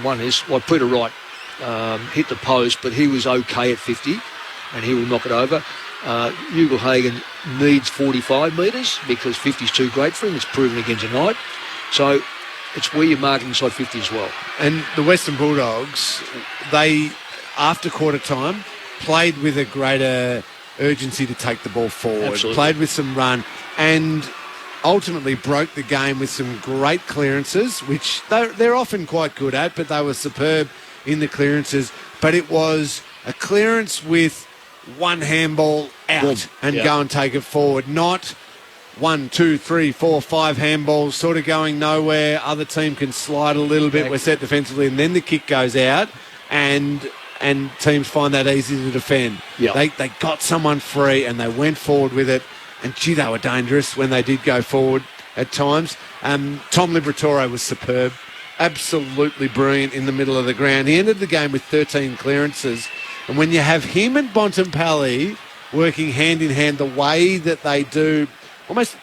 one is, Peter Wright hit the post, but he was okay at 50, and he will knock it over. Ugle-Hagan needs 45 metres because 50 is too great for him. It's proven again tonight. So it's where you're marking inside 50 as well. And the Western Bulldogs, they, after quarter time, played with a greater urgency to take the ball forward. Absolutely. Played with some run, and ultimately broke the game with some great clearances, which they're often quite good at, but they were superb in the clearances. But it was a clearance with one handball out and go and take it forward. Not 1, 2, 3, 4, 5 handballs sort of going nowhere. Other team can slide a little bit. We're set defensively, and then the kick goes out, and teams find that easy to defend. Yep. They got someone free, and they went forward with it. And, gee, they were dangerous when they did go forward at times. Tom Liberatore was superb. Absolutely brilliant in the middle of the ground. He ended the game with 13 clearances. And when you have him and Bontempelli working hand in hand the way that they do, almost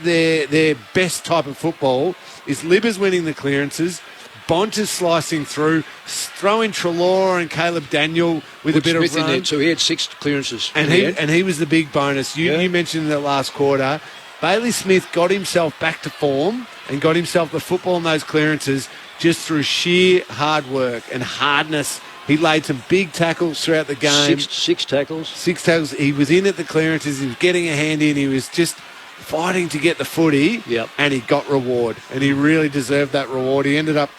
their best type of football is Libba's winning the clearances, Bont is slicing through, throw in Treloar and Caleb Daniel with a bit Smith of run. in there, so he had 6 clearances. And he was the big bonus. You mentioned in the last quarter, Bailey Smith got himself back to form and got himself the football and those clearances just through sheer hard work and hardness. He laid some big tackles throughout the game. Six tackles. 6 tackles. He was in at the clearances. He was getting a hand in. He was just fighting to get the footy. Yep. And he got reward. And he really deserved that reward. He ended up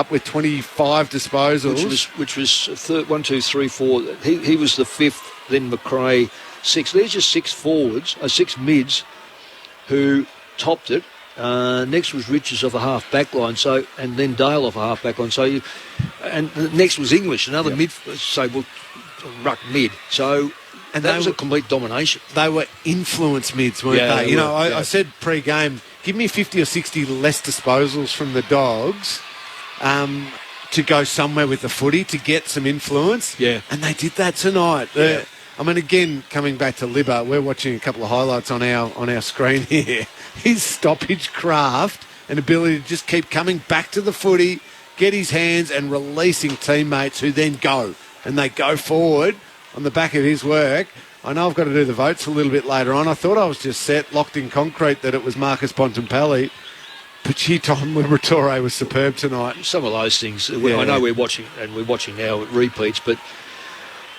with 25 disposals. Which was 1, 2, 3, 4. He was the 5th, then McRae 6th. There's just 6 forwards, 6 mids who topped it. Next was Richards off a half back line, and then Dale off a half back line. And the next was English, another mid, ruck mid. And that was a complete domination. They were influence mids, weren't they? I said pre-game, give me 50 or 60 less disposals from the Dogs to go somewhere with the footy to get some influence. Yeah. And they did that tonight. Yeah. Again, coming back to Libba, we're watching a couple of highlights on our screen here. His stoppage craft and ability to just keep coming back to the footy, get his hands and releasing teammates who then go. And they go forward on the back of his work. I know I've got to do the votes a little bit later on. I thought I was just locked in concrete that it was Marcus Bontempelli. But gee, Tom Liberatore was superb tonight. Some of those things. Yeah. I know we're watching now at repeats, but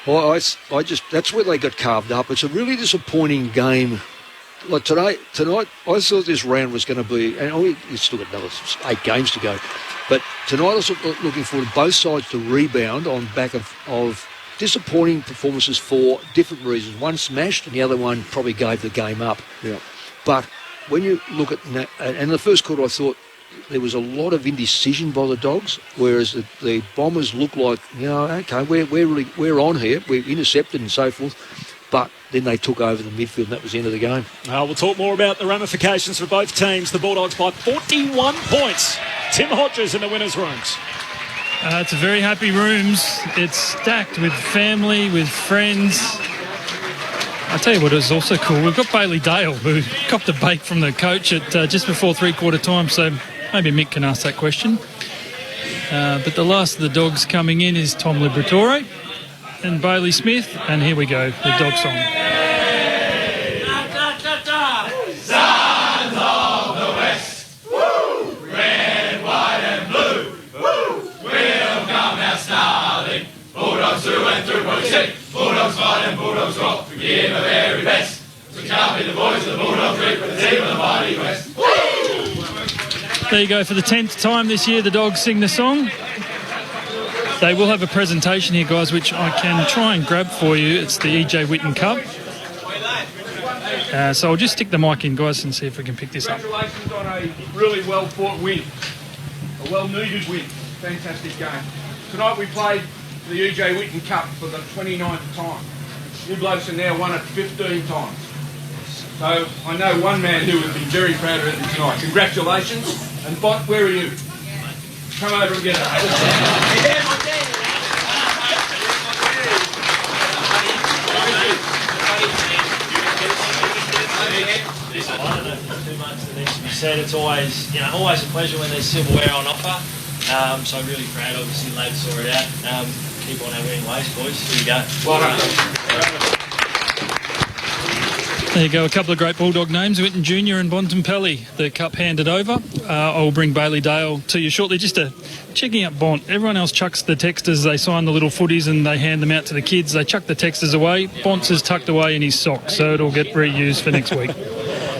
I just that's where they got carved up. It's a really disappointing game. Like tonight, I thought this round was going to be, and we've still got another 8 games to go. But tonight I was looking forward to both sides to rebound on back of disappointing performances for different reasons. One smashed and the other one probably gave the game up. Yeah. But when you look at, and in the first quarter I thought there was a lot of indecision by the Dogs, whereas the Bombers looked like, okay, we're on here, we're intercepted and so forth. But then they took over the midfield and that was the end of the game. We'll talk more about the ramifications for both teams. The Bulldogs by 41 points. Tim Hodges in the winners' rooms. It's a very happy rooms. It's stacked with family, with friends. I tell you what is also cool. We've got Bailey Dale, who copped a bake from the coach at just before 3/4 time. So maybe Mick can ask that question. But the last of the Dogs coming in is Tom Liberatore and Bailey Smith. And here we go, the Dog song. Sons of the West, woo! Red, white and blue, woo! We'll come out snarling, Bulldogs through and through, what you say? Bulldogs fight and Bulldogs rock, we give the very best. We can't be the boys of the Bulldogs, we're the team of the mighty West, woo! There you go, for the 10th time this year, the Dogs sing the song. They will have a presentation here, guys, which I can try and grab for you. It's the E.J. Whitten Cup. So I'll just stick the mic in, guys, and see if we can pick this up. Congratulations on a really well-fought win. A well-needed win. Fantastic game. Tonight we played the E.J. Whitten Cup for the 29th time. You blokes have now won it 15 times. So I know one man who would be very proud of it tonight. Congratulations. And Bot, where are you? Come over and get it. Said it's always a pleasure when there's silverware on offer. So really proud, obviously, lads saw it out. Keep on our winning ways, boys. Here we go. Well done. There you go, a couple of great Bulldog names, Whitten Jr. and Bontempelli. The cup handed over. I'll bring Bailey Dale to you shortly. Just checking up Bont. Everyone else chucks the texters. They sign the little footies and they hand them out to the kids. They chuck the texters away. Bont's is tucked away in his sock, so it'll get reused for next week.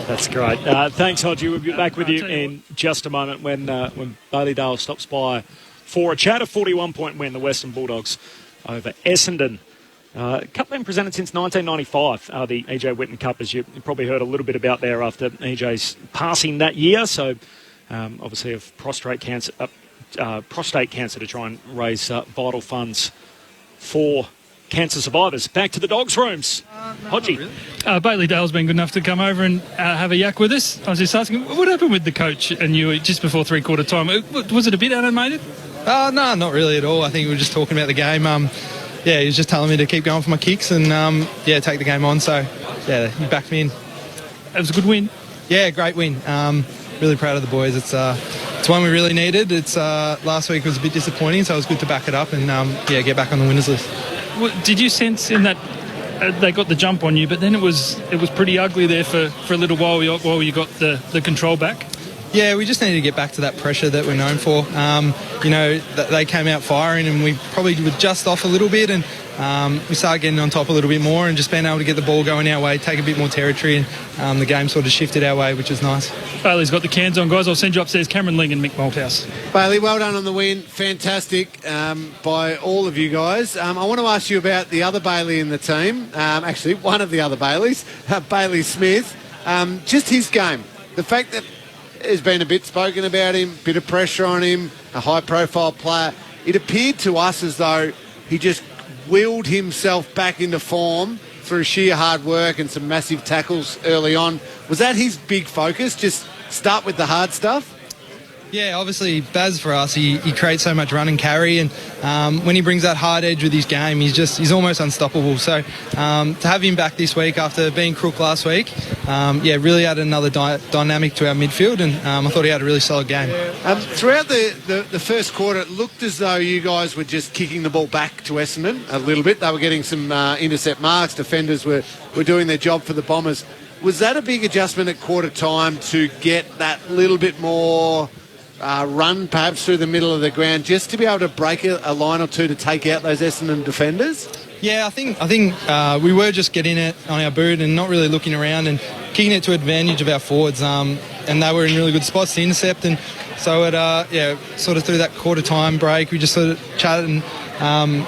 That's great. Thanks, Hodgie. We'll be back with you in just a moment when Bailey Dale stops by for a chat. A 41-point win, the Western Bulldogs over Essendon Cup been presented since 1995, the EJ Whitten Cup, as you probably heard a little bit about there after EJ's passing that year. So obviously of prostate cancer to try and raise vital funds for cancer survivors. Back to the Dogs' rooms. Hodgie. Really. Bailey Dale's been good enough to come over and have a yak with us. I was just asking, what happened with the coach and you just before three-quarter time? Was it a bit animated? No, not really at all. I think we were just talking about the game. He was just telling me to keep going for my kicks and, take the game on. So, he backed me in. It was a good win? Yeah, great win. Really proud of the boys. It's one we really needed. Last week was a bit disappointing, so it was good to back it up and, get back on the winners list. Did you sense in that they got the jump on you, but then it was pretty ugly there for a little while you got the control back? Yeah, we just needed to get back to that pressure that we're known for. They came out firing and we probably were just off a little bit and we started getting on top a little bit more and just being able to get the ball going our way, take a bit more territory and the game sort of shifted our way, which was nice. Bailey's got the cans on, guys. I'll send you upstairs. Cameron Ling and Mick Malthouse. Bailey, well done on the win. Fantastic by all of you guys. I want to ask you about the other Bailey in the team. Actually, one of the other Baileys, Bailey Smith. Just his game. The fact that there's been a bit spoken about him, bit of pressure on him, a high-profile player. It appeared to us as though he just willed himself back into form through sheer hard work and some massive tackles early on. Was that his big focus, just start with the hard stuff? Yeah, obviously Baz for us, he creates so much run and carry and when he brings that hard edge with his game, he's almost unstoppable. So to have him back this week after being crook last week, really added another dynamic to our midfield and I thought he had a really solid game. Throughout the first quarter, it looked as though you guys were just kicking the ball back to Essendon a little bit. They were getting some intercept marks. Defenders were doing their job for the Bombers. Was that a big adjustment at quarter time to get that little bit more run perhaps through the middle of the ground just to be able to break a line or two to take out those Essendon defenders? Yeah, I think we were just getting it on our boot and not really looking around and kicking it to advantage of our forwards. And they were in really good spots to intercept. And so sort of through that quarter time break, we just sort of chatted and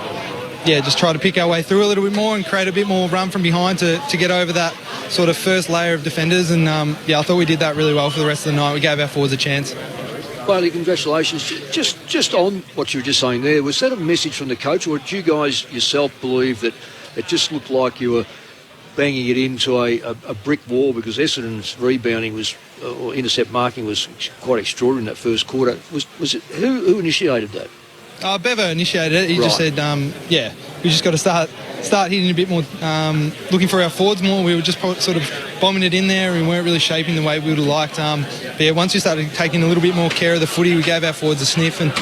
just try to pick our way through a little bit more and create a bit more run from behind to get over that sort of first layer of defenders. And I thought we did that really well for the rest of the night. We gave our forwards a chance. Bailey, congratulations. Just on what you were just saying there, was that a message from the coach, or did you guys yourself believe that it just looked like you were banging it into a brick wall because Essendon's rebounding or intercept marking was quite extraordinary in that first quarter? Was it who initiated that? Bevo initiated it. He just said, we just got to start hitting a bit more, looking for our forwards more. We were just sort of bombing it in there and we weren't really shaping the way we would have liked. Once we started taking a little bit more care of the footy, we gave our forwards a sniff and,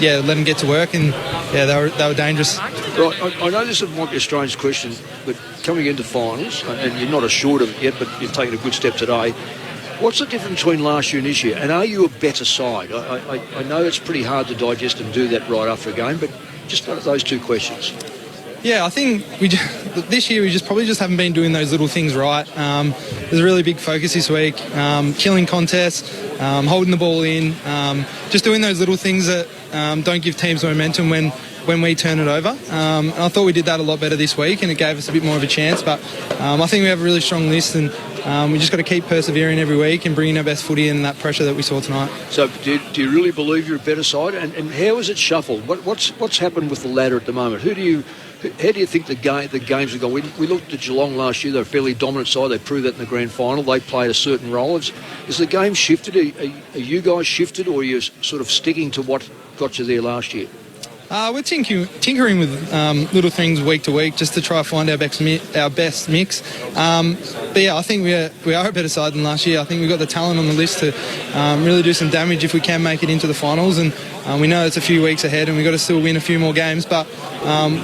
let them get to work and, they were dangerous. Right, I know this might be a strange question, but coming into finals, and you're not assured of it yet, but you've taken a good step today, what's the difference between last year and this year? And are you a better side? I know it's pretty hard to digest and do that right after a game, but just those two questions. Yeah, I think this year we probably haven't been doing those little things right. There's a really big focus this week, killing contests, holding the ball in, just doing those little things that don't give teams momentum when we turn it over. And I thought we did that a lot better this week and it gave us a bit more of a chance. But I think we have a really strong list and we just got to keep persevering every week and bringing our best footy in that pressure that we saw tonight. So do you really believe you're a better side? And how is it shuffled? What's happened with the ladder at the moment? How do you think the games are going? We looked at Geelong last year. They're a fairly dominant side. They proved that in the grand final. They played a certain role. Is the game shifted? Are you guys shifted or are you sort of sticking to what got you there last year? We're tinkering with little things week to week just to try to find our best mix. I think we are a better side than last year. I think we've got the talent on the list to really do some damage if we can make it into the finals. And we know it's a few weeks ahead and we've got to still win a few more games. But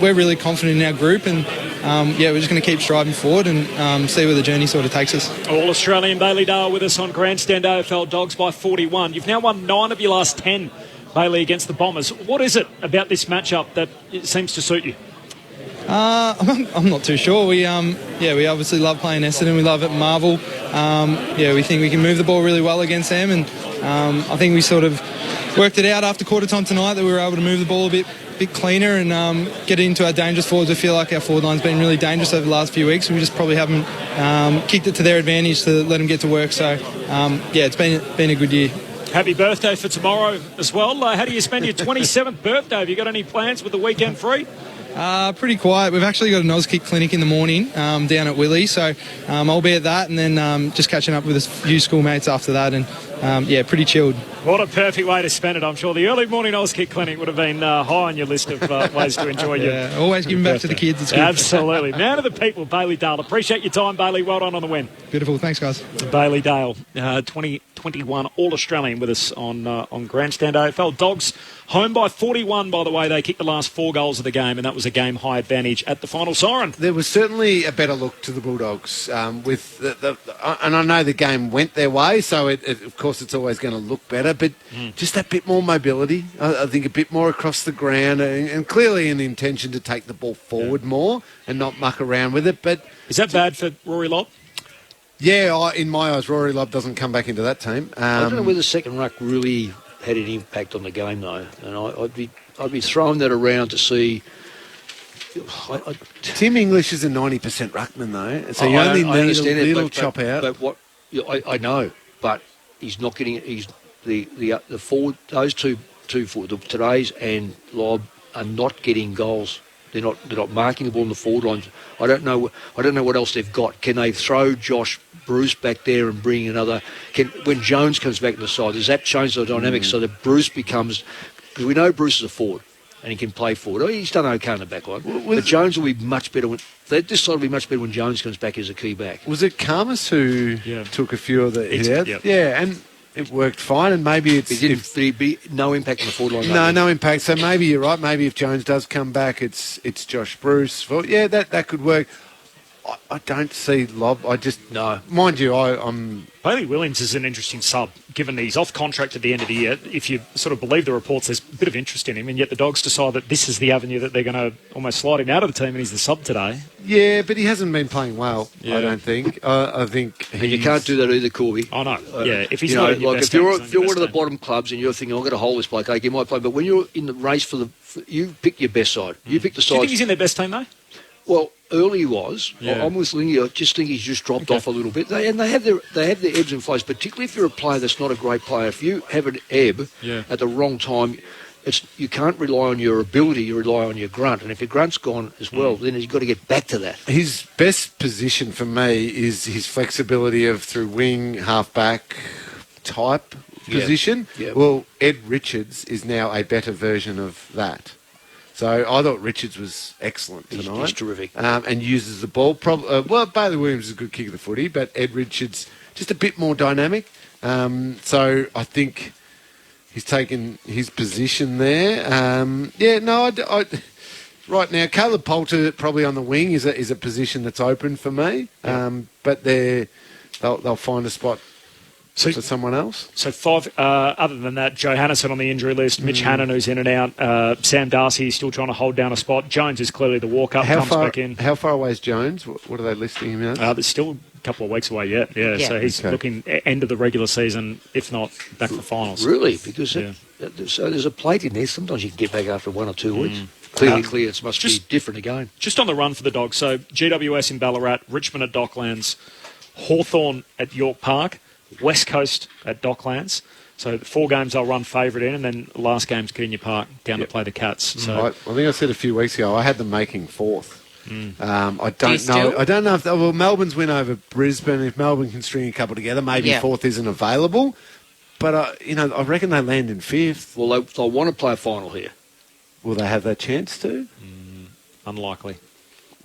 we're really confident in our group and, we're just going to keep striving forward and see where the journey sort of takes us. All-Australian Bailey Dale with us on Grandstand AFL Dogs by 41. You've now won 9 of your last 10. Bailey against the Bombers. What is it about this matchup that it seems to suit you? I'm not too sure. We obviously love playing Essendon. We love it Marvel. We think we can move the ball really well against them, and I think we sort of worked it out after quarter time tonight that we were able to move the ball a bit bit cleaner and get into our dangerous forwards. I feel like our forward line's been really dangerous over the last few weeks. We just probably haven't kicked it to their advantage to let them get to work. So, it's been a good year. Happy birthday for tomorrow as well. How do you spend your 27th birthday? Have you got any plans with the weekend free? Pretty quiet. We've actually got an Auskick clinic in the morning down at Willie, so I'll be at that and then just catching up with a few schoolmates after that and, pretty chilled. What a perfect way to spend it. I'm sure the early morning Auskick clinic would have been high on your list of ways to enjoy your always giving back to the kids. It's good. Absolutely. Man of the people, Bailey Dale. Appreciate your time, Bailey. Well done on the win. Beautiful. Thanks, guys. Bailey Dale, 2021 All-Australian with us on Grandstand AFL. Dogs home by 41, by the way. They kicked the last 4 goals of the game, and that was a game-high advantage at the final siren. There was certainly a better look to the Bulldogs with and I know the game went their way, so of course it's always going to look better, but just that bit more mobility. I think a bit more across the ground, and clearly an intention to take the ball forward more and not muck around with it. But is that bad for Rory Lobb? Yeah, in my eyes, Rory Lobb doesn't come back into that team. I don't know whether second ruck really had any impact on the game, though, and I'd be throwing that around to see. Tim English is a 90% ruckman, though, so you only need a little chop out. But what I know, but he's not getting. He's the forward. Those two forward, today's and Lobb are not getting goals. They're not marking the ball on the forward lines. I don't know what else they've got. Can they throw Josh Bruce back there and bring another? When Jones comes back to the side, does that change the dynamics so that Bruce becomes? Because we know Bruce is a forward and he can play forward. He's done okay in the back line, but Jones will be much better. This side will be much better when Jones comes back as a key back. Was it Karmas who took a few of the hit outs? Yep. Yeah, and it worked fine, and maybe it's... There'd be no impact on the forward line. No impact. So maybe you're right. Maybe if Jones does come back, it's Josh Bruce. Well, yeah, that could work. I don't see Lobb. No. Mind you, I'm... Bailey Williams is an interesting sub, given he's off contract at the end of the year. If you sort of believe the reports, there's a bit of interest in him, and yet the Dogs decide that this is the avenue that they're going to almost slide him out of the team, and he's the sub today. Yeah, but he hasn't been playing well, I don't think. I think and you can't do that either, Corby. I know. If he's not if you're one of the bottom clubs and you're thinking, I'm going to hold this bloke, okay, you might play, but when you're in the race you pick your best side. You pick the side. Do you think he's in their best team, though? Well, early he was. Yeah. I'm with Lingy. I just think he's just dropped off a little bit. They have their ebbs and flows, particularly if you're a player that's not a great player. If you have an ebb at the wrong time, you can't rely on your ability, you rely on your grunt. And if your grunt's gone as well, then you've got to get back to that. His best position for me is his flexibility of through wing, half-back type position. Yeah. Well, Ed Richards is now a better version of that. So I thought Richards was excellent tonight. He's terrific. And uses the ball. Bailey Williams is a good kick of the footy, but Ed Richards just a bit more dynamic. So I think he's taken his position there. Right now, Caleb Poulter probably on the wing is a position that's open for me. But they'll find a spot for someone else. So 5, other than that, Joe Hannison on the injury list, Mitch Hannon who's in and out, Sam Darcy is still trying to hold down a spot. Jones is clearly the walk-up, comes back in. How far away is Jones? What are they listing him as? There's still a couple of weeks away yet, so he's looking end of the regular season, if not back for finals. Really? Because so there's a plate in there. Sometimes you can get back after 1 or 2 weeks. Clearly it must be different again. Just on the run for the Dogs, so GWS in Ballarat, Richmond at Docklands, Hawthorn at York Park, West Coast at Docklands. So the 4 games they'll run favourite in, and then the last game's Kardinia Park down to play the Cats. So I think I said a few weeks ago I had them making 4th. I don't know if Melbourne's win over Brisbane. If Melbourne can string a couple together, maybe 4th isn't available. But I reckon they land in 5th. Well, they'll want to play a final here. Will they have that chance to? Unlikely.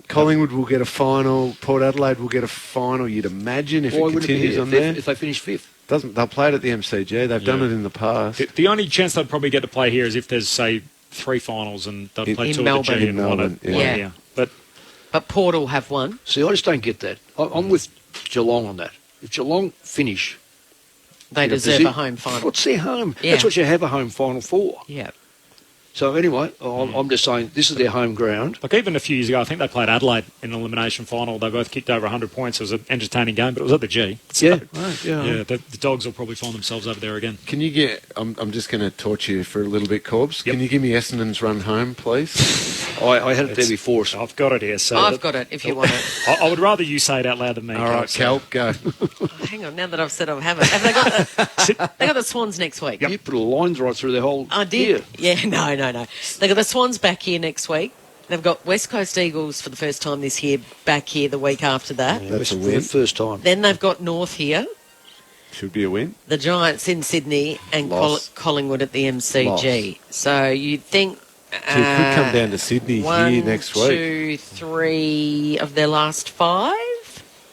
Collingwood will get a final. Port Adelaide will get a final, you'd imagine, if it continues on there. If they finish 5th. They'll play it at the MCG. They've done it in the past. The only chance they'd probably get to play here is if there's, say, 3 finals and they'll play 2 at the G and one here. But Port will have 1. See, I just don't get that. I'm with Geelong on that. If Geelong finish... They deserve a home final. What's their home? Yeah. That's what you have a home final for. Yeah. So anyway, I'm just saying this is their home ground. Like even a few years ago, I think they played Adelaide in an elimination final. They both kicked over 100 points. It was an entertaining game, but it was at the G. So, Yeah, right, yeah. The Dogs will probably find themselves over there again. Can you get... I'm just going to torture you for a little bit, Corbs. Can you give me Essendon's run home, please? I had it there before. So. I've got it here. So I've got it, if you want it. I would rather you say it out loud than me. All right, Cal, go. Hang on, now that I've said I haven't. Have they got they got the Swans next week? You put a line right through the whole I did. Yeah, no. They got the Swans back here next week. They've got West Coast Eagles for the first time this year back here the week after that. Yeah, that's a win. First time. Then they've got North here. Should be a win. The Giants in Sydney and Collingwood at the MCG. Loss. So you'd think... So it could come down to Sydney here next week. 1, 2, 3 of their last 5.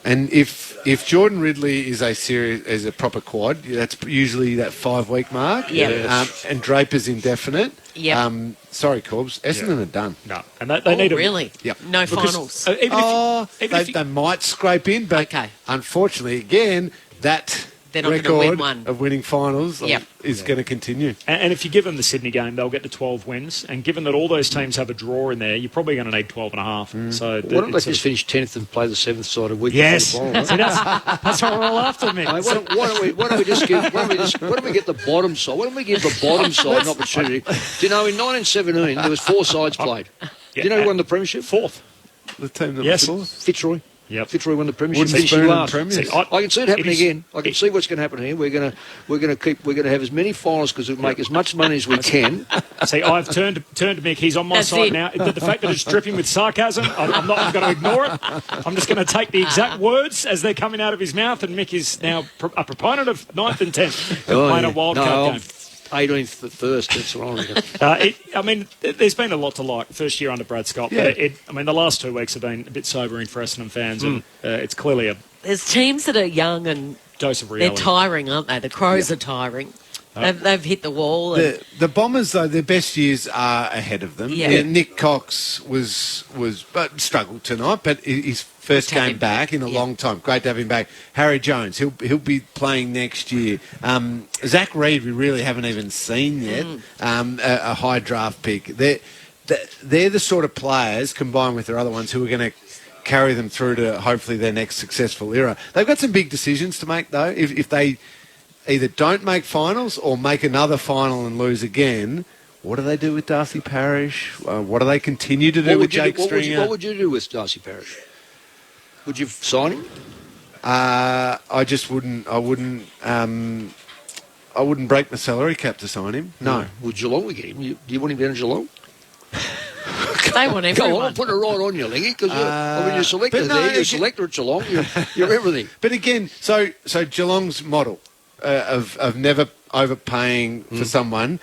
And if Jordan Ridley is a proper quad, that's usually that 5-week mark. Yeah. Yes. And Draper's indefinite. Yeah. Sorry, Corbs. Essendon are done. No, and they need really? Yep. No finals. They might scrape in, but unfortunately, again, that they're not going to record win one. of winning finals is going to continue. And if you give them the Sydney game, they'll get to 12 wins. And given that all those teams have a draw in there, you're probably going to need 12 and a half. So why don't they just finish 10th and play the 7th side a week? Yes, before the See, that's what we're all after, mate. Why don't we just give? Why don't we get the bottom side? Why don't we give the bottom side an opportunity? Do you know in 1917 there was 4 sides played? Do you know who won the premiership? 4th. The team that Yes. was 4th? Fitzroy. Yep. Fitzroy won the premiership. Wooden spoon and Finishing premiers. last. I can see it happening again. I can see what's going to happen here. We're going to have as many finals because we make as much money as we can. See, I've turned to Mick. He's on my That's side it. now. The fact that it's dripping with sarcasm, I'm not going to ignore it. I'm just going to take the exact words as they're coming out of his mouth. And Mick is now a proponent of 9th and 10th. Playing a wild card game. 18th the first. That's what I reckon. There's been a lot to like first year under Brad Scott. Yeah. But the last 2 weeks have been a bit sobering for Essendon fans, and it's clearly a There's teams that are young and dose of they're reality. tiring, aren't they? The Crows are tiring. They've hit the wall. And The Bombers, though, their best years are ahead of them. Yeah. Nick Cox was struggled tonight, but his first game back in a long time. Great to have him back. Harry Jones, he'll be playing next year. Zach Reid, we really haven't even seen yet. A high draft pick. They're the sort of players, combined with their other ones, who are going to carry them through to hopefully their next successful era. They've got some big decisions to make, though. If they either don't make finals or make another final and lose again, what do they do with Darcy Parish? What do they continue to do with Jake Stringer? What would you do with Darcy Parish? Would you sign him? I just wouldn't. I wouldn't break my salary cap to sign him. No. Would Geelong get him? Do you want him down in Geelong? they want everyone. Go on, put it right on you, Lingy, because you're selector there. You're a selector at Geelong. You're everything. But again, so Geelong's model of never overpaying for someone,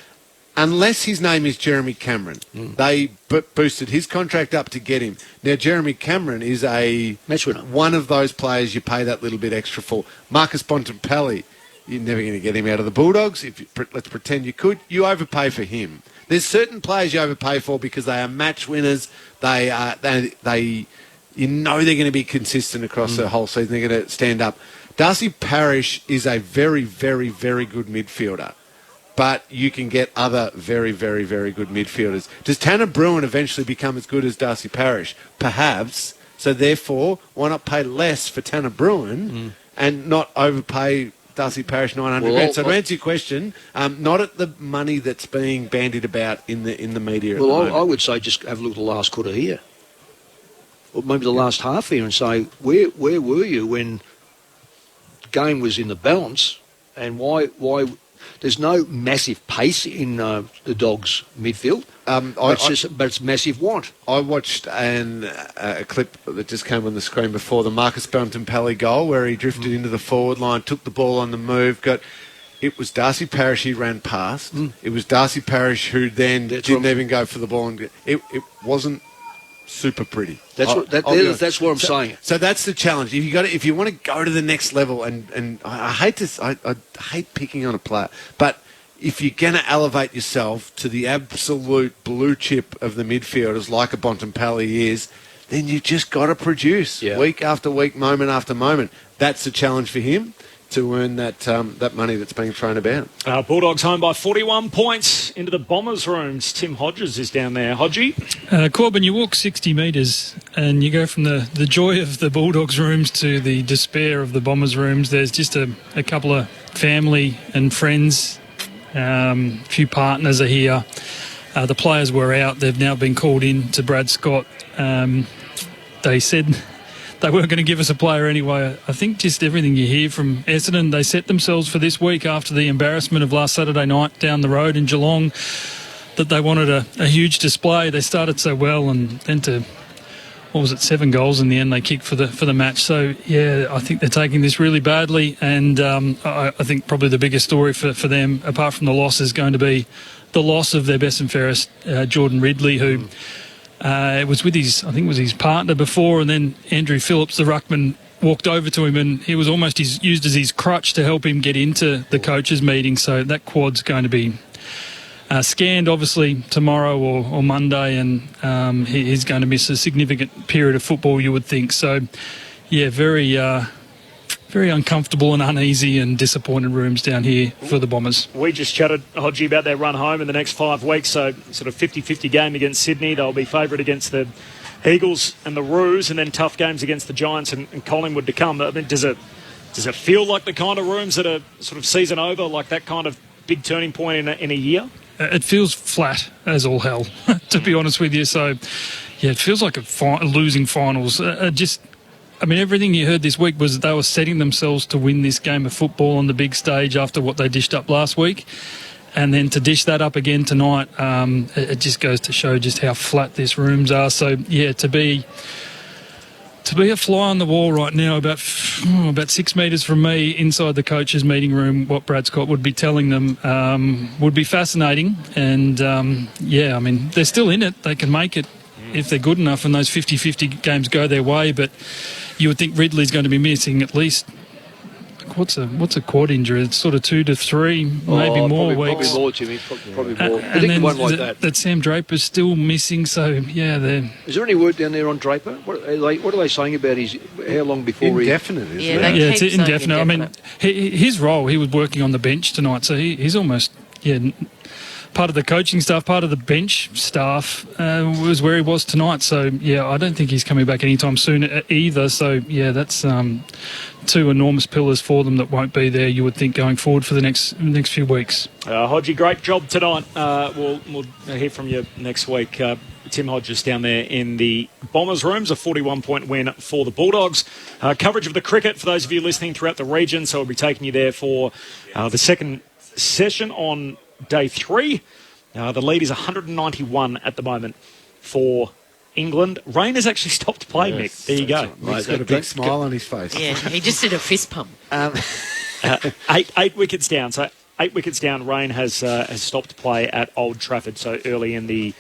unless his name is Jeremy Cameron. They boosted his contract up to get him. Now, Jeremy Cameron is one of those players you pay that little bit extra for. Marcus Bontempelli, you're never going to get him out of the Bulldogs. Let's pretend you could. You overpay for him. There's certain players you overpay for because they are match winners. They you know they're going to be consistent across the whole season. They're going to stand up. Darcy Parish is a very, very, very good midfielder, but you can get other very, very, very good midfielders. Does Tanner Bruin eventually become as good as Darcy Parish? Perhaps. So therefore, why not pay less for Tanner Bruin and not overpay Darcy Parish $900? So to answer your question, not at the money that's being bandied about in the media. At the moment. I would say just have a look at the last quarter here, or maybe the last half here, and say where were you when the game was in the balance, and why there's no massive pace in the Dogs' midfield. But it's massive want. I watched a clip that just came on the screen before the Marcus Bontempelli goal where he drifted into the forward line, took the ball on the move, it was Darcy Parish he ran past. It was Darcy Parish who then didn't even go for the ball. And it wasn't super pretty. That's what I'm saying. So that's the challenge. If you want to go to the next level, and I hate picking on a player, but if you're going to elevate yourself to the absolute blue chip of the midfielders like a Bontempelli is, then you just got to produce week after week, moment after moment. That's the challenge for him. to earn that money that's being thrown about. Bulldogs home by 41 points into the Bombers' rooms. Tim Hodges is down there. Hodgie? Corbin, you walk 60 metres and you go from the joy of the Bulldogs' rooms to the despair of the Bombers' rooms. There's just a couple of family and friends, a few partners are here. The players were out. They've now been called in to Brad Scott. They said they weren't going to give us a player anyway. I think just everything you hear from Essendon, they set themselves for this week after the embarrassment of last Saturday night down the road in Geelong, that they wanted a huge display. They started so well, and then to, 7 goals in the end they kicked for the match. So, yeah, I think they're taking this really badly, and I think probably the biggest story for them, apart from the loss, is going to be the loss of their best and fairest, Jordan Ridley, who... it was with his partner before, and then Andrew Phillips, the ruckman, walked over to him, and he was almost used as his crutch to help him get into the coaches' meeting. So that quad's going to be scanned, obviously, tomorrow or Monday, and he's going to miss a significant period of football, you would think. So, yeah, very uncomfortable and uneasy and disappointed rooms down here for the Bombers. We just chatted, Hodgie, about their run home in the next 5 weeks, so sort of 50-50 game against Sydney. They'll be favourite against the Eagles and the Roos, and then tough games against the Giants and Collingwood to come. I mean, does it feel like the kind of rooms that are sort of season over, like that kind of big turning point in a year? It feels flat as all hell, to be honest with you. So, yeah, it feels like losing finals. Everything you heard this week was that they were setting themselves to win this game of football on the big stage after what they dished up last week. And then to dish that up again tonight, it just goes to show just how flat these rooms are. So, yeah, to be a fly on the wall right now, about 6 metres from me inside the coaches' meeting room, what Brad Scott would be telling them would be fascinating. And, they're still in it. They can make it if they're good enough and those 50-50 games go their way. But you would think Ridley's going to be missing at least, what's a quad injury? It's sort of 2 to 3, maybe more weeks. Probably more, Jimmy. Probably more. And then that Sam Draper's still missing. So, yeah. Is there any word down there on Draper? What are they saying about how long before indefinite, isn't it? Yeah, it's indefinite. I mean, his role, he was working on the bench tonight, so he's almost, part of the coaching staff, part of the bench staff was where he was tonight. So, yeah, I don't think he's coming back anytime soon either. So, yeah, that's 2 enormous pillars for them that won't be there, you would think, going forward for the next few weeks. Hodgie, great job tonight. We'll hear from you next week. Tim Hodges down there in the Bombers' rooms, a 41-point win for the Bulldogs. Coverage of the cricket for those of you listening throughout the region, so we'll be taking you there for the second session on Day 3. The lead is 191 at the moment for England. Rain has actually stopped playing, Mick. There you go. Right. He's got a big smile on his face. Yeah, he just did a fist pump. 8 wickets down. So 8 wickets down. Rain has stopped play at Old Trafford. So early in the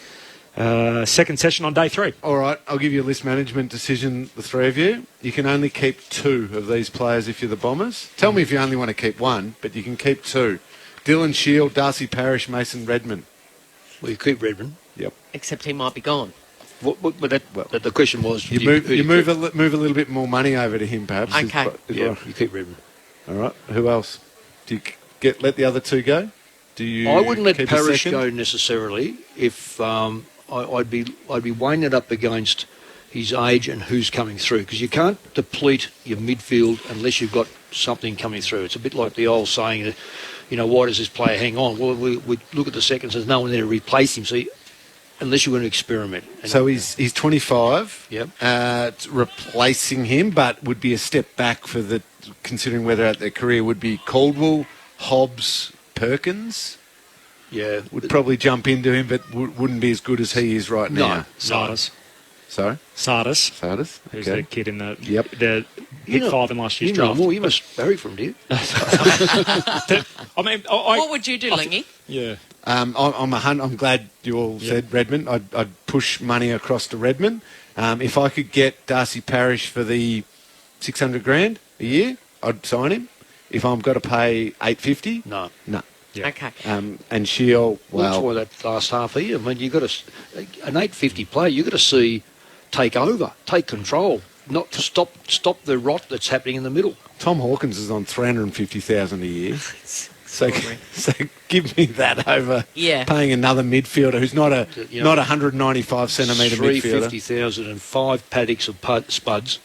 second session on Day 3. All right, I'll give you a list management decision, the three of you. You can only keep 2 of these players if you're the Bombers. Tell me if you only want to keep 1, but you can keep 2. Dylan Shield, Darcy Parish, Mason Redman. Well, you keep Redman. Yep. Except he might be gone. The question was... You move a little bit more money over to him, perhaps. Okay. You keep Redman. All right. Who else? Do you let the other 2 go? I wouldn't let Parish go necessarily if I'd be weighing it up against his age and who's coming through, because you can't deplete your midfield unless you've got something coming through. It's a bit like the old saying that, why does this player hang on? Well, we look at the seconds, there's no one there to replace him, so unless you're going to experiment. So he's 25, yep. Replacing him, but would be a step back considering where they're at their career, would be Caldwell, Hobbs, Perkins. Yeah. Would probably jump into him, but wouldn't be as good as he is right now. No. Sardis. Sorry? Sardis. Who's the kid in the... Yep. The hit 5 in last year's draft. You must vary from, do you? What would you do, Lingy? Yeah. I'm glad you all said Redmond. I'd push money across to Redmond. If I could get Darcy Parish for the $600,000 a year, I'd sign him. If I've got to pay $850, no. Yeah. Okay. And Shield, that's why that last half year. I mean, you've got an $850 player. You've got to see take over, take control. not to stop the rot that's happening in the middle. Tom Hawkins is on $350,000 a year. So give me that over paying another midfielder who's not a 195 centimetre midfielder. 350,000 and 5 paddocks of spuds,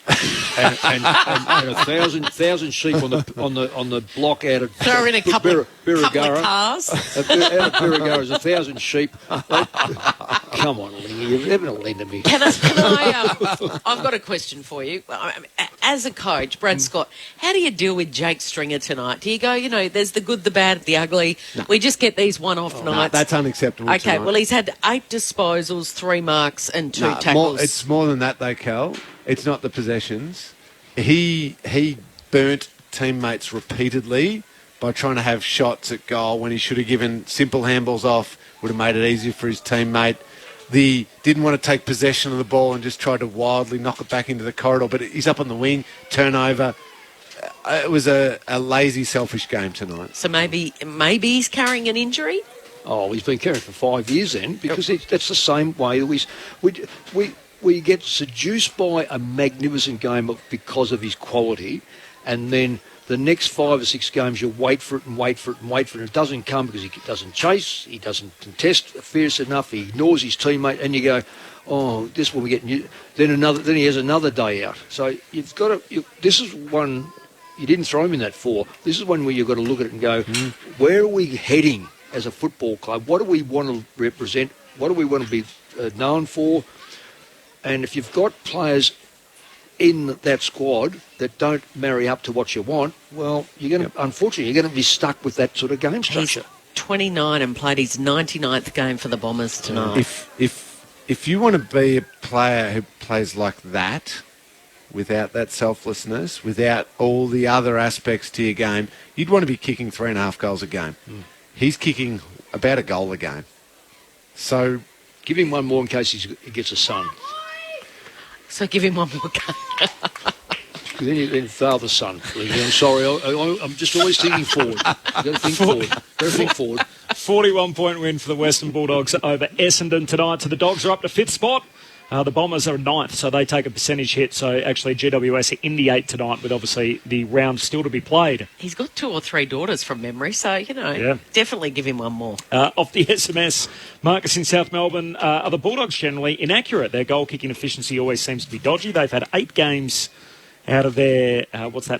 and 1,000 sheep on the block out of throw in a couple of Out cars. of Birregurra is 1,000 sheep. Come on, Lingy, you're never going to lend to me. Can I I've got a question for you. As a coach, Brad Scott, how do you deal with Jake Stringer tonight? Do you go, there's the good, the bad, the ugly. No. We just get these one-off nights. No, that's unacceptable. Okay, tonight. well, he's had 8 disposals, 3 marks, and 2 tackles. It's more than that, though, Cal. It's not the possessions. He burnt teammates repeatedly by trying to have shots at goal when he should have given simple handballs off, would have made it easier for his teammate. Didn't want to take possession of the ball and just tried to wildly knock it back into the corridor, but he's up on the wing, turnover. It was a lazy, selfish game tonight. So maybe he's carrying an injury? Oh, he's been carrying for 5 years then, because that's the same way that we get seduced by a magnificent game because of his quality, and then the next 5 or 6 games you wait for it and wait for it and wait for it. It doesn't come because he doesn't chase, he doesn't contest fierce enough, he ignores his teammate, and you go, oh, this one we get new. Then he has another day out. So you've got to. This is one you didn't throw him in that 4. This is one where you've got to look at it and go, where are we heading as a football club? What do we want to represent? What do we want to be known for? And if you've got players in that squad that don't marry up to what you want, well, unfortunately, you're going to be stuck with that sort of game structure. He's 29 and played his 99th game for the Bombers tonight. If you want to be a player who plays like that, without that selflessness, without all the other aspects to your game, you'd want to be kicking 3.5 goals a game. He's kicking about a goal a game. So give him one more in case he gets a son. So give him one more game. Then father-son. I'm sorry, I'm just always thinking forward. You've got to think forward. Got to think forward. 41-point win for the Western Bulldogs over Essendon tonight. So the Dogs are up to 5th spot. The Bombers are 9th, so they take a percentage hit. So actually GWS are in the 8 tonight with obviously the round still to be played. He's got 2 or 3 daughters from memory, so, definitely give him one more. Off the SMS, Marcus in South Melbourne, are the Bulldogs generally inaccurate? Their goal-kicking efficiency always seems to be dodgy. They've had 8 games out of their,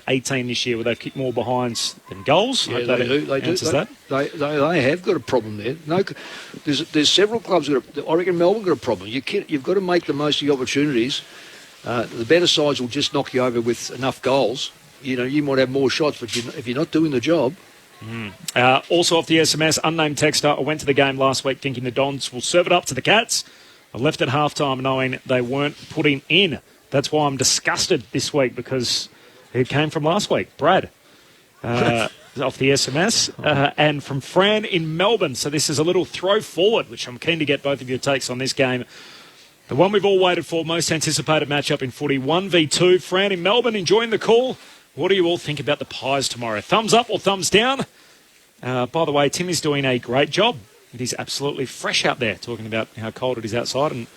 18 this year, where they've kicked more behinds than goals. Yeah, they do. They have got a problem there. No, there's several clubs that I reckon Melbourne got a problem. You've got to make the most of your opportunities. The better sides will just knock you over with enough goals. You might have more shots, but if you're not doing the job. Also off the SMS, unnamed texter, I went to the game last week thinking the Dons will serve it up to the Cats. I left at halftime knowing they weren't putting in. That's why I'm disgusted this week, because it came from last week. Brad, off the SMS. And from Fran in Melbourne. So this is a little throw forward, which I'm keen to get both of your takes on this game. The one we've all waited for, most anticipated matchup in footy, 1v2. Fran in Melbourne, enjoying the call. What do you all think about the Pies tomorrow? Thumbs up or thumbs down? By the way, Tim is doing a great job. It is absolutely fresh out there, talking about how cold it is outside, and